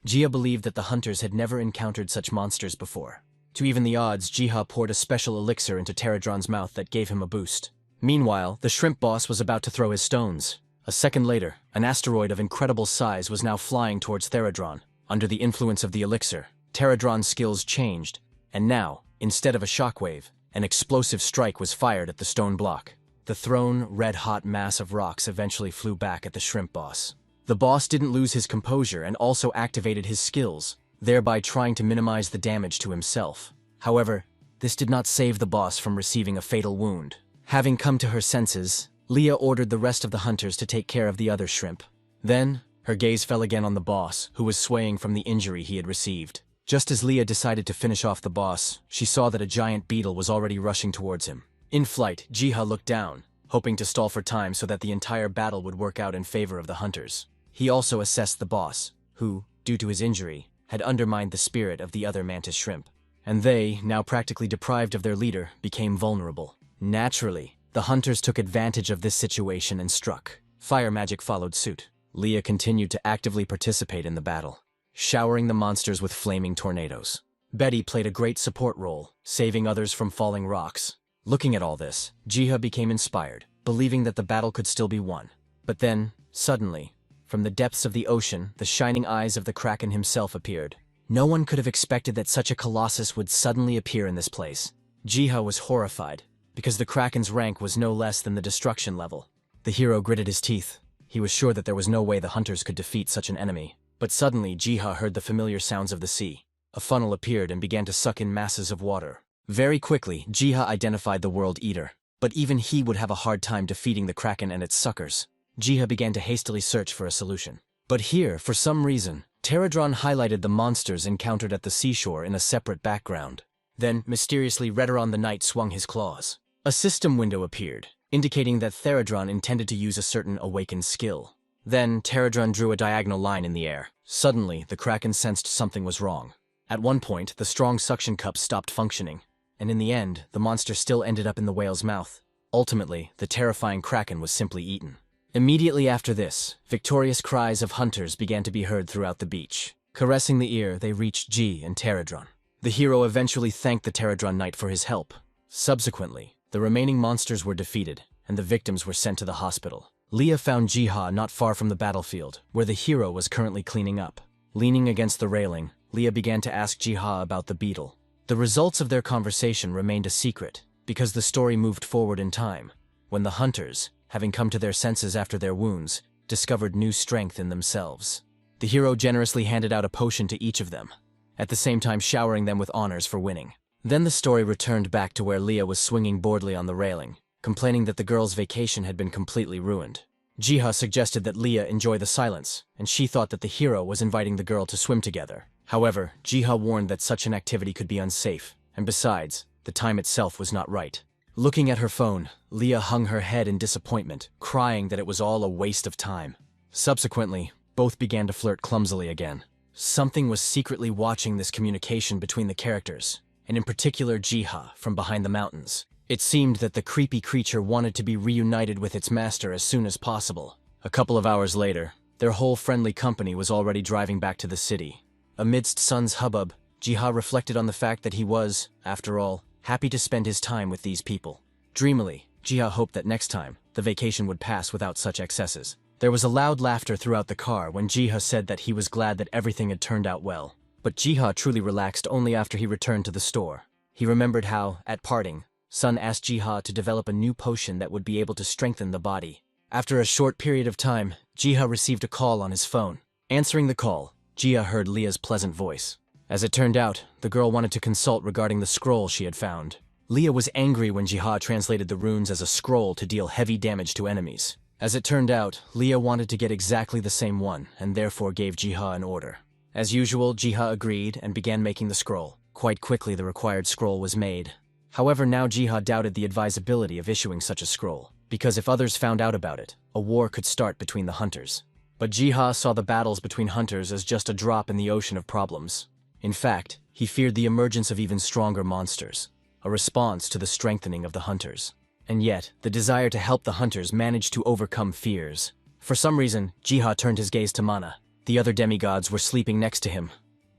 Jiha believed that the hunters had never encountered such monsters before. To even the odds, Jiha poured a special elixir into Pterodron's mouth that gave him a boost. Meanwhile, the shrimp boss was about to throw his stones. A second later, an asteroid of incredible size was now flying towards Pterodron. Under the influence of the elixir, Pterodron's skills changed, and now, instead of a shockwave, an explosive strike was fired at the stone block. The thrown, red-hot mass of rocks eventually flew back at the shrimp boss. The boss didn't lose his composure and also activated his skills, thereby trying to minimize the damage to himself. However, this did not save the boss from receiving a fatal wound. Having come to her senses, Leah ordered the rest of the hunters to take care of the other shrimp. Then, her gaze fell again on the boss, who was swaying from the injury he had received. Just as Leah decided to finish off the boss, she saw that a giant beetle was already rushing towards him. In flight, Jiha looked down, hoping to stall for time so that the entire battle would work out in favor of the hunters. He also assessed the boss, who, due to his injury, had undermined the spirit of the other mantis shrimp. And they, now practically deprived of their leader, became vulnerable. Naturally, the hunters took advantage of this situation and struck. Fire magic followed suit. Leah continued to actively participate in the battle, showering the monsters with flaming tornadoes. Betty played a great support role, saving others from falling rocks. Looking at all this, Jiha became inspired, believing that the battle could still be won. But then, suddenly, from the depths of the ocean, the shining eyes of the Kraken himself appeared. No one could have expected that such a colossus would suddenly appear in this place. Jiha was horrified, because the Kraken's rank was no less than the destruction level. The hero gritted his teeth. He was sure that there was no way the hunters could defeat such an enemy. But suddenly, Jiha heard the familiar sounds of the sea. A funnel appeared and began to suck in masses of water. Very quickly, Jiha identified the World Eater, but even he would have a hard time defeating the Kraken and its suckers. Jiha began to hastily search for a solution. But here, for some reason, Pterodron highlighted the monsters encountered at the seashore in a separate background. Then, mysteriously, Redoron the Knight swung his claws. A system window appeared, indicating that Pterodron intended to use a certain awakened skill. Then, Pterodron drew a diagonal line in the air. Suddenly, the Kraken sensed something was wrong. At one point, the strong suction cup stopped functioning, and in the end, the monster still ended up in the whale's mouth. Ultimately, the terrifying Kraken was simply eaten. Immediately after this, victorious cries of hunters began to be heard throughout the beach. Caressing the ear, they reached G and Pterodron. The hero eventually thanked the Pterodron Knight for his help. Subsequently, the remaining monsters were defeated, and the victims were sent to the hospital. Leah found Jiha not far from the battlefield, where the hero was currently cleaning up. Leaning against the railing, Leah began to ask Jiha about the beetle. The results of their conversation remained a secret, because the story moved forward in time, when the hunters, having come to their senses after their wounds, discovered new strength in themselves. The hero generously handed out a potion to each of them, at the same time showering them with honors for winning. Then the story returned back to where Leah was swinging boredly on the railing, complaining that the girl's vacation had been completely ruined. Jiha suggested that Leah enjoy the silence, and she thought that the hero was inviting the girl to swim together. However, Jiha warned that such an activity could be unsafe, and besides, the time itself was not right. Looking at her phone, Leah hung her head in disappointment, crying that it was all a waste of time. Subsequently, both began to flirt clumsily again. Something was secretly watching this communication between the characters, and in particular Jiha from behind the mountains. It seemed that the creepy creature wanted to be reunited with its master as soon as possible. A couple of hours later, their whole friendly company was already driving back to the city. Amidst Sun's hubbub, Jiha reflected on the fact that he was, after all, happy to spend his time with these people. Dreamily, Jiha hoped that next time, the vacation would pass without such excesses. There was a loud laughter throughout the car when Jiha said that he was glad that everything had turned out well. But Jiha truly relaxed only after he returned to the store. He remembered how, at parting, Sun asked Jiha to develop a new potion that would be able to strengthen the body. After a short period of time, Jiha received a call on his phone. Answering the call, Jiha heard Leah's pleasant voice. As it turned out, the girl wanted to consult regarding the scroll she had found. Leah was angry when Jiha translated the runes as a scroll to deal heavy damage to enemies. As it turned out, Leah wanted to get exactly the same one, and therefore gave Jiha an order. As usual, Jiha agreed and began making the scroll. Quite quickly the required scroll was made. However, now Jiha doubted the advisability of issuing such a scroll, because if others found out about it, a war could start between the hunters. But Jiha saw the battles between hunters as just a drop in the ocean of problems. In fact, he feared the emergence of even stronger monsters, a response to the strengthening of the hunters. And yet, the desire to help the hunters managed to overcome fears. For some reason, Jiha turned his gaze to Mana. The other demigods were sleeping next to him,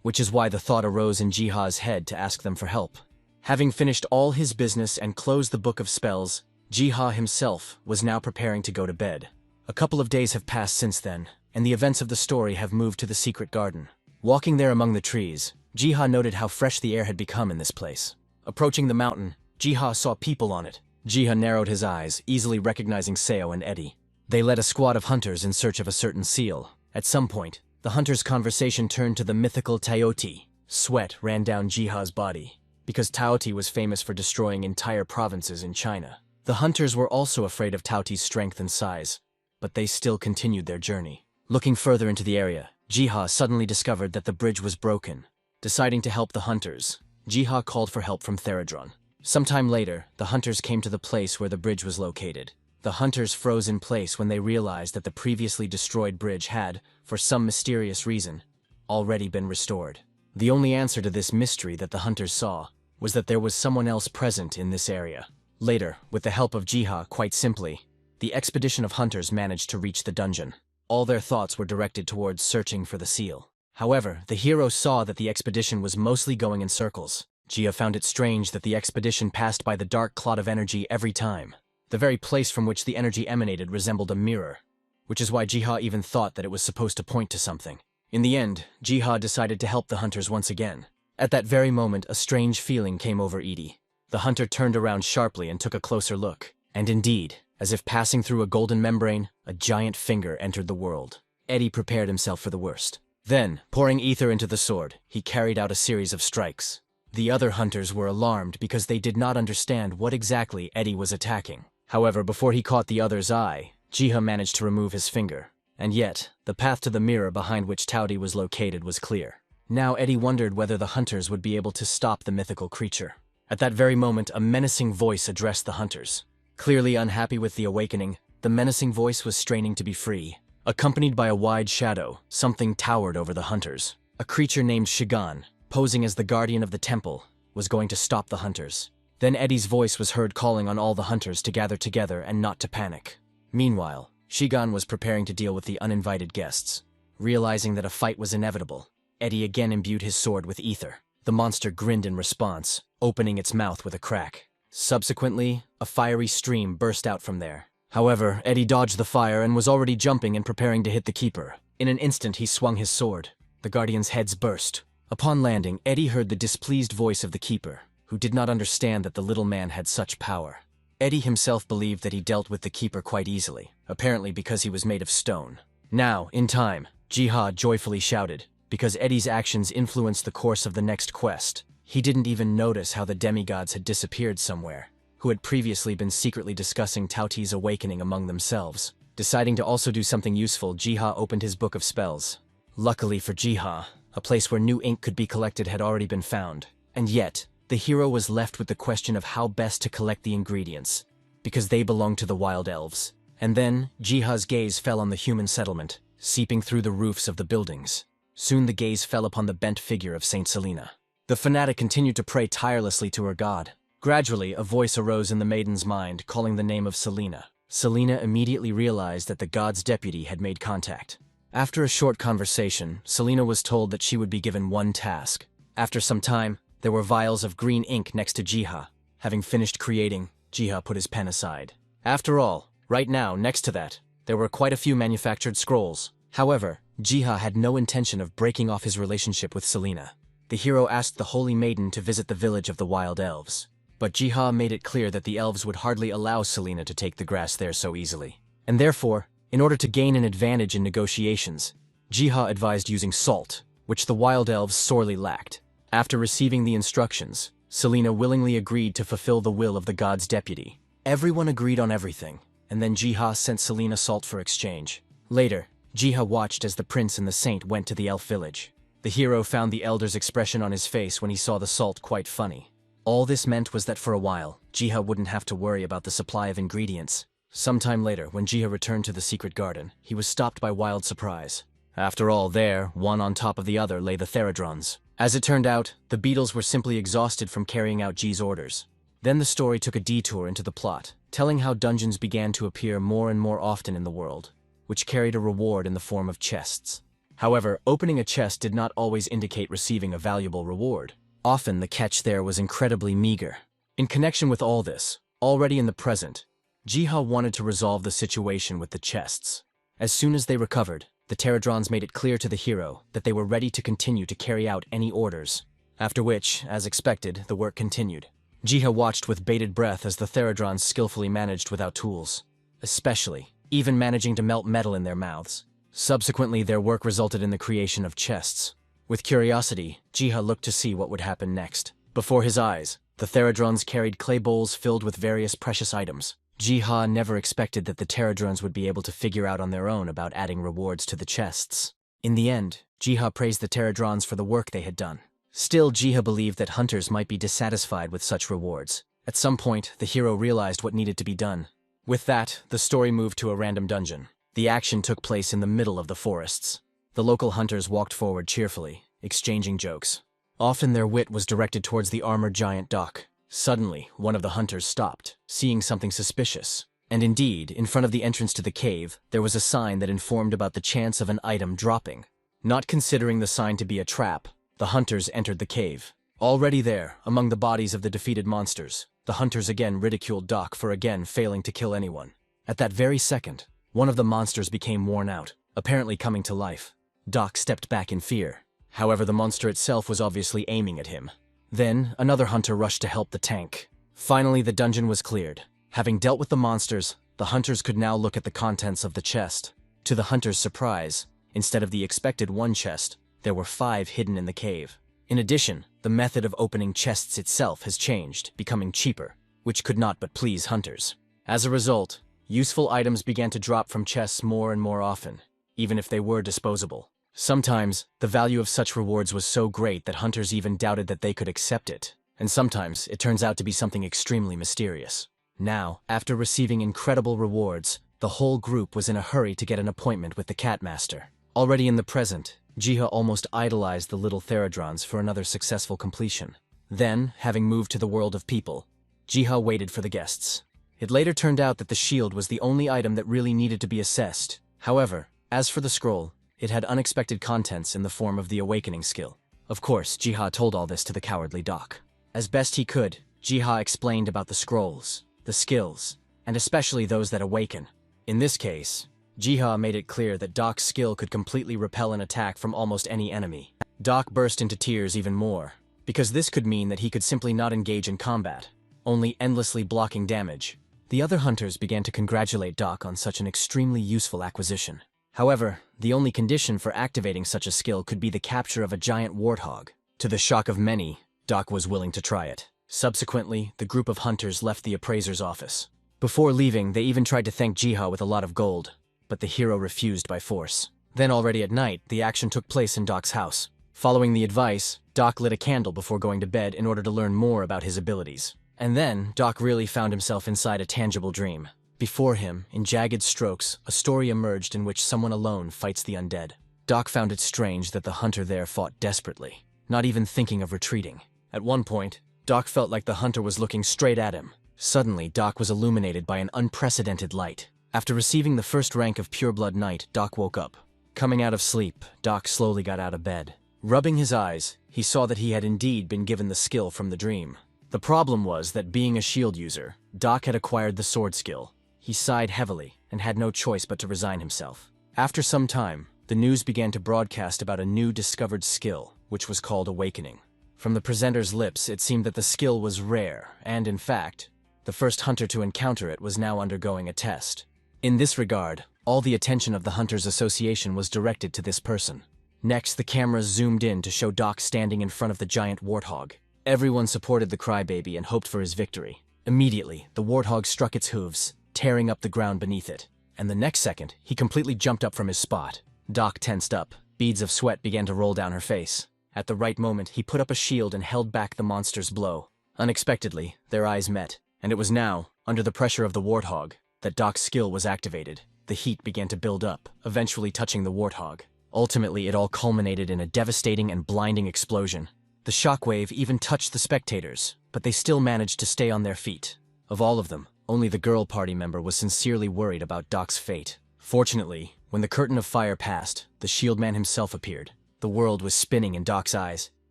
which is why the thought arose in Jiha's head to ask them for help. Having finished all his business and closed the book of spells, Jiha himself was now preparing to go to bed. A couple of days have passed since then, and the events of the story have moved to the secret garden. Walking there among the trees, Jiha noted how fresh the air had become in this place. Approaching the mountain, Jiha saw people on it. Jiha narrowed his eyes, easily recognizing Seo and Eddie. They led a squad of hunters in search of a certain seal. At some point, the hunters' conversation turned to the mythical Taoti. Sweat ran down Jiha's body, because Taoti was famous for destroying entire provinces in China. The hunters were also afraid of Taoti's strength and size, but they still continued their journey. Looking further into the area, Jiha suddenly discovered that the bridge was broken. Deciding to help the hunters, Jiha called for help from Theradron. Sometime later, the hunters came to the place where the bridge was located. The hunters froze in place when they realized that the previously destroyed bridge had, for some mysterious reason, already been restored. The only answer to this mystery that the hunters saw was that there was someone else present in this area. Later, with the help of Jiha, quite simply, the expedition of hunters managed to reach the dungeon. All their thoughts were directed towards searching for the seal. However, the hero saw that the expedition was mostly going in circles. Jiha found it strange that the expedition passed by the dark clot of energy every time. The very place from which the energy emanated resembled a mirror, which is why Jiha even thought that it was supposed to point to something. In the end, Jiha decided to help the hunters once again. At that very moment, a strange feeling came over Edie. The hunter turned around sharply and took a closer look. And indeed, as if passing through a golden membrane, a giant finger entered the world. Eddie prepared himself for the worst. Then, pouring ether into the sword, he carried out a series of strikes. The other hunters were alarmed because they did not understand what exactly Eddie was attacking. However, before he caught the other's eye, Jiha managed to remove his finger. And yet, the path to the mirror behind which Taoti was located was clear. Now Eddie wondered whether the hunters would be able to stop the mythical creature. At that very moment, a menacing voice addressed the hunters. Clearly unhappy with the awakening, the menacing voice was straining to be free. Accompanied by a wide shadow, something towered over the hunters. A creature named Shigan, posing as the guardian of the temple, was going to stop the hunters. Then Eddie's voice was heard calling on all the hunters to gather together and not to panic. Meanwhile, Shigan was preparing to deal with the uninvited guests. Realizing that a fight was inevitable, Eddie again imbued his sword with ether. The monster grinned in response, opening its mouth with a crack. Subsequently, a fiery stream burst out from there. However, Eddie dodged the fire and was already jumping and preparing to hit the keeper. In an instant, he swung his sword. The guardians' heads burst. Upon landing, Eddie heard the displeased voice of the keeper. who did not understand that the little man had such power. Eddie himself believed that he dealt with the keeper quite easily, apparently because he was made of stone. Now, in time, Jiha joyfully shouted, because Eddie's actions influenced the course of the next quest. He didn't even notice how the demigods had disappeared somewhere, who had previously been secretly discussing Taoti's awakening among themselves. Deciding to also do something useful, Jiha opened his book of spells. Luckily for Jiha, a place where new ink could be collected had already been found. And yet, the hero was left with the question of how best to collect the ingredients, because they belonged to the wild elves. And then, Jiha's gaze fell on the human settlement, seeping through the roofs of the buildings. Soon the gaze fell upon the bent figure of Saint Selena. The fanatic continued to pray tirelessly to her god. Gradually, a voice arose in the maiden's mind, calling the name of Selena. Selena immediately realized that the god's deputy had made contact. After a short conversation, Selena was told that she would be given one task. After some time, there were vials of green ink next to Jiha. Having finished creating, Jiha put his pen aside. After all, right now, next to that, there were quite a few manufactured scrolls. However, Jiha had no intention of breaking off his relationship with Selena. The hero asked the holy maiden to visit the village of the wild elves. But Jiha made it clear that the elves would hardly allow Selena to take the grass there so easily. And therefore, in order to gain an advantage in negotiations, Jiha advised using salt, which the wild elves sorely lacked. After receiving the instructions, Selena willingly agreed to fulfill the will of the god's deputy. Everyone agreed on everything, and then Jiha sent Selena salt for exchange. Later, Jiha watched as the prince and the saint went to the elf village. The hero found the elder's expression on his face when he saw the salt quite funny. All this meant was that for a while, Jiha wouldn't have to worry about the supply of ingredients. Sometime later, when Jiha returned to the secret garden, he was stopped by wild surprise. After all, there, one on top of the other, lay the Theradrons. As it turned out, the beetles were simply exhausted from carrying out Ji's orders. Then the story took a detour into the plot, telling how dungeons began to appear more and more often in the world, which carried a reward in the form of chests. However, opening a chest did not always indicate receiving a valuable reward. Often the catch there was incredibly meager. In connection with all this, already in the present, Jiha wanted to resolve the situation with the chests. As soon as they recovered, the Pterodrons made it clear to the hero that they were ready to continue to carry out any orders. After which, as expected, the work continued. Jiha watched with bated breath as the Theradrons skillfully managed without tools, especially, even managing to melt metal in their mouths. Subsequently, their work resulted in the creation of chests. With curiosity, Jiha looked to see what would happen next. Before his eyes, the Theradrons carried clay bowls filled with various precious items. Jiha never expected that the Pterodrons would be able to figure out on their own about adding rewards to the chests. In the end, Jiha praised the Pterodrons for the work they had done. Still, Jiha believed that hunters might be dissatisfied with such rewards. At some point, the hero realized what needed to be done. With that, the story moved to a random dungeon. The action took place in the middle of the forests. The local hunters walked forward cheerfully, exchanging jokes. Often their wit was directed towards the armored giant Doc. Suddenly, one of the hunters stopped, seeing something suspicious. And indeed, in front of the entrance to the cave, there was a sign that informed about the chance of an item dropping. Not considering the sign to be a trap, the hunters entered the cave. Already there, among the bodies of the defeated monsters, the hunters again ridiculed Doc for again failing to kill anyone. At that very second, one of the monsters became worn out, apparently coming to life. Doc stepped back in fear. However, the monster itself was obviously aiming at him. Then, another hunter rushed to help the tank. Finally, the dungeon was cleared. Having dealt with the monsters, the hunters could now look at the contents of the chest. To the hunters' surprise, instead of the expected one chest, there were 5 hidden in the cave. In addition, the method of opening chests itself has changed, becoming cheaper, which could not but please hunters. As a result, useful items began to drop from chests more and more often, even if they were disposable. Sometimes, the value of such rewards was so great that hunters even doubted that they could accept it, and sometimes it turns out to be something extremely mysterious. Now, after receiving incredible rewards, the whole group was in a hurry to get an appointment with the Catmaster. Already in the present, Jiha almost idolized the little Theradrons for another successful completion. Then, having moved to the world of people, Jiha waited for the guests. It later turned out that the shield was the only item that really needed to be assessed. However, as for the scroll, it had unexpected contents in the form of the awakening skill. Of course, Jiha told all this to the cowardly Doc. As best he could, Jiha explained about the scrolls, the skills, and especially those that awaken. In this case, Jiha made it clear that Doc's skill could completely repel an attack from almost any enemy. Doc burst into tears even more. because this could mean that he could simply not engage in combat, only endlessly blocking damage. The other hunters began to congratulate Doc on such an extremely useful acquisition. However, the only condition for activating such a skill could be the capture of a giant warthog. To the shock of many, Doc was willing to try it. Subsequently, the group of hunters left the appraiser's office. Before leaving, they even tried to thank Jiha with a lot of gold, but the hero refused by force. Then already at night, the action took place in Doc's house. Following the advice, Doc lit a candle before going to bed in order to learn more about his abilities. And then, Doc really found himself inside a tangible dream. Before him, in jagged strokes, a story emerged in which someone alone fights the undead. Doc found it strange that the hunter there fought desperately, not even thinking of retreating. At one point, Doc felt like the hunter was looking straight at him. Suddenly, Doc was illuminated by an unprecedented light. After receiving the first rank of Pureblood Knight, Doc woke up. Coming out of sleep, Doc slowly got out of bed. Rubbing his eyes, he saw that he had indeed been given the skill from the dream. The problem was that being a shield user, Doc had acquired the sword skill. He sighed heavily and had no choice but to resign himself. After some time, the news began to broadcast about a new discovered skill, which was called Awakening. From the presenter's lips, it seemed that the skill was rare, and in fact, the first hunter to encounter it was now undergoing a test. In this regard, all the attention of the Hunters Association was directed to this person. Next, the cameras zoomed in to show Doc standing in front of the giant warthog. Everyone supported the crybaby and hoped for his victory. Immediately, the warthog struck its hooves, tearing up the ground beneath it. And the next second, he completely jumped up from his spot. Doc tensed up. Beads of sweat began to roll down her face. At the right moment, he put up a shield and held back the monster's blow. Unexpectedly, their eyes met, and it was now, under the pressure of the warthog, that Doc's skill was activated. The heat began to build up, eventually touching the warthog. Ultimately, it all culminated in a devastating and blinding explosion. The shockwave even touched the spectators, but they still managed to stay on their feet. Of all of them, only the girl party member was sincerely worried about Doc's fate. Fortunately, when the curtain of fire passed, the shield man himself appeared. The world was spinning in Doc's eyes,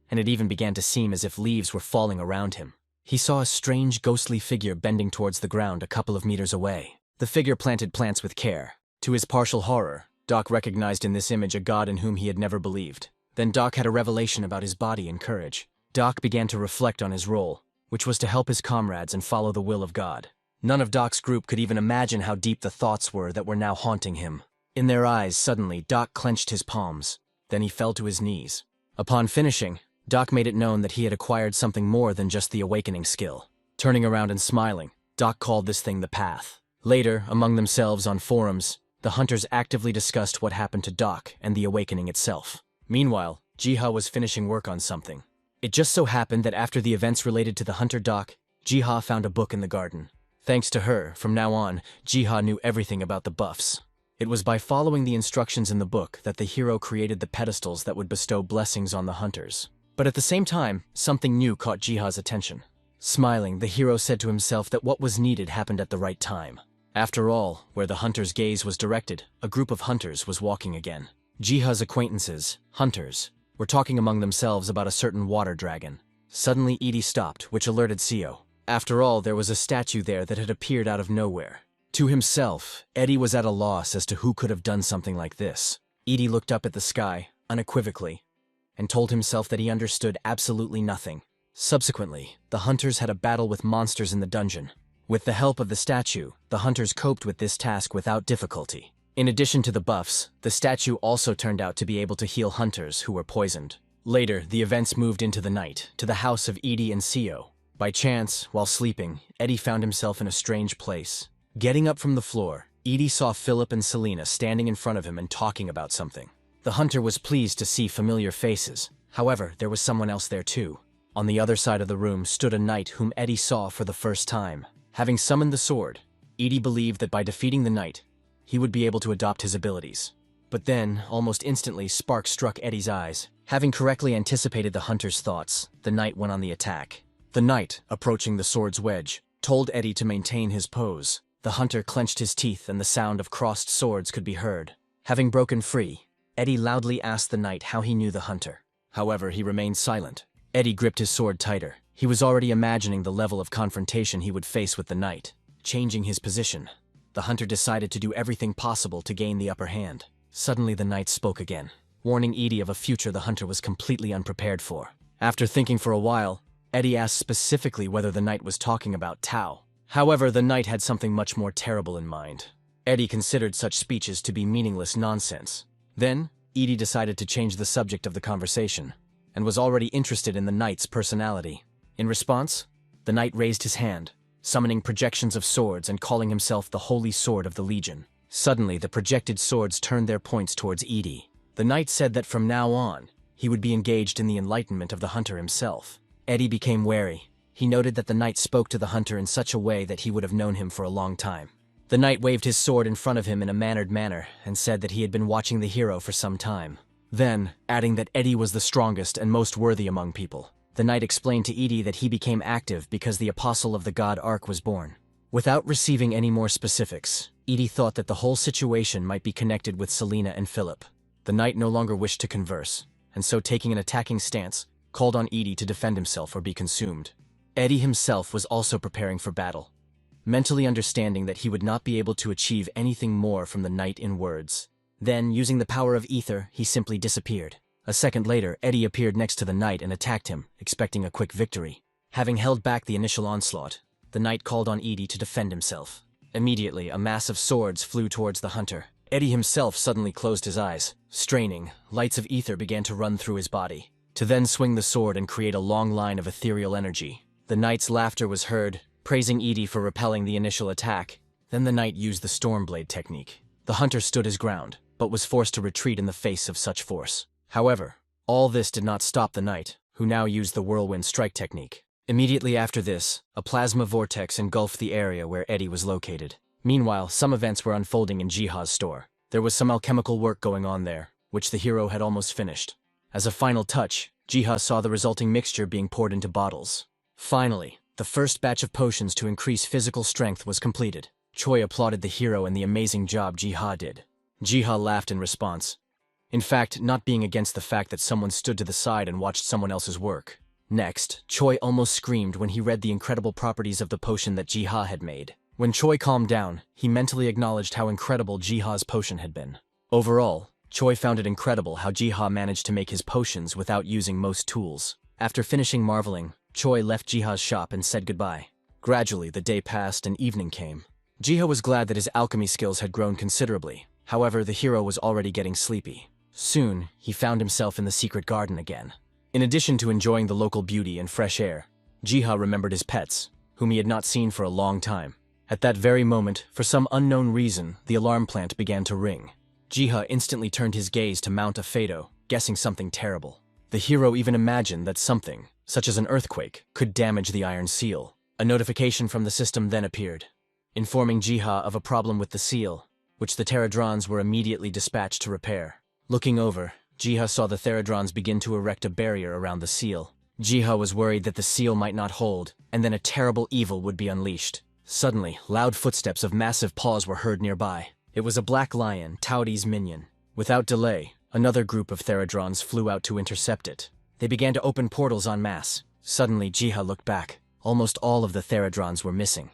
and it even began to seem as if leaves were falling around him. He saw a strange, ghostly figure bending towards the ground a couple of meters away. The figure planted plants with care. To his partial horror, Doc recognized in this image a god in whom he had never believed. Then Doc had a revelation about his body and courage. Doc began to reflect on his role, which was to help his comrades and follow the will of God. None of Doc's group could even imagine how deep the thoughts were that were now haunting him. In their eyes, suddenly, Doc clenched his palms. Then he fell to his knees. Upon finishing, Doc made it known that he had acquired something more than just the awakening skill. Turning around and smiling, Doc called this thing the Path. Later, among themselves on forums, the hunters actively discussed what happened to Doc and the awakening itself. Meanwhile, Jiha was finishing work on something. It just so happened that after the events related to the hunter Doc, Jiha found a book in the garden. Thanks to her, from now on, Jiha knew everything about the buffs. It was by following the instructions in the book that the hero created the pedestals that would bestow blessings on the hunters. But at the same time, something new caught Jiha's attention. Smiling, the hero said to himself that what was needed happened at the right time. After all, where the hunter's gaze was directed, a group of hunters was walking again. Jiha's acquaintances, hunters, were talking among themselves about a certain water dragon. Suddenly Edie stopped, which alerted Seo. After all, there was a statue there that had appeared out of nowhere. To himself, Eddie was at a loss as to who could have done something like this. Edie looked up at the sky, unequivocally, and told himself that he understood absolutely nothing. Subsequently, the hunters had a battle with monsters in the dungeon. With the help of the statue, the hunters coped with this task without difficulty. In addition to the buffs, the statue also turned out to be able to heal hunters who were poisoned. Later, the events moved into the night, to the house of Edie and Seo. By chance, while sleeping, Eddie found himself in a strange place. Getting up from the floor, Edie saw Philip and Selena standing in front of him and talking about something. The hunter was pleased to see familiar faces. However, there was someone else there too. On the other side of the room stood a knight whom Eddie saw for the first time. Having summoned the sword, Edie believed that by defeating the knight, he would be able to adopt his abilities. But then, almost instantly, sparks struck Eddie's eyes. Having correctly anticipated the hunter's thoughts, the knight went on the attack. The knight, approaching the sword's wedge, told Eddie to maintain his pose. The hunter clenched his teeth and the sound of crossed swords could be heard. Having broken free, Eddie loudly asked the knight how he knew the hunter. However, he remained silent. Eddie gripped his sword tighter. He was already imagining the level of confrontation he would face with the knight. Changing his position, the hunter decided to do everything possible to gain the upper hand. Suddenly the knight spoke again, warning Edie of a future the hunter was completely unprepared for. After thinking for a while, Eddie asked specifically whether the knight was talking about Tao. However, the knight had something much more terrible in mind. Eddie considered such speeches to be meaningless nonsense. Then, Edie decided to change the subject of the conversation, and was already interested in the knight's personality. In response, the knight raised his hand, summoning projections of swords and calling himself the Holy Sword of the Legion. Suddenly, the projected swords turned their points towards Edie. The knight said that from now on, he would be engaged in the enlightenment of the hunter himself. Eddie became wary. He noted that the knight spoke to the hunter in such a way that he would have known him for a long time. The knight waved his sword in front of him in a mannered manner and said that he had been watching the hero for some time. Then, adding that Eddie was the strongest and most worthy among people, the knight explained to Edie that he became active because the apostle of the god Ark was born. Without receiving any more specifics, Edie thought that the whole situation might be connected with Selena and Philip. The knight no longer wished to converse, and so taking an attacking stance, called on Edie to defend himself or be consumed. Eddie himself was also preparing for battle, mentally understanding that he would not be able to achieve anything more from the knight in words. Then, using the power of ether, he simply disappeared. A second later, Eddie appeared next to the knight and attacked him, expecting a quick victory. Having held back the initial onslaught, the knight called on Edie to defend himself. Immediately, a mass of swords flew towards the hunter. Eddie himself suddenly closed his eyes. Straining, lights of ether began to run through his body, to then swing the sword and create a long line of ethereal energy. The knight's laughter was heard, praising Edie for repelling the initial attack. Then the knight used the Stormblade technique. The hunter stood his ground, but was forced to retreat in the face of such force. However, all this did not stop the knight, who now used the Whirlwind Strike technique. Immediately after this, a plasma vortex engulfed the area where Eddie was located. Meanwhile, some events were unfolding in Jiha's store. There was some alchemical work going on there, which the hero had almost finished. As a final touch, Jiha saw the resulting mixture being poured into bottles. Finally, the first batch of potions to increase physical strength was completed. Choi applauded the hero and the amazing job Jiha did. Jiha laughed in response. In fact, not being against the fact that someone stood to the side and watched someone else's work. Next, Choi almost screamed when he read the incredible properties of the potion that Jiha had made. When Choi calmed down, he mentally acknowledged how incredible Jiha's potion had been. Overall, Choi found it incredible how Jiha managed to make his potions without using most tools. After finishing marveling, Choi left Jiha's shop and said goodbye. Gradually, the day passed and evening came. Jiha was glad that his alchemy skills had grown considerably. However, the hero was already getting sleepy. Soon, he found himself in the secret garden again. In addition to enjoying the local beauty and fresh air, Jiha remembered his pets, whom he had not seen for a long time. At that very moment, for some unknown reason, the alarm plant began to ring. Jiha instantly turned his gaze to Mount Afedo, guessing something terrible. The hero even imagined that something, such as an earthquake, could damage the iron seal. A notification from the system then appeared, informing Jiha of a problem with the seal, which the Pterodrons were immediately dispatched to repair. Looking over, Jiha saw the Pterodrons begin to erect a barrier around the seal. Jiha was worried that the seal might not hold, and then a terrible evil would be unleashed. Suddenly, loud footsteps of massive paws were heard nearby. It was a black lion, Taudi's minion. Without delay, another group of Pterodrons flew out to intercept it. They began to open portals en masse. Suddenly, Jiha looked back. Almost all of the Pterodrons were missing,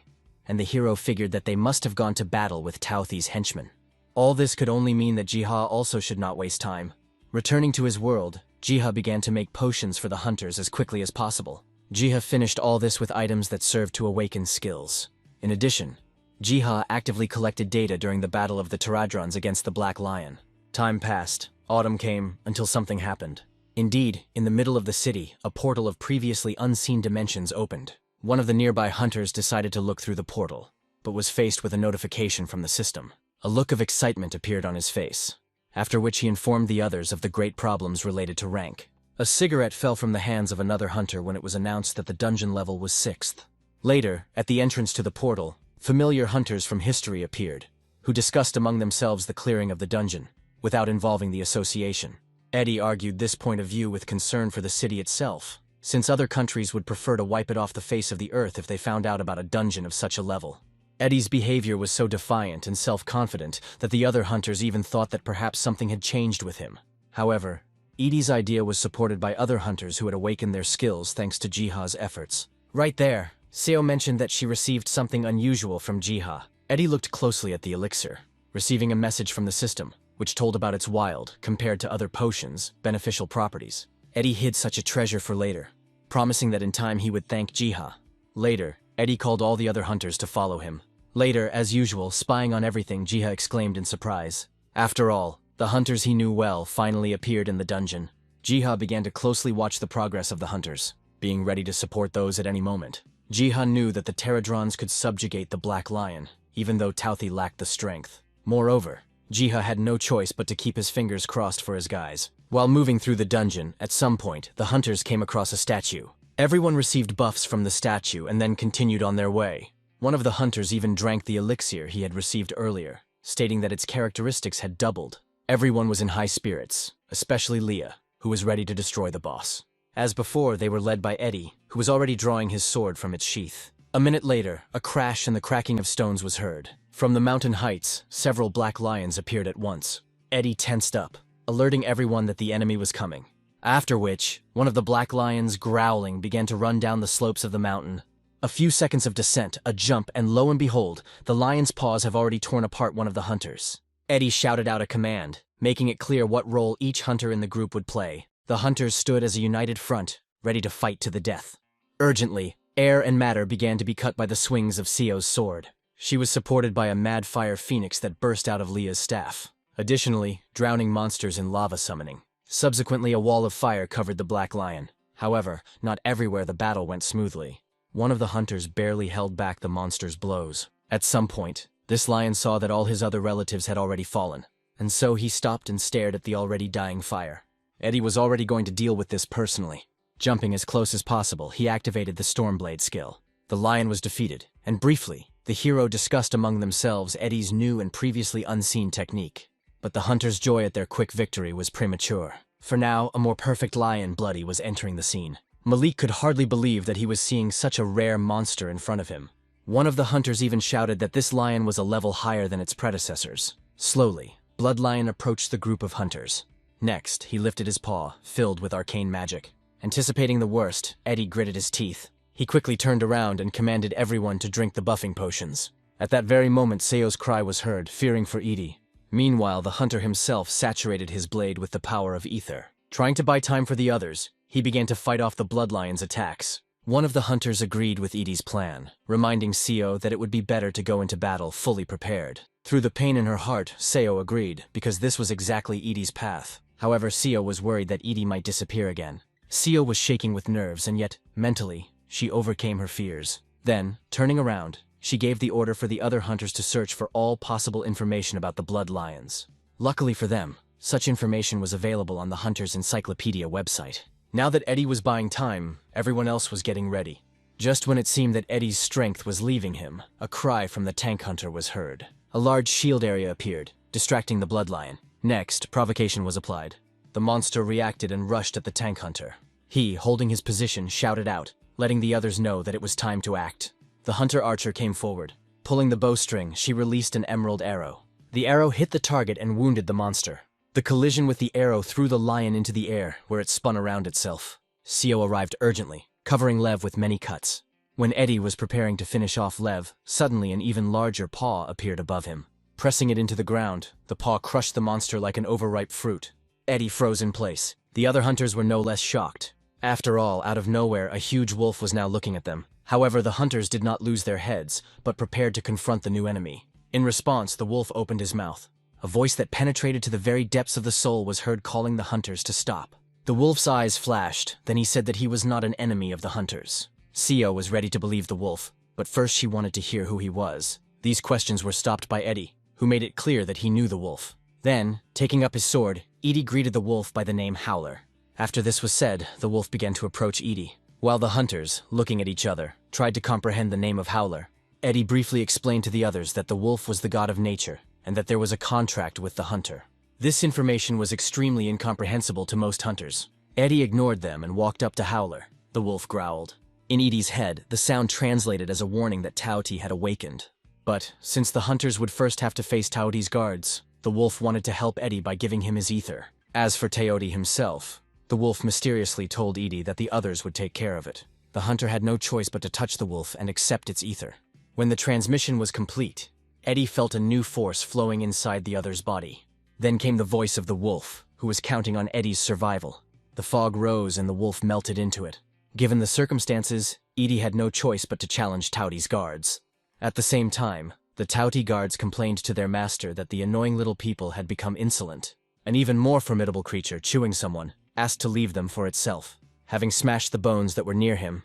and the hero figured that they must have gone to battle with Tauthi's henchmen. All this could only mean that Jiha also should not waste time. Returning to his world, Jiha began to make potions for the hunters as quickly as possible. Jiha finished all this with items that served to awaken skills. In addition, Jiha actively collected data during the battle of the Pterodrons against the Black Lion. Time passed, autumn came, until something happened. Indeed, in the middle of the city, a portal of previously unseen dimensions opened. One of the nearby hunters decided to look through the portal, but was faced with a notification from the system. A look of excitement appeared on his face, after which he informed the others of the great problems related to rank. A cigarette fell from the hands of another hunter when it was announced that the dungeon level was 6th. Later, at the entrance to the portal, familiar hunters from history appeared, who discussed among themselves the clearing of the dungeon, without involving the association. Eddie argued this point of view with concern for the city itself, since other countries would prefer to wipe it off the face of the earth if they found out about a dungeon of such a level. Eddie's behavior was so defiant and self-confident that the other hunters even thought that perhaps something had changed with him. However, Eddie's idea was supported by other hunters who had awakened their skills thanks to Jiha's efforts. Right there, Seo mentioned that she received something unusual from Jiha. Eddie looked closely at the elixir, receiving a message from the system, which told about its wild, compared to other potions, beneficial properties. Eddie hid such a treasure for later, promising that in time he would thank Jiha. Later, Eddie called all the other hunters to follow him. Later, as usual, spying on everything, Jiha exclaimed in surprise. After all, the hunters he knew well finally appeared in the dungeon. Jiha began to closely watch the progress of the hunters, being ready to support those at any moment. Jiha knew that the Pterodrons could subjugate the Black Lion, even though Tauthi lacked the strength. Moreover, Jiha had no choice but to keep his fingers crossed for his guys. While moving through the dungeon, at some point, the hunters came across a statue. Everyone received buffs from the statue and then continued on their way. One of the hunters even drank the elixir he had received earlier, stating that its characteristics had doubled. Everyone was in high spirits, especially Leah, who was ready to destroy the boss. As before, they were led by Eddie, who was already drawing his sword from its sheath. A minute later, a crash and the cracking of stones was heard. From the mountain heights, several black lions appeared at once. Eddie tensed up, alerting everyone that the enemy was coming. After which, one of the black lions, growling, began to run down the slopes of the mountain. A few seconds of descent, a jump, and lo and behold, the lion's paws have already torn apart one of the hunters. Eddie shouted out a command, making it clear what role each hunter in the group would play. The hunters stood as a united front, ready to fight to the death. Urgently, air and matter began to be cut by the swings of Sio's sword. She was supported by a mad fire phoenix that burst out of Leah's staff. Additionally, drowning monsters in lava summoning. Subsequently, a wall of fire covered the Black Lion. However, not everywhere the battle went smoothly. One of the hunters barely held back the monster's blows. At some point, this lion saw that all his other relatives had already fallen, and so he stopped and stared at the already dying fire. Eddie was already going to deal with this personally. Jumping as close as possible, he activated the Stormblade skill. The lion was defeated, and briefly, the hero discussed among themselves Eddie's new and previously unseen technique. But the hunter's joy at their quick victory was premature. For now, a more perfect lion, Bloody, was entering the scene. Malik could hardly believe that he was seeing such a rare monster in front of him. One of the hunters even shouted that this lion was a level higher than its predecessors. Slowly, Bloodlion approached the group of hunters. Next, he lifted his paw, filled with arcane magic. Anticipating the worst, Eddie gritted his teeth. He quickly turned around and commanded everyone to drink the buffing potions. At that very moment, Seo's cry was heard, fearing for Edie. Meanwhile, the hunter himself saturated his blade with the power of ether. Trying to buy time for the others, he began to fight off the Bloodlion's attacks. One of the hunters agreed with Edie's plan, reminding Seo that it would be better to go into battle fully prepared. Through the pain in her heart, Seo agreed, because this was exactly Edie's path. However, Seo was worried that Edie might disappear again. Seo was shaking with nerves, and yet, mentally, she overcame her fears. Then, turning around, she gave the order for the other hunters to search for all possible information about the Blood Lions. Luckily for them, such information was available on the Hunter's Encyclopedia website. Now that Eddie was buying time, everyone else was getting ready. Just when it seemed that Eddie's strength was leaving him, a cry from the tank hunter was heard. A large shield area appeared, distracting the Blood Lion. Next, provocation was applied. The monster reacted and rushed at the tank hunter. He, holding his position, shouted out, letting the others know that it was time to act. The hunter archer came forward. Pulling the bowstring, she released an emerald arrow. The arrow hit the target and wounded the monster. The collision with the arrow threw the lion into the air, where it spun around itself. Seo arrived urgently, covering Lev with many cuts. When Eddie was preparing to finish off Lev, suddenly an even larger paw appeared above him. Pressing it into the ground, the paw crushed the monster like an overripe fruit. Eddie froze in place. The other hunters were no less shocked. After all, out of nowhere, a huge wolf was now looking at them. However, the hunters did not lose their heads, but prepared to confront the new enemy. In response, the wolf opened his mouth. A voice that penetrated to the very depths of the soul was heard calling the hunters to stop. The wolf's eyes flashed, then he said that he was not an enemy of the hunters. Seo was ready to believe the wolf, but first she wanted to hear who he was. These questions were stopped by Eddie, who made it clear that he knew the wolf. Then, taking up his sword, Edie greeted the wolf by the name Howler. After this was said, the wolf began to approach Edie. While the hunters, looking at each other, tried to comprehend the name of Howler, Eddie briefly explained to the others that the wolf was the god of nature, and that there was a contract with the hunter. This information was extremely incomprehensible to most hunters. Eddie ignored them and walked up to Howler. The wolf growled. In Edie's head, the sound translated as a warning that Tauti had awakened. But, since the hunters would first have to face Tauti's guards, the wolf wanted to help Eddie by giving him his ether. As for Tauti himself, the wolf mysteriously told Edie that the others would take care of it. The hunter had no choice but to touch the wolf and accept its ether. When the transmission was complete, Eddie felt a new force flowing inside the other's body. Then came the voice of the wolf, who was counting on Eddie's survival. The fog rose and the wolf melted into it. Given the circumstances, Edie had no choice but to challenge Touty's guards. At the same time, the Touty guards complained to their master that the annoying little people had become insolent. An even more formidable creature, chewing someone, asked to leave them for itself. Having smashed the bones that were near him,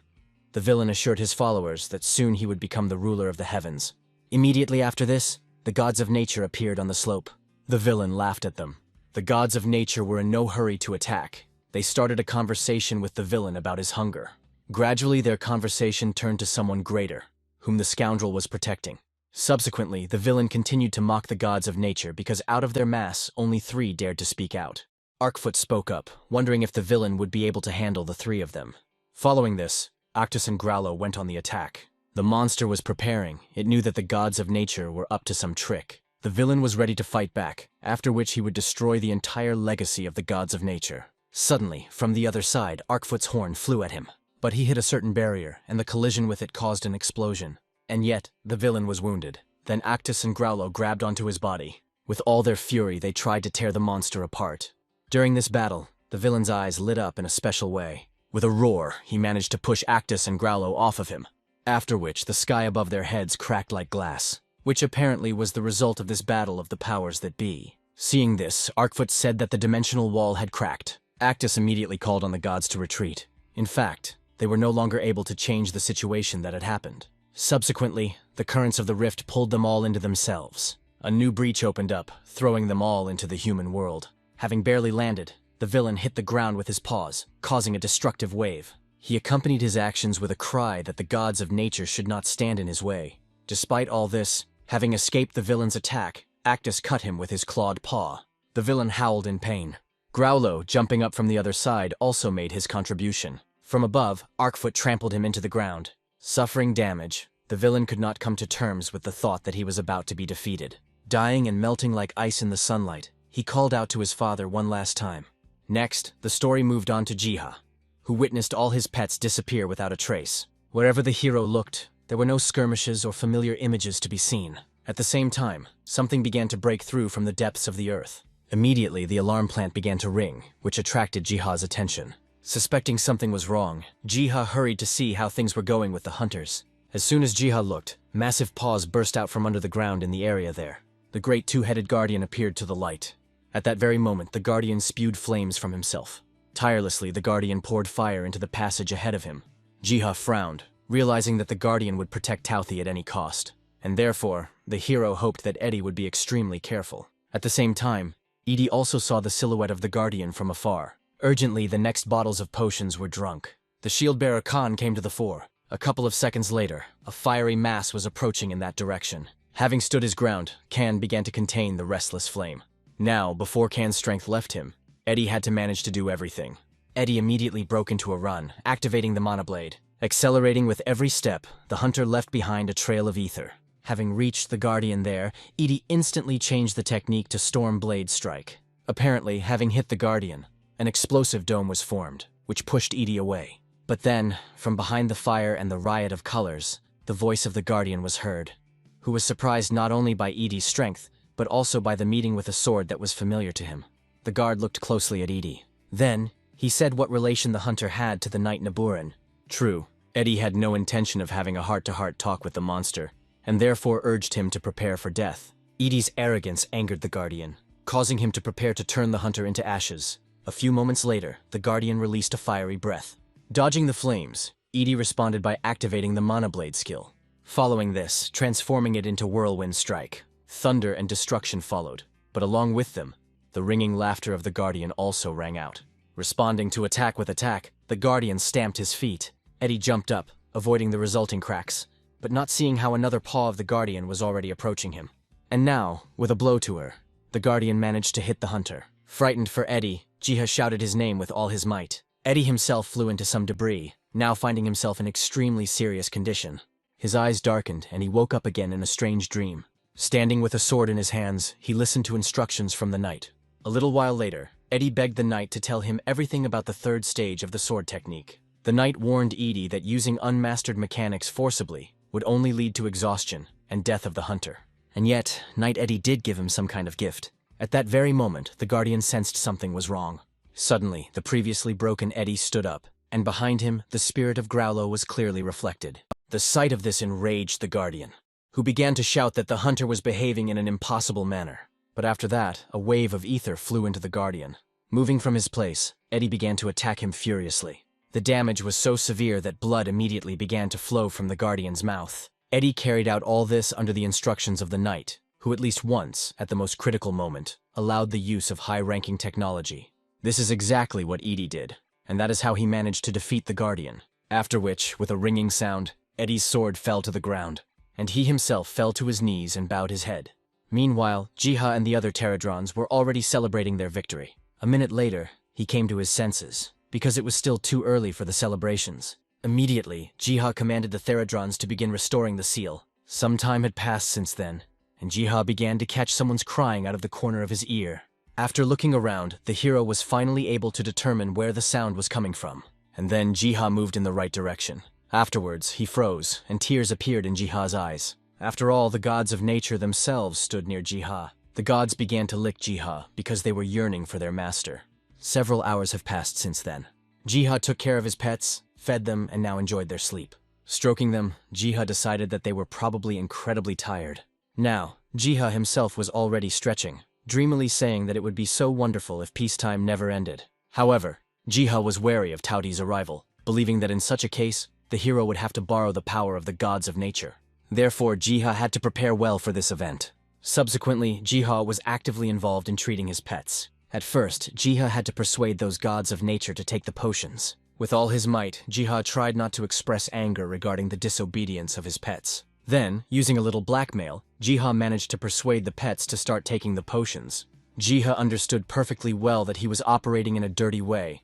the villain assured his followers that soon he would become the ruler of the heavens. Immediately after this, the gods of nature appeared on the slope. The villain laughed at them. The gods of nature were in no hurry to attack. They started a conversation with the villain about his hunger. Gradually, their conversation turned to someone greater, whom the scoundrel was protecting. Subsequently, the villain continued to mock the gods of nature because out of their mass, only 3 dared to speak out. Arkfoot spoke up, wondering if the villain would be able to handle the 3 of them. Following this, Octus and Growlo went on the attack. The monster was preparing. It knew that the gods of nature were up to some trick. The villain was ready to fight back, after which he would destroy the entire legacy of the gods of nature. Suddenly, from the other side, Arkfoot's horn flew at him. But he hit a certain barrier, and the collision with it caused an explosion. And yet, the villain was wounded. Then Octus and Growlo grabbed onto his body. With all their fury, they tried to tear the monster apart. During this battle, the villain's eyes lit up in a special way. With a roar, he managed to push Octus and Growlo off of him. After which, the sky above their heads cracked like glass, which apparently was the result of this battle of the powers that be. Seeing this, Arkfoot said that the dimensional wall had cracked. Octus immediately called on the gods to retreat. In fact, they were no longer able to change the situation that had happened. Subsequently, the currents of the rift pulled them all into themselves. A new breach opened up, throwing them all into the human world. Having barely landed, the villain hit the ground with his paws, causing a destructive wave. He accompanied his actions with a cry that the gods of nature should not stand in his way. Despite all this, having escaped the villain's attack, Octus cut him with his clawed paw. The villain howled in pain. Growlo, jumping up from the other side, also made his contribution. From above, Arkfoot trampled him into the ground. Suffering damage, the villain could not come to terms with the thought that he was about to be defeated. Dying and melting like ice in the sunlight, he called out to his father one last time. Next, the story moved on to Jiha, who witnessed all his pets disappear without a trace. Wherever the hero looked, there were no skirmishes or familiar images to be seen. At the same time, something began to break through from the depths of the earth. Immediately, the alarm plant began to ring, which attracted Jiha's attention. Suspecting something was wrong, Jiha hurried to see how things were going with the hunters. As soon as Jiha looked, massive paws burst out from under the ground in the area there. The great 2-headed guardian appeared to the light. At that very moment, the guardian spewed flames from himself. Tirelessly, the guardian poured fire into the passage ahead of him. Jiha frowned, realizing that the guardian would protect Touty at any cost. And therefore, the hero hoped that Eddie would be extremely careful. At the same time, Edie also saw the silhouette of the guardian from afar. Urgently, the next bottles of potions were drunk. The shield-bearer Khan came to the fore. A couple of seconds later, a fiery mass was approaching in that direction. Having stood his ground, Khan began to contain the restless flame. Now, before Khan's strength left him, Eddie had to manage to do everything. Eddie immediately broke into a run, activating the mana blade. Accelerating with every step, the hunter left behind a trail of ether. Having reached the guardian there, Edie instantly changed the technique to Storm Blade Strike. Apparently, having hit the guardian, an explosive dome was formed, which pushed Edie away. But then, from behind the fire and the riot of colors, the voice of the guardian was heard, who was surprised not only by Edie's strength, but also by the meeting with a sword that was familiar to him. The guard looked closely at Edie. Then, he said what relation the hunter had to the knight Naburan. True, Eddie had no intention of having a heart-to-heart talk with the monster, and therefore urged him to prepare for death. Edie's arrogance angered the guardian, causing him to prepare to turn the hunter into ashes. A few moments later, the guardian released a fiery breath. Dodging the flames, Edie responded by activating the Mana Blade skill. Following this, transforming it into Whirlwind Strike. Thunder and destruction followed, but along with them, the ringing laughter of the guardian also rang out. Responding to attack with attack, the guardian stamped his feet. Eddie jumped up, avoiding the resulting cracks, but not seeing how another paw of the guardian was already approaching him. And now, with a blow to her, the guardian managed to hit the hunter. Frightened for Eddie, Jiha shouted his name with all his might. Eddie himself flew into some debris, now finding himself in extremely serious condition. His eyes darkened, and he woke up again in a strange dream. Standing with a sword in his hands, he listened to instructions from the knight. A little while later, Eddie begged the knight to tell him everything about the 3rd stage of the sword technique. The knight warned Edie that using unmastered mechanics forcibly would only lead to exhaustion and death of the hunter. And yet, Knight Eddie did give him some kind of gift. At that very moment, the guardian sensed something was wrong. Suddenly, the previously broken Eddie stood up, and behind him, the spirit of Growlo was clearly reflected. The sight of this enraged the Guardian, who began to shout that the hunter was behaving in an impossible manner. But after that, a wave of ether flew into the Guardian. Moving from his place, Eddie began to attack him furiously. The damage was so severe that blood immediately began to flow from the Guardian's mouth. Eddie carried out all this under the instructions of the Knight, who at least once, at the most critical moment, allowed the use of high-ranking technology. This is exactly what Edie did, and that is how he managed to defeat the Guardian. After which, with a ringing sound, Eddie's sword fell to the ground, and he himself fell to his knees and bowed his head. Meanwhile, Jiha and the other Pterodrons were already celebrating their victory. A minute later, he came to his senses, because it was still too early for the celebrations. Immediately, Jiha commanded the Pterodrons to begin restoring the seal. Some time had passed since then, and Jiha began to catch someone's crying out of the corner of his ear. After looking around, the hero was finally able to determine where the sound was coming from. And then Jiha moved in the right direction. Afterwards, he froze, and tears appeared in Jiha's eyes. After all, the gods of nature themselves stood near Jiha. The gods began to lick Jiha because they were yearning for their master. Several hours have passed since then. Jiha took care of his pets, fed them, and now enjoyed their sleep. Stroking them, Jiha decided that they were probably incredibly tired. Now, Jiha himself was already stretching, dreamily saying that it would be so wonderful if peacetime never ended. However, Jiha was wary of Tauti's arrival, believing that in such a case, the hero would have to borrow the power of the gods of nature. Therefore, Jiha had to prepare well for this event. Subsequently, Jiha was actively involved in treating his pets. At first, Jiha had to persuade those gods of nature to take the potions. With all his might, Jiha tried not to express anger regarding the disobedience of his pets. Then, using a little blackmail, Jiha managed to persuade the pets to start taking the potions. Jiha understood perfectly well that he was operating in a dirty way,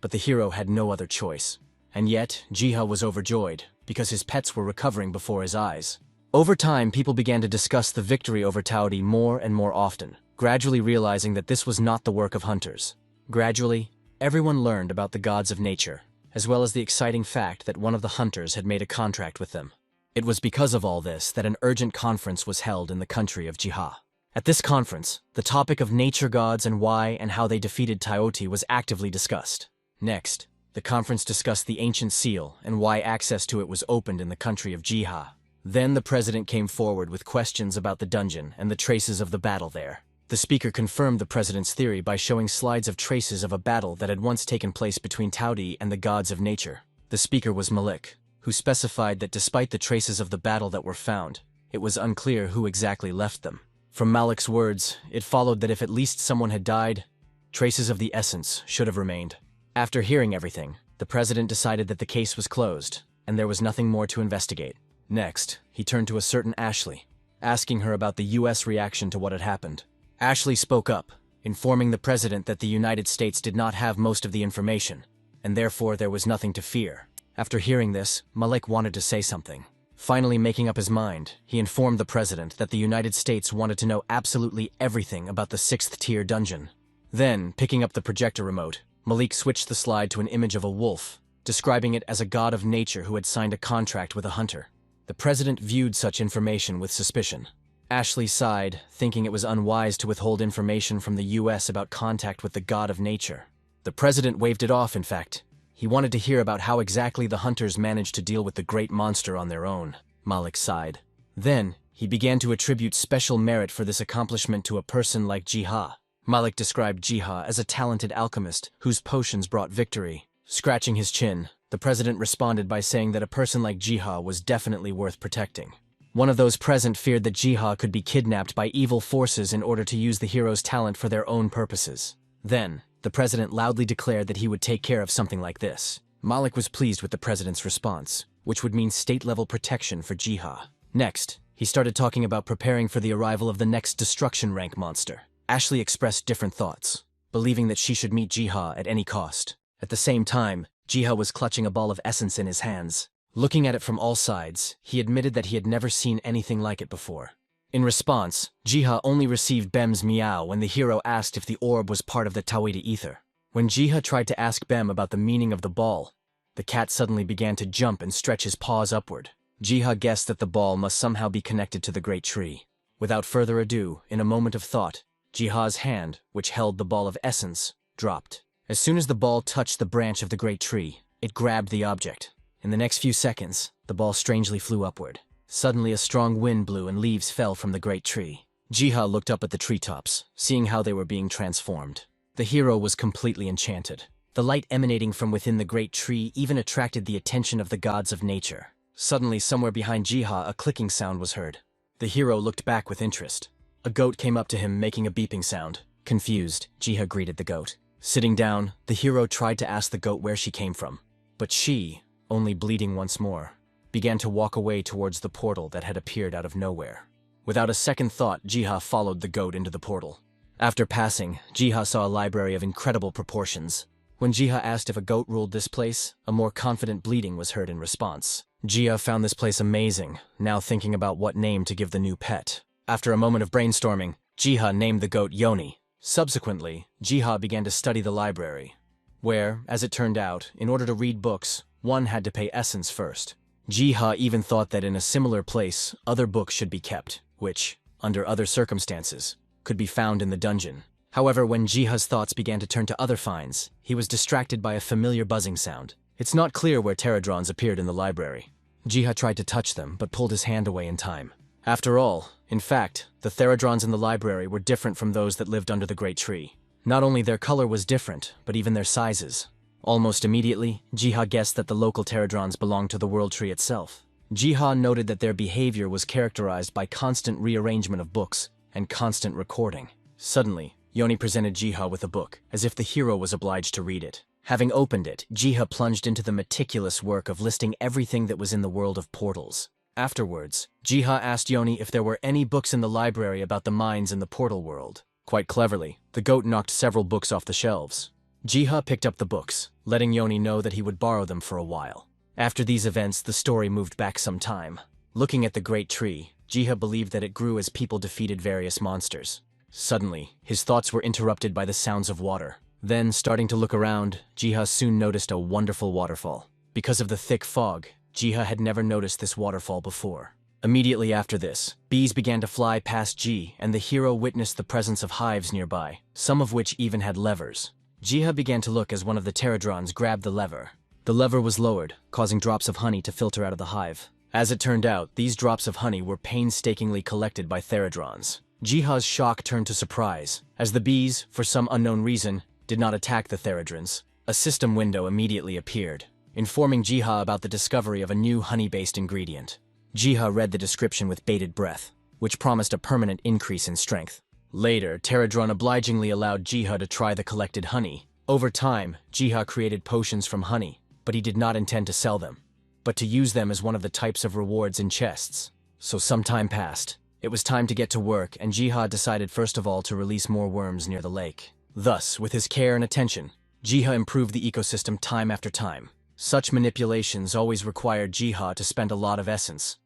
but the hero had no other choice. And yet, Jiha was overjoyed, because his pets were recovering before his eyes. Over time, people began to discuss the victory over Tauti more and more often, gradually realizing that this was not the work of hunters. Gradually, everyone learned about the gods of nature, as well as the exciting fact that one of the hunters had made a contract with them. It was because of all this that an urgent conference was held in the country of Jiha. At this conference, the topic of nature gods and why and how they defeated Tauti was actively discussed. Next, the conference discussed the ancient seal and why access to it was opened in the country of Jiha. Then the president came forward with questions about the dungeon and the traces of the battle there. The speaker confirmed the president's theory by showing slides of traces of a battle that had once taken place between Tauti and the gods of nature. The speaker was Malik, who specified that despite the traces of the battle that were found, it was unclear who exactly left them. From Malik's words, it followed that if at least someone had died, traces of the essence should have remained. After hearing everything, the president decided that the case was closed, and there was nothing more to investigate. Next, he turned to a certain Ashley, asking her about the U.S. reaction to what had happened. Ashley spoke up, informing the president that the United States did not have most of the information, and therefore there was nothing to fear. After hearing this, Malik wanted to say something. Finally making up his mind, he informed the president that the United States wanted to know absolutely everything about the 6th-tier dungeon. Then, picking up the projector remote, Malik switched the slide to an image of a wolf, describing it as a god of nature who had signed a contract with a hunter. The president viewed such information with suspicion. Ashley sighed, thinking it was unwise to withhold information from the U.S. about contact with the god of nature. The president waved it off, in fact. He wanted to hear about how exactly the hunters managed to deal with the great monster on their own. Malik sighed. Then, he began to attribute special merit for this accomplishment to a person like Jiha. Malik described Jiha as a talented alchemist whose potions brought victory. Scratching his chin, the president responded by saying that a person like Jiha was definitely worth protecting. One of those present feared that Jiha could be kidnapped by evil forces in order to use the hero's talent for their own purposes. Then, the president loudly declared that he would take care of something like this. Malik was pleased with the president's response, which would mean state-level protection for Jiha. Next, he started talking about preparing for the arrival of the next destruction rank monster. Ashley expressed different thoughts, believing that she should meet Jiha at any cost. At the same time, Jiha was clutching a ball of essence in his hands. Looking at it from all sides, he admitted that he had never seen anything like it before. In response, Jiha only received Bem's meow when the hero asked if the orb was part of the Tawiti ether. When Jiha tried to ask Bem about the meaning of the ball, the cat suddenly began to jump and stretch his paws upward. Jiha guessed that the ball must somehow be connected to the great tree. Without further ado, in a moment of thought, Jiha's hand, which held the ball of essence, dropped. As soon as the ball touched the branch of the great tree, it grabbed the object. In the next few seconds, the ball strangely flew upward. Suddenly, a strong wind blew and leaves fell from the great tree. Jiha looked up at the treetops, seeing how they were being transformed. The hero was completely enchanted. The light emanating from within the great tree even attracted the attention of the gods of nature. Suddenly, somewhere behind Jiha, a clicking sound was heard. The hero looked back with interest. A goat came up to him, making a beeping sound. Confused, Jiha greeted the goat. Sitting down, the hero tried to ask the goat where she came from. But she, only bleeding once more, began to walk away towards the portal that had appeared out of nowhere. Without a second thought, Jiha followed the goat into the portal. After passing, Jiha saw a library of incredible proportions. When Jiha asked if a goat ruled this place, a more confident bleating was heard in response. Jiha found this place amazing, now thinking about what name to give the new pet. After a moment of brainstorming, Jiha named the goat Yoni. Subsequently, Jiha began to study the library, where, as it turned out, in order to read books, one had to pay essence first. Jiha even thought that in a similar place, other books should be kept, which, under other circumstances, could be found in the dungeon. However, when Jiha's thoughts began to turn to other finds, he was distracted by a familiar buzzing sound. It's not clear where pterodrons appeared in the library. Jiha tried to touch them, but pulled his hand away in time. After all, in fact, the pterodrons in the library were different from those that lived under the great tree. Not only their color was different, but even their sizes. Almost immediately, Jiha guessed that the local pterodrons belonged to the world tree itself. Jiha noted that their behavior was characterized by constant rearrangement of books and constant recording. Suddenly, Yoni presented Jiha with a book, as if the hero was obliged to read it. Having opened it, Jiha plunged into the meticulous work of listing everything that was in the world of portals. Afterwards, Jiha asked Yoni if there were any books in the library about the mines in the portal world. Quite cleverly, the goat knocked several books off the shelves. Jiha picked up the books, letting Yoni know that he would borrow them for a while. After these events, the story moved back some time. Looking at the great tree, Jiha believed that it grew as people defeated various monsters. Suddenly, his thoughts were interrupted by the sounds of water. Then, starting to look around, Jiha soon noticed a wonderful waterfall. Because of the thick fog, Jiha had never noticed this waterfall before. Immediately after this, bees began to fly past Ji, and the hero witnessed the presence of hives nearby, some of which even had levers. Jiha began to look as one of the pterodrons grabbed the lever. The lever was lowered, causing drops of honey to filter out of the hive. As it turned out, these drops of honey were painstakingly collected by pterodrons. Jiha's shock turned to surprise, as the bees, for some unknown reason, did not attack the pterodrons. A system window immediately appeared, informing Jiha about the discovery of a new honey-based ingredient. Jiha read the description with bated breath, which promised a permanent increase in strength. Later, Pterodron obligingly allowed Jiha to try the collected honey. Over time, Jiha created potions from honey, but he did not intend to sell them, but to use them as one of the types of rewards in chests. So some time passed. It was time to get to work, and Jiha decided first of all to release more worms near the lake. Thus, with his care and attention, Jiha improved the ecosystem time after time. Such manipulations always required Jiha to spend a lot of essence.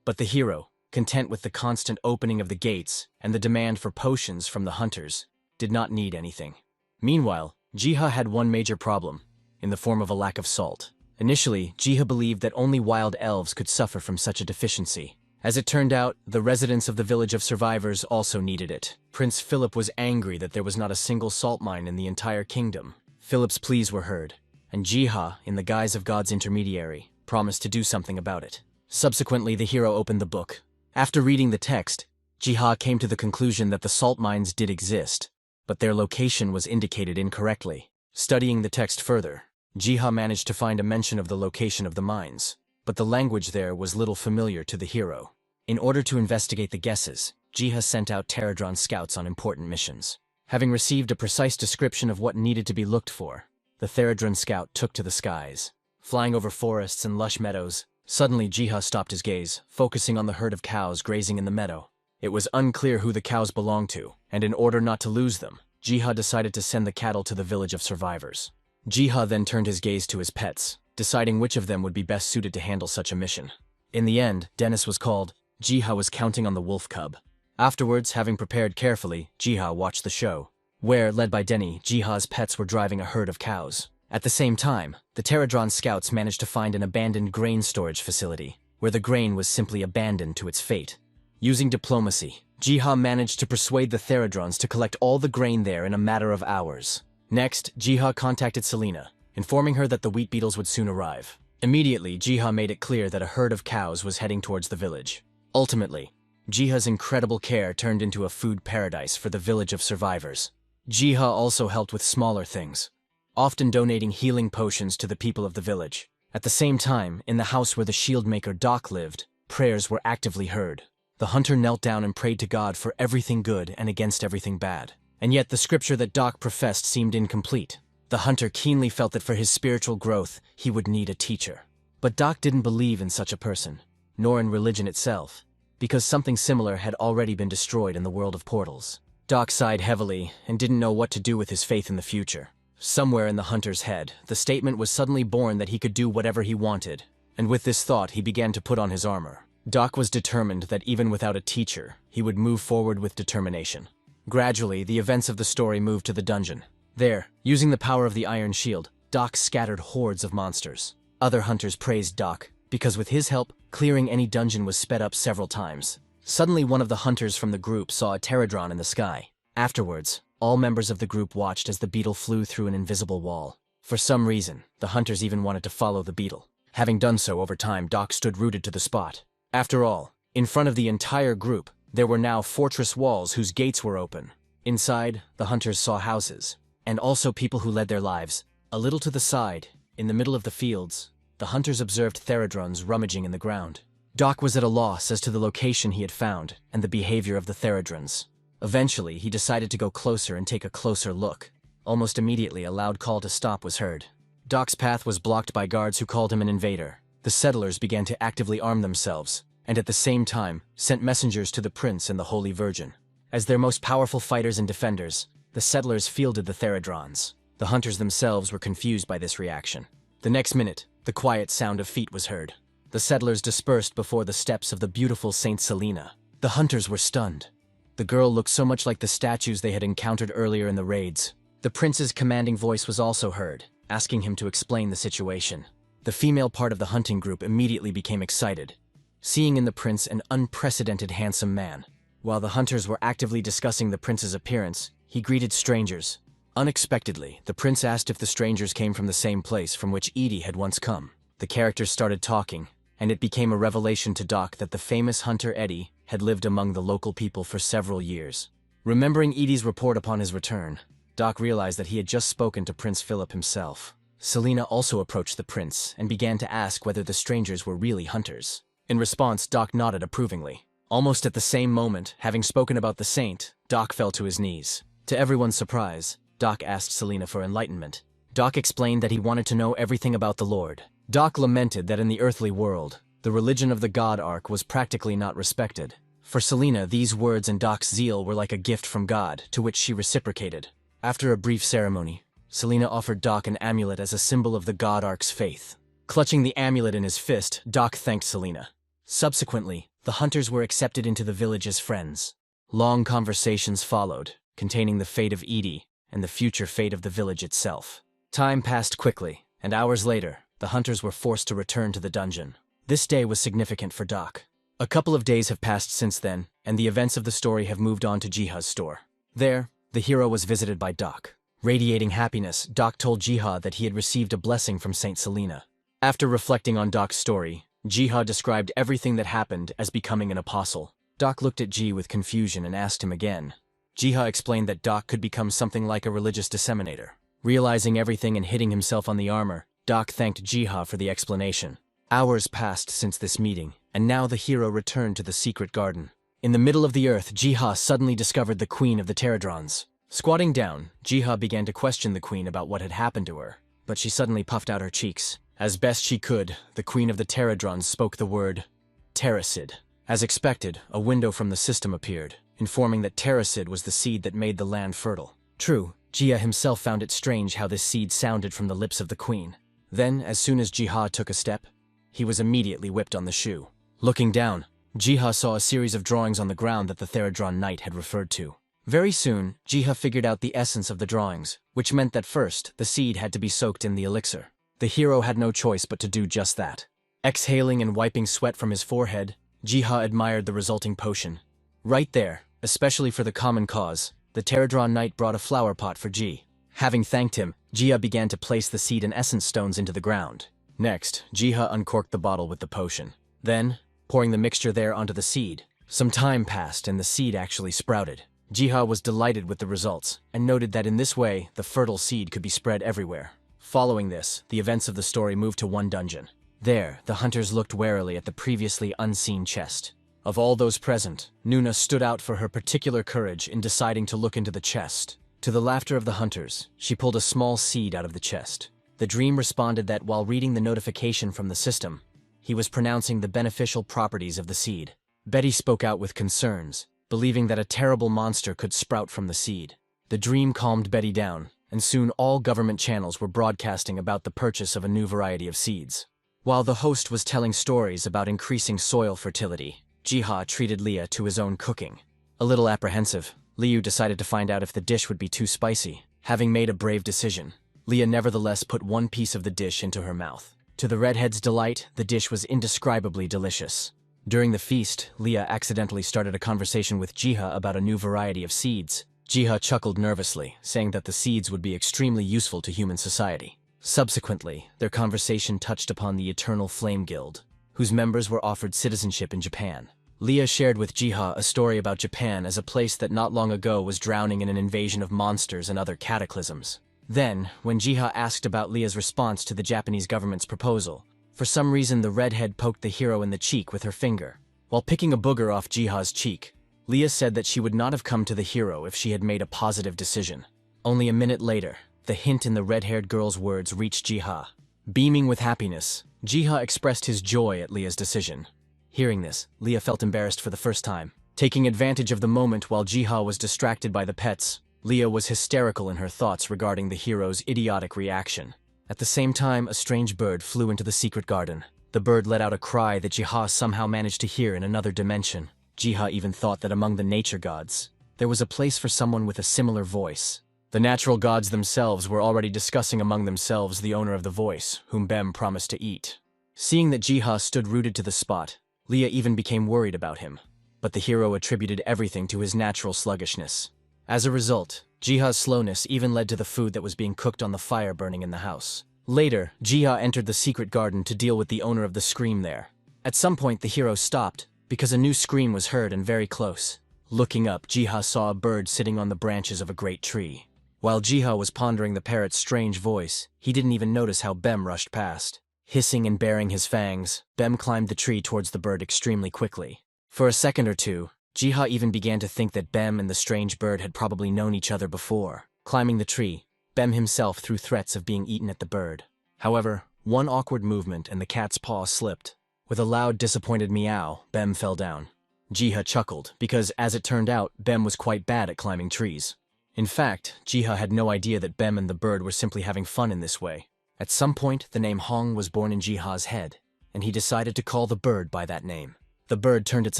But the hero, content with the constant opening of the gates and the demand for potions from the hunters, did not need anything. Meanwhile, Jiha had one major problem, in the form of a lack of salt. Initially, Jiha believed that only wild elves could suffer from such a deficiency. As it turned out, the residents of the village of survivors also needed it. Prince Philip was angry that there was not a single salt mine in the entire kingdom. Philip's pleas were heard, and Jiha, in the guise of God's intermediary, promised to do something about it. Subsequently, the hero opened the book. After reading the text, Jiha came to the conclusion that the salt mines did exist, but their location was indicated incorrectly. Studying the text further, Jiha managed to find a mention of the location of the mines, but the language there was little familiar to the hero. In order to investigate the guesses, Jiha sent out pterodron scouts on important missions. Having received a precise description of what needed to be looked for, the pterodron scout took to the skies. Flying over forests and lush meadows, suddenly Jiha stopped his gaze, focusing on the herd of cows grazing in the meadow. It was unclear who the cows belonged to, and in order not to lose them, Jiha decided to send the cattle to the village of survivors. Jiha then turned his gaze to his pets, deciding which of them would be best suited to handle such a mission. In the end, Dennis was called. Jiha was counting on the wolf cub. Afterwards, having prepared carefully, Jiha watched the show, where, led by Denny, Jiha's pets were driving a herd of cows. At the same time, the pterodron scouts managed to find an abandoned grain storage facility, where the grain was simply abandoned to its fate. Using diplomacy, Jiha managed to persuade the pterodrons to collect all the grain there in a matter of hours. Next, Jiha contacted Selena, informing her that the wheat beetles would soon arrive. Immediately, Jiha made it clear that a herd of cows was heading towards the village. Ultimately, Jiha's incredible care turned into a food paradise for the village of survivors. Jiha also helped with smaller things, often donating healing potions to the people of the village. At the same time, in the house where the shield maker Doc lived, prayers were actively heard. The hunter knelt down and prayed to God for everything good and against everything bad. And yet the scripture that Doc professed seemed incomplete. The hunter keenly felt that for his spiritual growth, he would need a teacher. But Doc didn't believe in such a person, nor in religion itself, because something similar had already been destroyed in the world of portals. Doc sighed heavily and didn't know what to do with his faith in the future. Somewhere in the hunter's head, the statement was suddenly born that he could do whatever he wanted, and with this thought he began to put on his armor. Doc was determined that even without a teacher, he would move forward with determination. Gradually, the events of the story moved to the dungeon. There, using the power of the Iron Shield, Doc scattered hordes of monsters. Other hunters praised Doc, because with his help, clearing any dungeon was sped up several times. Suddenly, one of the hunters from the group saw a pterodron in the sky. Afterwards, all members of the group watched as the beetle flew through an invisible wall. For some reason, the hunters even wanted to follow the beetle. Having done so over time, Doc stood rooted to the spot. After all, in front of the entire group, there were now fortress walls whose gates were open. Inside, the hunters saw houses, and also people who led their lives. A little to the side, in the middle of the fields, the hunters observed pterodrons rummaging in the ground. Doc was at a loss as to the location he had found and the behavior of the pterodrons. Eventually, he decided to go closer and take a closer look. Almost immediately, a loud call to stop was heard. Doc's path was blocked by guards who called him an invader. The settlers began to actively arm themselves, and at the same time, sent messengers to the prince and the Holy Virgin. As their most powerful fighters and defenders, the settlers fielded the pterodrons. The hunters themselves were confused by this reaction. The next minute, the quiet sound of feet was heard. The settlers dispersed before the steps of the beautiful Saint Selena. The hunters were stunned. The girl looked so much like the statues they had encountered earlier in the raids. The prince's commanding voice was also heard, asking him to explain the situation. The female part of the hunting group immediately became excited, seeing in the prince an unprecedented handsome man. While the hunters were actively discussing the prince's appearance, he greeted strangers. Unexpectedly, the prince asked if the strangers came from the same place from which Edie had once come. The characters started talking, and it became a revelation to Doc that the famous hunter Eddie had lived among the local people for several years. Remembering Edie's report upon his return, Doc realized that he had just spoken to Prince Philip himself. Selena also approached the prince and began to ask whether the strangers were really hunters. In response, Doc nodded approvingly. Almost at the same moment, having spoken about the saint, Doc fell to his knees. To everyone's surprise, Doc asked Selena for enlightenment. Doc explained that he wanted to know everything about the Lord. Doc lamented that in the earthly world, the religion of the God Ark was practically not respected. For Selena, these words and Doc's zeal were like a gift from God, to which she reciprocated. After a brief ceremony, Selena offered Doc an amulet as a symbol of the God Ark's faith. Clutching the amulet in his fist, Doc thanked Selena. Subsequently, the hunters were accepted into the village as friends. Long conversations followed, containing the fate of Edie and the future fate of the village itself. Time passed quickly, and hours later, the hunters were forced to return to the dungeon. This day was significant for Doc. A couple of days have passed since then, and the events of the story have moved on to Jiha's store. There, the hero was visited by Doc. Radiating happiness, Doc told Jiha that he had received a blessing from Saint Selena. After reflecting on Doc's story, Jiha described everything that happened as becoming an apostle. Doc looked at Ji with confusion and asked him again. Jiha explained that Doc could become something like a religious disseminator. Realizing everything and hitting himself on the armor, Doc thanked Jiha for the explanation. Hours passed since this meeting, and now the hero returned to the secret garden. In the middle of the earth, Jiha suddenly discovered the queen of the pterodrons. Squatting down, Jiha began to question the queen about what had happened to her, but she suddenly puffed out her cheeks. As best she could, the queen of the pterodrons spoke the word Terracid. As expected, a window from the system appeared, informing that Terracid was the seed that made the land fertile. True, Jiha himself found it strange how this seed sounded from the lips of the queen. Then, as soon as Jiha took a step, he was immediately whipped on the shoe. Looking down, Jiha saw a series of drawings on the ground that the Pterodron Knight had referred to. Very soon, Jiha figured out the essence of the drawings, which meant that first, the seed had to be soaked in the elixir. The hero had no choice but to do just that. Exhaling and wiping sweat from his forehead, Jiha admired the resulting potion. Right there, especially for the common cause, the Pterodron Knight brought a flower pot for Ji. Having thanked him, Jiha began to place the seed and essence stones into the ground. Next, Jiha uncorked the bottle with the potion. Then, pouring the mixture there onto the seed, some time passed and the seed actually sprouted. Jiha was delighted with the results and noted that in this way, the fertile seed could be spread everywhere. Following this, the events of the story moved to one dungeon. There, the hunters looked warily at the previously unseen chest. Of all those present, Nuna stood out for her particular courage in deciding to look into the chest. To the laughter of the hunters, she pulled a small seed out of the chest. The dream responded that while reading the notification from the system, he was pronouncing the beneficial properties of the seed. Betty spoke out with concerns, believing that a terrible monster could sprout from the seed. The dream calmed Betty down, and soon all government channels were broadcasting about the purchase of a new variety of seeds. While the host was telling stories about increasing soil fertility, Jiha treated Leah to his own cooking. A little apprehensive, Liu decided to find out if the dish would be too spicy. Having made a brave decision, Leah nevertheless put one piece of the dish into her mouth. To the redhead's delight, the dish was indescribably delicious. During the feast, Leah accidentally started a conversation with Jiha about a new variety of seeds. Jiha chuckled nervously, saying that the seeds would be extremely useful to human society. Subsequently, their conversation touched upon the Eternal Flame Guild, whose members were offered citizenship in Japan. Leah shared with Jiha a story about Japan as a place that not long ago was drowning in an invasion of monsters and other cataclysms. Then, when Jiha asked about Leah's response to the Japanese government's proposal, for some reason the redhead poked the hero in the cheek with her finger. While picking a booger off Jiha's cheek, Leah said that she would not have come to the hero if she had made a positive decision. Only a minute later, the hint in the red-haired girl's words reached Jiha. Beaming with happiness, Jiha expressed his joy at Leah's decision. Hearing this, Leah felt embarrassed for the first time. Taking advantage of the moment while Jiha was distracted by the pets, Leah was hysterical in her thoughts regarding the hero's idiotic reaction. At the same time, a strange bird flew into the secret garden. The bird let out a cry that Jiha somehow managed to hear in another dimension. Jiha even thought that among the nature gods, there was a place for someone with a similar voice. The natural gods themselves were already discussing among themselves the owner of the voice, whom Bem promised to eat. Seeing that Jiha stood rooted to the spot, Leah even became worried about him, but the hero attributed everything to his natural sluggishness. As a result, Jiha's slowness even led to the food that was being cooked on the fire burning in the house. Later, Jiha entered the secret garden to deal with the owner of the scream there. At some point, the hero stopped, because a new scream was heard and very close. Looking up, Jiha saw a bird sitting on the branches of a great tree. While Jiha was pondering the parrot's strange voice, he didn't even notice how Bem rushed past. Hissing and baring his fangs, Bem climbed the tree towards the bird extremely quickly. For a second or two, Jiha even began to think that Bem and the strange bird had probably known each other before. Climbing the tree, Bem himself threw threats of being eaten at the bird. However, one awkward movement and the cat's paw slipped. With a loud, disappointed meow, Bem fell down. Jiha chuckled, because as it turned out, Bem was quite bad at climbing trees. In fact, Jiha had no idea that Bem and the bird were simply having fun in this way. At some point, the name Hong was born in Jiha's head, and he decided to call the bird by that name. The bird turned its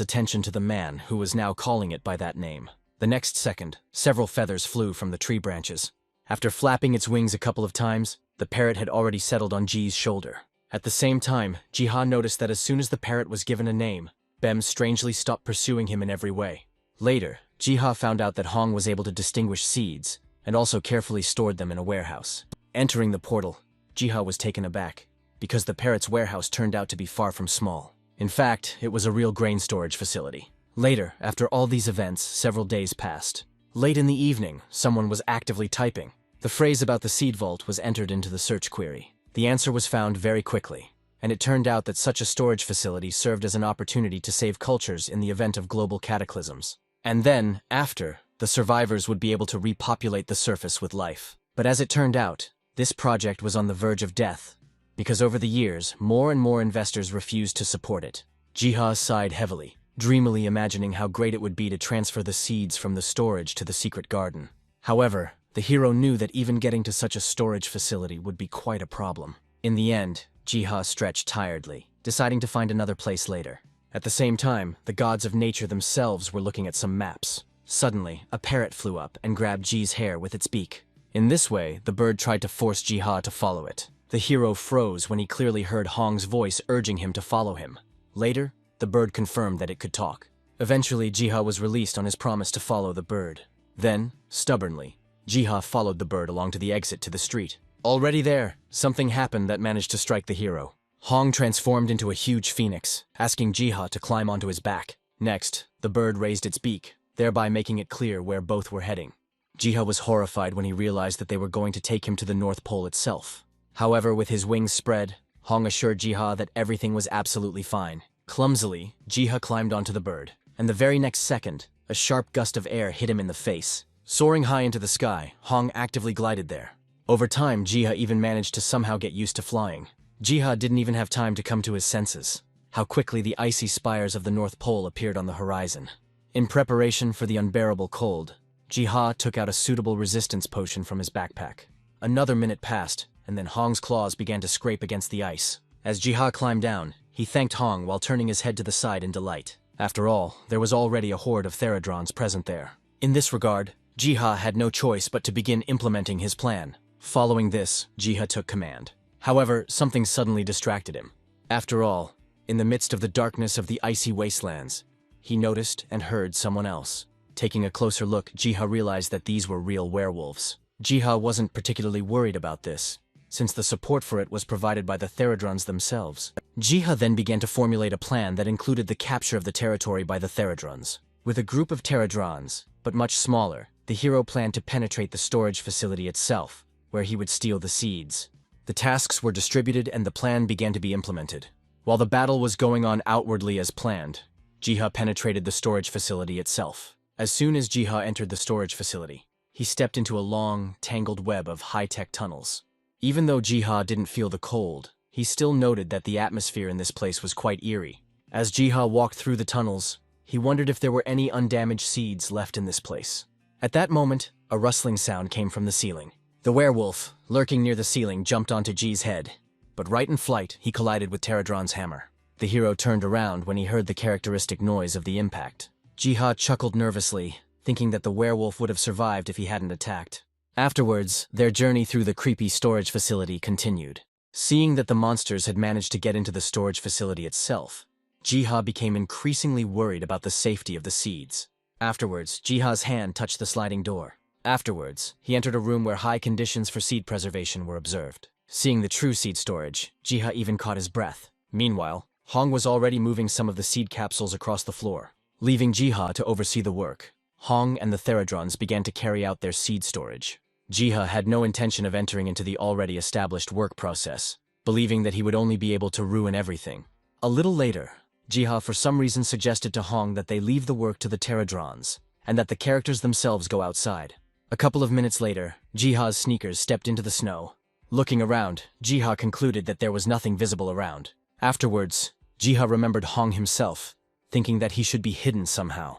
attention to the man, who was now calling it by that name. The next second, several feathers flew from the tree branches. After flapping its wings a couple of times, the parrot had already settled on Ji's shoulder. At the same time, Jiha noticed that as soon as the parrot was given a name, Bem strangely stopped pursuing him in every way. Later, Jiha found out that Hong was able to distinguish seeds, and also carefully stored them in a warehouse. Entering the portal, Jiha was taken aback, because the parrot's warehouse turned out to be far from small. In fact, it was a real grain storage facility. Later, after all these events, several days passed. Late in the evening, someone was actively typing. The phrase about the seed vault was entered into the search query. The answer was found very quickly, and it turned out that such a storage facility served as an opportunity to save cultures in the event of global cataclysms. And then, after, the survivors would be able to repopulate the surface with life. But as it turned out, this project was on the verge of death, because over the years, more and more investors refused to support it. Jiha sighed heavily, dreamily imagining how great it would be to transfer the seeds from the storage to the secret garden. However, the hero knew that even getting to such a storage facility would be quite a problem. In the end, Jiha stretched tiredly, deciding to find another place later. At the same time, the gods of nature themselves were looking at some maps. Suddenly, a parrot flew up and grabbed Ji's hair with its beak. In this way, the bird tried to force Jiha to follow it. The hero froze when he clearly heard Hong's voice urging him to follow him. Later, the bird confirmed that it could talk. Eventually, Jiha was released on his promise to follow the bird. Then, stubbornly, Jiha followed the bird along to the exit to the street. Already there, something happened that managed to strike the hero. Hong transformed into a huge phoenix, asking Jiha to climb onto his back. Next, the bird raised its beak, thereby making it clear where both were heading. Jiha was horrified when he realized that they were going to take him to the North Pole itself. However, with his wings spread, Hong assured Jiha that everything was absolutely fine. Clumsily, Jiha climbed onto the bird, and the very next second, a sharp gust of air hit him in the face. Soaring high into the sky, Hong actively glided there. Over time, Jiha even managed to somehow get used to flying. Jiha didn't even have time to come to his senses. How quickly the icy spires of the North Pole appeared on the horizon. In preparation for the unbearable cold, Jiha took out a suitable resistance potion from his backpack. Another minute passed, and then Hong's claws began to scrape against the ice. As Jiha climbed down, he thanked Hong while turning his head to the side in delight. After all, there was already a horde of Theradrons present there. In this regard, Jiha had no choice but to begin implementing his plan. Following this, Jiha took command. However, something suddenly distracted him. After all, in the midst of the darkness of the icy wastelands, he noticed and heard someone else. Taking a closer look, Jiha realized that these were real werewolves. Jiha wasn't particularly worried about this, since the support for it was provided by the Theradrons themselves. Jiha then began to formulate a plan that included the capture of the territory by the Theradrons. With a group of Theradrons, but much smaller, the hero planned to penetrate the storage facility itself, where he would steal the seeds. The tasks were distributed and the plan began to be implemented. While the battle was going on outwardly as planned, Jiha penetrated the storage facility itself. As soon as Jiha entered the storage facility, he stepped into a long, tangled web of high-tech tunnels. Even though Jiha didn't feel the cold, he still noted that the atmosphere in this place was quite eerie. As Jiha walked through the tunnels, he wondered if there were any undamaged seeds left in this place. At that moment, a rustling sound came from the ceiling. The werewolf, lurking near the ceiling, jumped onto Ji's head, but right in flight, he collided with Theradron's hammer. The hero turned around when he heard the characteristic noise of the impact. Jiha chuckled nervously, thinking that the werewolf would have survived if he hadn't attacked. Afterwards, their journey through the creepy storage facility continued. Seeing that the monsters had managed to get into the storage facility itself, Jiha became increasingly worried about the safety of the seeds. Afterwards, Jiha's hand touched the sliding door. Afterwards, he entered a room where high conditions for seed preservation were observed. Seeing the true seed storage, Jiha even caught his breath. Meanwhile, Hong was already moving some of the seed capsules across the floor. Leaving Jiha to oversee the work, Hong and the Theradrons began to carry out their seed storage. Jiha had no intention of entering into the already established work process, believing that he would only be able to ruin everything. A little later, Jiha for some reason suggested to Hong that they leave the work to the Theradrons, and that the characters themselves go outside. A couple of minutes later, Jiha's sneakers stepped into the snow. Looking around, Jiha concluded that there was nothing visible around. Afterwards, Jiha remembered Hong himself, thinking that he should be hidden somehow.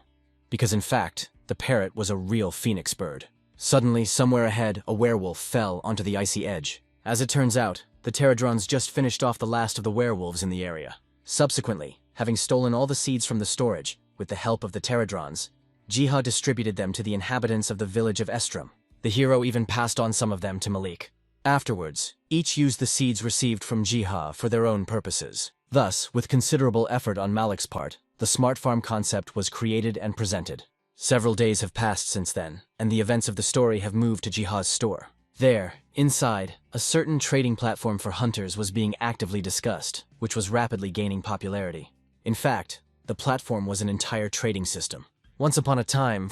Because in fact, the parrot was a real phoenix bird. Suddenly, somewhere ahead, a werewolf fell onto the icy edge. As it turns out, the Theradrons just finished off the last of the werewolves in the area. Subsequently, having stolen all the seeds from the storage, with the help of the Theradrons, Jiha distributed them to the inhabitants of the village of Estrom. The hero even passed on some of them to Malik. Afterwards, each used the seeds received from Jiha for their own purposes. Thus, with considerable effort on Malik's part, the smart farm concept was created and presented. Several days have passed since then, and the events of the story have moved to Jiha's store. There, inside, a certain trading platform for hunters was being actively discussed, which was rapidly gaining popularity. In fact, the platform was an entire trading system. Once upon a time,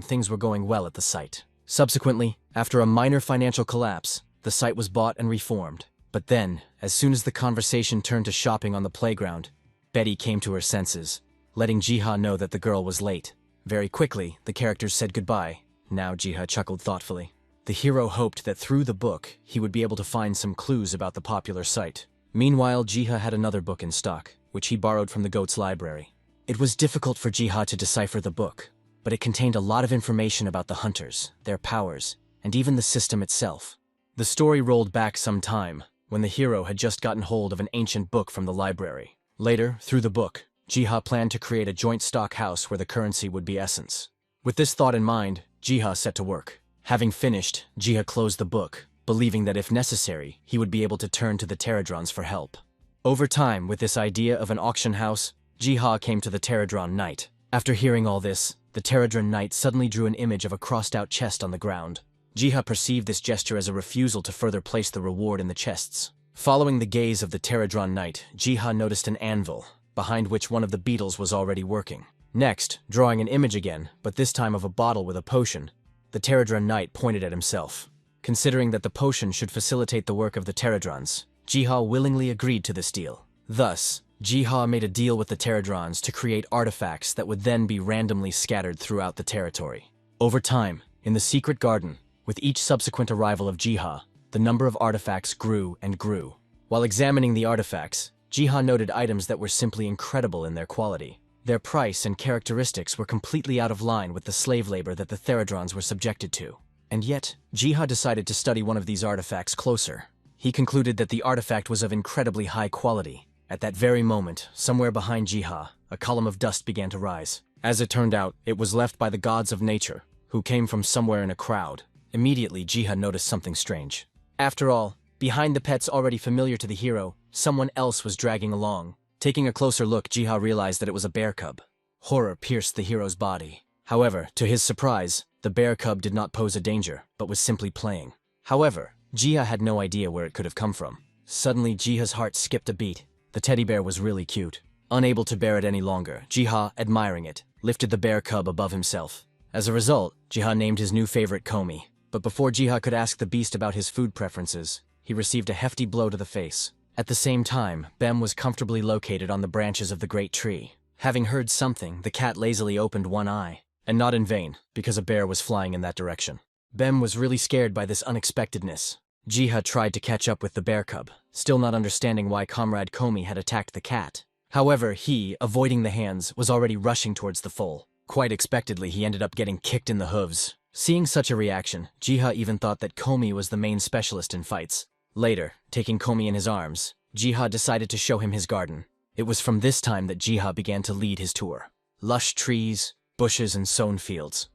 things were going well at the site. Subsequently, after a minor financial collapse, the site was bought and reformed. But then, as soon as the conversation turned to shopping on the playground, Betty came to her senses, letting Jiha know that the girl was late. Very quickly, the characters said goodbye. Now Jiha chuckled thoughtfully. The hero hoped that through the book, he would be able to find some clues about the popular site. Meanwhile, Jiha had another book in stock, which he borrowed from the goat's library. It was difficult for Jiha to decipher the book, but it contained a lot of information about the hunters, their powers, and even the system itself. The story rolled back some time, when the hero had just gotten hold of an ancient book from the library. Later, through the book, Jiha planned to create a joint stock house where the currency would be essence. With this thought in mind, Jiha set to work. Having finished, Jiha closed the book, believing that if necessary, he would be able to turn to the Theradrons for help. Over time, with this idea of an auction house, Jiha came to the Theradron Knight. After hearing all this, the Theradron Knight suddenly drew an image of a crossed-out chest on the ground. Jiha perceived this gesture as a refusal to further place the reward in the chests. Following the gaze of the Pterodron Knight, Jiha noticed an anvil, behind which one of the beetles was already working. Next, drawing an image again, but this time of a bottle with a potion, the Pterodron Knight pointed at himself. Considering that the potion should facilitate the work of the Pterodrons, Jiha willingly agreed to this deal. Thus, Jiha made a deal with the Pterodrons to create artifacts that would then be randomly scattered throughout the territory. Over time, in the secret garden, with each subsequent arrival of Jiha, the number of artifacts grew and grew. While examining the artifacts, Jiha noted items that were simply incredible in their quality. Their price and characteristics were completely out of line with the slave labor that the Pterodrons were subjected to. And yet, Jiha decided to study one of these artifacts closer. He concluded that the artifact was of incredibly high quality. At that very moment, somewhere behind Jiha, a column of dust began to rise. As it turned out, it was left by the gods of nature, who came from somewhere in a crowd. Immediately, Jiha noticed something strange. After all, behind the pets already familiar to the hero, someone else was dragging along. Taking a closer look, Jiha realized that it was a bear cub. Horror pierced the hero's body. However, to his surprise, the bear cub did not pose a danger, but was simply playing. However, Jiha had no idea where it could have come from. Suddenly, Jiha's heart skipped a beat. The teddy bear was really cute. Unable to bear it any longer, Jiha, admiring it, lifted the bear cub above himself. As a result, Jiha named his new favorite Komi. But before Jiha could ask the beast about his food preferences, he received a hefty blow to the face. At the same time, Bem was comfortably located on the branches of the great tree. Having heard something, the cat lazily opened one eye. And not in vain, because a bear was flying in that direction. Bem was really scared by this unexpectedness. Jiha tried to catch up with the bear cub, still not understanding why Comrade Komi had attacked the cat. However, he, avoiding the hands, was already rushing towards the foal. Quite expectedly, he ended up getting kicked in the hooves. Seeing such a reaction, Jiha even thought that Komi was the main specialist in fights. Later, taking Komi in his arms, Jiha decided to show him his garden. It was from this time that Jiha began to lead his tour. Lush trees, bushes, and sown fields.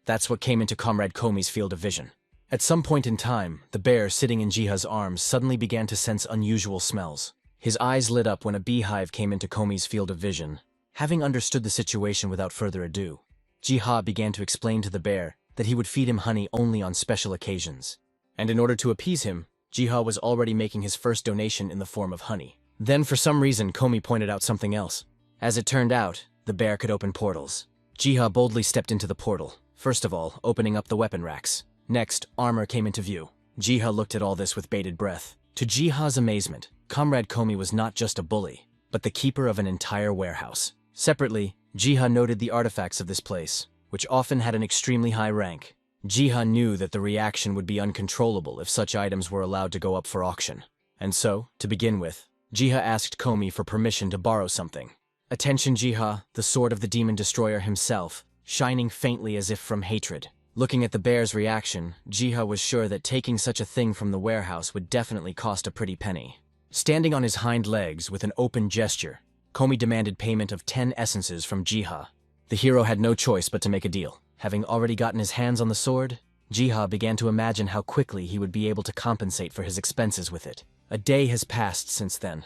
That's what came into Comrade Komi's field of vision. At some point in time, the bear sitting in Jiha's arms suddenly began to sense unusual smells. His eyes lit up when a beehive came into Komi's field of vision. Having understood the situation without further ado, Jiha began to explain to the bear that he would feed him honey only on special occasions. And in order to appease him, Jiha was already making his first donation in the form of honey. Then for some reason, Komi pointed out something else. As it turned out, the bear could open portals. Jiha boldly stepped into the portal, first of all, opening up the weapon racks. Next, armor came into view. Jiha looked at all this with bated breath. To Jiha's amazement, Comrade Komi was not just a bully, but the keeper of an entire warehouse. Separately, Jiha noted the artifacts of this place, which often had an extremely high rank. Jiha knew that the reaction would be uncontrollable if such items were allowed to go up for auction. And so, to begin with, Jiha asked Komi for permission to borrow something. Attention Jiha, the sword of the demon destroyer himself, shining faintly as if from hatred. Looking at the bear's reaction, Jiha was sure that taking such a thing from the warehouse would definitely cost a pretty penny. Standing on his hind legs with an open gesture, Komi demanded payment of 10 essences from Jiha. The hero had no choice but to make a deal. Having already gotten his hands on the sword, Jiha began to imagine how quickly he would be able to compensate for his expenses with it. A day has passed since then,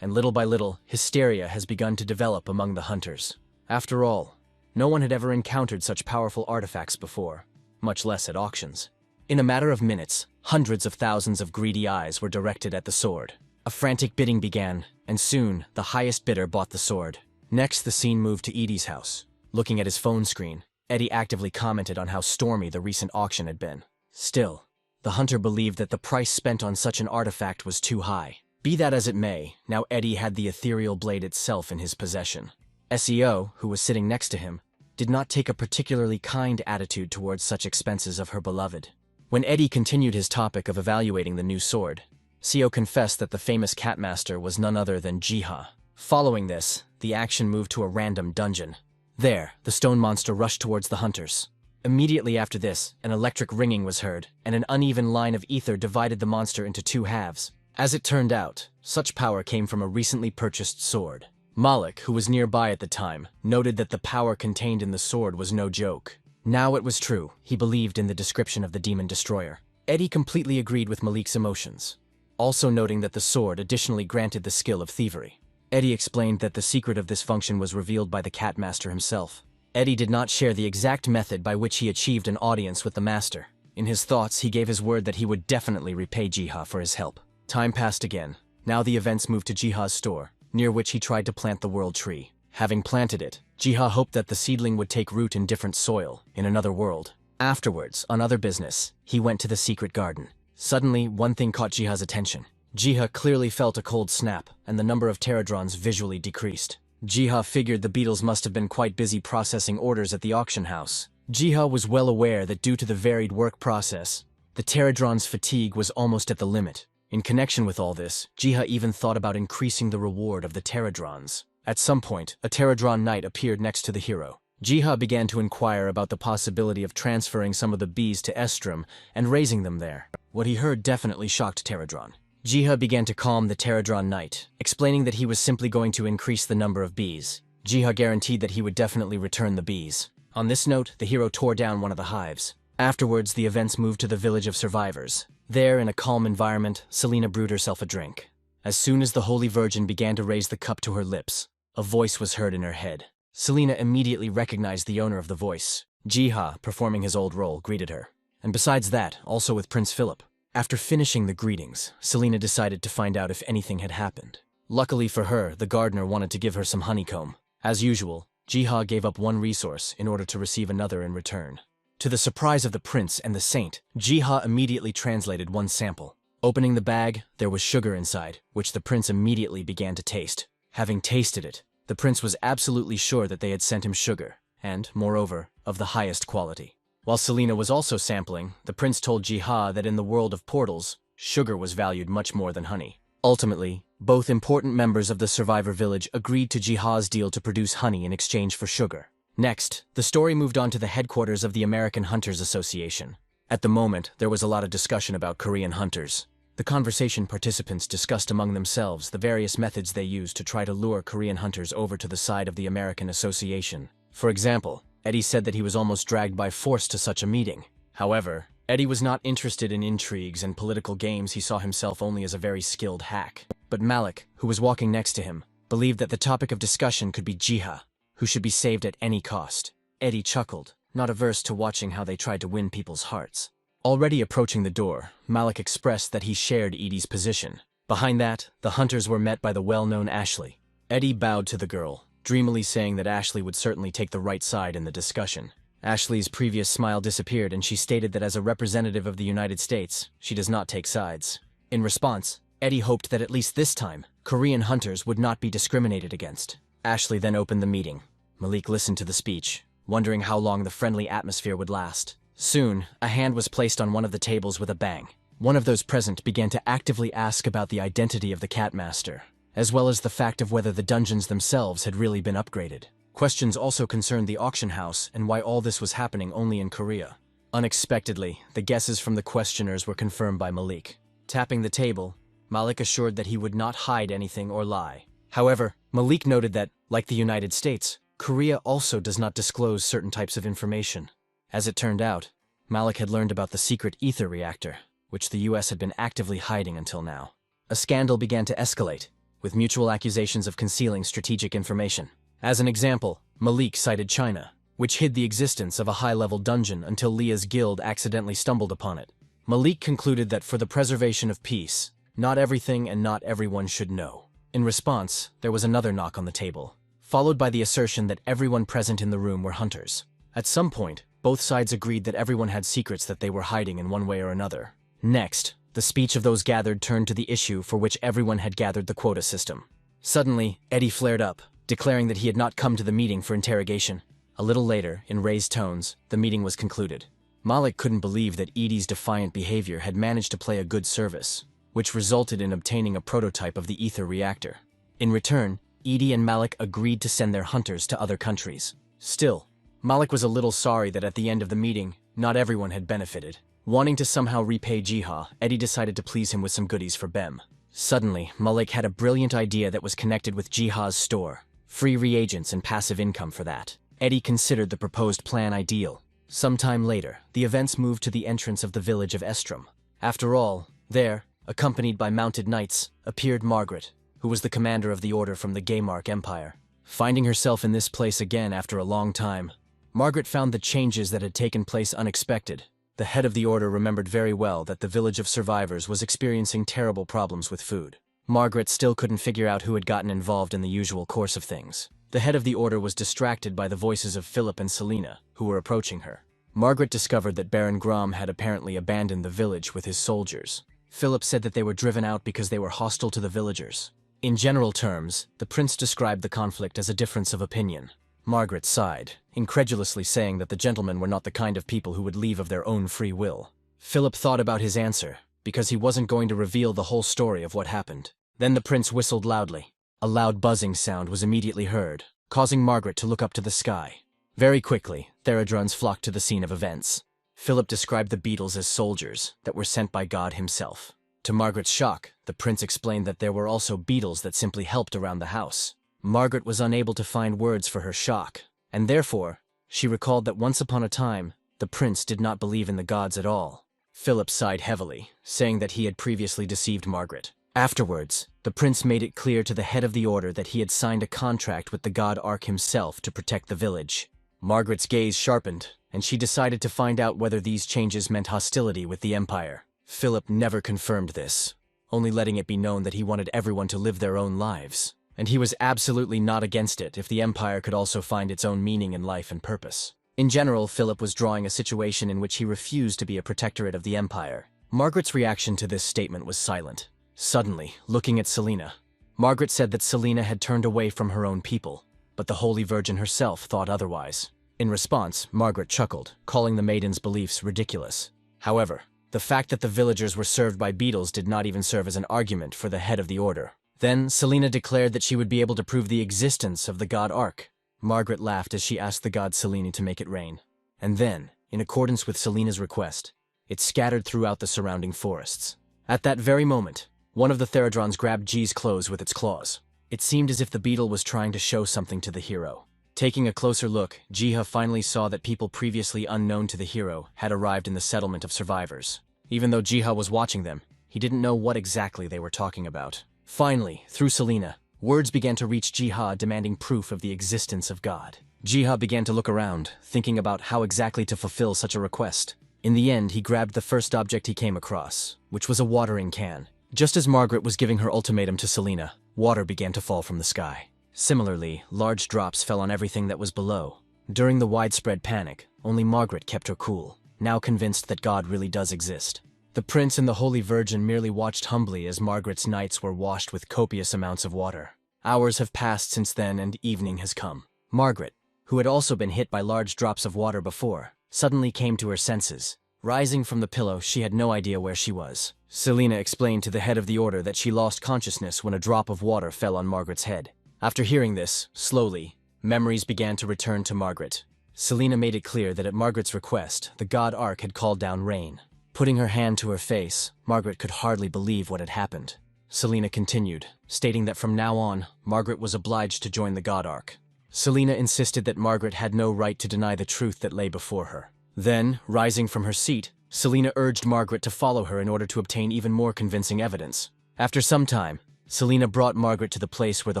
and little by little, hysteria has begun to develop among the hunters. After all, no one had ever encountered such powerful artifacts before, much less at auctions. In a matter of minutes, hundreds of thousands of greedy eyes were directed at the sword. A frantic bidding began, and soon, the highest bidder bought the sword. Next, the scene moved to Edie's house. Looking at his phone screen, Eddie actively commented on how stormy the recent auction had been. Still, the hunter believed that the price spent on such an artifact was too high. Be that as it may, now Eddie had the ethereal blade itself in his possession. SEO, who was sitting next to him, did not take a particularly kind attitude towards such expenses of her beloved. When Eddie continued his topic of evaluating the new sword, SEO confessed that the famous catmaster was none other than Jiha. Following this, the action moved to a random dungeon. There, the stone monster rushed towards the hunters. Immediately after this, an electric ringing was heard, and an uneven line of ether divided the monster into two halves. As it turned out, such power came from a recently purchased sword. Malik, who was nearby at the time, noted that the power contained in the sword was no joke. Now it was true, he believed in the description of the demon destroyer. Eddie completely agreed with Malik's emotions, also noting that the sword additionally granted the skill of thievery. Eddie explained that the secret of this function was revealed by the Catmaster himself. Eddie did not share the exact method by which he achieved an audience with the master. In his thoughts, he gave his word that he would definitely repay Jiha for his help. Time passed again. Now the events moved to Jiha's store, near which he tried to plant the world tree. Having planted it, Jiha hoped that the seedling would take root in different soil, in another world. Afterwards, on other business, he went to the secret garden. Suddenly, one thing caught Jiha's attention. Jiha clearly felt a cold snap, and the number of pterodrons visually decreased. Jiha figured the beetles must have been quite busy processing orders at the auction house. Jiha was well aware that due to the varied work process, the pterodron's fatigue was almost at the limit. In connection with all this, Jiha even thought about increasing the reward of the pterodrons. At some point, a pterodron knight appeared next to the hero. Jiha began to inquire about the possibility of transferring some of the bees to Estrum and raising them there. What he heard definitely shocked Pterodron. Jiha began to calm the Pterodron knight, explaining that he was simply going to increase the number of bees. Jiha guaranteed that he would definitely return the bees. On this note, the hero tore down one of the hives. Afterwards, the events moved to the village of survivors. There, in a calm environment, Selena brewed herself a drink. As soon as the Holy Virgin began to raise the cup to her lips, a voice was heard in her head. Selena immediately recognized the owner of the voice. Jiha, performing his old role, greeted her. And besides that, also with Prince Philip. After finishing the greetings, Selena decided to find out if anything had happened. Luckily for her, the gardener wanted to give her some honeycomb. As usual, Jiha gave up one resource in order to receive another in return. To the surprise of the prince and the saint, Jiha immediately translated one sample. Opening the bag, there was sugar inside, which the prince immediately began to taste. Having tasted it, the prince was absolutely sure that they had sent him sugar, and, moreover, of the highest quality. While Selena was also sampling, the prince told Jiha that in the world of portals, sugar was valued much more than honey. Ultimately, both important members of the survivor village agreed to Jiha's deal to produce honey in exchange for sugar. Next, the story moved on to the headquarters of the American Hunters Association. At the moment, there was a lot of discussion about Korean hunters. The conversation participants discussed among themselves the various methods they used to try to lure Korean hunters over to the side of the American Association. For example, Eddie said that he was almost dragged by force to such a meeting. However, Eddie was not interested in intrigues and political games. He saw himself only as a very skilled hack. But Malik, who was walking next to him, believed that the topic of discussion could be Jiha, who should be saved at any cost. Eddie chuckled, not averse to watching how they tried to win people's hearts. Already approaching the door, Malik expressed that he shared Edie's position. Behind that, the hunters were met by the well-known Ashley. Eddie bowed to the girl, dreamily saying that Ashley would certainly take the right side in the discussion. Ashley's previous smile disappeared and she stated that as a representative of the United States, she does not take sides. In response, Eddie hoped that at least this time, Korean hunters would not be discriminated against. Ashley then opened the meeting. Malik listened to the speech, wondering how long the friendly atmosphere would last. Soon, a hand was placed on one of the tables with a bang. One of those present began to actively ask about the identity of the Catmaster, as well as the fact of whether the dungeons themselves had really been upgraded. Questions also concerned the auction house and why all this was happening only in Korea. Unexpectedly, the guesses from the questioners were confirmed by Malik. Tapping the table, Malik assured that he would not hide anything or lie. However, Malik noted that, like the United States, Korea also does not disclose certain types of information. As it turned out, Malik had learned about the secret ether reactor, which the US had been actively hiding until now. A scandal began to escalate, with mutual accusations of concealing strategic information. As an example, Malik cited China, which hid the existence of a high-level dungeon until Leah's guild accidentally stumbled upon it. Malik concluded that for the preservation of peace, not everything and not everyone should know. In response, there was another knock on the table, followed by the assertion that everyone present in the room were hunters. At some point, both sides agreed that everyone had secrets that they were hiding in one way or another. Next, the speech of those gathered turned to the issue for which everyone had gathered, the quota system. Suddenly, Eddie flared up, declaring that he had not come to the meeting for interrogation. A little later, in raised tones, the meeting was concluded. Malik couldn't believe that Edie's defiant behavior had managed to play a good service, which resulted in obtaining a prototype of the ether reactor. In return, Edie and Malik agreed to send their hunters to other countries. Still, Malik was a little sorry that at the end of the meeting, not everyone had benefited. Wanting to somehow repay Jiha, Eddie decided to please him with some goodies for Bem. Suddenly, Malik had a brilliant idea that was connected with Jiha's store. Free reagents and passive income for that. Eddie considered the proposed plan ideal. Sometime later, the events moved to the entrance of the village of Estrum. After all, there, accompanied by mounted knights, appeared Margaret, who was the commander of the order from the Gaymark Empire. Finding herself in this place again after a long time, Margaret found the changes that had taken place unexpected. The head of the order remembered very well that the village of survivors was experiencing terrible problems with food. Margaret still couldn't figure out who had gotten involved in the usual course of things. The head of the order was distracted by the voices of Philip and Selina, who were approaching her. Margaret discovered that Baron Grom had apparently abandoned the village with his soldiers. Philip said that they were driven out because they were hostile to the villagers. In general terms, the prince described the conflict as a difference of opinion. Margaret sighed, incredulously saying that the gentlemen were not the kind of people who would leave of their own free will. Philip thought about his answer, because he wasn't going to reveal the whole story of what happened. Then the prince whistled loudly. A loud buzzing sound was immediately heard, causing Margaret to look up to the sky. Very quickly, Theradrons flocked to the scene of events. Philip described the beetles as soldiers that were sent by God himself. To Margaret's shock, the prince explained that there were also beetles that simply helped around the house. Margaret was unable to find words for her shock, and therefore, she recalled that once upon a time, the prince did not believe in the gods at all. Philip sighed heavily, saying that he had previously deceived Margaret. Afterwards, the prince made it clear to the head of the order that he had signed a contract with the god Ark himself to protect the village. Margaret's gaze sharpened, and she decided to find out whether these changes meant hostility with the Empire. Philip never confirmed this, only letting it be known that he wanted everyone to live their own lives. And he was absolutely not against it if the Empire could also find its own meaning in life and purpose. In general, Philip was drawing a situation in which he refused to be a protectorate of the Empire. Margaret's reaction to this statement was silent. Suddenly, looking at Selina, Margaret said that Selina had turned away from her own people, but the Holy Virgin herself thought otherwise. In response, Margaret chuckled, calling the maiden's beliefs ridiculous. However, the fact that the villagers were served by beetles did not even serve as an argument for the head of the order. Then, Selina declared that she would be able to prove the existence of the god Ark. Margaret laughed as she asked the god Selina to make it rain. And then, in accordance with Selina's request, it scattered throughout the surrounding forests. At that very moment, one of the Theradrons grabbed Ji's clothes with its claws. It seemed as if the beetle was trying to show something to the hero. Taking a closer look, Jiha finally saw that people previously unknown to the hero had arrived in the settlement of survivors. Even though Jiha was watching them, he didn't know what exactly they were talking about. Finally, through Selina, words began to reach Jiha demanding proof of the existence of God. Jiha began to look around, thinking about how exactly to fulfill such a request. In the end, he grabbed the first object he came across, which was a watering can. Just as Margaret was giving her ultimatum to Selina, water began to fall from the sky. Similarly, large drops fell on everything that was below. During the widespread panic, only Margaret kept her cool, now convinced that God really does exist. The prince and the Holy Virgin merely watched humbly as Margaret's nights were washed with copious amounts of water. Hours have passed since then and evening has come. Margaret, who had also been hit by large drops of water before, suddenly came to her senses. Rising from the pillow, she had no idea where she was. Selina explained to the head of the order that she lost consciousness when a drop of water fell on Margaret's head. After hearing this, slowly, memories began to return to Margaret. Selina made it clear that at Margaret's request, the god Ark had called down rain. Putting her hand to her face, Margaret could hardly believe what had happened. Selina continued, stating that from now on, Margaret was obliged to join the god Ark. Selina insisted that Margaret had no right to deny the truth that lay before her. Then, rising from her seat, Selina urged Margaret to follow her in order to obtain even more convincing evidence. After some time, Selina brought Margaret to the place where the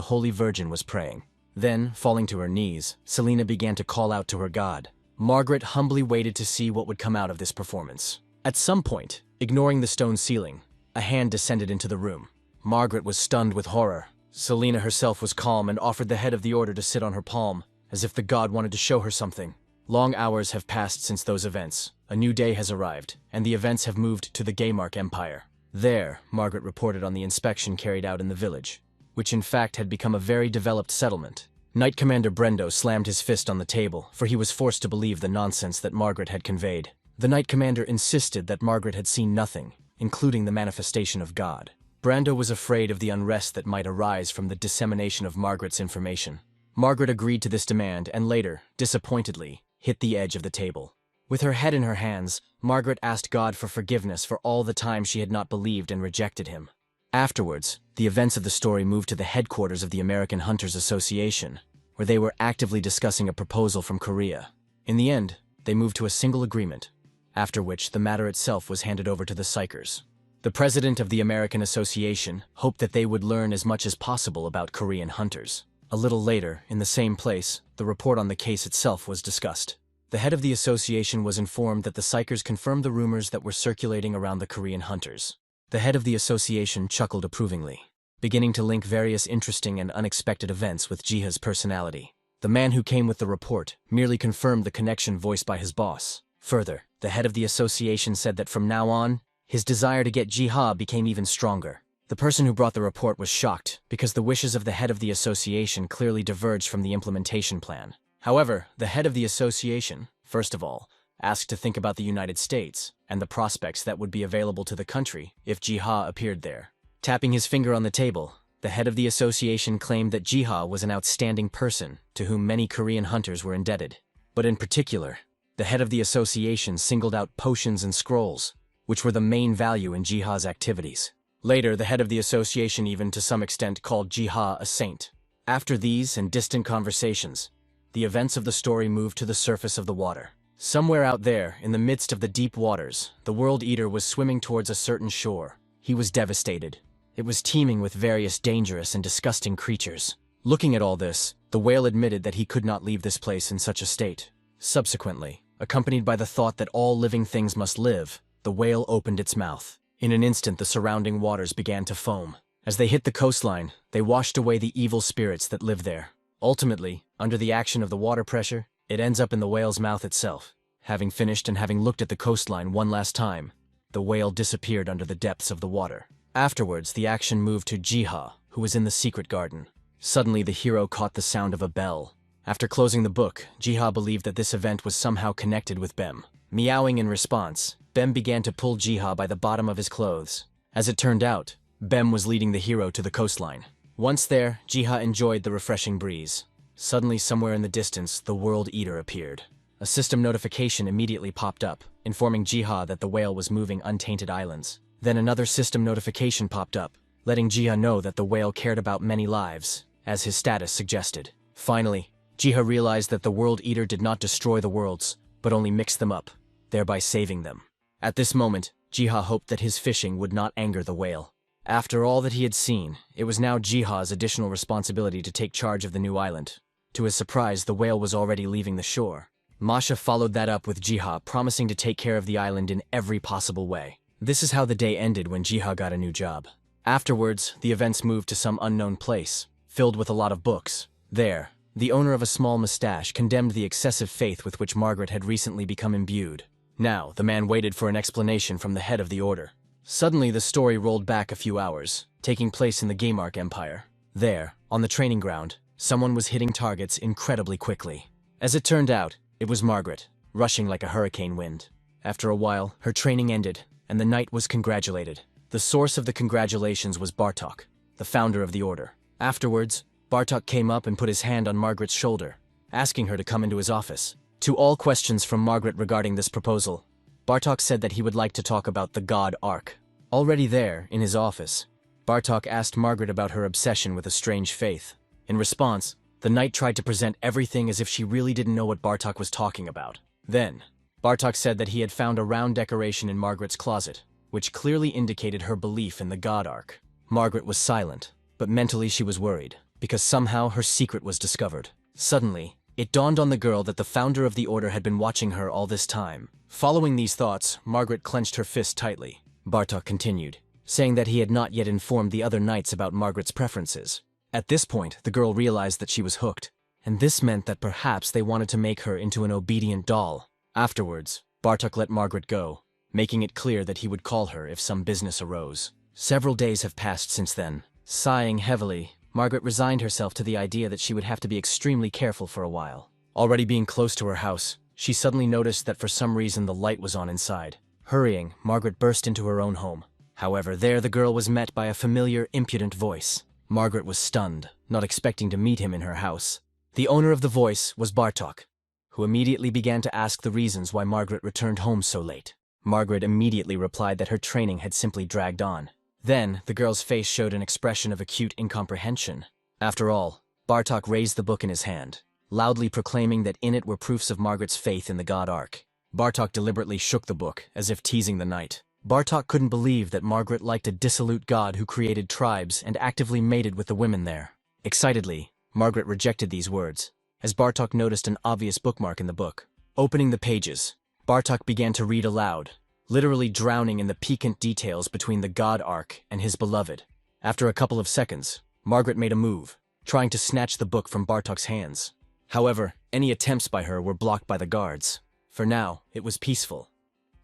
Holy Virgin was praying. Then, falling to her knees, Selina began to call out to her god. Margaret humbly waited to see what would come out of this performance. At some point, ignoring the stone ceiling, a hand descended into the room. Margaret was stunned with horror. Selina herself was calm and offered the head of the order to sit on her palm, as if the god wanted to show her something. Long hours have passed since those events. A new day has arrived, and the events have moved to the Gaymark Empire. There, Margaret reported on the inspection carried out in the village, which in fact had become a very developed settlement. Knight Commander Brendo slammed his fist on the table, for he was forced to believe the nonsense that Margaret had conveyed. The Knight Commander insisted that Margaret had seen nothing, including the manifestation of God. Brando was afraid of the unrest that might arise from the dissemination of Margaret's information. Margaret agreed to this demand and later, disappointedly, hit the edge of the table. With her head in her hands, Margaret asked God for forgiveness for all the time she had not believed and rejected him. Afterwards, the events of the story moved to the headquarters of the American Hunters Association, where they were actively discussing a proposal from Korea. In the end, they moved to a single agreement, after which the matter itself was handed over to the Psychers. The president of the American Association hoped that they would learn as much as possible about Korean hunters. A little later, in the same place, the report on the case itself was discussed. The head of the association was informed that the psychers confirmed the rumors that were circulating around the Korean hunters. The head of the association chuckled approvingly, beginning to link various interesting and unexpected events with Jiha's personality. The man who came with the report merely confirmed the connection voiced by his boss. Further, the head of the association said that from now on, his desire to get Jiha became even stronger. The person who brought the report was shocked because the wishes of the head of the association clearly diverged from the implementation plan. However, the head of the association, first of all, asked to think about the United States and the prospects that would be available to the country if Jiha appeared there. Tapping his finger on the table, the head of the association claimed that Jiha was an outstanding person to whom many Korean hunters were indebted. But in particular, the head of the association singled out potions and scrolls, which were the main value in Jiha's activities. Later, the head of the association even to some extent called Jiha a saint. After these and distant conversations, the events of the story moved to the surface of the water. Somewhere out there, in the midst of the deep waters, the World Eater was swimming towards a certain shore. He was devastated. It was teeming with various dangerous and disgusting creatures. Looking at all this, the whale admitted that he could not leave this place in such a state. Subsequently, accompanied by the thought that all living things must live, the whale opened its mouth. In an instant, the surrounding waters began to foam. As they hit the coastline, they washed away the evil spirits that lived there. Ultimately, under the action of the water pressure, it ends up in the whale's mouth itself. Having finished and having looked at the coastline one last time, the whale disappeared under the depths of the water. Afterwards, the action moved to Jiha, who was in the secret garden. Suddenly, the hero caught the sound of a bell. After closing the book, Jiha believed that this event was somehow connected with Bem. Meowing in response, Bem began to pull Jiha by the bottom of his clothes. As it turned out, Bem was leading the hero to the coastline. Once there, Jiha enjoyed the refreshing breeze. Suddenly, somewhere in the distance, the World Eater appeared. A system notification immediately popped up, informing Jiha that the whale was moving untainted islands. Then another system notification popped up, letting Jiha know that the whale cared about many lives, as his status suggested. Finally, Jiha realized that the World Eater did not destroy the worlds, but only mixed them up, thereby saving them. At this moment, Jiha hoped that his fishing would not anger the whale. After all that he had seen, it was now Jiha's additional responsibility to take charge of the new island. To his surprise, the whale was already leaving the shore. Masha followed that up with Jiha promising to take care of the island in every possible way. This is how the day ended when Jiha got a new job. Afterwards, the events moved to some unknown place, filled with a lot of books. There, the owner of a small mustache condemned the excessive faith with which Margaret had recently become imbued. Now, the man waited for an explanation from the head of the order. Suddenly, the story rolled back a few hours, taking place in the Gamark Empire. There, on the training ground, someone was hitting targets incredibly quickly. As it turned out, it was Margaret, rushing like a hurricane wind. After a while, her training ended, and the knight was congratulated. The source of the congratulations was Bartok, the founder of the order. Afterwards, Bartok came up and put his hand on Margaret's shoulder, asking her to come into his office. To all questions from Margaret regarding this proposal, Bartok said that he would like to talk about the God Ark. Already there, in his office, Bartok asked Margaret about her obsession with a strange faith. In response, the knight tried to present everything as if she really didn't know what Bartok was talking about. Then, Bartok said that he had found a round decoration in Margaret's closet, which clearly indicated her belief in the God Ark. Margaret was silent, but mentally she was worried, because somehow her secret was discovered. Suddenly, it dawned on the girl that the founder of the order had been watching her all this time. Following these thoughts, Margaret clenched her fist tightly. Bartok continued, saying that he had not yet informed the other knights about Margaret's preferences. At this point, the girl realized that she was hooked, and this meant that perhaps they wanted to make her into an obedient doll. Afterwards, Bartok let Margaret go, making it clear that he would call her if some business arose. Several days have passed since then. Sighing heavily, Margaret resigned herself to the idea that she would have to be extremely careful for a while. Already being close to her house, she suddenly noticed that for some reason the light was on inside. Hurrying, Margaret burst into her own home. However, there the girl was met by a familiar, impudent voice. Margaret was stunned, not expecting to meet him in her house. The owner of the voice was Bartok, who immediately began to ask the reasons why Margaret returned home so late. Margaret immediately replied that her training had simply dragged on. Then, the girl's face showed an expression of acute incomprehension. After all, Bartok raised the book in his hand, loudly proclaiming that in it were proofs of Margaret's faith in the God Ark. Bartok deliberately shook the book, as if teasing the knight. Bartok couldn't believe that Margaret liked a dissolute god who created tribes and actively mated with the women there. Excitedly, Margaret rejected these words, as Bartok noticed an obvious bookmark in the book. Opening the pages, Bartok began to read aloud, literally drowning in the piquant details between the god Ark and his beloved. After a couple of seconds, Margaret made a move, trying to snatch the book from Bartok's hands. However, any attempts by her were blocked by the guards. For now, it was peaceful.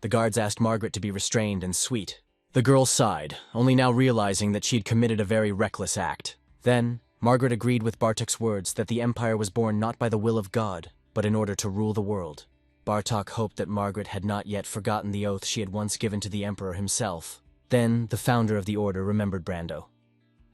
The guards asked Margaret to be restrained and sweet. The girl sighed, only now realizing that she had committed a very reckless act. Then, Margaret agreed with Bartok's words that the Empire was born not by the will of God, but in order to rule the world. Bartok hoped that Margaret had not yet forgotten the oath she had once given to the Emperor himself. Then, the founder of the Order remembered Brando.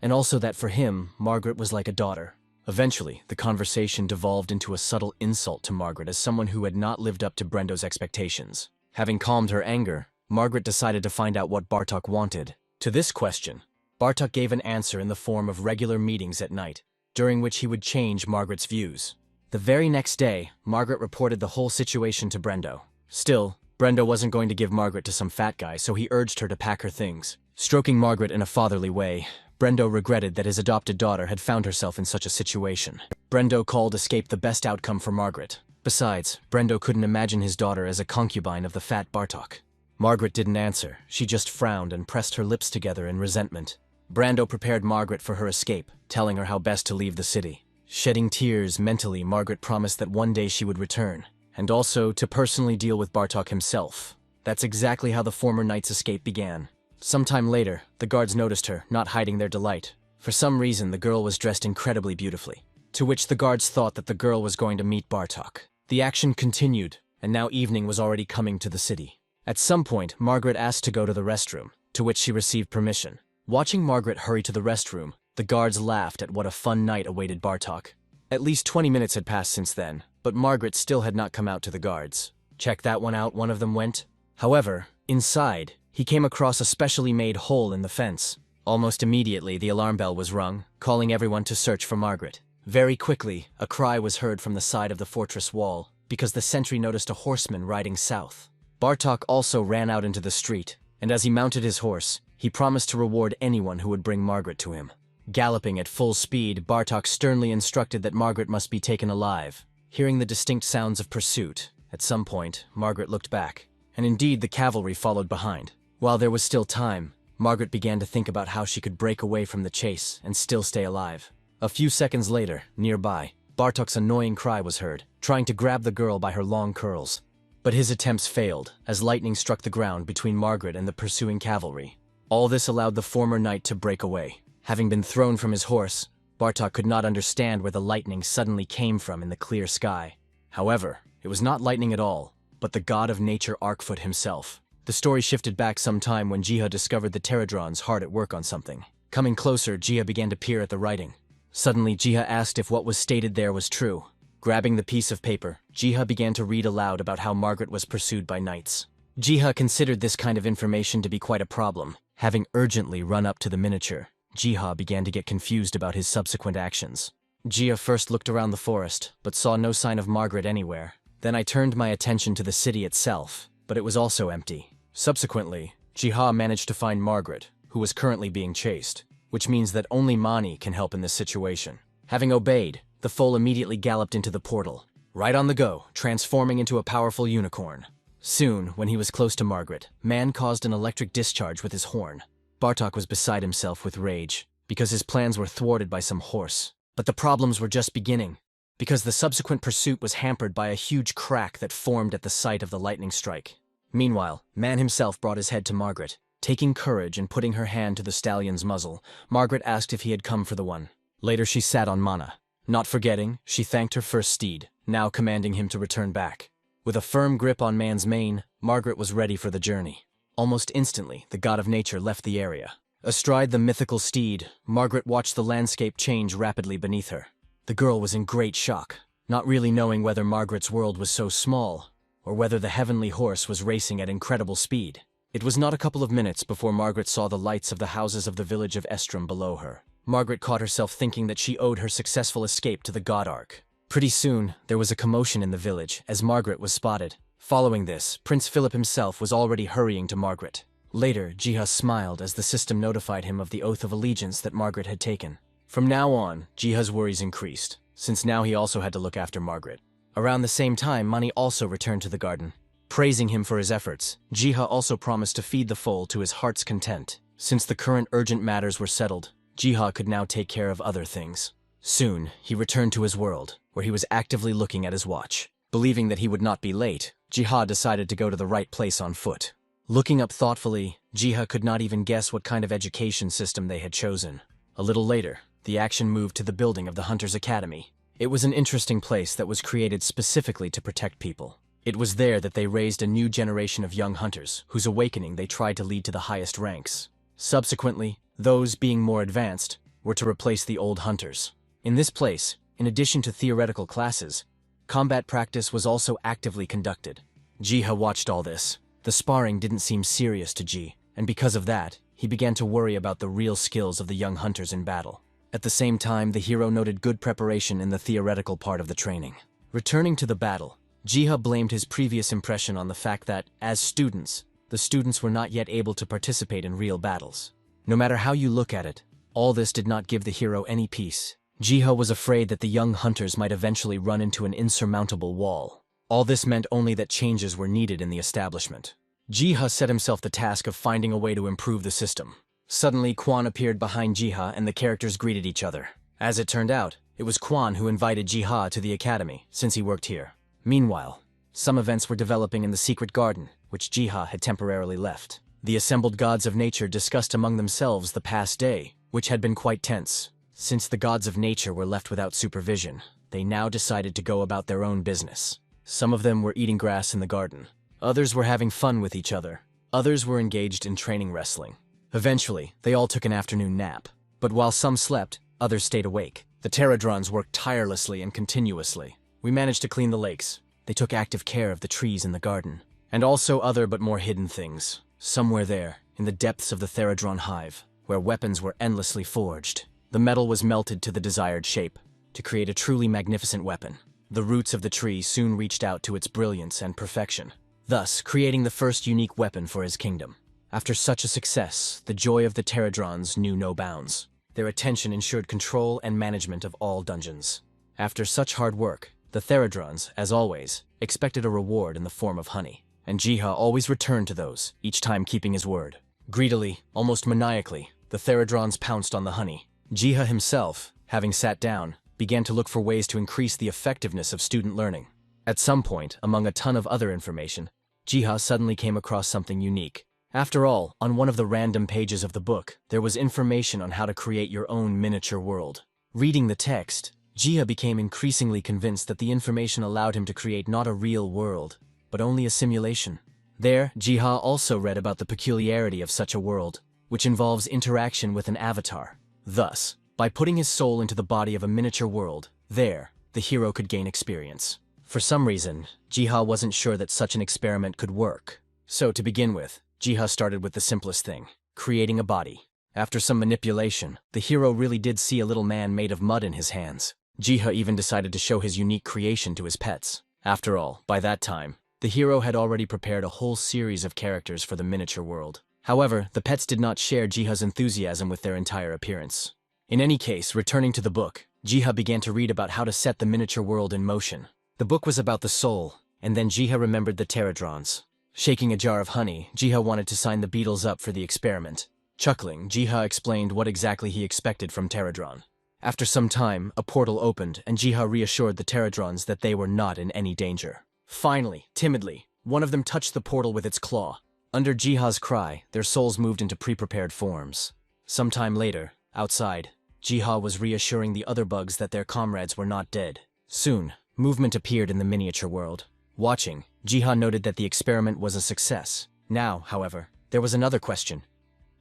And also that for him, Margaret was like a daughter. Eventually, the conversation devolved into a subtle insult to Margaret as someone who had not lived up to Brando's expectations. Having calmed her anger, Margaret decided to find out what Bartok wanted. To this question, Bartok gave an answer in the form of regular meetings at night, during which he would change Margaret's views. The very next day, Margaret reported the whole situation to Brando. Still, Brando wasn't going to give Margaret to some fat guy, so he urged her to pack her things. Stroking Margaret in a fatherly way, Brando regretted that his adopted daughter had found herself in such a situation. Brando called escape the best outcome for Margaret. Besides, Brando couldn't imagine his daughter as a concubine of the fat Bartok. Margaret didn't answer. She just frowned and pressed her lips together in resentment. Brando prepared Margaret for her escape, telling her how best to leave the city. Shedding tears mentally, Margaret promised that one day she would return, and also to personally deal with Bartok himself. That's exactly how the former knight's escape began. Sometime later, the guards noticed her, not hiding their delight. For some reason, the girl was dressed incredibly beautifully, to which the guards thought that the girl was going to meet Bartok. The action continued, and now evening was already coming to the city. At some point, Margaret asked to go to the restroom, to which she received permission. Watching Margaret hurry to the restroom, the guards laughed at what a fun night awaited Bartok. At least 20 minutes had passed since then, but Margaret still had not come out to the guards. Check that one out, one of them went. However, inside, he came across a specially made hole in the fence. Almost immediately, the alarm bell was rung, calling everyone to search for Margaret. Very quickly, a cry was heard from the side of the fortress wall, because the sentry noticed a horseman riding south. Bartok also ran out into the street, and as he mounted his horse, he promised to reward anyone who would bring Margaret to him. Galloping at full speed, Bartok sternly instructed that Margaret must be taken alive. Hearing the distinct sounds of pursuit, at some point, Margaret looked back, and indeed the cavalry followed behind. While there was still time, Margaret began to think about how she could break away from the chase and still stay alive. A few seconds later, nearby, Bartok's annoying cry was heard, trying to grab the girl by her long curls. But his attempts failed, as lightning struck the ground between Margaret and the pursuing cavalry. All this allowed the former knight to break away. Having been thrown from his horse, Bartok could not understand where the lightning suddenly came from in the clear sky. However, it was not lightning at all, but the god of nature Arkfoot himself. The story shifted back some time when Jiha discovered the Pterodrons hard at work on something. Coming closer, Jiha began to peer at the writing. Suddenly, Jiha asked if what was stated there was true. Grabbing the piece of paper, Jiha began to read aloud about how Margaret was pursued by knights. Jiha considered this kind of information to be quite a problem. Having urgently run up to the miniature, Jiha began to get confused about his subsequent actions. Jiha first looked around the forest, but saw no sign of Margaret anywhere. Then I turned my attention to the city itself, but it was also empty. Subsequently, Jiha managed to find Margaret, who was currently being chased, which means that only Mani can help in this situation. Having obeyed, the foal immediately galloped into the portal, right on the go, transforming into a powerful unicorn. Soon, when he was close to Margaret, Man caused an electric discharge with his horn. Bartok was beside himself with rage, because his plans were thwarted by some horse. But the problems were just beginning, because the subsequent pursuit was hampered by a huge crack that formed at the site of the lightning strike. Meanwhile, Man himself brought his head to Margaret. Taking courage and putting her hand to the stallion's muzzle, Margaret asked if he had come for the one. Later she sat on Mana. Not forgetting, she thanked her first steed, now commanding him to return back. With a firm grip on Man's mane, Margaret was ready for the journey. Almost instantly, the god of nature left the area. Astride the mythical steed, Margaret watched the landscape change rapidly beneath her. The girl was in great shock, not really knowing whether Margaret's world was so small, or whether the heavenly horse was racing at incredible speed. It was not a couple of minutes before Margaret saw the lights of the houses of the village of Estrom below her. Margaret caught herself thinking that she owed her successful escape to the god Ark. Pretty soon, there was a commotion in the village as Margaret was spotted. Following this, Prince Philip himself was already hurrying to Margaret. Later, Jiha smiled as the system notified him of the oath of allegiance that Margaret had taken. From now on, Jiha's worries increased, since now he also had to look after Margaret. Around the same time, Mani also returned to the garden. Praising him for his efforts, Jiha also promised to feed the foal to his heart's content. Since the current urgent matters were settled, Jiha could now take care of other things. Soon, he returned to his world, where he was actively looking at his watch. Believing that he would not be late, Jiha decided to go to the right place on foot. Looking up thoughtfully, Jiha could not even guess what kind of education system they had chosen. A little later, the action moved to the building of the Hunter's Academy. It was an interesting place that was created specifically to protect people. It was there that they raised a new generation of young hunters, whose awakening they tried to lead to the highest ranks. Subsequently, those being more advanced were to replace the old hunters. In this place, in addition to theoretical classes, combat practice was also actively conducted. Jiha watched all this. The sparring didn't seem serious to Ji, and because of that, he began to worry about the real skills of the young hunters in battle. At the same time, the hero noted good preparation in the theoretical part of the training. Returning to the battle, Jiha blamed his previous impression on the fact that, as students, the students were not yet able to participate in real battles. No matter how you look at it, all this did not give the hero any peace. Jiha was afraid that the young hunters might eventually run into an insurmountable wall. All this meant only that changes were needed in the establishment. Jiha set himself the task of finding a way to improve the system. Suddenly, Quan appeared behind Jiha and the characters greeted each other. As it turned out, it was Quan who invited Jiha to the academy, since he worked here. Meanwhile, some events were developing in the secret garden, which Jiha had temporarily left. The assembled gods of nature discussed among themselves the past day, which had been quite tense. Since the gods of nature were left without supervision, they now decided to go about their own business. Some of them were eating grass in the garden. Others were having fun with each other. Others were engaged in training wrestling. Eventually, they all took an afternoon nap. But while some slept, others stayed awake. The pterodrons worked tirelessly and continuously. We managed to clean the lakes. They took active care of the trees in the garden. And also other but more hidden things. Somewhere there, in the depths of the pterodron hive, where weapons were endlessly forged, the metal was melted to the desired shape, to create a truly magnificent weapon. The roots of the tree soon reached out to its brilliance and perfection, thus creating the first unique weapon for his kingdom. After such a success, the joy of the pterodrons knew no bounds. Their attention ensured control and management of all dungeons. After such hard work, the pterodrons, as always, expected a reward in the form of honey, and Jiha always returned to those, each time keeping his word. Greedily, almost maniacally, the pterodrons pounced on the honey. Jiha himself, having sat down, began to look for ways to increase the effectiveness of student learning. At some point, among a ton of other information, Jiha suddenly came across something unique. After all, on one of the random pages of the book, there was information on how to create your own miniature world. Reading the text, Jiha became increasingly convinced that the information allowed him to create not a real world, but only a simulation. There, Jiha also read about the peculiarity of such a world, which involves interaction with an avatar. Thus, by putting his soul into the body of a miniature world, there, the hero could gain experience. For some reason, Jiha wasn't sure that such an experiment could work. So, to begin with, Jiha started with the simplest thing, creating a body. After some manipulation, the hero really did see a little man made of mud in his hands. Jiha even decided to show his unique creation to his pets. After all, by that time, the hero had already prepared a whole series of characters for the miniature world. However, the pets did not share Jiha's enthusiasm with their entire appearance. In any case, returning to the book, Jiha began to read about how to set the miniature world in motion. The book was about the soul, and then Jiha remembered the pterodrons. Shaking a jar of honey, Jiha wanted to sign the beetles up for the experiment. Chuckling, Jiha explained what exactly he expected from pterodron. After some time, a portal opened, and Jiha reassured the pterodrons that they were not in any danger. Finally, timidly, one of them touched the portal with its claw. Under Jiha's cry, their souls moved into pre-prepared forms. Sometime later, outside, Jiha was reassuring the other bugs that their comrades were not dead. Soon, movement appeared in the miniature world. Watching, Jiha noted that the experiment was a success. Now, however, there was another question.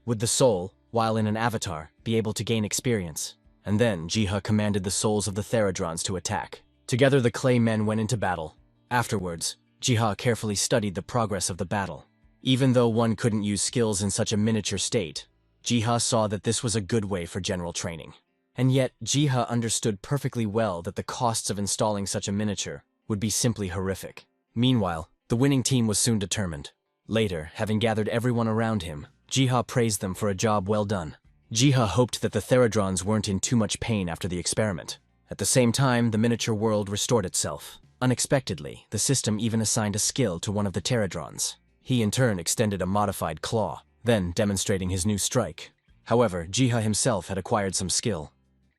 Would the soul, while in an avatar, be able to gain experience? And then Jiha commanded the souls of the pterodrons to attack. Together the clay men went into battle. Afterwards, Jiha carefully studied the progress of the battle. Even though one couldn't use skills in such a miniature state, Jiha saw that this was a good way for general training. And yet, Jiha understood perfectly well that the costs of installing such a miniature would be simply horrific. Meanwhile, the winning team was soon determined. Later, having gathered everyone around him, Jiha praised them for a job well done. Jiha hoped that the pterodrons weren't in too much pain after the experiment. At the same time, the miniature world restored itself. Unexpectedly, the system even assigned a skill to one of the pterodrons. He in turn extended a modified claw, then demonstrating his new strike. However, Jiha himself had acquired some skill,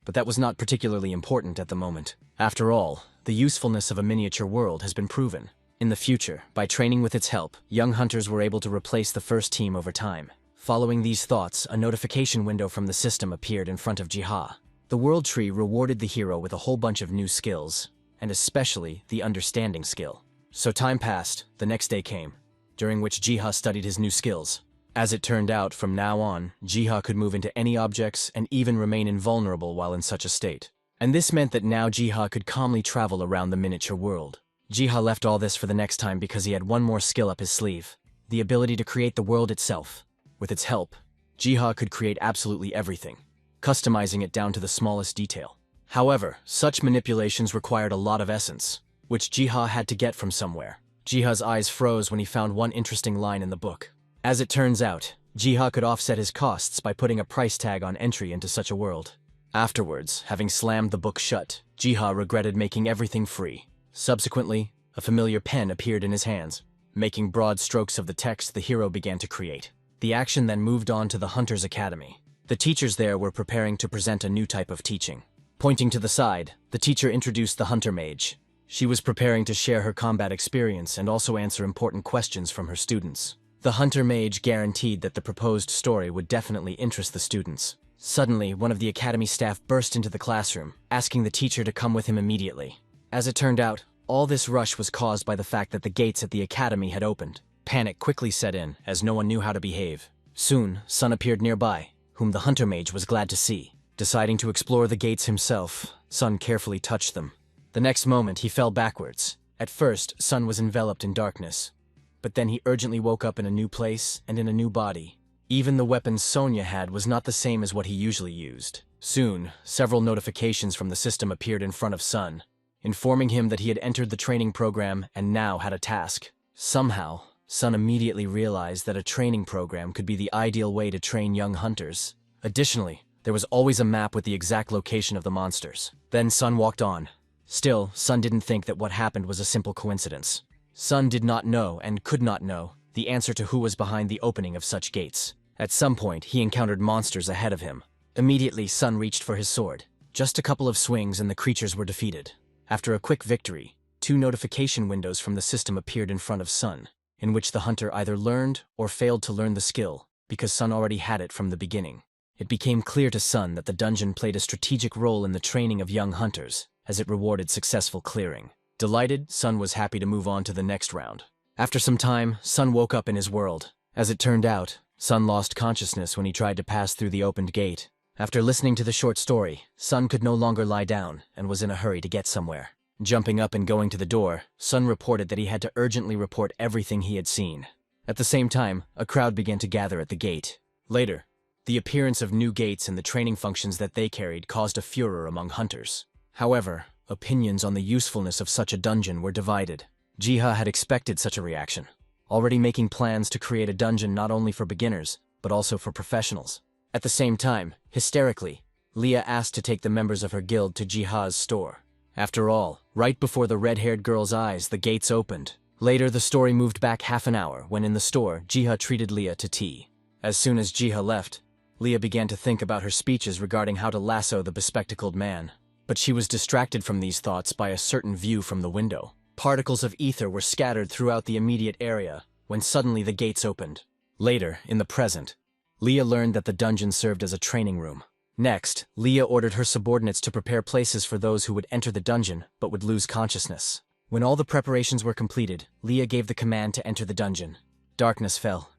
but that was not particularly important at the moment. After all, the usefulness of a miniature world has been proven. In the future, by training with its help, young hunters were able to replace the first team over time. Following these thoughts, a notification window from the system appeared in front of Jiha. The world tree rewarded the hero with a whole bunch of new skills, and especially the understanding skill. So time passed, the next day came, during which Jiha studied his new skills. As it turned out, from now on, Jiha could move into any objects and even remain invulnerable while in such a state. And this meant that now Jiha could calmly travel around the miniature world. Jiha left all this for the next time because he had one more skill up his sleeve: the ability to create the world itself. With its help, Jiha could create absolutely everything, customizing it down to the smallest detail. However, such manipulations required a lot of essence, which Jiha had to get from somewhere. Jiha's eyes froze when he found one interesting line in the book. As it turns out, Jiha could offset his costs by putting a price tag on entry into such a world. Afterwards, having slammed the book shut, Jiha regretted making everything free. Subsequently, a familiar pen appeared in his hands. Making broad strokes of the text the hero began to create. The action then moved on to the Hunter's Academy. The teachers there were preparing to present a new type of teaching. Pointing to the side, the teacher introduced the Hunter Mage. She was preparing to share her combat experience and also answer important questions from her students. The Hunter Mage guaranteed that the proposed story would definitely interest the students. Suddenly, one of the academy staff burst into the classroom, asking the teacher to come with him immediately. As it turned out, all this rush was caused by the fact that the gates at the academy had opened. Panic quickly set in, as no one knew how to behave. Soon, Sun appeared nearby, whom the Hunter Mage was glad to see. Deciding to explore the gates himself, Sun carefully touched them. The next moment, he fell backwards. At first, Sun was enveloped in darkness, but then he urgently woke up in a new place and in a new body. Even the weapon Sonya had was not the same as what he usually used. Soon, several notifications from the system appeared in front of Sun, informing him that he had entered the training program and now had a task. Somehow, Sun immediately realized that a training program could be the ideal way to train young hunters. Additionally, there was always a map with the exact location of the monsters. Then Sun walked on. Still, Sun didn't think that what happened was a simple coincidence. Sun did not know and could not know the answer to who was behind the opening of such gates. At some point, he encountered monsters ahead of him. Immediately, Sun reached for his sword. Just a couple of swings and the creatures were defeated. After a quick victory, 2 notification windows from the system appeared in front of Sun, in which the hunter either learned or failed to learn the skill, because Sun already had it from the beginning. It became clear to Sun that the dungeon played a strategic role in the training of young hunters, as it rewarded successful clearing. Delighted, Sun was happy to move on to the next round. After some time, Sun woke up in his world. As it turned out, Sun lost consciousness when he tried to pass through the opened gate. After listening to the short story, Sun could no longer lie down and was in a hurry to get somewhere. Jumping up and going to the door, Sun reported that he had to urgently report everything he had seen. At the same time, a crowd began to gather at the gate. Later, the appearance of new gates and the training functions that they carried caused a furor among hunters. However, opinions on the usefulness of such a dungeon were divided. Jiha had expected such a reaction, already making plans to create a dungeon not only for beginners, but also for professionals. At the same time, hysterically, Leah asked to take the members of her guild to Jiha's store. After all, right before the red-haired girl's eyes, the gates opened. Later, the story moved back half an hour when in the store, Jiha treated Leah to tea. As soon as Jiha left, Leah began to think about her speeches regarding how to lasso the bespectacled man. But she was distracted from these thoughts by a certain view from the window. Particles of ether were scattered throughout the immediate area when suddenly the gates opened. Later, in the present, Leah learned that the dungeon served as a training room. Next, Leah ordered her subordinates to prepare places for those who would enter the dungeon but would lose consciousness. When all the preparations were completed, Leah gave the command to enter the dungeon. Darkness fell,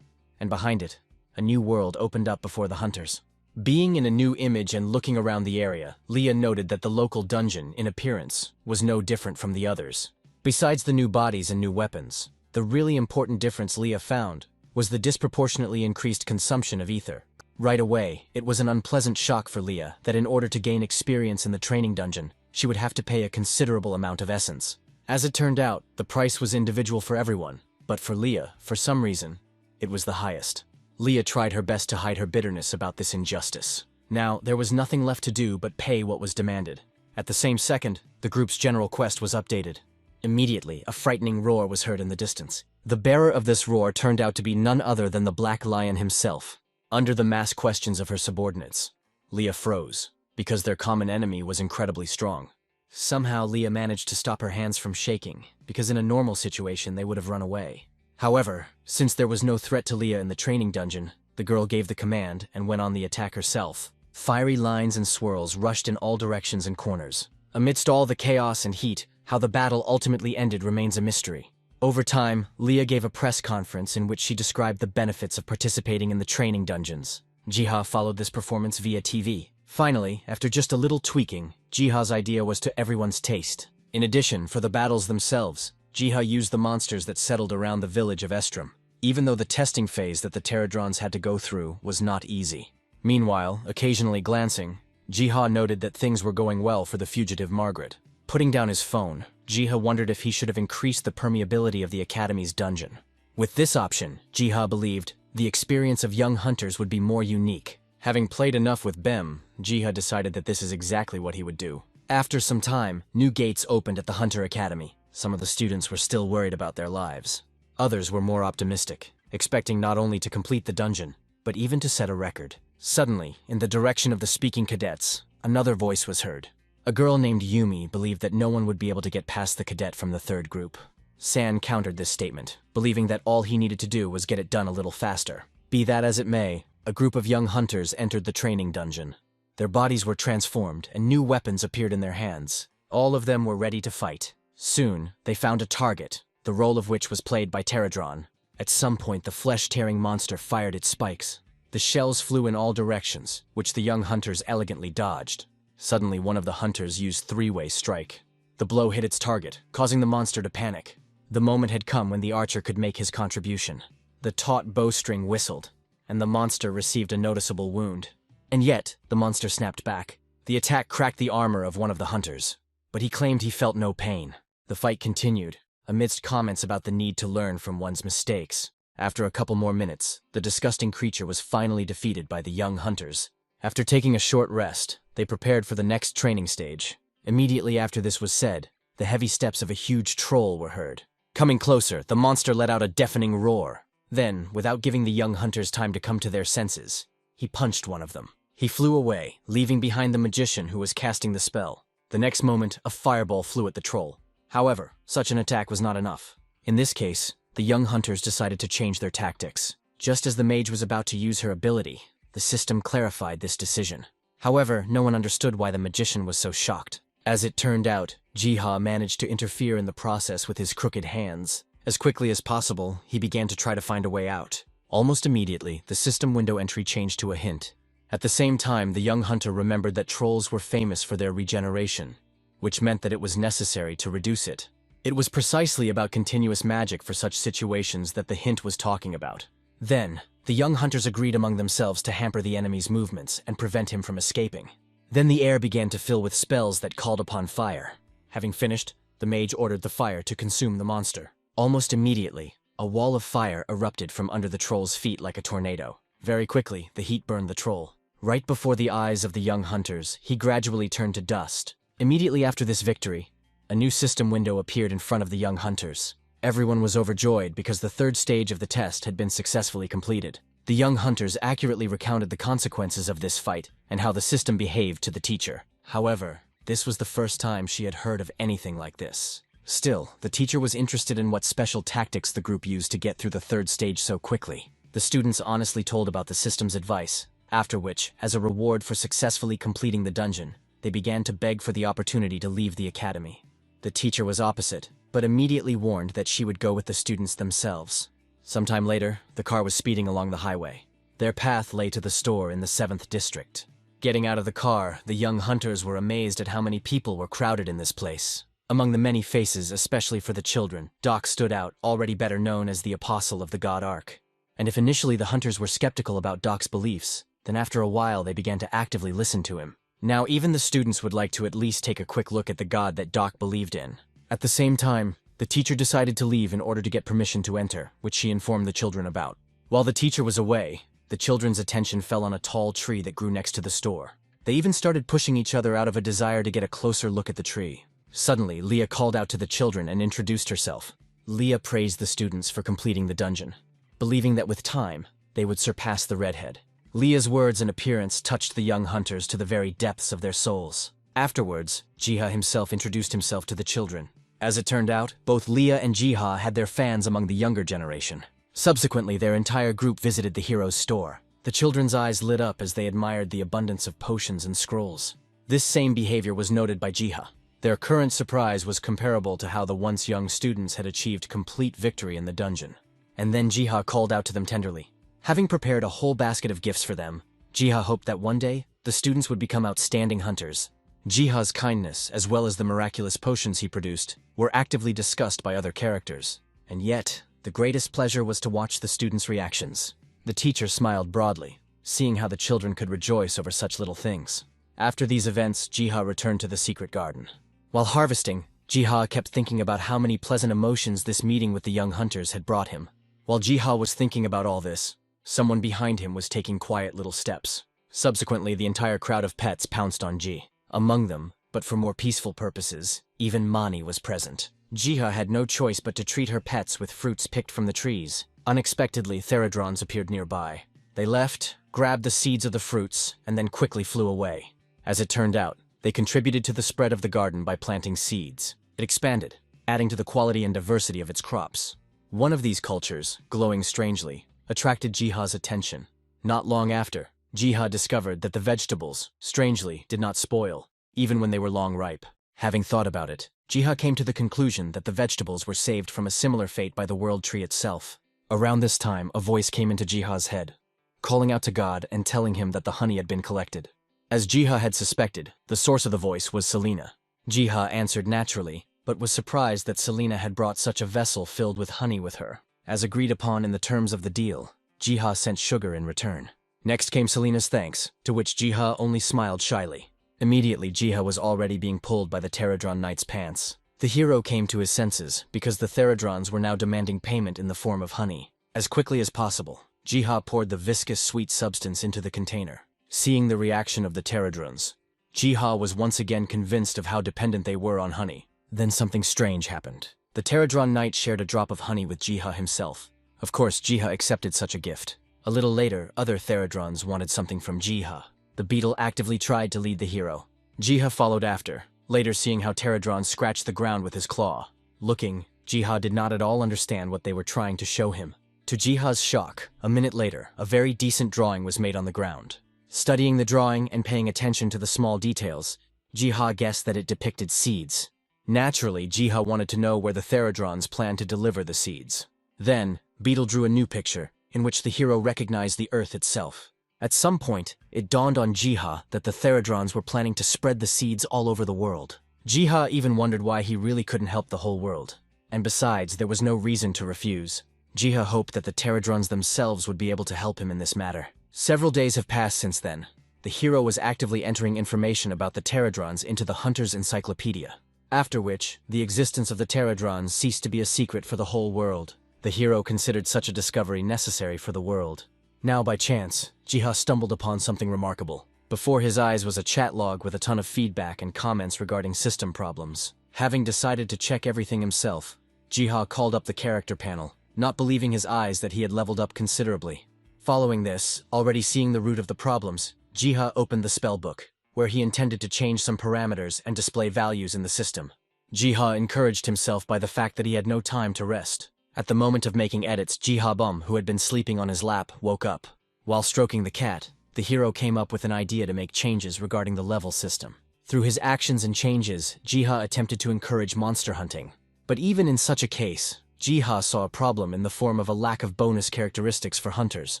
and behind it, a new world opened up before the hunters. Being in a new image and looking around the area, Leah noted that the local dungeon, in appearance, was no different from the others. Besides the new bodies and new weapons, the really important difference Leah found was the disproportionately increased consumption of ether. Right away, it was an unpleasant shock for Leah that in order to gain experience in the training dungeon, she would have to pay a considerable amount of essence. As it turned out, the price was individual for everyone, but for Leah, for some reason, it was the highest. Leah tried her best to hide her bitterness about this injustice. Now, there was nothing left to do but pay what was demanded. At the same second, the group's general quest was updated. Immediately, a frightening roar was heard in the distance. The bearer of this roar turned out to be none other than the Black Lion himself. Under the mass questions of her subordinates, Leah froze, because their common enemy was incredibly strong. Somehow, Leah managed to stop her hands from shaking, because in a normal situation they would have run away. However, since there was no threat to Leah in the training dungeon, the girl gave the command and went on the attack herself. Fiery lines and swirls rushed in all directions and corners. Amidst all the chaos and heat, how the battle ultimately ended remains a mystery. Over time, Leah gave a press conference in which she described the benefits of participating in the training dungeons. Jiha followed this performance via TV. Finally, after just a little tweaking, Jiha's idea was to everyone's taste. In addition, for the battles themselves, Jiha used the monsters that settled around the village of Estrom, even though the testing phase that the Pterodrons had to go through was not easy. Meanwhile, occasionally glancing, Jiha noted that things were going well for the fugitive Margaret. Putting down his phone, Jiha wondered if he should have increased the permeability of the Academy's dungeon. With this option, Jiha believed the experience of young hunters would be more unique. Having played enough with Bem, Jiha decided that this is exactly what he would do. After some time, new gates opened at the Hunter Academy. Some of the students were still worried about their lives. Others were more optimistic, expecting not only to complete the dungeon, but even to set a record. Suddenly, in the direction of the speaking cadets, another voice was heard. A girl named Yumi believed that no one would be able to get past the cadet from the third group. San countered this statement, believing that all he needed to do was get it done a little faster. Be that as it may, a group of young hunters entered the training dungeon. Their bodies were transformed, and new weapons appeared in their hands. All of them were ready to fight. Soon, they found a target, the role of which was played by Pterodron. At some point, the flesh-tearing monster fired its spikes. The shells flew in all directions, which the young hunters elegantly dodged. Suddenly, one of the hunters used three-way strike. The blow hit its target, causing the monster to panic. The moment had come when the archer could make his contribution. The taut bowstring whistled, and the monster received a noticeable wound. And yet, the monster snapped back. The attack cracked the armor of one of the hunters, but he claimed he felt no pain. The fight continued, amidst comments about the need to learn from one's mistakes. After a couple more minutes, the disgusting creature was finally defeated by the young hunters. After taking a short rest, they prepared for the next training stage. Immediately after this was said, the heavy steps of a huge troll were heard. Coming closer, the monster let out a deafening roar. Then, without giving the young hunters time to come to their senses, he punched one of them. He flew away, leaving behind the magician who was casting the spell. The next moment, a fireball flew at the troll. However, such an attack was not enough. In this case, the young hunters decided to change their tactics. Just as the mage was about to use her ability, the system clarified this decision. However, no one understood why the magician was so shocked. As it turned out, Jiha managed to interfere in the process with his crooked hands. As quickly as possible, he began to try to find a way out. Almost immediately, the system window entry changed to a hint. At the same time, the young hunter remembered that trolls were famous for their regeneration, which meant that it was necessary to reduce it. It was precisely about continuous magic for such situations that the hint was talking about. Then, the young hunters agreed among themselves to hamper the enemy's movements and prevent him from escaping. Then the air began to fill with spells that called upon fire. Having finished, the mage ordered the fire to consume the monster. Almost immediately, a wall of fire erupted from under the troll's feet like a tornado. Very quickly, the heat burned the troll. Right before the eyes of the young hunters, he gradually turned to dust. Immediately after this victory, a new system window appeared in front of the young hunters. Everyone was overjoyed because the third stage of the test had been successfully completed. The young hunters accurately recounted the consequences of this fight and how the system behaved to the teacher. However, this was the first time she had heard of anything like this. Still, the teacher was interested in what special tactics the group used to get through the third stage so quickly. The students honestly told about the system's advice, after which, as a reward for successfully completing the dungeon, they began to beg for the opportunity to leave the academy. The teacher was opposite, but immediately warned that she would go with the students themselves. Sometime later, the car was speeding along the highway. Their path lay to the store in the 7th district. Getting out of the car, the young hunters were amazed at how many people were crowded in this place. Among the many faces, especially for the children, Doc stood out, already better known as the Apostle of the God Ark. And if initially the hunters were skeptical about Doc's beliefs, then after a while they began to actively listen to him. Now even the students would like to at least take a quick look at the god that Doc believed in. At the same time, the teacher decided to leave in order to get permission to enter, which she informed the children about. While the teacher was away, the children's attention fell on a tall tree that grew next to the store. They even started pushing each other out of a desire to get a closer look at the tree. Suddenly, Leah called out to the children and introduced herself. Leah praised the students for completing the dungeon, believing that with time, they would surpass the redhead. Leah's words and appearance touched the young hunters to the very depths of their souls. Afterwards, Jiha himself introduced himself to the children. As it turned out, both Leah and Jiha had their fans among the younger generation. Subsequently, their entire group visited the hero's store. The children's eyes lit up as they admired the abundance of potions and scrolls. This same behavior was noted by Jiha. Their current surprise was comparable to how the once young students had achieved complete victory in the dungeon. And then Jiha called out to them tenderly. Having prepared a whole basket of gifts for them, Jiha hoped that one day, the students would become outstanding hunters. Jiha's kindness, as well as the miraculous potions he produced, were actively discussed by other characters. And yet, the greatest pleasure was to watch the students' reactions. The teacher smiled broadly, seeing how the children could rejoice over such little things. After these events, Jiha returned to the secret garden. While harvesting, Jiha kept thinking about how many pleasant emotions this meeting with the young hunters had brought him. While Jiha was thinking about all this, someone behind him was taking quiet little steps. Subsequently, the entire crowd of pets pounced on Ji. Among them, but for more peaceful purposes, even Mani was present. Jiha had no choice but to treat her pets with fruits picked from the trees. Unexpectedly, therodrons appeared nearby. They left, grabbed the seeds of the fruits, and then quickly flew away. As it turned out, they contributed to the spread of the garden by planting seeds. It expanded, adding to the quality and diversity of its crops. One of these cultures, glowing strangely, attracted Jiha's attention. Not long after, Jiha discovered that the vegetables, strangely, did not spoil, even when they were long ripe. Having thought about it, Jiha came to the conclusion that the vegetables were saved from a similar fate by the world tree itself. Around this time, a voice came into Jiha's head, calling out to God and telling him that the honey had been collected. As Jiha had suspected, the source of the voice was Selena. Jiha answered naturally, but was surprised that Selena had brought such a vessel filled with honey with her. As agreed upon in the terms of the deal, Jiha sent sugar in return. Next came Selena's thanks, to which Jiha only smiled shyly. Immediately, Jiha was already being pulled by the Therodron Knight's pants. The hero came to his senses, because the Therodrons were now demanding payment in the form of honey. As quickly as possible, Jiha poured the viscous sweet substance into the container. Seeing the reaction of the Therodrons, Jiha was once again convinced of how dependent they were on honey. Then something strange happened. The Therodron Knight shared a drop of honey with Jiha himself. Of course, Jiha accepted such a gift. A little later, other Therodrons wanted something from Jiha. The beetle actively tried to lead the hero. Jiha followed after, later seeing how Therodron scratched the ground with his claw. Looking, Jiha did not at all understand what they were trying to show him. To Jiha's shock, a minute later, a very decent drawing was made on the ground. Studying the drawing and paying attention to the small details, Jiha guessed that it depicted seeds. Naturally, Jiha wanted to know where the Therodrons planned to deliver the seeds. Then, Beetle drew a new picture, in which the hero recognized the Earth itself. At some point, it dawned on Jiha that the Therodrons were planning to spread the seeds all over the world. Jiha even wondered why he really couldn't help the whole world. And besides, there was no reason to refuse. Jiha hoped that the Therodrons themselves would be able to help him in this matter. Several days have passed since then. The hero was actively entering information about the Therodrons into the Hunter's Encyclopedia. After which, the existence of the Therodrons ceased to be a secret for the whole world. The hero considered such a discovery necessary for the world. Now, by chance, Jiha stumbled upon something remarkable. Before his eyes was a chat log with a ton of feedback and comments regarding system problems. Having decided to check everything himself, Jiha called up the character panel, not believing his eyes that he had leveled up considerably. Following this, already seeing the root of the problems, Jiha opened the spellbook, where he intended to change some parameters and display values in the system. Jiha encouraged himself by the fact that he had no time to rest. At the moment of making edits, Jiha Bum, who had been sleeping on his lap, woke up. While stroking the cat, the hero came up with an idea to make changes regarding the level system. Through his actions and changes, Jiha attempted to encourage monster hunting. But even in such a case, Jiha saw a problem in the form of a lack of bonus characteristics for hunters,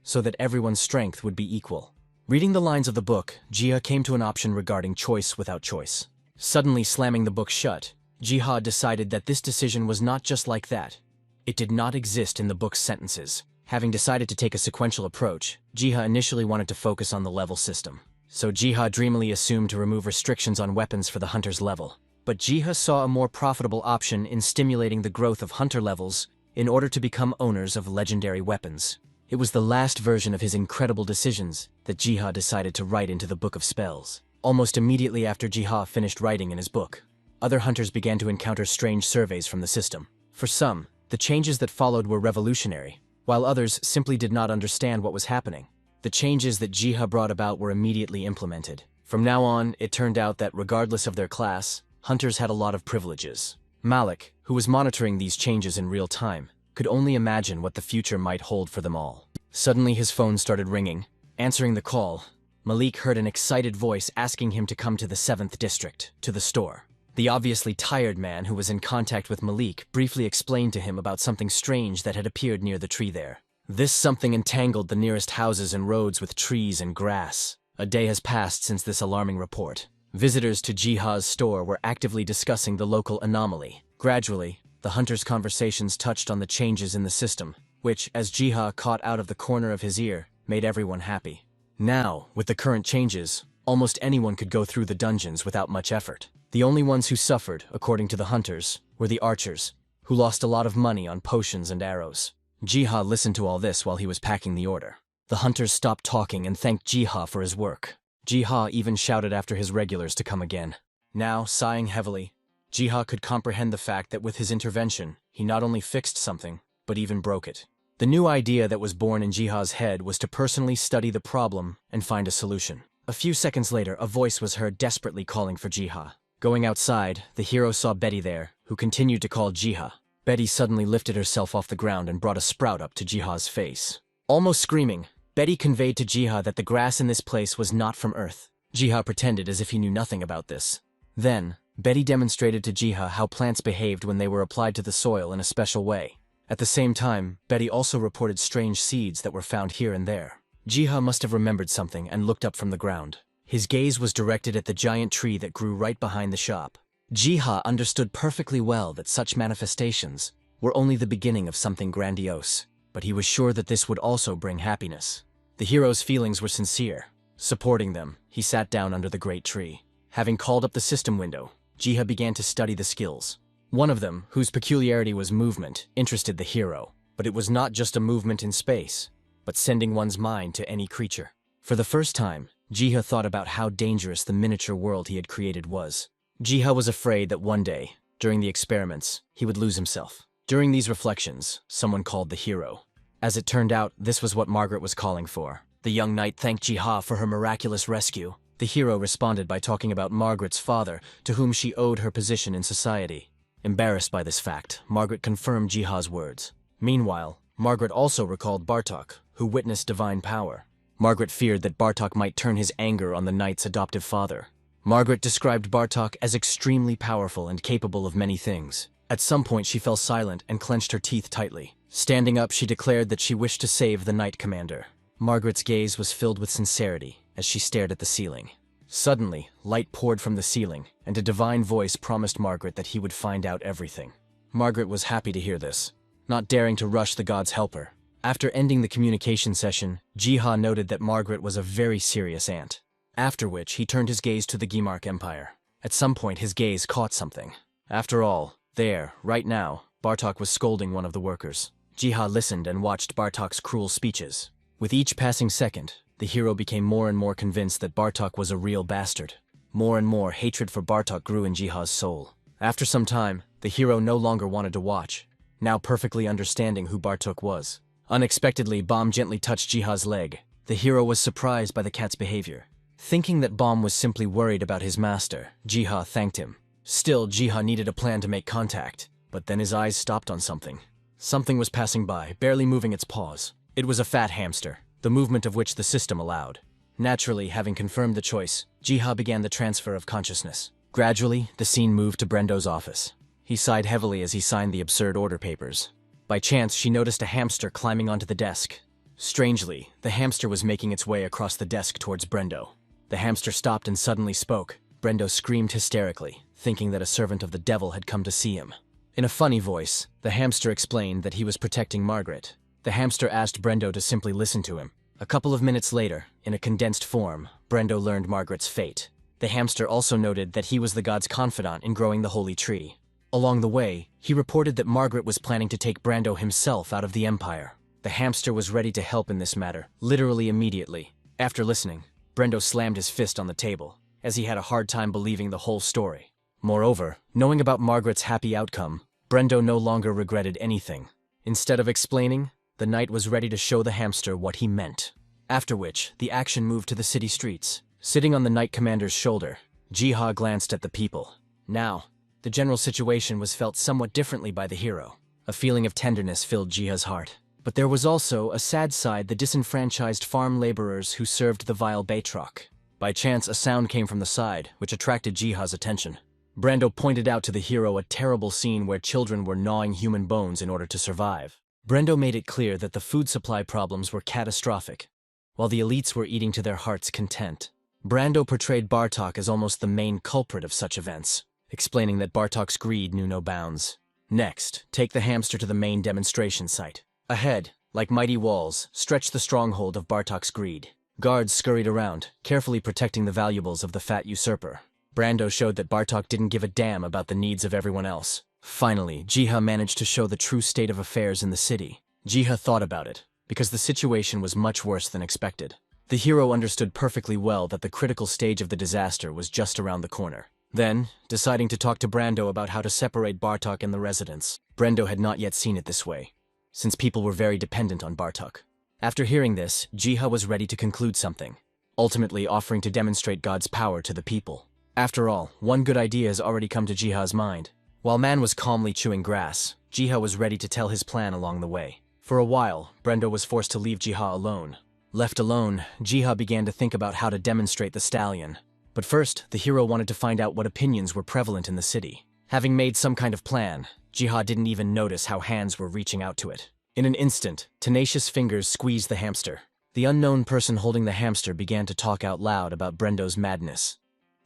so that everyone's strength would be equal. Reading the lines of the book, Jiha came to an option regarding choice without choice. Suddenly slamming the book shut, Jiha decided that this decision was not just like that. It did not exist in the book's sentences. Having decided to take a sequential approach, Jiha initially wanted to focus on the level system. So Jiha dreamily assumed to remove restrictions on weapons for the hunter's level. But Jiha saw a more profitable option in stimulating the growth of hunter levels in order to become owners of legendary weapons. It was the last version of his incredible decisions that Jiha decided to write into the Book of Spells. Almost immediately after Jiha finished writing in his book, other hunters began to encounter strange surveys from the system. For some, the changes that followed were revolutionary, while others simply did not understand what was happening. The changes that Jiha brought about were immediately implemented. From now on, it turned out that regardless of their class, hunters had a lot of privileges. Malik, who was monitoring these changes in real time, could only imagine what the future might hold for them all. Suddenly his phone started ringing. Answering the call, Malik heard an excited voice asking him to come to the 7th district, to the store. The obviously tired man who was in contact with Malik briefly explained to him about something strange that had appeared near the tree there. This something entangled the nearest houses and roads with trees and grass. A day has passed since this alarming report. Visitors to Jiha's store were actively discussing the local anomaly. Gradually, the hunters' conversations touched on the changes in the system, which, as Jiha caught out of the corner of his ear, made everyone happy. Now, with the current changes, almost anyone could go through the dungeons without much effort. The only ones who suffered, according to the hunters, were the archers, who lost a lot of money on potions and arrows. Jiha listened to all this while he was packing the order. The hunters stopped talking and thanked Jiha for his work. Jiha even shouted after his regulars to come again. Now, sighing heavily, Jiha could comprehend the fact that with his intervention, he not only fixed something, but even broke it. The new idea that was born in Jiha's head was to personally study the problem and find a solution. A few seconds later, a voice was heard desperately calling for Jiha. Going outside, the hero saw Betty there, who continued to call Jiha. Betty suddenly lifted herself off the ground and brought a sprout up to Jiha's face. Almost screaming, Betty conveyed to Jiha that the grass in this place was not from Earth. Jiha pretended as if he knew nothing about this. Then, Betty demonstrated to Jiha how plants behaved when they were applied to the soil in a special way. At the same time, Betty also reported strange seeds that were found here and there. Jiha must have remembered something and looked up from the ground. His gaze was directed at the giant tree that grew right behind the shop. Jiha understood perfectly well that such manifestations were only the beginning of something grandiose, but he was sure that this would also bring happiness. The hero's feelings were sincere. Supporting them, he sat down under the great tree. Having called up the system window, Jiha began to study the skills. One of them, whose peculiarity was movement, interested the hero, but it was not just a movement in space, but sending one's mind to any creature. For the first time, Jiha thought about how dangerous the miniature world he had created was. Jiha was afraid that one day, during the experiments, he would lose himself. During these reflections, someone called the hero. As it turned out, this was what Margaret was calling for. The young knight thanked Jiha for her miraculous rescue. The hero responded by talking about Margaret's father, to whom she owed her position in society. Embarrassed by this fact, Margaret confirmed Jiha's words. Meanwhile, Margaret also recalled Bartok, who witnessed divine power. Margaret feared that Bartok might turn his anger on the knight's adoptive father. Margaret described Bartok as extremely powerful and capable of many things. At some point she fell silent and clenched her teeth tightly. Standing up, she declared that she wished to save the knight commander. Margaret's gaze was filled with sincerity as she stared at the ceiling. Suddenly, light poured from the ceiling, and a divine voice promised Margaret that he would find out everything. Margaret was happy to hear this, not daring to rush the god's helper. After ending the communication session, Jiha noted that Margaret was a very serious aunt. After which, he turned his gaze to the Gimark Empire. At some point, his gaze caught something. After all, there, right now, Bartok was scolding one of the workers. Jiha listened and watched Bartok's cruel speeches. With each passing second, the hero became more and more convinced that Bartok was a real bastard. More and more, hatred for Bartok grew in Jiha's soul. After some time, the hero no longer wanted to watch, now perfectly understanding who Bartok was. Unexpectedly, Bomb gently touched Jiha's leg. The hero was surprised by the cat's behavior. Thinking that Bomb was simply worried about his master, Jiha thanked him. Still, Jiha needed a plan to make contact, but then his eyes stopped on something. Something was passing by, barely moving its paws. It was a fat hamster, the movement of which the system allowed. Naturally, having confirmed the choice, Jiha began the transfer of consciousness. Gradually, the scene moved to Brendo's office. He sighed heavily as he signed the absurd order papers. By chance, she noticed a hamster climbing onto the desk. Strangely, the hamster was making its way across the desk towards Brendo. The hamster stopped and suddenly spoke. Brendo screamed hysterically, thinking that a servant of the devil had come to see him. In a funny voice, the hamster explained that he was protecting Margaret. The hamster asked Brendo to simply listen to him. A couple of minutes later, in a condensed form, Brendo learned Margaret's fate. The hamster also noted that he was the god's confidant in growing the holy tree. Along the way, he reported that Margaret was planning to take Brando himself out of the Empire. The hamster was ready to help in this matter, literally immediately. After listening, Brendo slammed his fist on the table, as he had a hard time believing the whole story. Moreover, knowing about Margaret's happy outcome, Brendo no longer regretted anything. Instead of explaining, the knight was ready to show the hamster what he meant. After which, the action moved to the city streets. Sitting on the knight commander's shoulder, Jiha glanced at the people. Now, the general situation was felt somewhat differently by the hero. A feeling of tenderness filled Jiha's heart. But there was also a sad side: the disenfranchised farm laborers who served the vile Batroc. By chance, a sound came from the side, which attracted Jiha's attention. Brando pointed out to the hero a terrible scene where children were gnawing human bones in order to survive. Brendo made it clear that the food supply problems were catastrophic, while the elites were eating to their heart's content. Brando portrayed Bartok as almost the main culprit of such events, explaining that Bartok's greed knew no bounds. Next, take the hamster to the main demonstration site. Ahead, like mighty walls, stretched the stronghold of Bartok's greed. Guards scurried around, carefully protecting the valuables of the fat usurper. Brando showed that Bartok didn't give a damn about the needs of everyone else. Finally, Jiha managed to show the true state of affairs in the city. Jiha thought about it, because the situation was much worse than expected. The hero understood perfectly well that the critical stage of the disaster was just around the corner. Then, deciding to talk to Brando about how to separate Bartok and the residents. Brando had not yet seen it this way, since people were very dependent on Bartok. After hearing this, Jiha was ready to conclude something, ultimately offering to demonstrate God's power to the people. After all, one good idea has already come to Jiha's mind. While Man was calmly chewing grass, Jiha was ready to tell his plan along the way. For a while, Brendo was forced to leave Jiha alone. Left alone, Jiha began to think about how to demonstrate the stallion. But first, the hero wanted to find out what opinions were prevalent in the city. Having made some kind of plan, Jiha didn't even notice how hands were reaching out to it. In an instant, tenacious fingers squeezed the hamster. The unknown person holding the hamster began to talk out loud about Brendo's madness,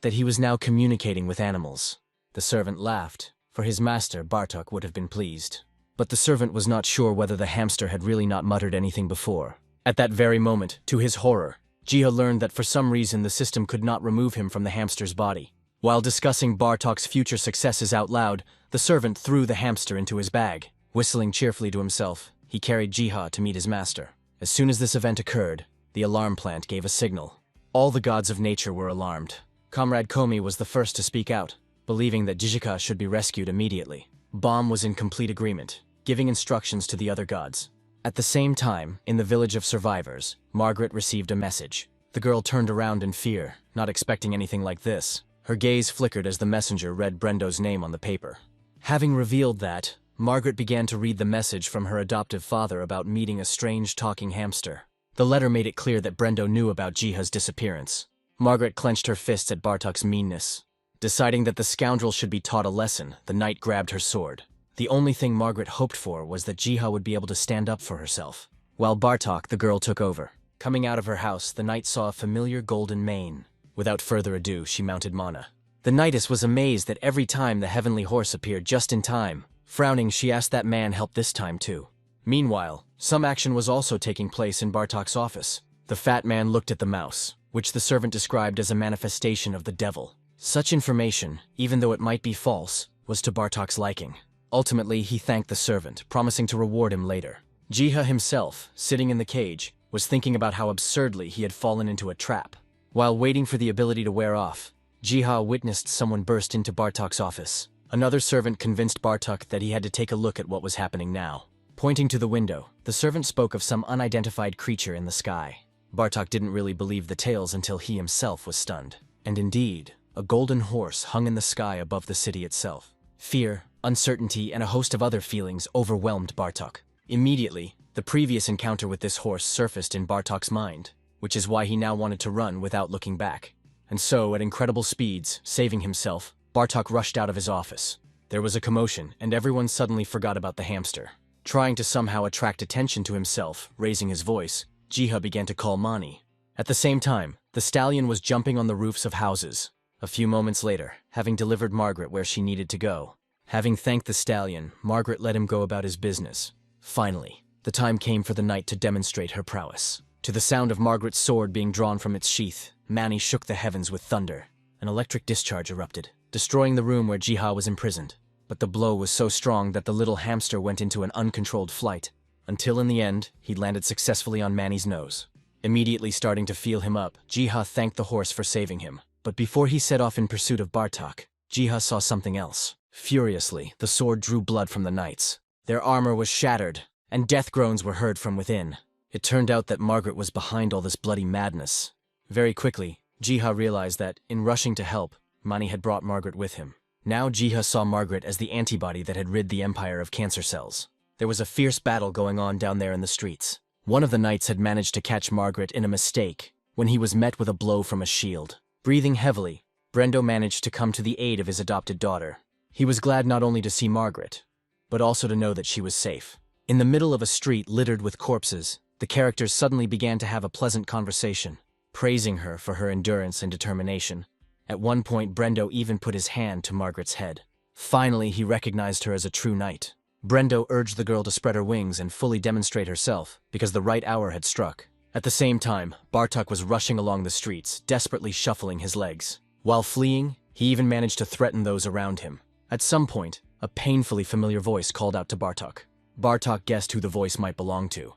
that he was now communicating with animals. The servant laughed, for his master, Bartok, would have been pleased. But the servant was not sure whether the hamster had really not muttered anything before. At that very moment, to his horror, Jiha learned that for some reason the system could not remove him from the hamster's body. While discussing Bartok's future successes out loud, the servant threw the hamster into his bag. Whistling cheerfully to himself, he carried Jiha to meet his master. As soon as this event occurred, the alarm plant gave a signal. All the gods of nature were alarmed. Comrade Komi was the first to speak out, believing that Jijika should be rescued immediately. Bomb was in complete agreement, giving instructions to the other gods. At the same time, in the village of survivors, Margaret received a message. The girl turned around in fear, not expecting anything like this. Her gaze flickered as the messenger read Brendo's name on the paper. Having revealed that, Margaret began to read the message from her adoptive father about meeting a strange talking hamster. The letter made it clear that Brendo knew about Jiha's disappearance. Margaret clenched her fists at Bartok's meanness. Deciding that the scoundrel should be taught a lesson, the knight grabbed her sword. The only thing Margaret hoped for was that Jiha would be able to stand up for herself. While Bartok, the girl, took over. Coming out of her house, the knight saw a familiar golden mane. Without further ado, she mounted Mana. The knightess was amazed that every time the heavenly horse appeared just in time. Frowning, she asked that man help this time too. Meanwhile, some action was also taking place in Bartok's office. The fat man looked at the mouse, which the servant described as a manifestation of the devil. Such information, even though it might be false, was to Bartok's liking. Ultimately, he thanked the servant, promising to reward him later. Jiha himself, sitting in the cage, was thinking about how absurdly he had fallen into a trap. While waiting for the ability to wear off, Jiha witnessed someone burst into Bartok's office. Another servant convinced Bartok that he had to take a look at what was happening now. Pointing to the window, the servant spoke of some unidentified creature in the sky. Bartok didn't really believe the tales until he himself was stunned. And indeed, a golden horse hung in the sky above the city itself. Fear, uncertainty, and a host of other feelings overwhelmed Bartok. Immediately, the previous encounter with this horse surfaced in Bartok's mind, which is why he now wanted to run without looking back. And so, at incredible speeds, saving himself, Bartok rushed out of his office. There was a commotion, and everyone suddenly forgot about the hamster. Trying to somehow attract attention to himself, raising his voice, Jiha began to call Mani. At the same time, the stallion was jumping on the roofs of houses. A few moments later, having delivered Margaret where she needed to go. Having thanked the stallion, Margaret let him go about his business. Finally, the time came for the knight to demonstrate her prowess. To the sound of Margaret's sword being drawn from its sheath, Mani shook the heavens with thunder. An electric discharge erupted, destroying the room where Jiha was imprisoned. But the blow was so strong that the little hamster went into an uncontrolled flight, until in the end, he landed successfully on Mani's nose. Immediately starting to feel him up, Jiha thanked the horse for saving him. But before he set off in pursuit of Bartok, Jiha saw something else. Furiously, the sword drew blood from the knights. Their armor was shattered, and death groans were heard from within. It turned out that Margaret was behind all this bloody madness. Very quickly, Jiha realized that, in rushing to help, Mani had brought Margaret with him. Now Jiha saw Margaret as the antibody that had rid the Empire of cancer cells. There was a fierce battle going on down there in the streets. One of the knights had managed to catch Margaret in a mistake when he was met with a blow from a shield. Breathing heavily, Brendo managed to come to the aid of his adopted daughter. He was glad not only to see Margaret, but also to know that she was safe. In the middle of a street littered with corpses, the characters suddenly began to have a pleasant conversation, praising her for her endurance and determination. At one point, Brendo even put his hand to Margaret's head. Finally, he recognized her as a true knight. Brendo urged the girl to spread her wings and fully demonstrate herself, because the right hour had struck. At the same time, Bartok was rushing along the streets, desperately shuffling his legs. While fleeing, he even managed to threaten those around him. At some point, a painfully familiar voice called out to Bartok. Bartok guessed who the voice might belong to,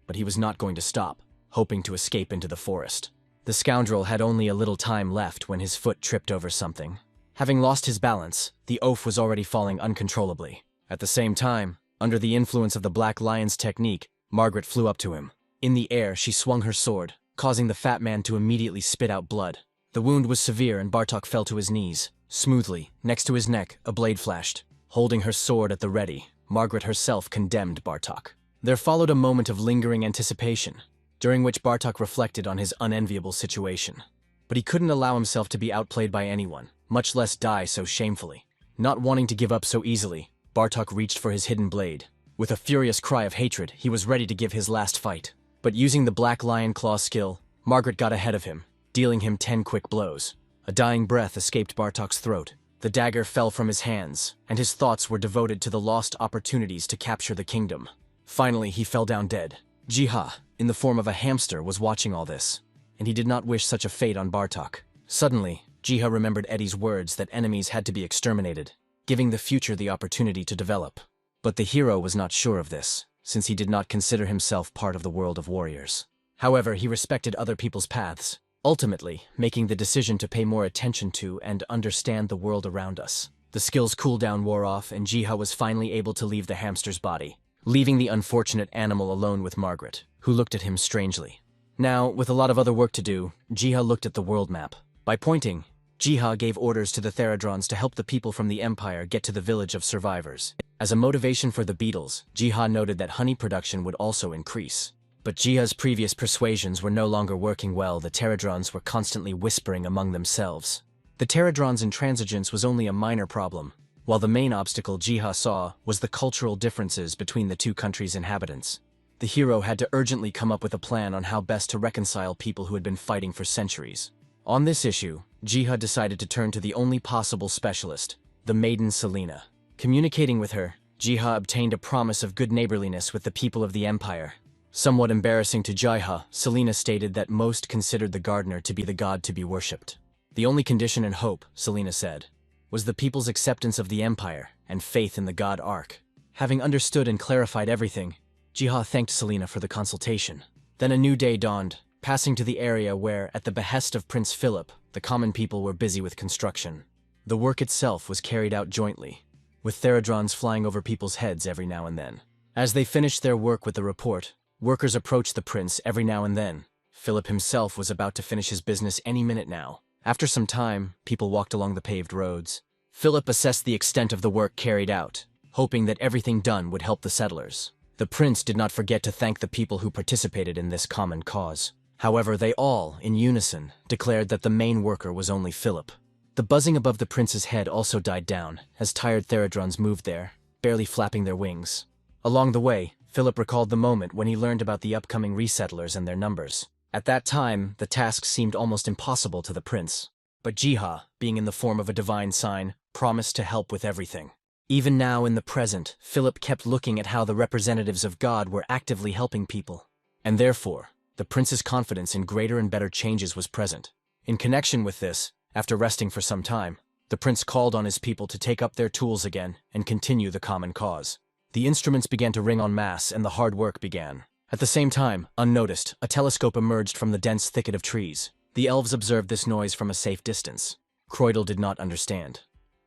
but he was not going to stop, hoping to escape into the forest. The scoundrel had only a little time left when his foot tripped over something. Having lost his balance, the oaf was already falling uncontrollably. At the same time, under the influence of the Black Lion's technique, Margaret flew up to him. In the air, she swung her sword, causing the fat man to immediately spit out blood. The wound was severe and Bartok fell to his knees. Smoothly, next to his neck, a blade flashed. Holding her sword at the ready, Margaret herself condemned Bartok. There followed a moment of lingering anticipation, during which Bartok reflected on his unenviable situation. But he couldn't allow himself to be outplayed by anyone, much less die so shamefully. Not wanting to give up so easily, Bartok reached for his hidden blade. With a furious cry of hatred, he was ready to give his last fight. But using the Black Lion Claw skill, Margaret got ahead of him, dealing him 10 quick blows. A dying breath escaped Bartok's throat. The dagger fell from his hands, and his thoughts were devoted to the lost opportunities to capture the kingdom. Finally, he fell down dead. Jiha, in the form of a hamster, was watching all this, and he did not wish such a fate on Bartok. Suddenly, Jiha remembered Eddie's words that enemies had to be exterminated, giving the future the opportunity to develop. But the hero was not sure of this, since he did not consider himself part of the world of warriors. However, he respected other people's paths, ultimately making the decision to pay more attention to and understand the world around us. The skill's cooldown wore off, and Jiha was finally able to leave the hamster's body, leaving the unfortunate animal alone with Margaret, who looked at him strangely. Now, with a lot of other work to do, Jiha looked at the world map. By pointing, Jiha gave orders to the Theradrons to help the people from the Empire get to the village of survivors. As a motivation for the beetles, Jiha noted that honey production would also increase. But Jiha's previous persuasions were no longer working well. The Pterodrons were constantly whispering among themselves. The Pterodrons' intransigence was only a minor problem, while the main obstacle Jiha saw was the cultural differences between the two countries' inhabitants. The hero had to urgently come up with a plan on how best to reconcile people who had been fighting for centuries. On this issue, Jiha decided to turn to the only possible specialist, the maiden Selena. Communicating with her, Jiha obtained a promise of good neighborliness with the people of the Empire. Somewhat embarrassing to Jiha, Selena stated that most considered the gardener to be the god to be worshipped. The only condition and hope, Selena said, was the people's acceptance of the Empire and faith in the god Ark. Having understood and clarified everything, Jiha thanked Selena for the consultation. Then a new day dawned, passing to the area where, at the behest of Prince Philip, the common people were busy with construction. The work itself was carried out jointly, with Theradrons flying over people's heads every now and then. As they finished their work with the report, workers approached the prince every now and then. Philip himself was about to finish his business any minute now. After some time, people walked along the paved roads. Philip assessed the extent of the work carried out, hoping that everything done would help the settlers. The prince did not forget to thank the people who participated in this common cause. However, they all, in unison, declared that the main worker was only Philip. The buzzing above the prince's head also died down, as tired Theradrons moved there, barely flapping their wings. Along the way, Philip recalled the moment when he learned about the upcoming resettlers and their numbers. At that time, the task seemed almost impossible to the prince. But Jiha, being in the form of a divine sign, promised to help with everything. Even now in the present, Philip kept looking at how the representatives of God were actively helping people. And therefore, the prince's confidence in greater and better changes was present. In connection with this, after resting for some time, the prince called on his people to take up their tools again and continue the common cause. The instruments began to ring en masse and the hard work began. At the same time, unnoticed, a telescope emerged from the dense thicket of trees. The elves observed this noise from a safe distance. Croydel did not understand.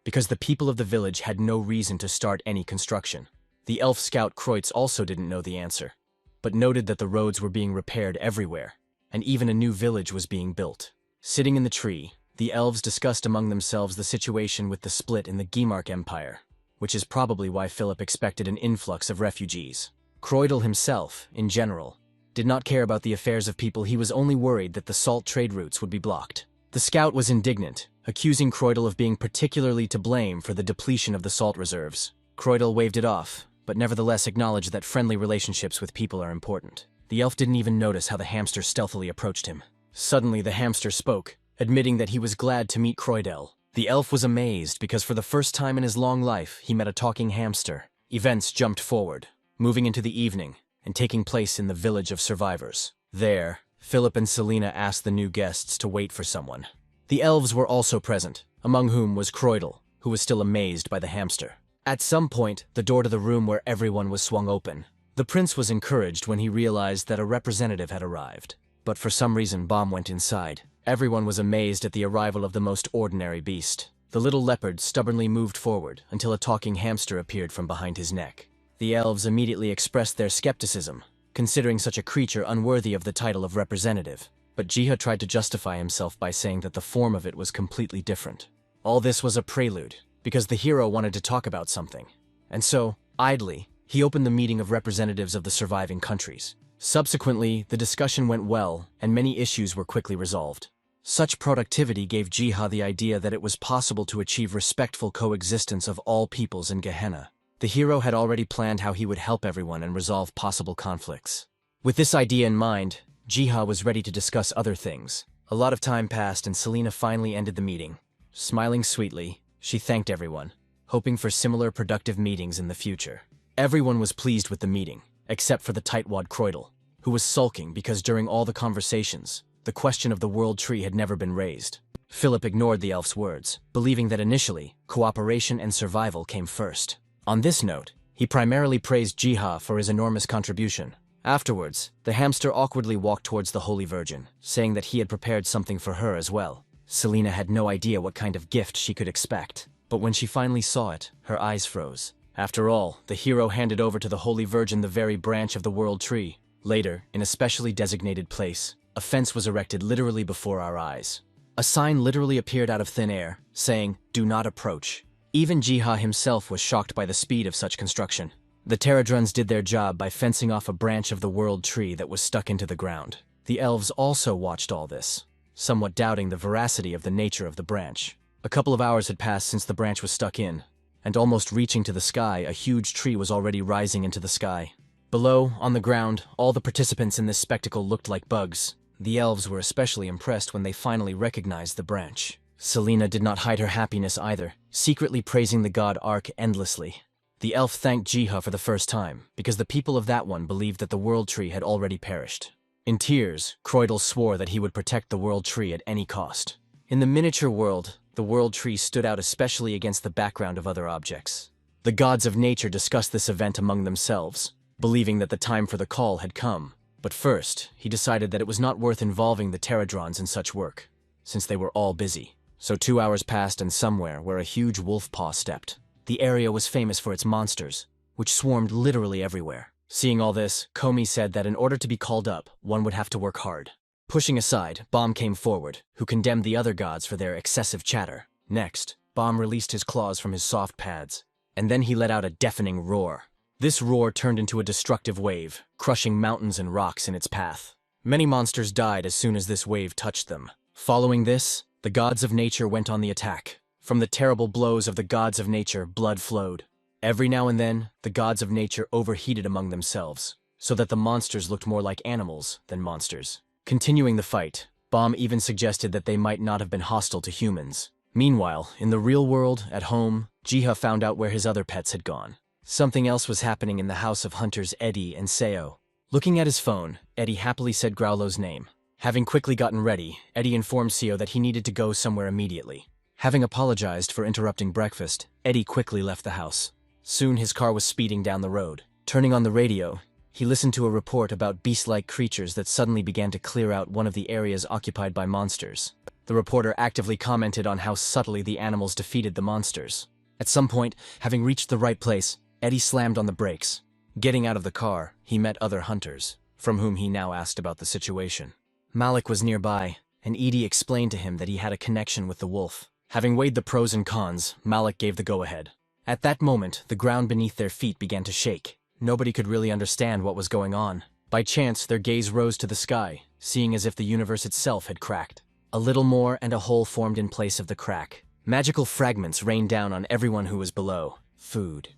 because the people of the village had no reason to start any construction. The elf scout Kreutz also didn't know the answer, but noted that the roads were being repaired everywhere, and even a new village was being built. Sitting in the tree, the elves discussed among themselves the situation with the split in the Gimark Empire, which is probably why Philip expected an influx of refugees. Kreudel himself, in general, did not care about the affairs of people. He was only worried that the salt trade routes would be blocked. The scout was indignant, accusing Kreudel of being particularly to blame for the depletion of the salt reserves. Kreudel waved it off, but nevertheless acknowledged that friendly relationships with people are important. The elf didn't even notice how the hamster stealthily approached him. Suddenly the hamster spoke, admitting that he was glad to meet Kreudel. The elf was amazed because for the first time in his long life he met a talking hamster. Events jumped forward, moving into the evening and taking place in the village of survivors. There, Philip and Selina asked the new guests to wait for someone. The elves were also present, among whom was Kreudel, who was still amazed by the hamster. At some point, the door to the room where everyone was swung open. The prince was encouraged when he realized that a representative had arrived. But for some reason, Baum went inside. Everyone was amazed at the arrival of the most ordinary beast. The little leopard stubbornly moved forward until a talking hamster appeared from behind his neck. The elves immediately expressed their skepticism, considering such a creature unworthy of the title of representative. But Jiha tried to justify himself by saying that the form of it was completely different. All this was a prelude, because the hero wanted to talk about something. And so, idly, he opened the meeting of representatives of the surviving countries. Subsequently, the discussion went well, and many issues were quickly resolved. Such productivity gave Jiha the idea that it was possible to achieve respectful coexistence of all peoples in Gehenna. The hero had already planned how he would help everyone and resolve possible conflicts. With this idea in mind, Jiha was ready to discuss other things. A lot of time passed and Selina finally ended the meeting. Smiling sweetly, she thanked everyone, hoping for similar productive meetings in the future. Everyone was pleased with the meeting, except for the tightwad Kreudel, who was sulking because during all the conversations, the question of the world tree had never been raised. Philip ignored the elf's words, believing that initially, cooperation and survival came first. On this note, he primarily praised Jiha for his enormous contribution. Afterwards, the hamster awkwardly walked towards the Holy Virgin, saying that he had prepared something for her as well. Selina had no idea what kind of gift she could expect, but when she finally saw it, her eyes froze. After all, the hero handed over to the Holy Virgin the very branch of the world tree. Later, in a specially designated place, a fence was erected literally before our eyes. A sign literally appeared out of thin air, saying, "Do not approach." Even Jiha himself was shocked by the speed of such construction. The Pterodrons did their job by fencing off a branch of the world tree that was stuck into the ground. The elves also watched all this, somewhat doubting the veracity of the nature of the branch. A couple of hours had passed since the branch was stuck in, and almost reaching to the sky, a huge tree was already rising into the sky. Below, on the ground, all the participants in this spectacle looked like bugs. The elves were especially impressed when they finally recognized the branch. Selina did not hide her happiness either, secretly praising the god Ark endlessly. The elf thanked Jiha for the first time, because the people of that one believed that the world tree had already perished. In tears, Kreudel swore that he would protect the world tree at any cost. In the miniature world, the world tree stood out especially against the background of other objects. The gods of nature discussed this event among themselves, believing that the time for the call had come. But first, he decided that it was not worth involving the Pterodrons in such work, since they were all busy. So 2 hours passed and somewhere where a huge wolf paw stepped. The area was famous for its monsters, which swarmed literally everywhere. Seeing all this, Komi said that in order to be called up, one would have to work hard. Pushing aside, Baum came forward, who condemned the other gods for their excessive chatter. Next, Baum released his claws from his soft pads, and then he let out a deafening roar. This roar turned into a destructive wave, crushing mountains and rocks in its path. Many monsters died as soon as this wave touched them. Following this, the gods of nature went on the attack. From the terrible blows of the gods of nature, blood flowed. Every now and then, the gods of nature overheated among themselves, so that the monsters looked more like animals than monsters. Continuing the fight, Baum even suggested that they might not have been hostile to humans. Meanwhile, in the real world, at home, Jiha found out where his other pets had gone. Something else was happening in the house of hunters Eddie and Seo. Looking at his phone, Eddie happily said Growlo's name. Having quickly gotten ready, Eddie informed Seo that he needed to go somewhere immediately. Having apologized for interrupting breakfast, Eddie quickly left the house. Soon his car was speeding down the road. Turning on the radio, he listened to a report about beast-like creatures that suddenly began to clear out one of the areas occupied by monsters. The reporter actively commented on how subtly the animals defeated the monsters. At some point, having reached the right place, Eddie slammed on the brakes. Getting out of the car, he met other hunters, from whom he now asked about the situation. Malik was nearby, and Edie explained to him that he had a connection with the wolf. Having weighed the pros and cons, Malik gave the go-ahead. At that moment, the ground beneath their feet began to shake. Nobody could really understand what was going on. By chance, their gaze rose to the sky, seeing as if the universe itself had cracked. A little more and a hole formed in place of the crack. Magical fragments rained down on everyone who was below. Food.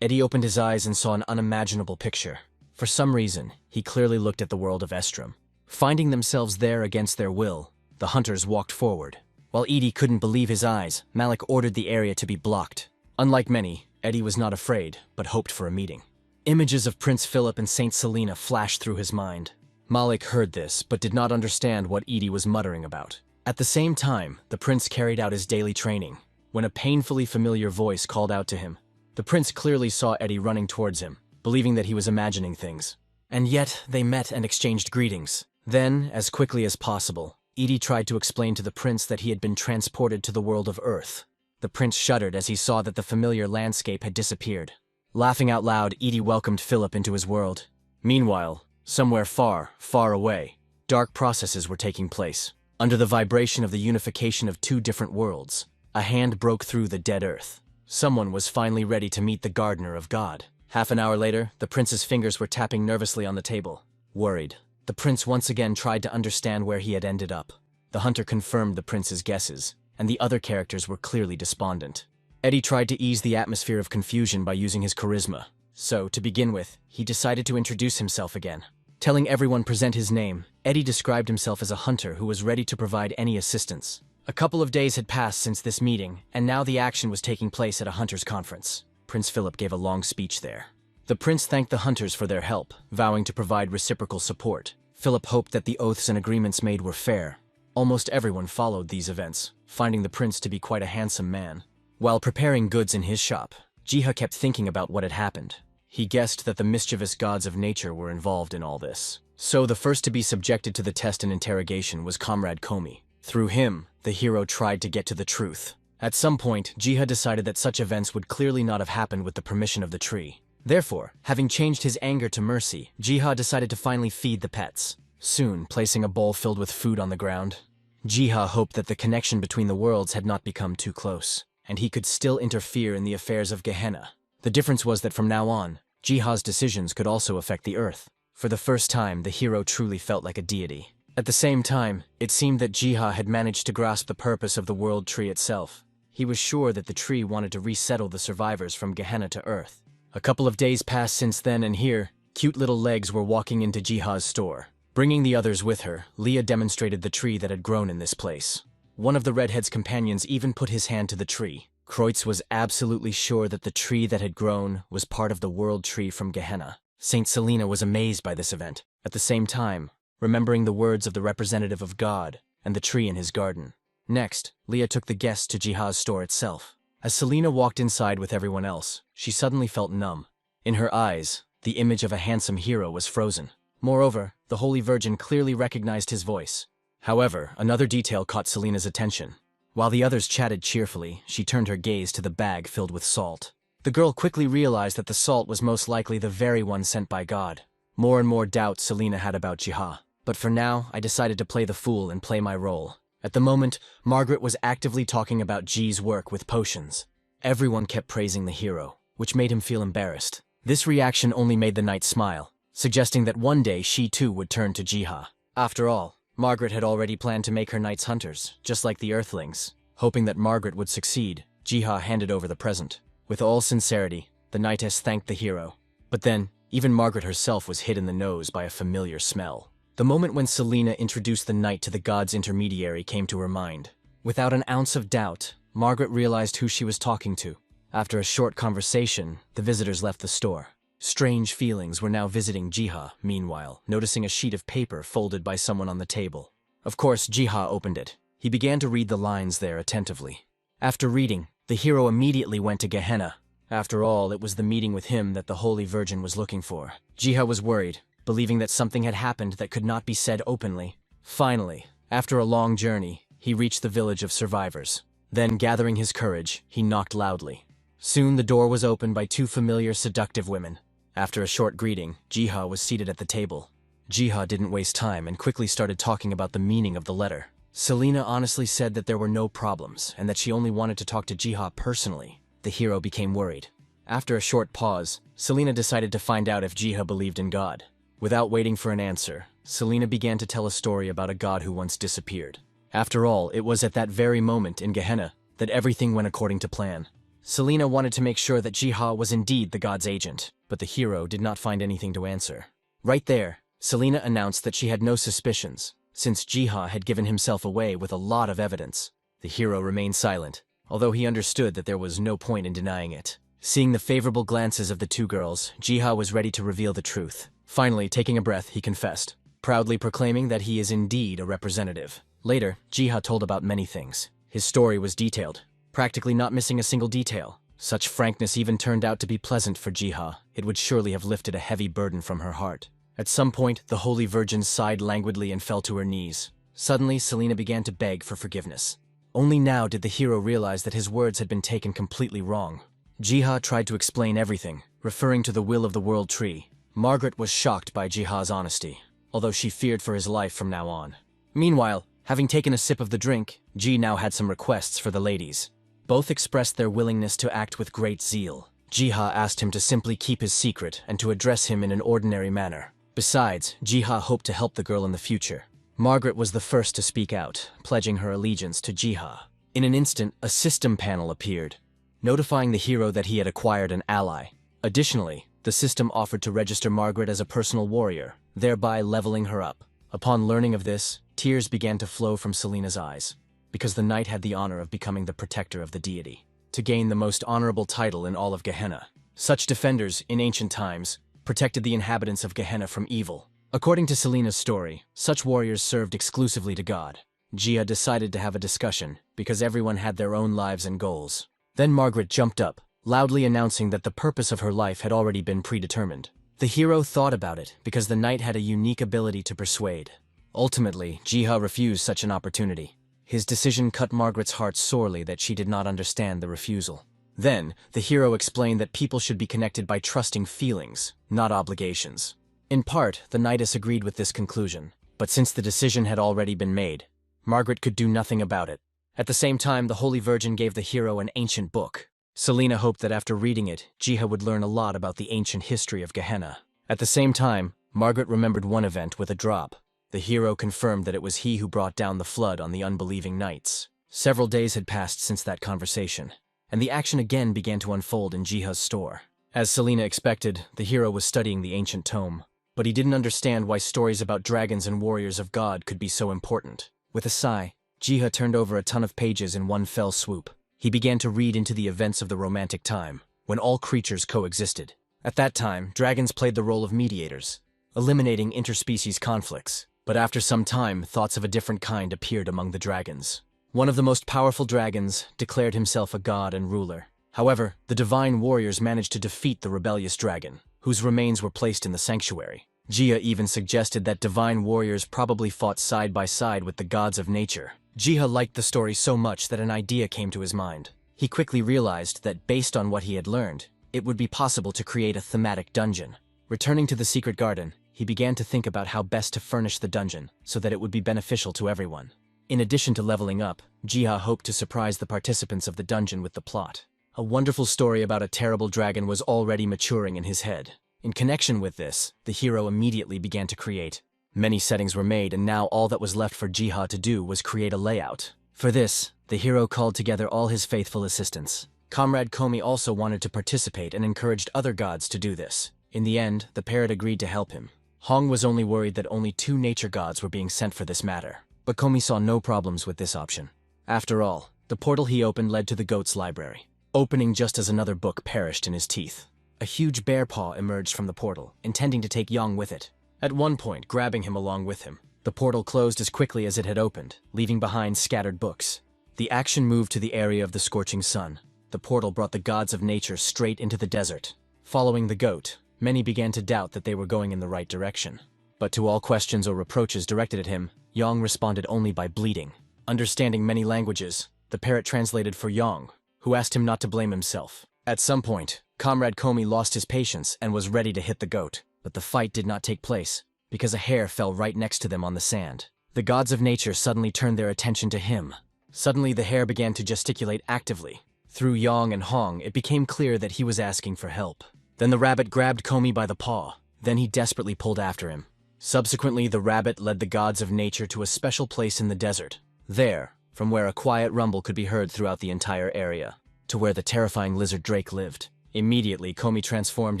Eddie opened his eyes and saw an unimaginable picture. For some reason, he clearly looked at the world of Estrom. Finding themselves there against their will, the hunters walked forward. While Edie couldn't believe his eyes, Malik ordered the area to be blocked. Unlike many, Eddie was not afraid, but hoped for a meeting. Images of Prince Philip and Saint Selena flashed through his mind. Malik heard this, but did not understand what Edie was muttering about. At the same time, the prince carried out his daily training, when a painfully familiar voice called out to him. The prince clearly saw Eddie running towards him, believing that he was imagining things. And yet, they met and exchanged greetings. Then, as quickly as possible, Edie tried to explain to the prince that he had been transported to the world of Earth. The prince shuddered as he saw that the familiar landscape had disappeared. Laughing out loud, Edie welcomed Philip into his world. Meanwhile, somewhere far, far away, dark processes were taking place. Under the vibration of the unification of two different worlds, a hand broke through the dead earth. Someone was finally ready to meet the gardener of God. Half an hour later, the prince's fingers were tapping nervously on the table. Worried, the prince once again tried to understand where he had ended up. The hunter confirmed the prince's guesses, and the other characters were clearly despondent. Eddie tried to ease the atmosphere of confusion by using his charisma. So, to begin with, he decided to introduce himself again. Telling everyone present his name, Eddie described himself as a hunter who was ready to provide any assistance. A couple of days had passed since this meeting, and now the action was taking place at a hunters' conference. Prince Philip gave a long speech there. The prince thanked the hunters for their help, vowing to provide reciprocal support. Philip hoped that the oaths and agreements made were fair. Almost everyone followed these events, finding the prince to be quite a handsome man. While preparing goods in his shop, Jiha kept thinking about what had happened. He guessed that the mischievous gods of nature were involved in all this. So the first to be subjected to the test and interrogation was Comrade Komi. Through him, the hero tried to get to the truth. At some point, Jiha decided that such events would clearly not have happened with the permission of the tree. Therefore, having changed his anger to mercy, Jiha decided to finally feed the pets. Soon, placing a bowl filled with food on the ground, Jiha hoped that the connection between the worlds had not become too close, and he could still interfere in the affairs of Gehenna. The difference was that from now on, Jiha's decisions could also affect the earth. For the first time, the hero truly felt like a deity. At the same time, it seemed that Jiha had managed to grasp the purpose of the world tree itself. He was sure that the tree wanted to resettle the survivors from Gehenna to Earth. A couple of days passed since then, and here, cute little legs were walking into Jiha's store. Bringing the others with her, Leah demonstrated the tree that had grown in this place. One of the redhead's companions even put his hand to the tree. Kreutz was absolutely sure that the tree that had grown was part of the world tree from Gehenna. Saint Selena was amazed by this event, at the same time, remembering the words of the representative of God and the tree in his garden. Next, Leah took the guests to Jiha's store itself. As Selena walked inside with everyone else, she suddenly felt numb. In her eyes, the image of a handsome hero was frozen. Moreover, the Holy Virgin clearly recognized his voice. However, another detail caught Selena's attention. While the others chatted cheerfully, she turned her gaze to the bag filled with salt. The girl quickly realized that the salt was most likely the very one sent by God. More and more doubts Selena had about Jiha. But for now, I decided to play the fool and play my role. At the moment, Margaret was actively talking about G's work with potions. Everyone kept praising the hero, which made him feel embarrassed. This reaction only made the knight smile, suggesting that one day she too would turn to Jiha. After all, Margaret had already planned to make her knights hunters, just like the Earthlings. Hoping that Margaret would succeed, Jiha handed over the present. With all sincerity, the knightess thanked the hero. But then, even Margaret herself was hit in the nose by a familiar smell. The moment when Selena introduced the knight to the god's intermediary came to her mind. Without an ounce of doubt, Margaret realized who she was talking to. After a short conversation, the visitors left the store. Strange feelings were now visiting Jiha, meanwhile, noticing a sheet of paper folded by someone on the table. Of course, Jiha opened it. He began to read the lines there attentively. After reading, the hero immediately went to Gehenna. After all, it was the meeting with him that the Holy Virgin was looking for. Jiha was worried, believing that something had happened that could not be said openly. Finally, after a long journey, he reached the village of survivors. Then, gathering his courage, he knocked loudly. Soon the door was opened by two familiar, seductive women. After a short greeting, Jiha was seated at the table. Jiha didn't waste time and quickly started talking about the meaning of the letter. Selena honestly said that there were no problems and that she only wanted to talk to Jiha personally. The hero became worried. After a short pause, Selena decided to find out if Jiha believed in God. Without waiting for an answer, Selena began to tell a story about a god who once disappeared. After all, it was at that very moment in Gehenna that everything went according to plan. Selena wanted to make sure that Jiha was indeed the god's agent, but the hero did not find anything to answer. Right there, Selena announced that she had no suspicions, since Jiha had given himself away with a lot of evidence. The hero remained silent, although he understood that there was no point in denying it. Seeing the favorable glances of the two girls, Jiha was ready to reveal the truth. Finally, taking a breath, he confessed, proudly proclaiming that he is indeed a representative. Later, Jiha told about many things. His story was detailed, practically not missing a single detail. Such frankness even turned out to be pleasant for Jiha. It would surely have lifted a heavy burden from her heart. At some point, the Holy Virgin sighed languidly and fell to her knees. Suddenly, Selena began to beg for forgiveness. Only now did the hero realize that his words had been taken completely wrong. Jiha tried to explain everything, referring to the will of the world tree. Margaret was shocked by Jiha's honesty, although she feared for his life from now on. Meanwhile, having taken a sip of the drink, Ji now had some requests for the ladies. Both expressed their willingness to act with great zeal. Jiha asked him to simply keep his secret and to address him in an ordinary manner. Besides, Jiha hoped to help the girl in the future. Margaret was the first to speak out, pledging her allegiance to Jiha. In an instant, a system panel appeared, notifying the hero that he had acquired an ally. Additionally, the system offered to register Margaret as a personal warrior, thereby leveling her up. Upon learning of this, tears began to flow from Selena's eyes, because the knight had the honor of becoming the protector of the deity, to gain the most honorable title in all of Gehenna. Such defenders, in ancient times, protected the inhabitants of Gehenna from evil. According to Selena's story, such warriors served exclusively to God. Jiha decided to have a discussion, because everyone had their own lives and goals. Then Margaret jumped up, loudly announcing that the purpose of her life had already been predetermined. The hero thought about it, because the knight had a unique ability to persuade. Ultimately, Jiha refused such an opportunity. His decision cut Margaret's heart sorely that she did not understand the refusal. Then, the hero explained that people should be connected by trusting feelings, not obligations. In part, the knightess agreed with this conclusion, but since the decision had already been made, Margaret could do nothing about it. At the same time, the Holy Virgin gave the hero an ancient book. Selena hoped that after reading it, Jiha would learn a lot about the ancient history of Gehenna. At the same time, Margaret remembered one event with a drop. The hero confirmed that it was he who brought down the flood on the unbelieving knights. Several days had passed since that conversation, and the action again began to unfold in Jiha's store. As Selena expected, the hero was studying the ancient tome, but he didn't understand why stories about dragons and warriors of God could be so important. With a sigh, Jiha turned over a ton of pages in one fell swoop. He began to read into the events of the romantic time, when all creatures coexisted. At that time, dragons played the role of mediators, eliminating interspecies conflicts. But after some time, thoughts of a different kind appeared among the dragons. One of the most powerful dragons declared himself a god and ruler. However, the divine warriors managed to defeat the rebellious dragon, whose remains were placed in the sanctuary. Jiha even suggested that divine warriors probably fought side by side with the gods of nature. Jiha liked the story so much that an idea came to his mind. He quickly realized that based on what he had learned, it would be possible to create a thematic dungeon. Returning to the secret garden, he began to think about how best to furnish the dungeon so that it would be beneficial to everyone. In addition to leveling up, Jiha hoped to surprise the participants of the dungeon with the plot. A wonderful story about a terrible dragon was already maturing in his head. In connection with this, the hero immediately began to create. Many settings were made, and now all that was left for Jiha to do was create a layout. For this, the hero called together all his faithful assistants. Comrade Komi also wanted to participate and encouraged other gods to do this. In the end, the parrot agreed to help him. Hong was only worried that only 2 nature gods were being sent for this matter, but Komi saw no problems with this option. After all, the portal he opened led to the goat's library, opening just as another book perished in his teeth. A huge bear paw emerged from the portal, intending to take Yang with it, at one point grabbing him along with him. The portal closed as quickly as it had opened, leaving behind scattered books. The action moved to the area of the scorching sun. The portal brought the gods of nature straight into the desert. Following the goat, many began to doubt that they were going in the right direction. But to all questions or reproaches directed at him, Yang responded only by bleating. Understanding many languages, the parrot translated for Yang, who asked him not to blame himself. At some point, Comrade Komi lost his patience and was ready to hit the goat, but the fight did not take place, because a hare fell right next to them on the sand. The gods of nature suddenly turned their attention to him. Suddenly the hare began to gesticulate actively. Through Yang and Hong, it became clear that he was asking for help. Then the rabbit grabbed Komi by the paw. Then he desperately pulled after him. Subsequently, the rabbit led the gods of nature to a special place in the desert. There, from where a quiet rumble could be heard throughout the entire area, to where the terrifying lizard drake lived. Immediately, Komi transformed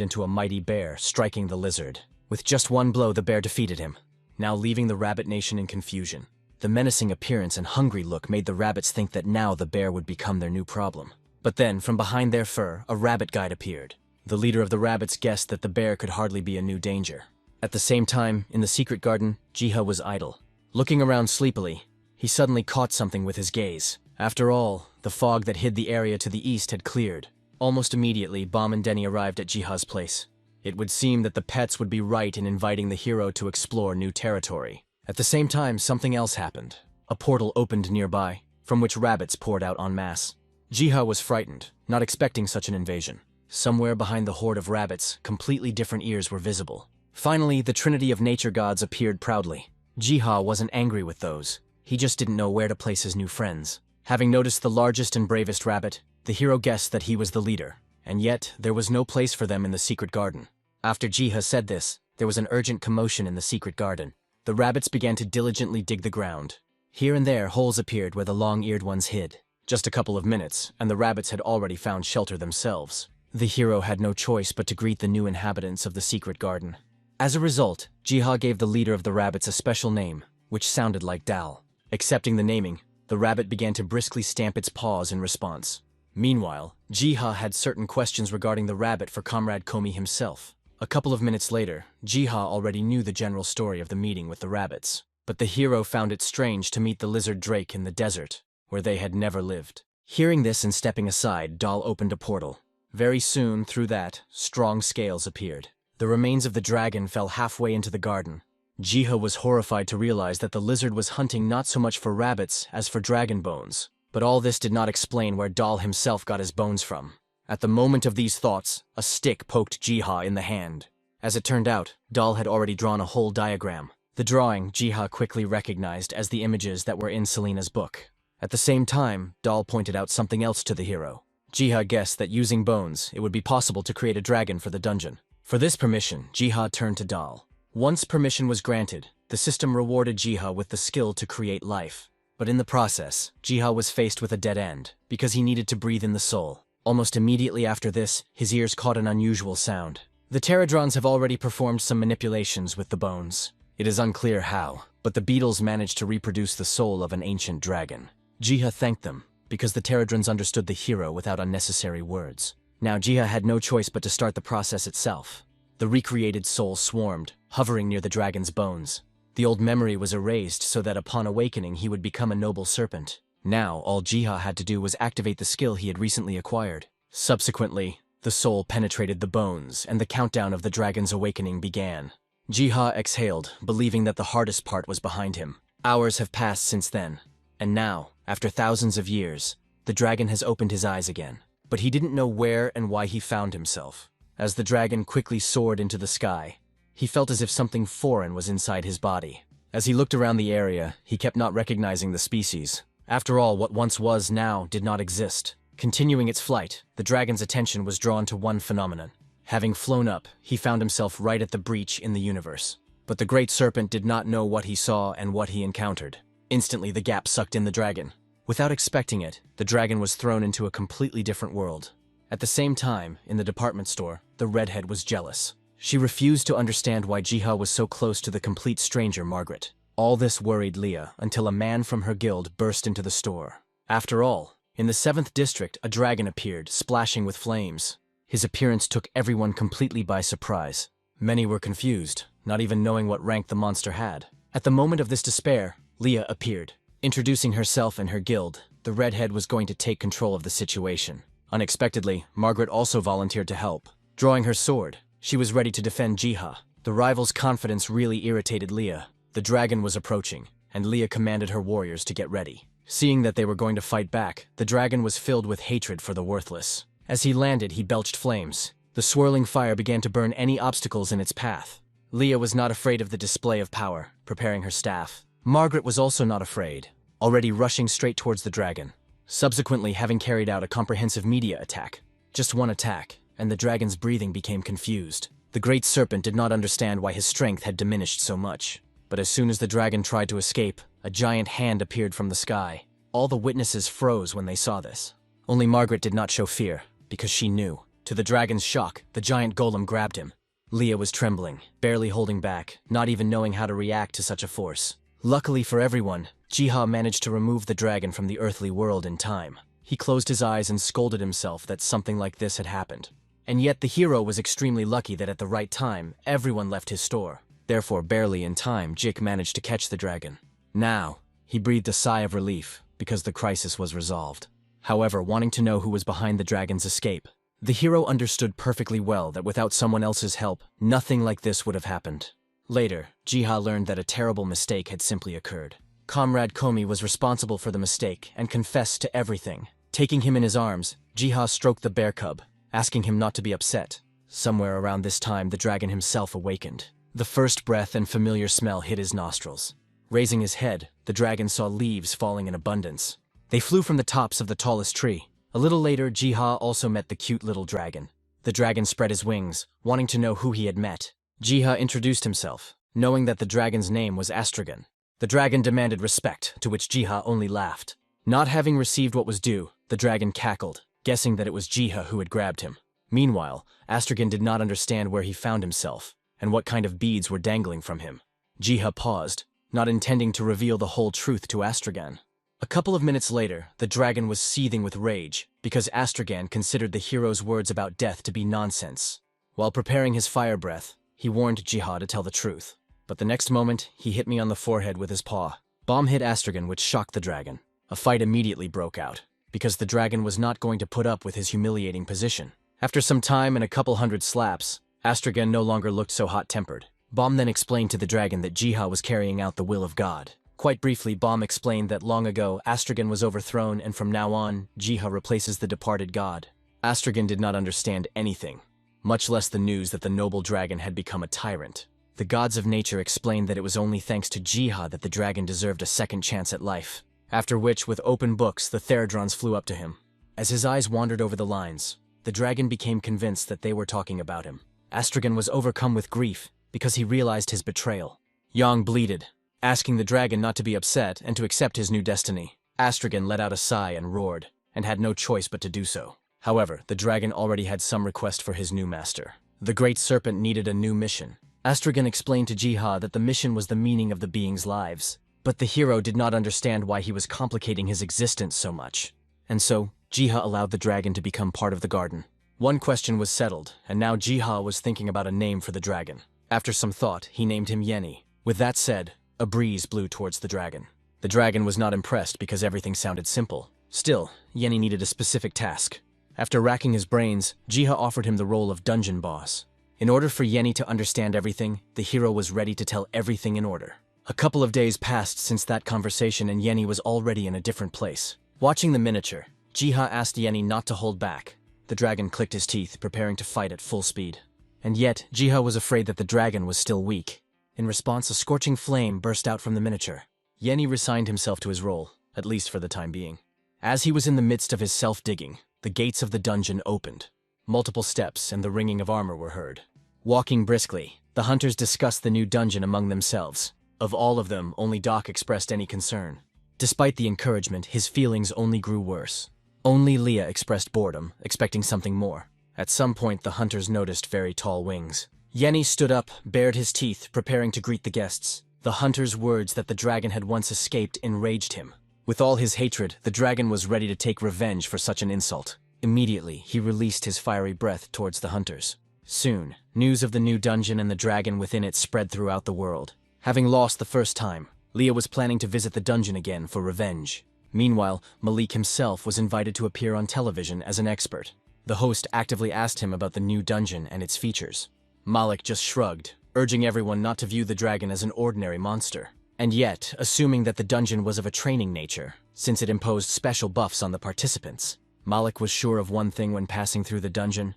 into a mighty bear, striking the lizard. With just one blow, the bear defeated him, now leaving the rabbit nation in confusion. The menacing appearance and hungry look made the rabbits think that now the bear would become their new problem. But then, from behind their fur, a rabbit guide appeared. The leader of the rabbits guessed that the bear could hardly be a new danger. At the same time, in the secret garden, Jiha was idle. Looking around sleepily, he suddenly caught something with his gaze. After all, the fog that hid the area to the east had cleared. Almost immediately, Bom and Denny arrived at Jiha's place. It would seem that the pets would be right in inviting the hero to explore new territory. At the same time, something else happened. A portal opened nearby, from which rabbits poured out en masse. Jiha was frightened, not expecting such an invasion. Somewhere behind the horde of rabbits, completely different ears were visible. Finally, the trinity of nature gods appeared proudly. Jiha wasn't angry with those. He just didn't know where to place his new friends. Having noticed the largest and bravest rabbit, the hero guessed that he was the leader. And yet, there was no place for them in the secret garden. After Jiha said this, there was an urgent commotion in the secret garden. The rabbits began to diligently dig the ground. Here and there, holes appeared where the long-eared ones hid. Just a couple of minutes, and the rabbits had already found shelter themselves. The hero had no choice but to greet the new inhabitants of the secret garden. As a result, Jiha gave the leader of the rabbits a special name, which sounded like Dal. Accepting the naming, the rabbit began to briskly stamp its paws in response. Meanwhile, Jiha had certain questions regarding the rabbit for Comrade Komi himself. A couple of minutes later, Jiha already knew the general story of the meeting with the rabbits. But the hero found it strange to meet the lizard drake in the desert, where they had never lived. Hearing this and stepping aside, Dal opened a portal. Very soon, through that, strong scales appeared. The remains of the dragon fell halfway into the garden. Jiha was horrified to realize that the lizard was hunting not so much for rabbits as for dragon bones. But all this did not explain where Dal himself got his bones from. At the moment of these thoughts, a stick poked Jiha in the hand. As it turned out, Dal had already drawn a whole diagram. The drawing Jiha quickly recognized as the images that were in Selena's book. At the same time, Dal pointed out something else to the hero. Jiha guessed that using bones, it would be possible to create a dragon for the dungeon. For this permission, Jiha turned to Dal. Once permission was granted, the system rewarded Jiha with the skill to create life. But in the process, Jiha was faced with a dead end, because he needed to breathe in the soul. Almost immediately after this, his ears caught an unusual sound. The Pterodrons have already performed some manipulations with the bones. It is unclear how, but the beetles managed to reproduce the soul of an ancient dragon. Jiha thanked them, because the Pterodrons understood the hero without unnecessary words. Now Jiha had no choice but to start the process itself. The recreated soul swarmed, hovering near the dragon's bones. The old memory was erased so that upon awakening he would become a noble serpent. Now, all Jiha had to do was activate the skill he had recently acquired. Subsequently, the soul penetrated the bones, and the countdown of the dragon's awakening began. Jiha exhaled, believing that the hardest part was behind him. Hours have passed since then, and now, after thousands of years, the dragon has opened his eyes again. But he didn't know where and why he found himself. As the dragon quickly soared into the sky, he felt as if something foreign was inside his body. As he looked around the area, he kept not recognizing the species. After all, what once was now did not exist. Continuing its flight, the dragon's attention was drawn to one phenomenon. Having flown up, he found himself right at the breach in the universe. But the great serpent did not know what he saw and what he encountered. Instantly, the gap sucked in the dragon. Without expecting it, the dragon was thrown into a completely different world. At the same time, in the department store, the redhead was jealous. She refused to understand why Jiha was so close to the complete stranger Margaret. All this worried Leah until a man from her guild burst into the store. After all, in the 7th district, a dragon appeared, splashing with flames. His appearance took everyone completely by surprise. Many were confused, not even knowing what rank the monster had. At the moment of this despair, Leah appeared. Introducing herself and her guild, the redhead was going to take control of the situation. Unexpectedly, Margaret also volunteered to help. Drawing her sword, she was ready to defend Jiha. The rival's confidence really irritated Leah. The dragon was approaching, and Leah commanded her warriors to get ready. Seeing that they were going to fight back, the dragon was filled with hatred for the worthless. As he landed, he belched flames. The swirling fire began to burn any obstacles in its path. Leah was not afraid of the display of power, preparing her staff. Margaret was also not afraid, already rushing straight towards the dragon. Subsequently, having carried out a comprehensive media attack. Just one attack, and the dragon's breathing became confused. The great serpent did not understand why his strength had diminished so much. But as soon as the dragon tried to escape, a giant hand appeared from the sky. All the witnesses froze when they saw this. Only Margaret did not show fear, because she knew. To the dragon's shock, the giant golem grabbed him. Leah was trembling, barely holding back, not even knowing how to react to such a force. Luckily for everyone, Jiha managed to remove the dragon from the earthly world in time. He closed his eyes and scolded himself that something like this had happened. And yet the hero was extremely lucky that at the right time, everyone left his store. Therefore, barely in time, Jik managed to catch the dragon. Now, he breathed a sigh of relief, because the crisis was resolved. However, wanting to know who was behind the dragon's escape, the hero understood perfectly well that without someone else's help, nothing like this would have happened. Later, Jiha learned that a terrible mistake had simply occurred. Comrade Komi was responsible for the mistake and confessed to everything. Taking him in his arms, Jiha stroked the bear cub, asking him not to be upset. Somewhere around this time, the dragon himself awakened. The first breath and familiar smell hit his nostrils. Raising his head, the dragon saw leaves falling in abundance. They flew from the tops of the tallest tree. A little later, Jiha also met the cute little dragon. The dragon spread his wings, wanting to know who he had met. Jiha introduced himself, knowing that the dragon's name was Astragon. The dragon demanded respect, to which Jiha only laughed. Not having received what was due, the dragon cackled, guessing that it was Jiha who had grabbed him. Meanwhile, Astragon did not understand where he found himself, and what kind of beads were dangling from him. Jiha paused, not intending to reveal the whole truth to Astragon. A couple of minutes later, the dragon was seething with rage, because Astragon considered the hero's words about death to be nonsense. While preparing his fire breath, he warned Jiha to tell the truth. But the next moment, he hit me on the forehead with his paw. Bomb hit Astragon, which shocked the dragon. A fight immediately broke out, because the dragon was not going to put up with his humiliating position. After some time and a couple hundred slaps, Astragon no longer looked so hot-tempered. Bomb then explained to the dragon that Jiha was carrying out the will of God. Quite briefly, Bomb explained that long ago, Astragon was overthrown and from now on, Jiha replaces the departed god. Astragon did not understand anything, much less the news that the noble dragon had become a tyrant. The gods of nature explained that it was only thanks to Jiha that the dragon deserved a second chance at life. After which, with open books, the Theradrons flew up to him. As his eyes wandered over the lines, the dragon became convinced that they were talking about him. Astragon was overcome with grief, because he realized his betrayal. Yang bleated, asking the dragon not to be upset and to accept his new destiny. Astragon let out a sigh and roared, and had no choice but to do so. However, the dragon already had some request for his new master. The great serpent needed a new mission. Astragon explained to Jiha that the mission was the meaning of the beings' lives. But the hero did not understand why he was complicating his existence so much. And so, Jiha allowed the dragon to become part of the garden. One question was settled, and now Jiha was thinking about a name for the dragon. After some thought, he named him Yeni. With that said, a breeze blew towards the dragon. The dragon was not impressed because everything sounded simple. Still, Yeni needed a specific task. After racking his brains, Jiha offered him the role of dungeon boss. In order for Yeni to understand everything, the hero was ready to tell everything in order. A couple of days passed since that conversation and Yeni was already in a different place. Watching the miniature, Jiha asked Yeni not to hold back. The dragon clicked his teeth, preparing to fight at full speed. And yet, Jiha was afraid that the dragon was still weak. In response, a scorching flame burst out from the miniature. Yeni resigned himself to his role, at least for the time being. As he was in the midst of his self-digging, the gates of the dungeon opened. Multiple steps and the ringing of armor were heard. Walking briskly, the hunters discussed the new dungeon among themselves. Of all of them, only Doc expressed any concern. Despite the encouragement, his feelings only grew worse. Only Leah expressed boredom, expecting something more. At some point, the hunters noticed very tall wings. Yeni stood up, bared his teeth, preparing to greet the guests. The hunter's words that the dragon had once escaped enraged him. With all his hatred, the dragon was ready to take revenge for such an insult. Immediately, he released his fiery breath towards the hunters. Soon, news of the new dungeon and the dragon within it spread throughout the world. Having lost the first time, Leah was planning to visit the dungeon again for revenge. Meanwhile, Malik himself was invited to appear on television as an expert. The host actively asked him about the new dungeon and its features. Malik just shrugged, urging everyone not to view the dragon as an ordinary monster. And yet, assuming that the dungeon was of a training nature, since it imposed special buffs on the participants. Malik was sure of one thing when passing through the dungeon: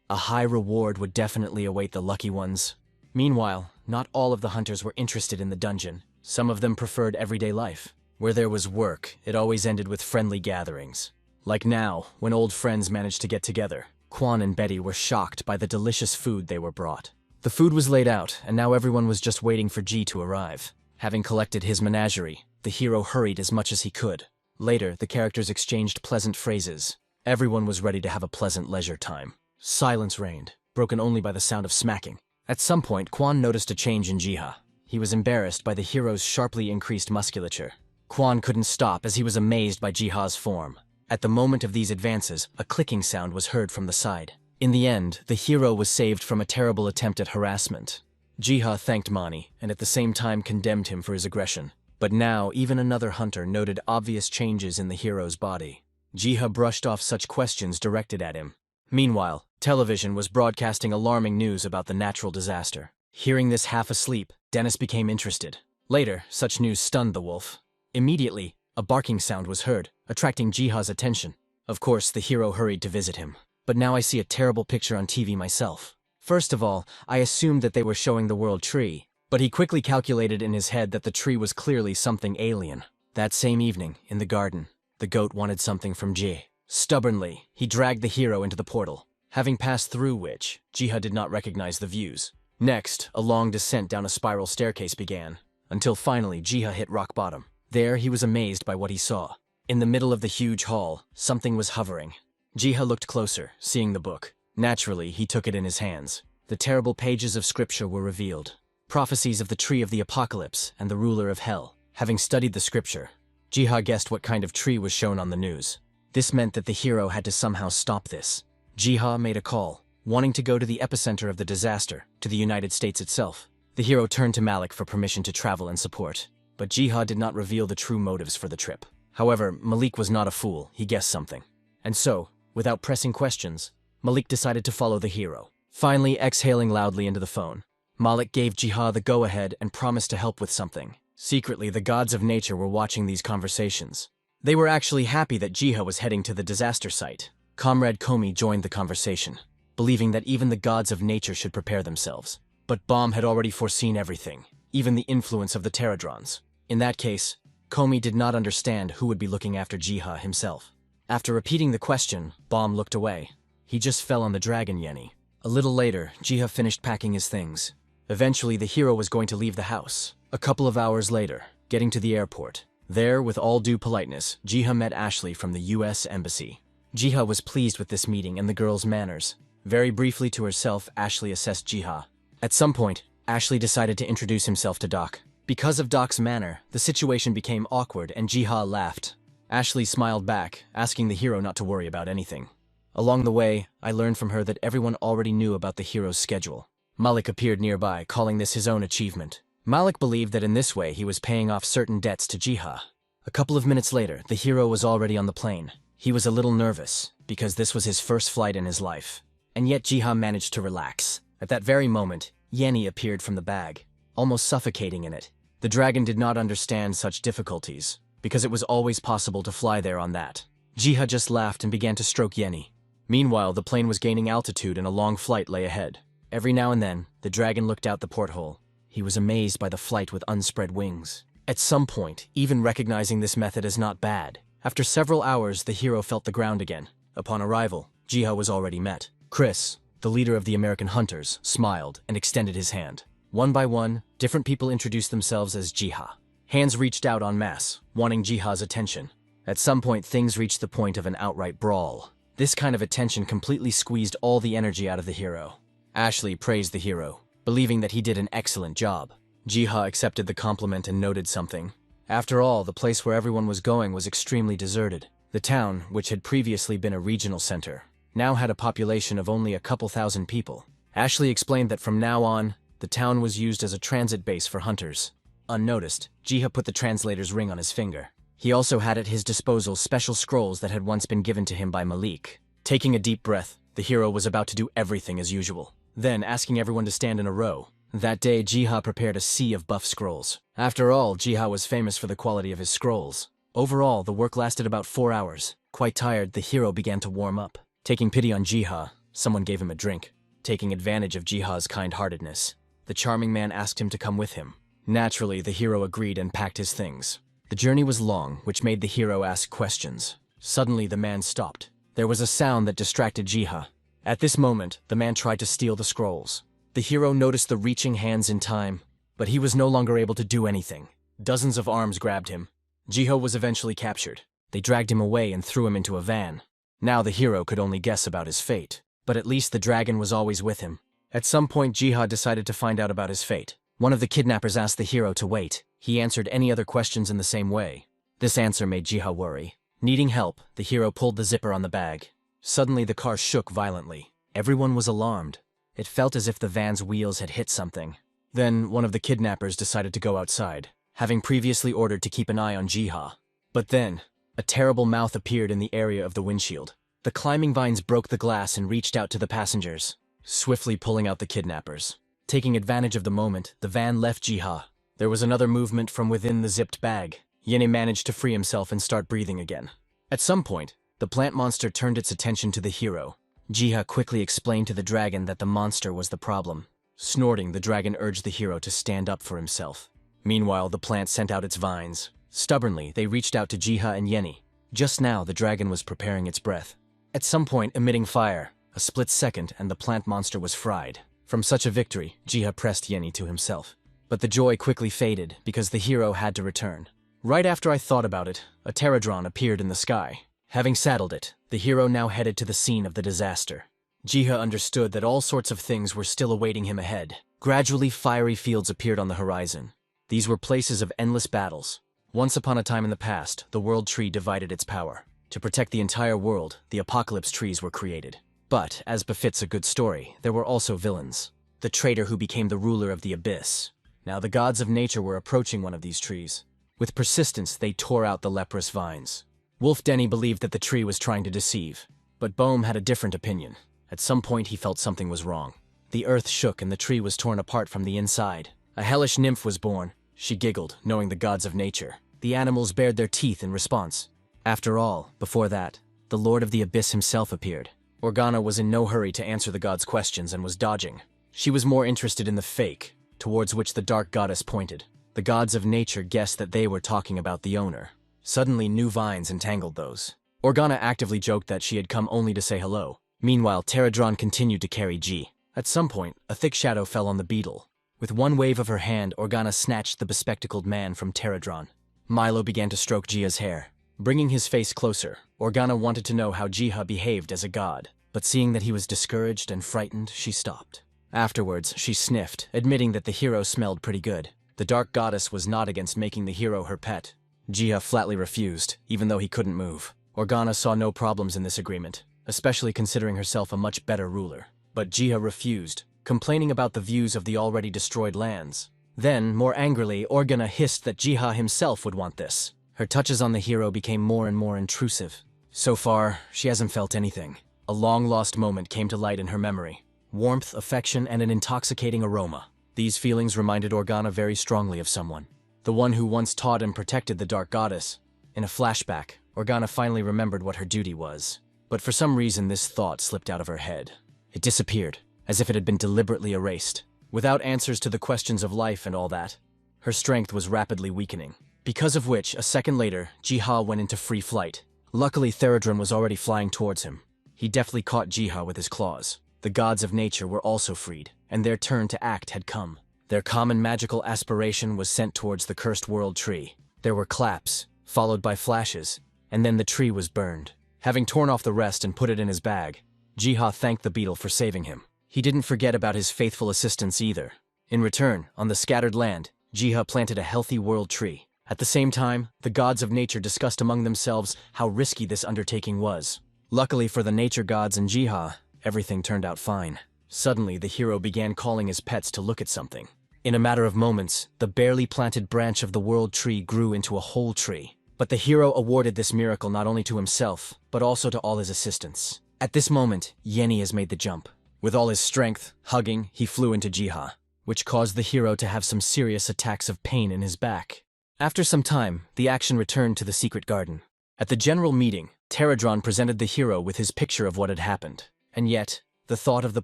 a high reward would definitely await the lucky ones. Meanwhile, not all of the hunters were interested in the dungeon. Some of them preferred everyday life. Where there was work, it always ended with friendly gatherings. Like now, when old friends managed to get together. Quan and Betty were shocked by the delicious food they were brought. The food was laid out, and now everyone was just waiting for G to arrive. Having collected his menagerie, the hero hurried as much as he could. Later, the characters exchanged pleasant phrases. Everyone was ready to have a pleasant leisure time. Silence reigned, broken only by the sound of smacking. At some point, Quan noticed a change in Jiha. He was embarrassed by the hero's sharply increased musculature. Quan couldn't stop as he was amazed by Jiha's form. At the moment of these advances, a clicking sound was heard from the side. In the end, the hero was saved from a terrible attempt at harassment. Jiha thanked Mani, and at the same time condemned him for his aggression. But now, even another hunter noted obvious changes in the hero's body. Jiha brushed off such questions directed at him. Meanwhile, television was broadcasting alarming news about the natural disaster. Hearing this half asleep, Dennis became interested. Later, such news stunned the wolf. Immediately, a barking sound was heard, attracting Jiha's attention. Of course, the hero hurried to visit him. But now I see a terrible picture on TV myself. First of all, I assumed that they were showing the world tree, but he quickly calculated in his head that the tree was clearly something alien. That same evening, in the garden, the goat wanted something from Ji. Stubbornly, he dragged the hero into the portal, having passed through which, Jiha did not recognize the views. Next, a long descent down a spiral staircase began, until finally Jiha hit rock bottom. There, he was amazed by what he saw. In the middle of the huge hall, something was hovering. Jiha looked closer, seeing the book. Naturally, he took it in his hands. The terrible pages of scripture were revealed. Prophecies of the tree of the apocalypse and the ruler of hell. Having studied the scripture, Jiha guessed what kind of tree was shown on the news. This meant that the hero had to somehow stop this. Jiha made a call, wanting to go to the epicenter of the disaster, to the United States itself. The hero turned to Malik for permission to travel and support. But Jiha did not reveal the true motives for the trip. However, Malik was not a fool, he guessed something. And so, without pressing questions, Malik decided to follow the hero. Finally, exhaling loudly into the phone, Malik gave Jiha the go-ahead and promised to help with something. Secretly, the gods of nature were watching these conversations. They were actually happy that Jiha was heading to the disaster site. Comrade Komi joined the conversation, believing that even the gods of nature should prepare themselves. But Bomb had already foreseen everything, even the influence of the Pterodrons. In that case, Komi did not understand who would be looking after Jiha himself. After repeating the question, Bomb looked away. He just fell on the dragon Yeni. A little later, Jiha finished packing his things. Eventually, the hero was going to leave the house. A couple of hours later, getting to the airport. There, with all due politeness, Jiha met Ashley from the US Embassy. Jiha was pleased with this meeting and the girl's manners. Very briefly to herself, Ashley assessed Jiha. At some point, Ashley decided to introduce himself to Doc. Because of Doc's manner, the situation became awkward and Jiha laughed. Ashley smiled back, asking the hero not to worry about anything. Along the way, I learned from her that everyone already knew about the hero's schedule. Malik appeared nearby, calling this his own achievement. Malik believed that in this way he was paying off certain debts to Jiha. A couple of minutes later, the hero was already on the plane. He was a little nervous, because this was his first flight in his life. And yet Jiha managed to relax. At that very moment, Yeni appeared from the bag, almost suffocating in it. The dragon did not understand such difficulties, because it was always possible to fly there on that. Jiha just laughed and began to stroke Yeni. Meanwhile, the plane was gaining altitude and a long flight lay ahead. Every now and then, the dragon looked out the porthole. He was amazed by the flight with unspread wings. At some point, even recognizing this method as not bad, after several hours, the hero felt the ground again. Upon arrival, Jiha was already met. Chris, the leader of the American hunters, smiled and extended his hand. One by one, different people introduced themselves as Jiha. Hands reached out en masse, wanting Jiha's attention. At some point, things reached the point of an outright brawl. This kind of attention completely squeezed all the energy out of the hero. Ashley praised the hero, believing that he did an excellent job. Jiha accepted the compliment and noted something. After all, the place where everyone was going was extremely deserted. The town, which had previously been a regional center, now had a population of only a couple thousand people. Ashley explained that from now on, the town was used as a transit base for hunters. Unnoticed, Jiha put the translator's ring on his finger. He also had at his disposal special scrolls that had once been given to him by Malik. Taking a deep breath, the hero was about to do everything as usual. Then, asking everyone to stand in a row. That day, Jiha prepared a sea of buff scrolls. After all, Jiha was famous for the quality of his scrolls. Overall, the work lasted about 4 hours. Quite tired, the hero began to warm up. Taking pity on Jiha, someone gave him a drink. Taking advantage of Jiha's kind-heartedness, the charming man asked him to come with him. Naturally, the hero agreed and packed his things. The journey was long, which made the hero ask questions. Suddenly, the man stopped. There was a sound that distracted Jiha. At this moment, the man tried to steal the scrolls. The hero noticed the reaching hands in time, but he was no longer able to do anything. Dozens of arms grabbed him. Jiha was eventually captured. They dragged him away and threw him into a van. Now the hero could only guess about his fate, but at least the dragon was always with him. At some point, Jiha decided to find out about his fate. One of the kidnappers asked the hero to wait. He answered any other questions in the same way. This answer made Jiha worry. Needing help, the hero pulled the zipper on the bag. Suddenly, the car shook violently. Everyone was alarmed. It felt as if the van's wheels had hit something. Then, one of the kidnappers decided to go outside, having previously ordered to keep an eye on Jiha. But then, a terrible mouth appeared in the area of the windshield. The climbing vines broke the glass and reached out to the passengers, swiftly pulling out the kidnappers. Taking advantage of the moment, the van left Jiha. There was another movement from within the zipped bag. Yene managed to free himself and start breathing again. At some point, the plant monster turned its attention to the hero. Jiha quickly explained to the dragon that the monster was the problem. Snorting, the dragon urged the hero to stand up for himself. Meanwhile, the plant sent out its vines. Stubbornly, they reached out to Jiha and Yeni. Just now, the dragon was preparing its breath. At some point, emitting fire. A split second, and the plant monster was fried. From such a victory, Jiha pressed Yeni to himself. But the joy quickly faded, because the hero had to return. Right after I thought about it, a pterodron appeared in the sky. Having saddled it, the hero now headed to the scene of the disaster. Jiha understood that all sorts of things were still awaiting him ahead. Gradually, fiery fields appeared on the horizon. These were places of endless battles. Once upon a time in the past, the World Tree divided its power. To protect the entire world, the Apocalypse Trees were created. But, as befits a good story, there were also villains. The traitor who became the ruler of the Abyss. Now the gods of nature were approaching one of these trees. With persistence, they tore out the leprous vines. Wolf Denny believed that the tree was trying to deceive. But Bohm had a different opinion. At some point, he felt something was wrong. The earth shook and the tree was torn apart from the inside. A hellish nymph was born. She giggled, knowing the gods of nature. The animals bared their teeth in response. After all, before that, the Lord of the Abyss himself appeared. Organa was in no hurry to answer the gods' questions and was dodging. She was more interested in the fake, towards which the dark goddess pointed. The gods of nature guessed that they were talking about the owner. Suddenly, new vines entangled those. Organa actively joked that she had come only to say hello. Meanwhile, Pterodron continued to carry G. At some point, a thick shadow fell on the beetle. With one wave of her hand, Organa snatched the bespectacled man from Pterodron. Milo began to stroke Jiha's hair. Bringing his face closer, Organa wanted to know how Jiha behaved as a god, but seeing that he was discouraged and frightened, she stopped. Afterwards, she sniffed, admitting that the hero smelled pretty good. The dark goddess was not against making the hero her pet. Jiha flatly refused, even though he couldn't move. Organa saw no problems in this agreement, especially considering herself a much better ruler. But Jiha refused, complaining about the views of the already destroyed lands. Then, more angrily, Organa hissed that Jiha himself would want this. Her touches on the hero became more and more intrusive. So far, she hasn't felt anything. A long-lost moment came to light in her memory. Warmth, affection, and an intoxicating aroma. These feelings reminded Organa very strongly of someone. The one who once taught and protected the Dark Goddess. In a flashback, Organa finally remembered what her duty was. But for some reason, this thought slipped out of her head. It disappeared, as if it had been deliberately erased. Without answers to the questions of life and all that, her strength was rapidly weakening. Because of which, a second later, Jiha went into free flight. Luckily, Therodron was already flying towards him. He deftly caught Jiha with his claws. The gods of nature were also freed, and their turn to act had come. Their common magical aspiration was sent towards the cursed world tree. There were claps, followed by flashes, and then the tree was burned. Having torn off the rest and put it in his bag, Jiha thanked the beetle for saving him. He didn't forget about his faithful assistants either. In return, on the scattered land, Jiha planted a healthy world tree. At the same time, the gods of nature discussed among themselves how risky this undertaking was. Luckily for the nature gods and Jiha, everything turned out fine. Suddenly, the hero began calling his pets to look at something. In a matter of moments, the barely planted branch of the world tree grew into a whole tree. But the hero awarded this miracle not only to himself, but also to all his assistants. At this moment, Yeni has made the jump. With all his strength, hugging, he flew into Jiha, which caused the hero to have some serious attacks of pain in his back. After some time, the action returned to the secret garden. At the general meeting, Pterodron presented the hero with his picture of what had happened. And yet, the thought of the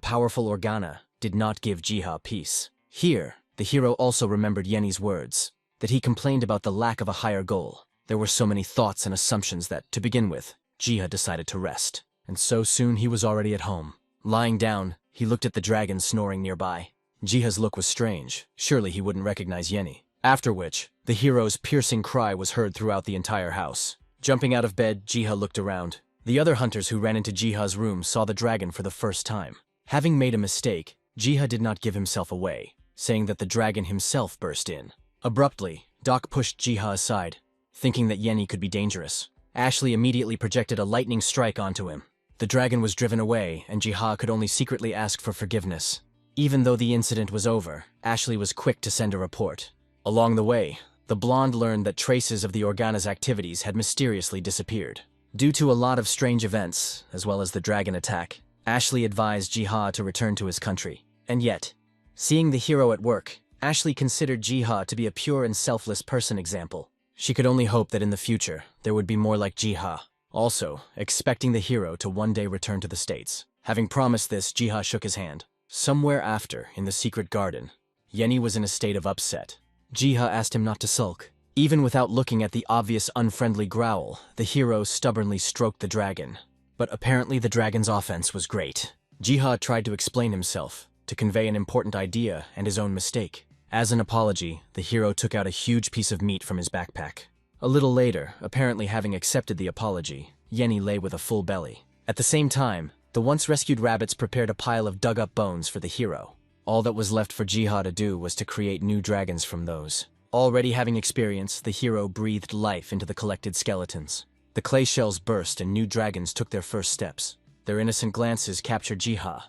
powerful Organa did not give Jiha peace. Here, the hero also remembered Yenny's words, that he complained about the lack of a higher goal. There were so many thoughts and assumptions that, to begin with, Jiha decided to rest. And so soon he was already at home. Lying down, he looked at the dragon snoring nearby. Jiha's look was strange. Surely he wouldn't recognize Yenny. After which, the hero's piercing cry was heard throughout the entire house. Jumping out of bed, Jiha looked around. The other hunters who ran into Jiha's room saw the dragon for the first time. Having made a mistake, Jiha did not give himself away, saying that the dragon himself burst in. Abruptly, Doc pushed Jiha aside, thinking that Yenny could be dangerous. Ashley immediately projected a lightning strike onto him. The dragon was driven away, and Jiha could only secretly ask for forgiveness. Even though the incident was over, Ashley was quick to send a report. Along the way, the blonde learned that traces of the Organa's activities had mysteriously disappeared. Due to a lot of strange events, as well as the dragon attack, Ashley advised Jiha to return to his country. And yet, seeing the hero at work, Ashley considered Jiha to be a pure and selfless person example. She could only hope that in the future, there would be more like Jiha. Also, expecting the hero to one day return to the States. Having promised this, Jiha shook his hand. Somewhere after, in the secret garden, Yenny was in a state of upset. Jiha asked him not to sulk. Even without looking at the obvious unfriendly growl, the hero stubbornly stroked the dragon. But apparently the dragon's offense was great. Jiha tried to explain himself, to convey an important idea and his own mistake. As an apology, the hero took out a huge piece of meat from his backpack. A little later, apparently having accepted the apology, Yenny lay with a full belly. At the same time, the once rescued rabbits prepared a pile of dug-up bones for the hero. All that was left for Jiha to do was to create new dragons from those. Already having experience, the hero breathed life into the collected skeletons. The clay shells burst and new dragons took their first steps. Their innocent glances captured Jiha,